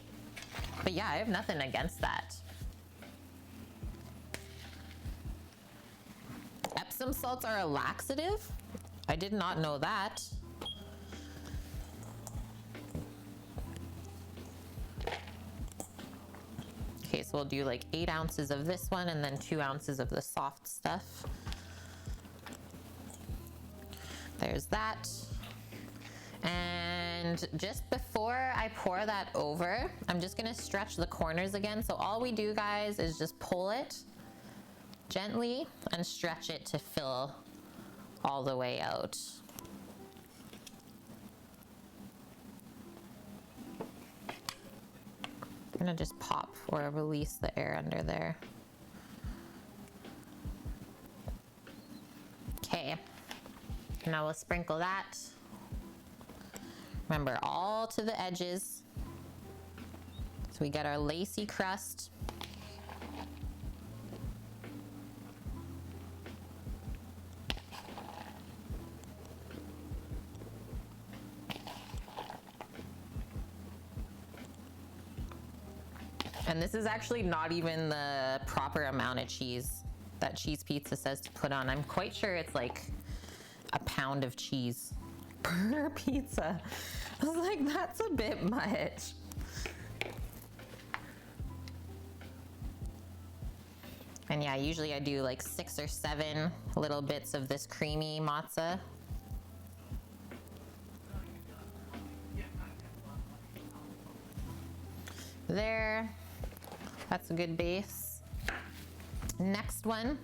But yeah, I have nothing against that. Epsom salts are a laxative? I did not know that. Okay, so we'll do like 8 ounces of this one and then 2 ounces of the soft stuff. There's that. And just before I pour that over, I'm just gonna stretch the corners again. So all we do, guys, is just pull it gently and stretch it to fill all the way out. I'm gonna just pop or release the air under there. Okay, now we'll sprinkle that. Remember, all to the edges. So we get our lacy crust. And this is actually not even the proper amount of cheese that Cheese Pizza says to put on. I'm quite sure it's like a pound of cheese per pizza. I was like, that's a bit much. And yeah, usually I do like 6 or 7 little bits of this creamy mozza. There. That's a good base. Next one.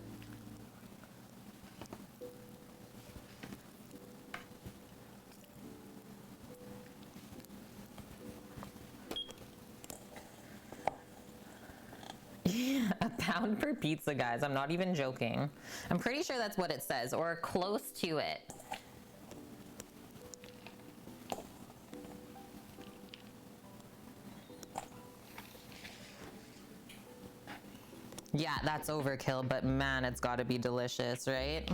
Yeah, a pound per pizza, guys. I'm not even joking. I'm pretty sure that's what it says, or close to it. Yeah, that's overkill, but man, it's gotta be delicious, right?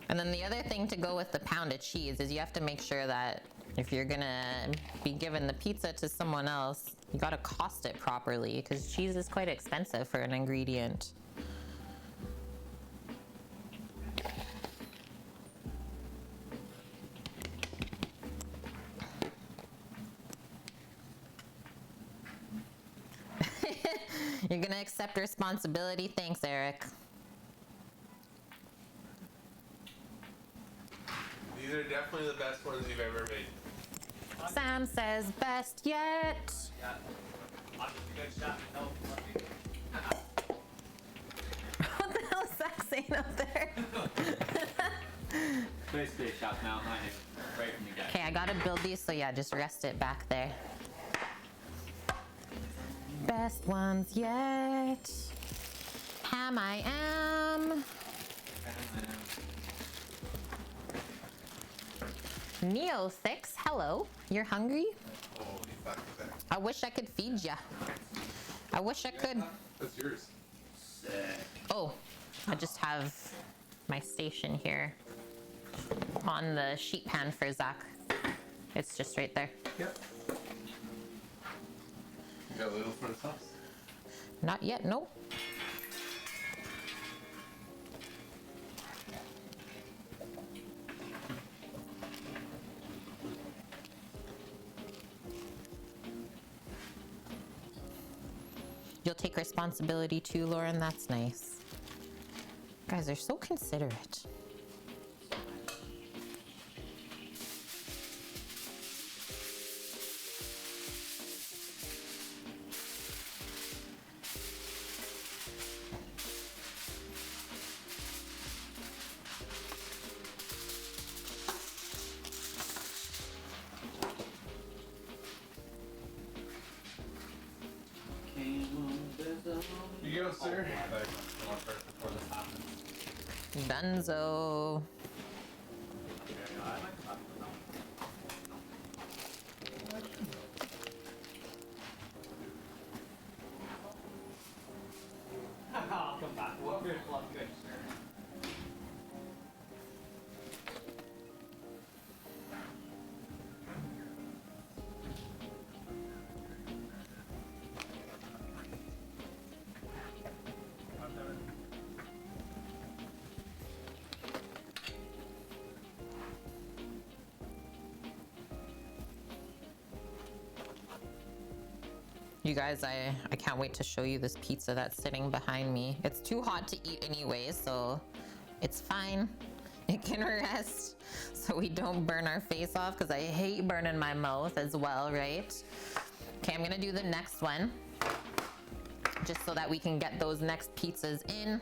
And then the other thing to go with the pound of cheese is you have to make sure that if you're gonna be giving the pizza to someone else, you gotta cost it properly, because cheese is quite expensive for an ingredient. You're gonna accept responsibility? Thanks, Eric. These are definitely the best ones you've ever made. Sam says best yet. Yeah. I'm just a good chef. No, What the hell is Zach saying up there? Basically a chef now, I know, right from the get. Okay, I gotta build these, so yeah, just rest it back there. Best ones yet. Ham I am. Neo6, hello. You're hungry? Holy fuck, Zach. I wish I could feed ya. I wish I could. That's yours. Oh, I just have my station here on the sheet pan for Zach. It's just right there. Yep. You got a little for the sauce? Not yet, nope. You'll take responsibility too, Lauren? That's nice. Guys, they're so considerate. Dunzo. I'll come back. Well, good, good, sir. You guys, I can't wait to show you this pizza that's sitting behind me. It's too hot to eat anyway, so it's fine. It can rest so we don't burn our face off, because I hate burning my mouth as well, right? Okay, I'm gonna do the next one just so that we can get those next pizzas in.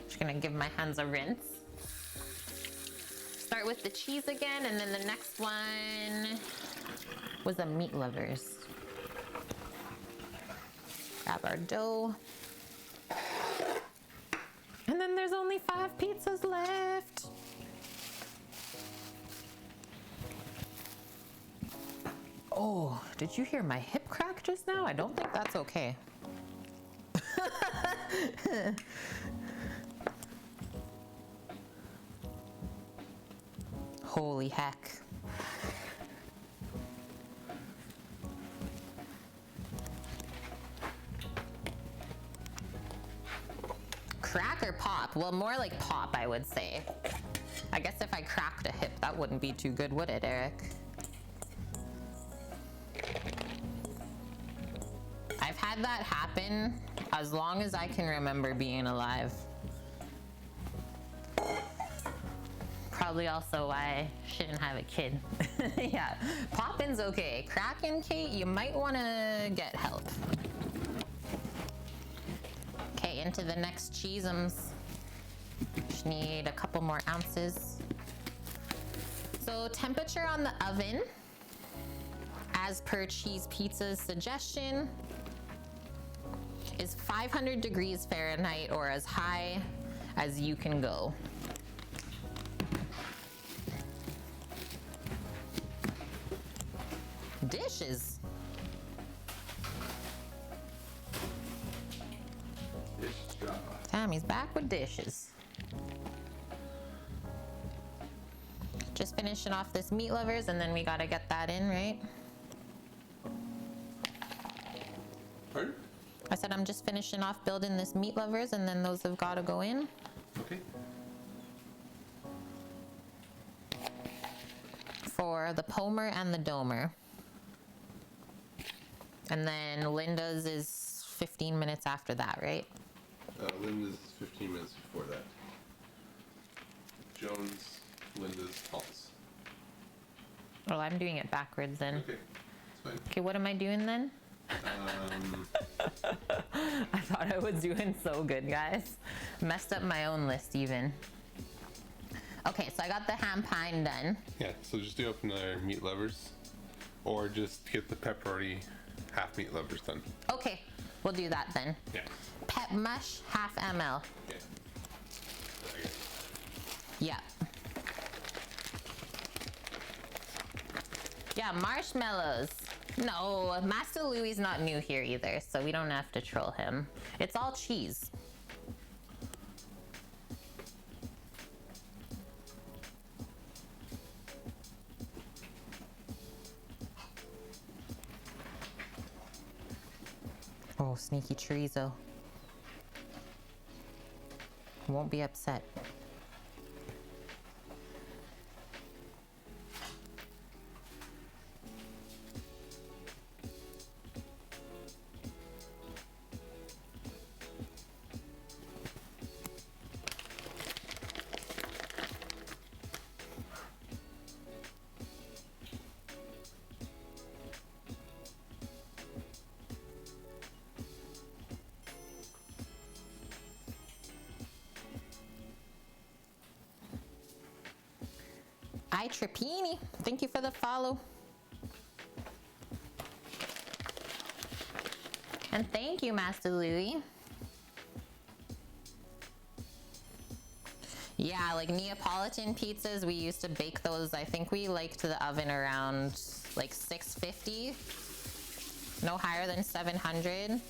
Just gonna give my hands a rinse. Start with the cheese again, and then the next one was a meat lovers. Grab our dough. And then there's only 5 pizzas left. Oh, did you hear my hip crack just now? I don't think that's okay. Holy heck. Crack or pop? Well, more like pop, I would say. I guess if I cracked a hip, that wouldn't be too good, would it, Eric? I've had that happen as long as I can remember being alive. Probably also why I shouldn't have a kid. Yeah, popping's okay. Cracking, Kate, you might want to get help. Okay, into the next cheesums. Just need a couple more ounces. So temperature on the oven, as per Cheese Pizza's suggestion, is 500 degrees Fahrenheit, or as high as you can go. Dishes. Tammy's back with dishes. Just finishing off this meat lovers, and then we gotta get that in, right? Pardon? I said I'm just finishing off building this meat lovers, and then those have gotta go in. Okay. For the Pomer and the Domer. And then Linda's is 15 minutes after that, right? Linda's 15 minutes before that. Jones, Linda's, Paul's. Oh, I'm doing it backwards then. Okay, it's fine. Okay, what am I doing then? I thought I was doing so good, guys. Messed up my own list even. Okay, so I got the ham pine done. Yeah, so just do up another meat lovers, or just get the pepperoni half meat lovers done. Okay, we'll do that then. Yeah. Pep mush, half ml. Yeah. Yeah. Yeah, marshmallows. No, Master Louie's not new here either, so we don't have to troll him. It's all cheese. Oh, sneaky chorizo. Won't be upset. Hi, Tripini. Thank you for the follow. And thank you, Master Louie. Yeah, like Neapolitan pizzas, we used to bake those. I think we liked the oven around like 650. No higher than 700.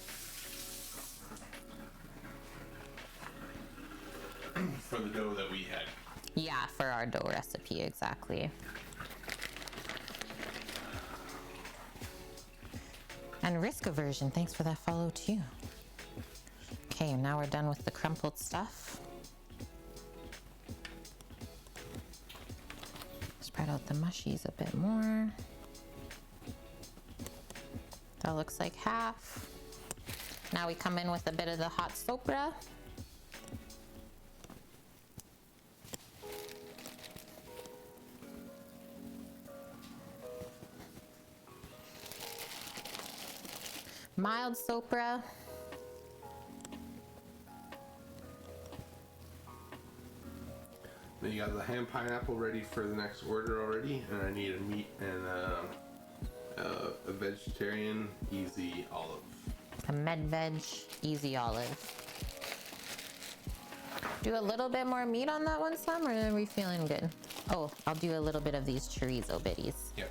For the dough that we had. Yeah, for our dough recipe, exactly. And risk aversion, thanks for that follow too. Okay, now we're done with the crumpled stuff. Spread out the mushies a bit more. That looks like half. Now we come in with a bit of the hot sopra. Mild sopra. Then you got the ham pineapple ready for the next order already, and I need a meat and a vegetarian easy olive. A med veg easy olive. Do a little bit more meat on that one, Sam, or are we feeling good? Oh, I'll do a little bit of these chorizo bitties. Yep.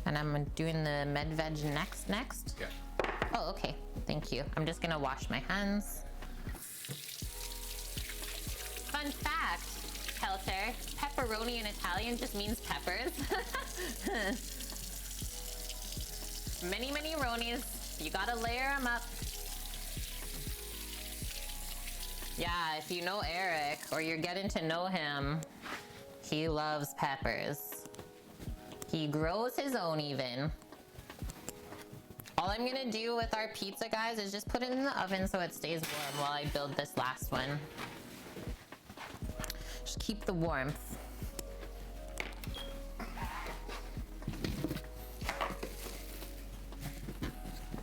And I'm doing the med veg next. Yeah. Oh, okay. Thank you. I'm just gonna wash my hands. Fun fact, Helter, pepperoni in Italian just means peppers. Many Ronies. You gotta layer them up. Yeah, if you know Eric or you're getting to know him, he loves peppers. He grows his own even. All I'm gonna do with our pizza, guys, is just put it in the oven so it stays warm while I build this last one. Just keep the warmth.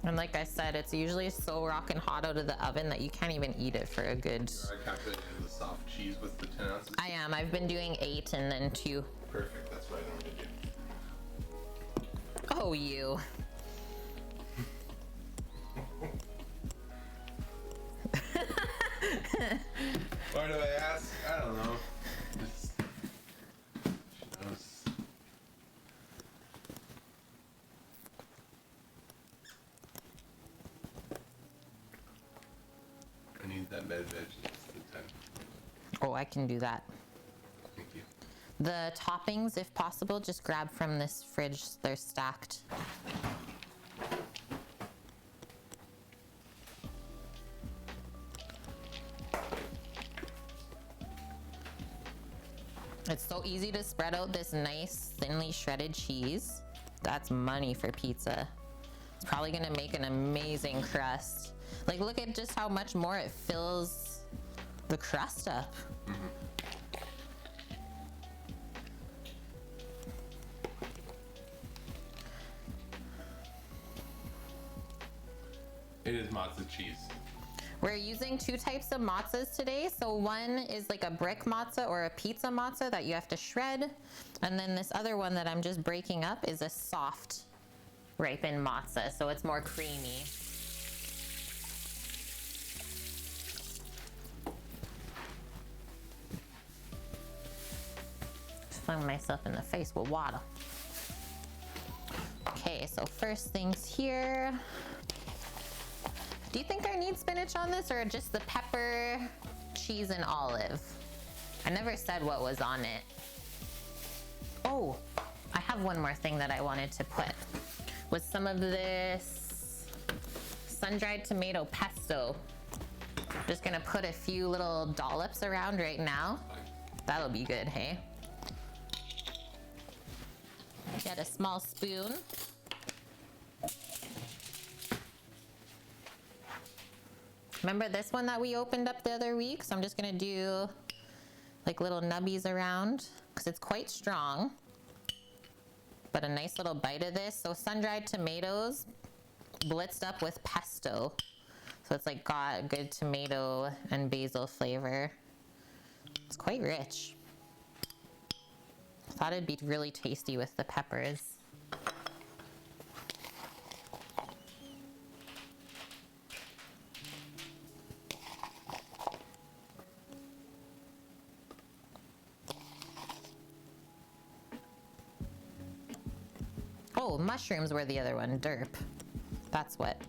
And like I said, it's usually so rockin' hot out of the oven that you can't even eat it for a good... I calculated the soft cheese with the 10 ounces. I am. I've been doing 8 and then 2. Perfect, that's what I normally do. Oh, you. Why do I ask? I don't know. Just, she knows. I need that med veg. It's the 10. Oh, I can do that. Thank you. The toppings, if possible, just grab from this fridge. They're stacked. It's so easy to spread out this nice, thinly shredded cheese. That's money for pizza. It's probably gonna make an amazing crust. Like, look at just how much more it fills the crust up. It is matzo cheese. We're using 2 types of matzahs today. So one is like a brick matzah or a pizza matzah that you have to shred. And then this other one that I'm just breaking up is a soft ripened matzah. So it's more creamy. Just filling myself in the face with water. Okay, so first things here. Do you think I need spinach on this or just the pepper, cheese, and olive? I never said what was on it. Oh, I have one more thing that I wanted to put. Was some of this sun-dried tomato pesto. Just gonna put a few little dollops around right now. That'll be good, hey? Get a small spoon. Remember this one that we opened up the other week? So I'm just gonna do like little nubbies around because it's quite strong. But a nice little bite of this. So sun-dried tomatoes blitzed up with pesto. So it's like got a good tomato and basil flavor. It's quite rich. Thought it'd be really tasty with the peppers. Oh, mushrooms were the other one. Derp. That's what.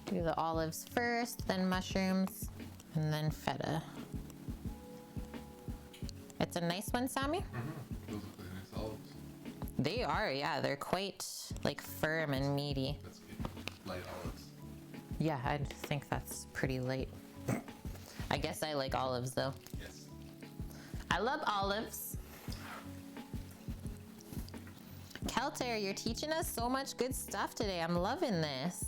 Do the olives first, then mushrooms, and then feta. It's a nice one, Sammy? Those look like nice olives. They are, yeah. They're quite like firm and meaty. That's good. Light olives. Yeah, I think that's pretty light. I guess I like olives though. Yes. I love olives. Kelter, you're teaching us so much good stuff today. I'm loving this.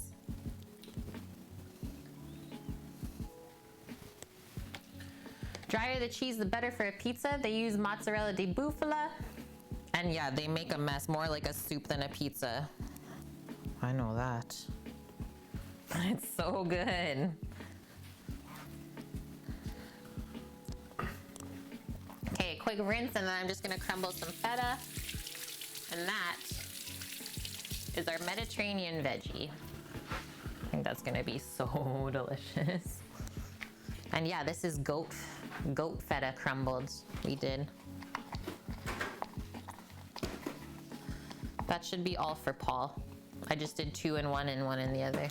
Drier the cheese, the better for a pizza. They use mozzarella di bufala. And yeah, they make a mess, more like a soup than a pizza. I know that. It's so good. Okay, quick rinse, and then I'm just gonna crumble some feta. And that is our Mediterranean veggie. I think that's gonna be so delicious. And yeah, this is goat feta crumbled we did. That should be all for Paul. I just did 2 in one and 1 in the other.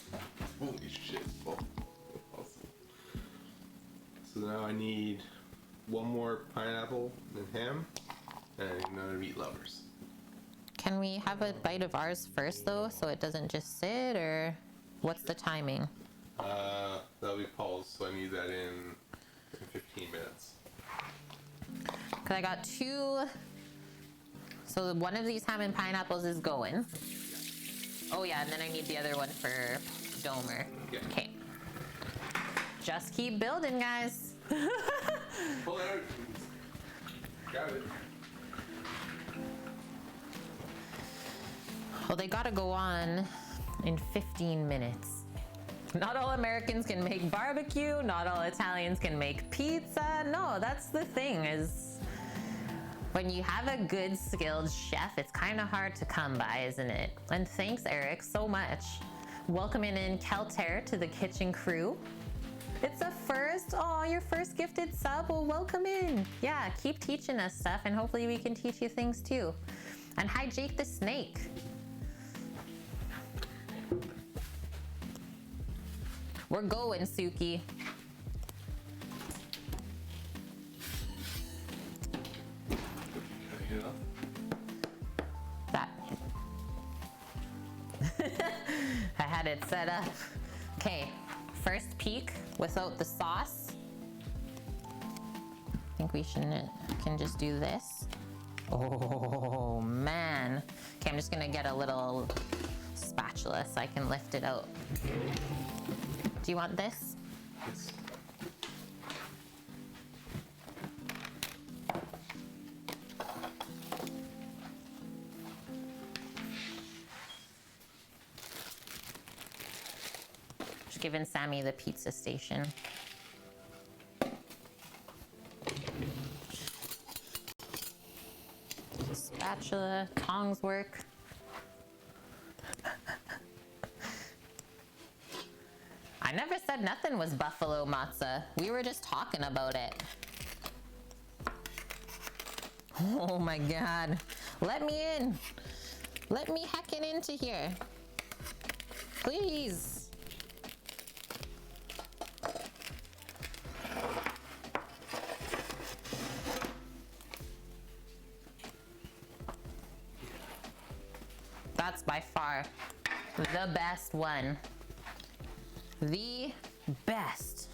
Holy shit. Oh, awesome. So now I need 1 more pineapple and ham and another meat lovers. Can we have a bite of ours first though, so it doesn't just sit, or what's the timing? That'll be Paul's, so I need that in 15 minutes. Cause I got 2, so one of these ham and pineapples is going. Oh yeah, and then I need the other one for Domer. Yeah. Okay. Just keep building, guys. Pull it out. Grab it. Well, they gotta go on in 15 minutes. Not all Americans can make barbecue, not all Italians can make pizza. No, that's the thing, is when you have a good skilled chef, it's kind of hard to come by, isn't it? And thanks, Eric, so much. Welcoming in Kelter to the kitchen crew. It's a first, oh, your first gifted sub. Well, welcome in. Yeah, keep teaching us stuff, and hopefully we can teach you things too. And hi, Jake the Snake. We're going, Suki. You know? That. I had it set up. Okay, first peek without the sauce. I think we can just do this. Oh man. Okay, I'm just gonna get a little spatula so I can lift it out. Do you want this? Yes. Just giving Sammy the pizza station. Spatula, tongs work. I never said nothing was buffalo matzah. We were just talking about it. Oh my God. Let me in. Let me heckin' into here. Please. That's by far the best one. The best.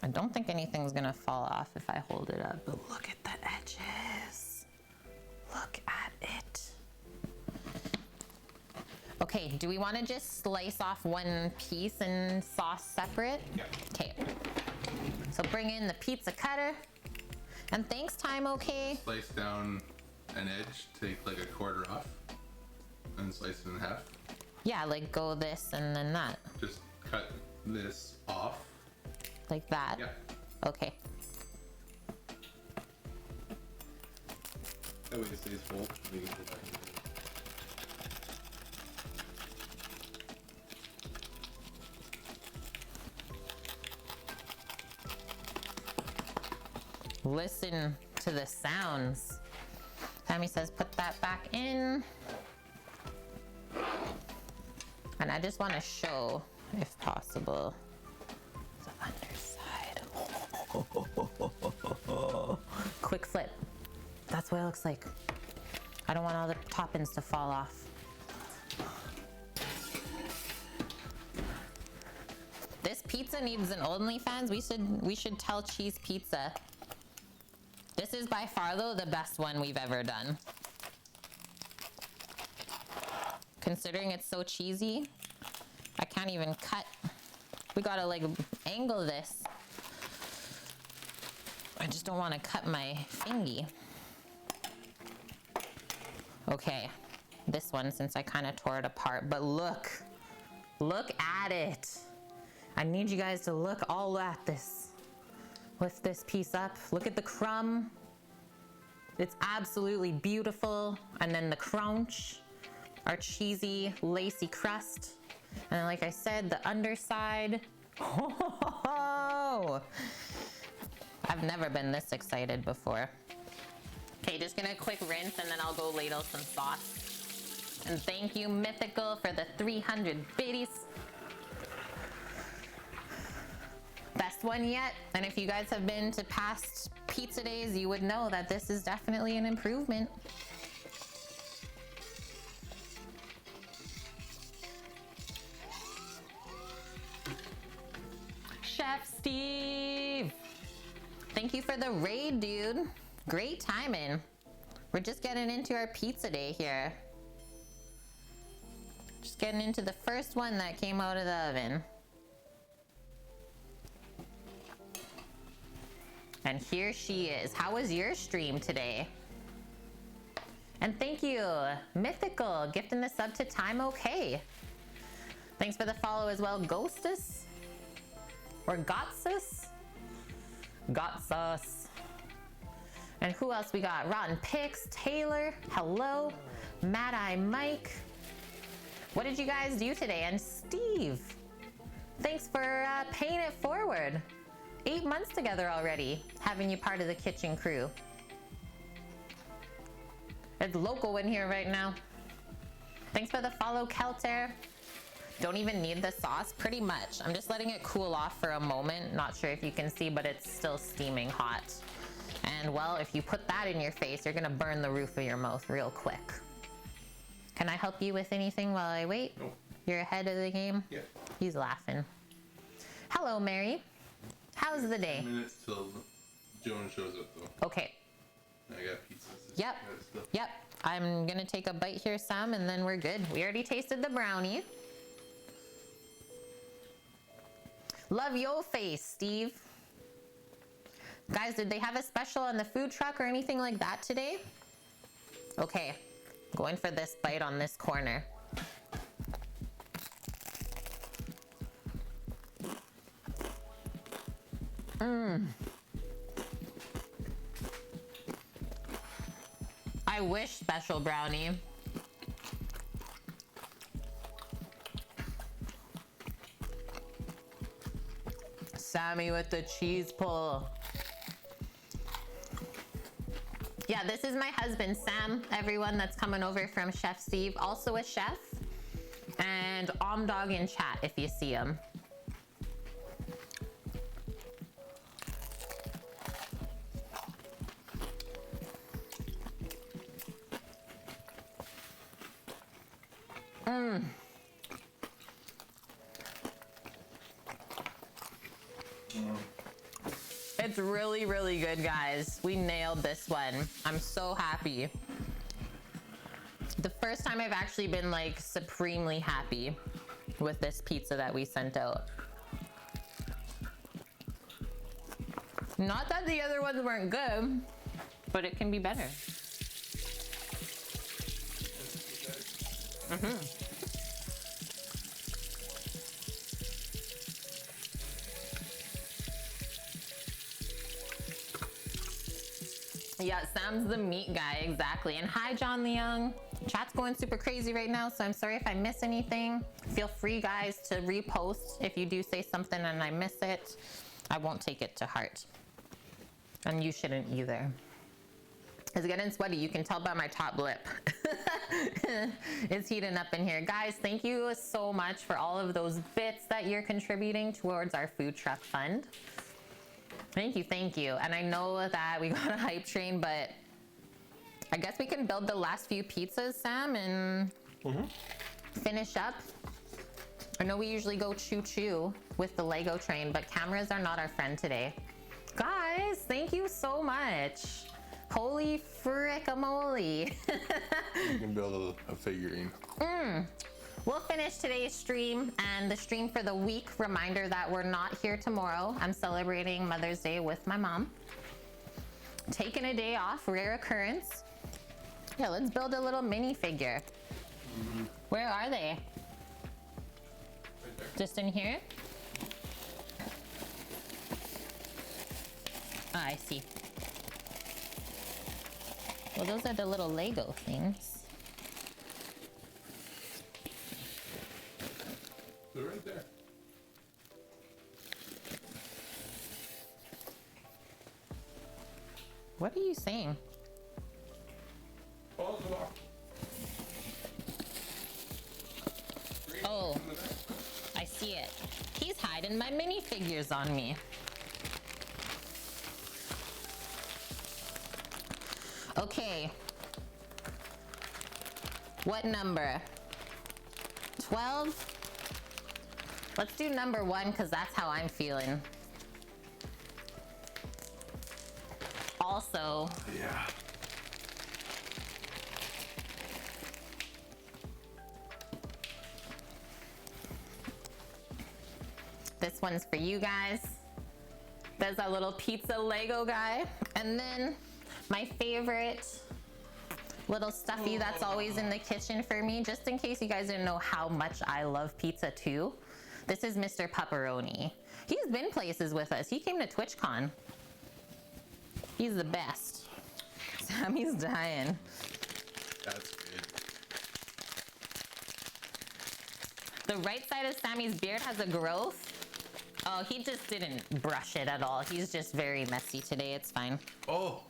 I don't think anything's gonna fall off if I hold it up, but look at the edges. Look at it. Okay, do we want to just slice off one piece and sauce separate? Yeah. Okay. So bring in the pizza cutter. And thanks, Time Okay. Slice down an edge, take like a quarter off, and slice it in half. Yeah, like go this and then that. Just cut this off. Like that? Yeah. Okay. That way it stays full. We can go back to it. listen to the sounds. Sammy says, put that back in. And I just want to show, if possible, the underside. Quick flip. That's what it looks like. I don't want all the toppings to fall off. This pizza needs an OnlyFans. We should tell Cheese Pizza. This is by far though the best one we've ever done. Considering it's so cheesy, I can't even cut. We gotta like angle this. I just don't want to cut my fingy. Okay, this one since I kind of tore it apart, but look at it. I need you guys to look all at this. Lift this piece up. Look at the crumb. It's absolutely beautiful. And then the crunch, our cheesy, lacy crust. And then, like I said, the underside. Oh, I've never been this excited before. Okay, just gonna quick rinse and then I'll go ladle some sauce. And thank you, Mythical, for the 300 biddies. Best one yet. And if you guys have been to past pizza days, you would know that this is definitely an improvement. Chef Steve, thank you for the raid, dude. Great timing. We're just getting into our pizza day here. Just getting into the first one that came out of the oven. And here she is. How was your stream today? And thank you, Mythical, gifting the sub to Time Okay. Thanks for the follow as well, Ghostus. Or Gotsus. Gotsus. And who else we got? Rotten Pix, Taylor, hello. Mad Eye Mike. What did you guys do today? And Steve, thanks for paying it forward. 8 months together already, having you part of the kitchen crew. It's local in here right now. Thanks for the follow, Kelter. Don't even need the sauce, pretty much. I'm just letting it cool off for a moment. Not sure if you can see, but it's still steaming hot. And well, if you put that in your face, you're gonna burn the roof of your mouth real quick. Can I help you with anything while I wait? No. You're ahead of the game? Yeah. He's laughing. Hello, Mary. How's the day? 10 minutes till Joan shows up though. Okay. I got pizzas. Yep. Yep. I'm gonna take a bite here, Sam, and then we're good. We already tasted the brownie. Love your face, Steve. Guys, did they have a special on the food truck or anything like that today? Okay, going for this bite on this corner. I wish special brownie. Sammy with the cheese pull. Yeah, this is my husband, Sam. Everyone that's coming over from Chef Steve, also a chef. And Omdog in chat if you see him. It's really, really good, guys. We nailed this one. I'm so happy. The first time I've actually been like supremely happy with this pizza that we sent out. Not that the other ones weren't good, but it can be better. Yeah, Sam's the meat guy, exactly. And hi, John Leung. Chat's going super crazy right now, so I'm sorry if I miss anything. Feel free, guys, to repost if you do say something and I miss it. I won't take it to heart. And you shouldn't either. It's getting sweaty. You can tell by my top lip. It's heating up in here. Guys, thank you so much for all of those bits that you're contributing towards our food truck fund. Thank you, thank you. And I know that we got a hype train, but I guess we can build the last few pizzas, Sam, and finish up. I know we usually go choo-choo with the Lego train, but cameras are not our friend today. Guys, thank you so much. Holy frickamole. You can build a figurine. We'll finish today's stream and the stream for the week. Reminder that we're not here tomorrow. I'm celebrating Mother's Day with my mom. Taking a day off, rare occurrence. Yeah, let's build a little mini figure. Where are they? Right there. Just in here? Ah, I see. Well, those are the little Lego things. They're right there. What are you saying? Follow the walk. Oh, I see it. He's hiding my minifigures on me. Okay. What number? 12? Let's do number 1 because that's how I'm feeling. Also, Yeah. this one's for you guys. There's our little pizza Lego guy. And then my favorite little stuffy that's always in the kitchen for me, just in case you guys didn't know how much I love pizza too. This is Mr. Pepperoni. He's been places with us. He came to TwitchCon. He's the best. Sammy's dying. That's good. The right side of Sammy's beard has a growth. Oh, he just didn't brush it at all. He's just very messy today. It's fine. Oh,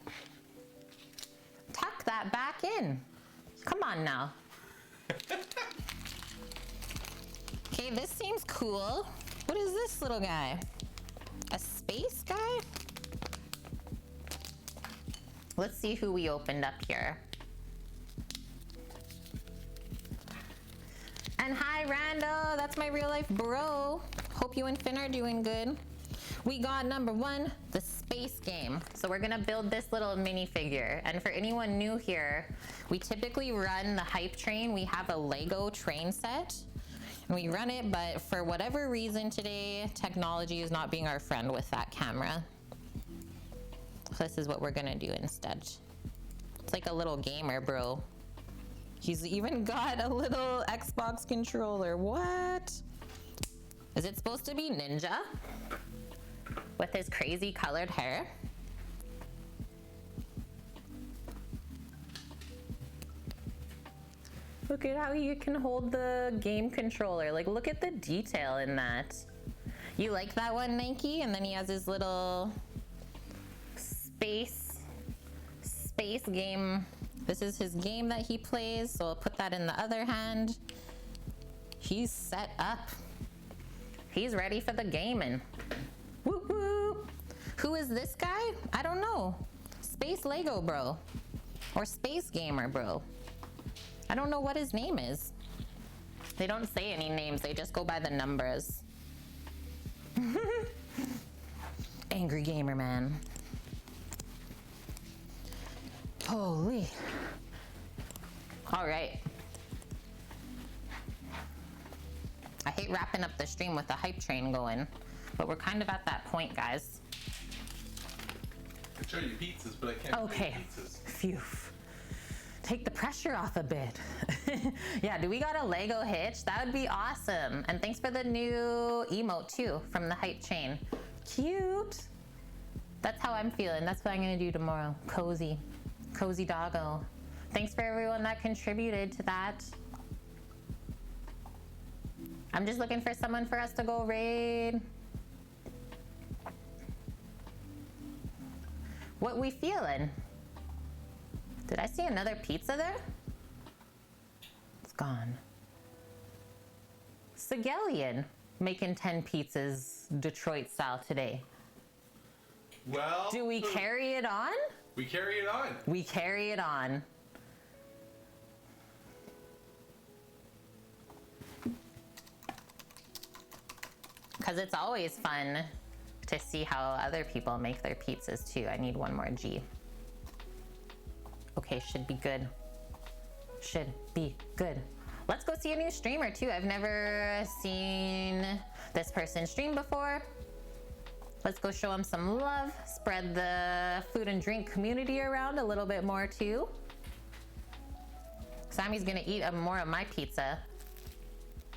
Tuck that back in. Come on now. Okay, this seems cool. What is this little guy? A space guy? Let's see who we opened up here. And hi, Rando. That's my real life bro. Hope you and Finn are doing good. We got number 1, the space game. So we're gonna build this little minifigure. And for anyone new here, we typically run the hype train. We have a Lego train set. And we run it, but for whatever reason today, technology is not being our friend with that camera. So this is what we're gonna do instead. It's like a little gamer, bro. He's even got a little Xbox controller. What? Is it supposed to be Ninja? With his crazy colored hair? Look at how you can hold the game controller. Like, look at the detail in that. You like that one, Nike? And then he has his little space game. This is his game that he plays, so I'll put that in the other hand. He's set up. He's ready for the gaming. Woo woo. Who is this guy? I don't know. Space Lego bro. Or Space Gamer bro. I don't know what his name is. They don't say any names, they just go by the numbers. Angry Gamer Man. Holy. All right. I hate wrapping up the stream with the hype train going, but we're kind of at that point, guys. I can show you pizzas, but I can't Okay. make pizzas. Phew. Take the pressure off a bit. Yeah, do we got a Lego hitch? That would be awesome. And thanks for the new emote too from the hype chain. Cute. That's how I'm feeling. That's what I'm gonna do tomorrow. Cozy. Cozy doggo. Thanks for everyone that contributed to that. I'm just looking for someone for us to go raid. what we feeling. Did I see another pizza there? It's gone. Sigelian making 10 pizzas Detroit style today. Well, Do we carry it on? we carry it on. We carry it on. Because it's always fun to see how other people make their pizzas too. I need one more G. Okay, should be good. Should be good. Let's go see a new streamer too. I've never seen this person stream before. Let's go show him some love. Spread the food and drink community around a little bit more too. Sammy's gonna eat more of my pizza.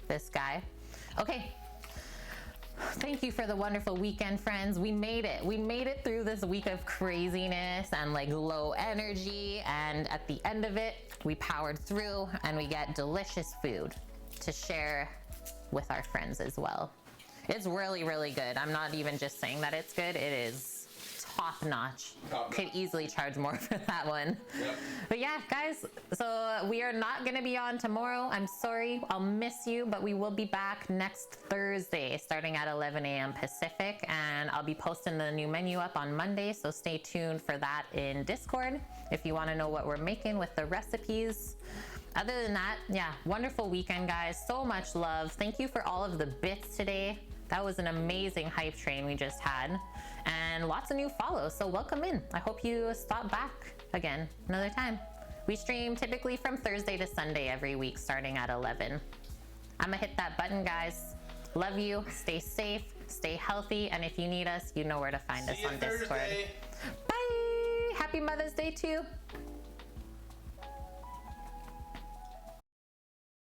This guy. Okay. Thank you for the wonderful weekend, friends. We made it. We made it through this week of craziness and like low energy. And at the end of it, we powered through and we get delicious food to share with our friends as well. It's really, really good. I'm not even just saying that it's good. It is top notch. Could easily charge more for that one. Yep. But yeah, guys, so we are not gonna be on tomorrow. I'm sorry, I'll miss you, but we will be back next Thursday starting at 11 a.m. Pacific, and I'll be posting the new menu up on Monday, so stay tuned for that in Discord if you wanna know what we're making with the recipes. Other than that, yeah, wonderful weekend, guys. So much love. Thank you for all of the bits today. That was an amazing hype train we just had, and lots of new follows, so welcome in. I hope you stop back again another time. We stream typically from Thursday to Sunday every week starting at 11. I'm gonna hit that button, guys. Love you, stay safe, stay healthy, and if you need us, you know where to find us on Discord. Thursday. Bye! Happy Mother's Day too.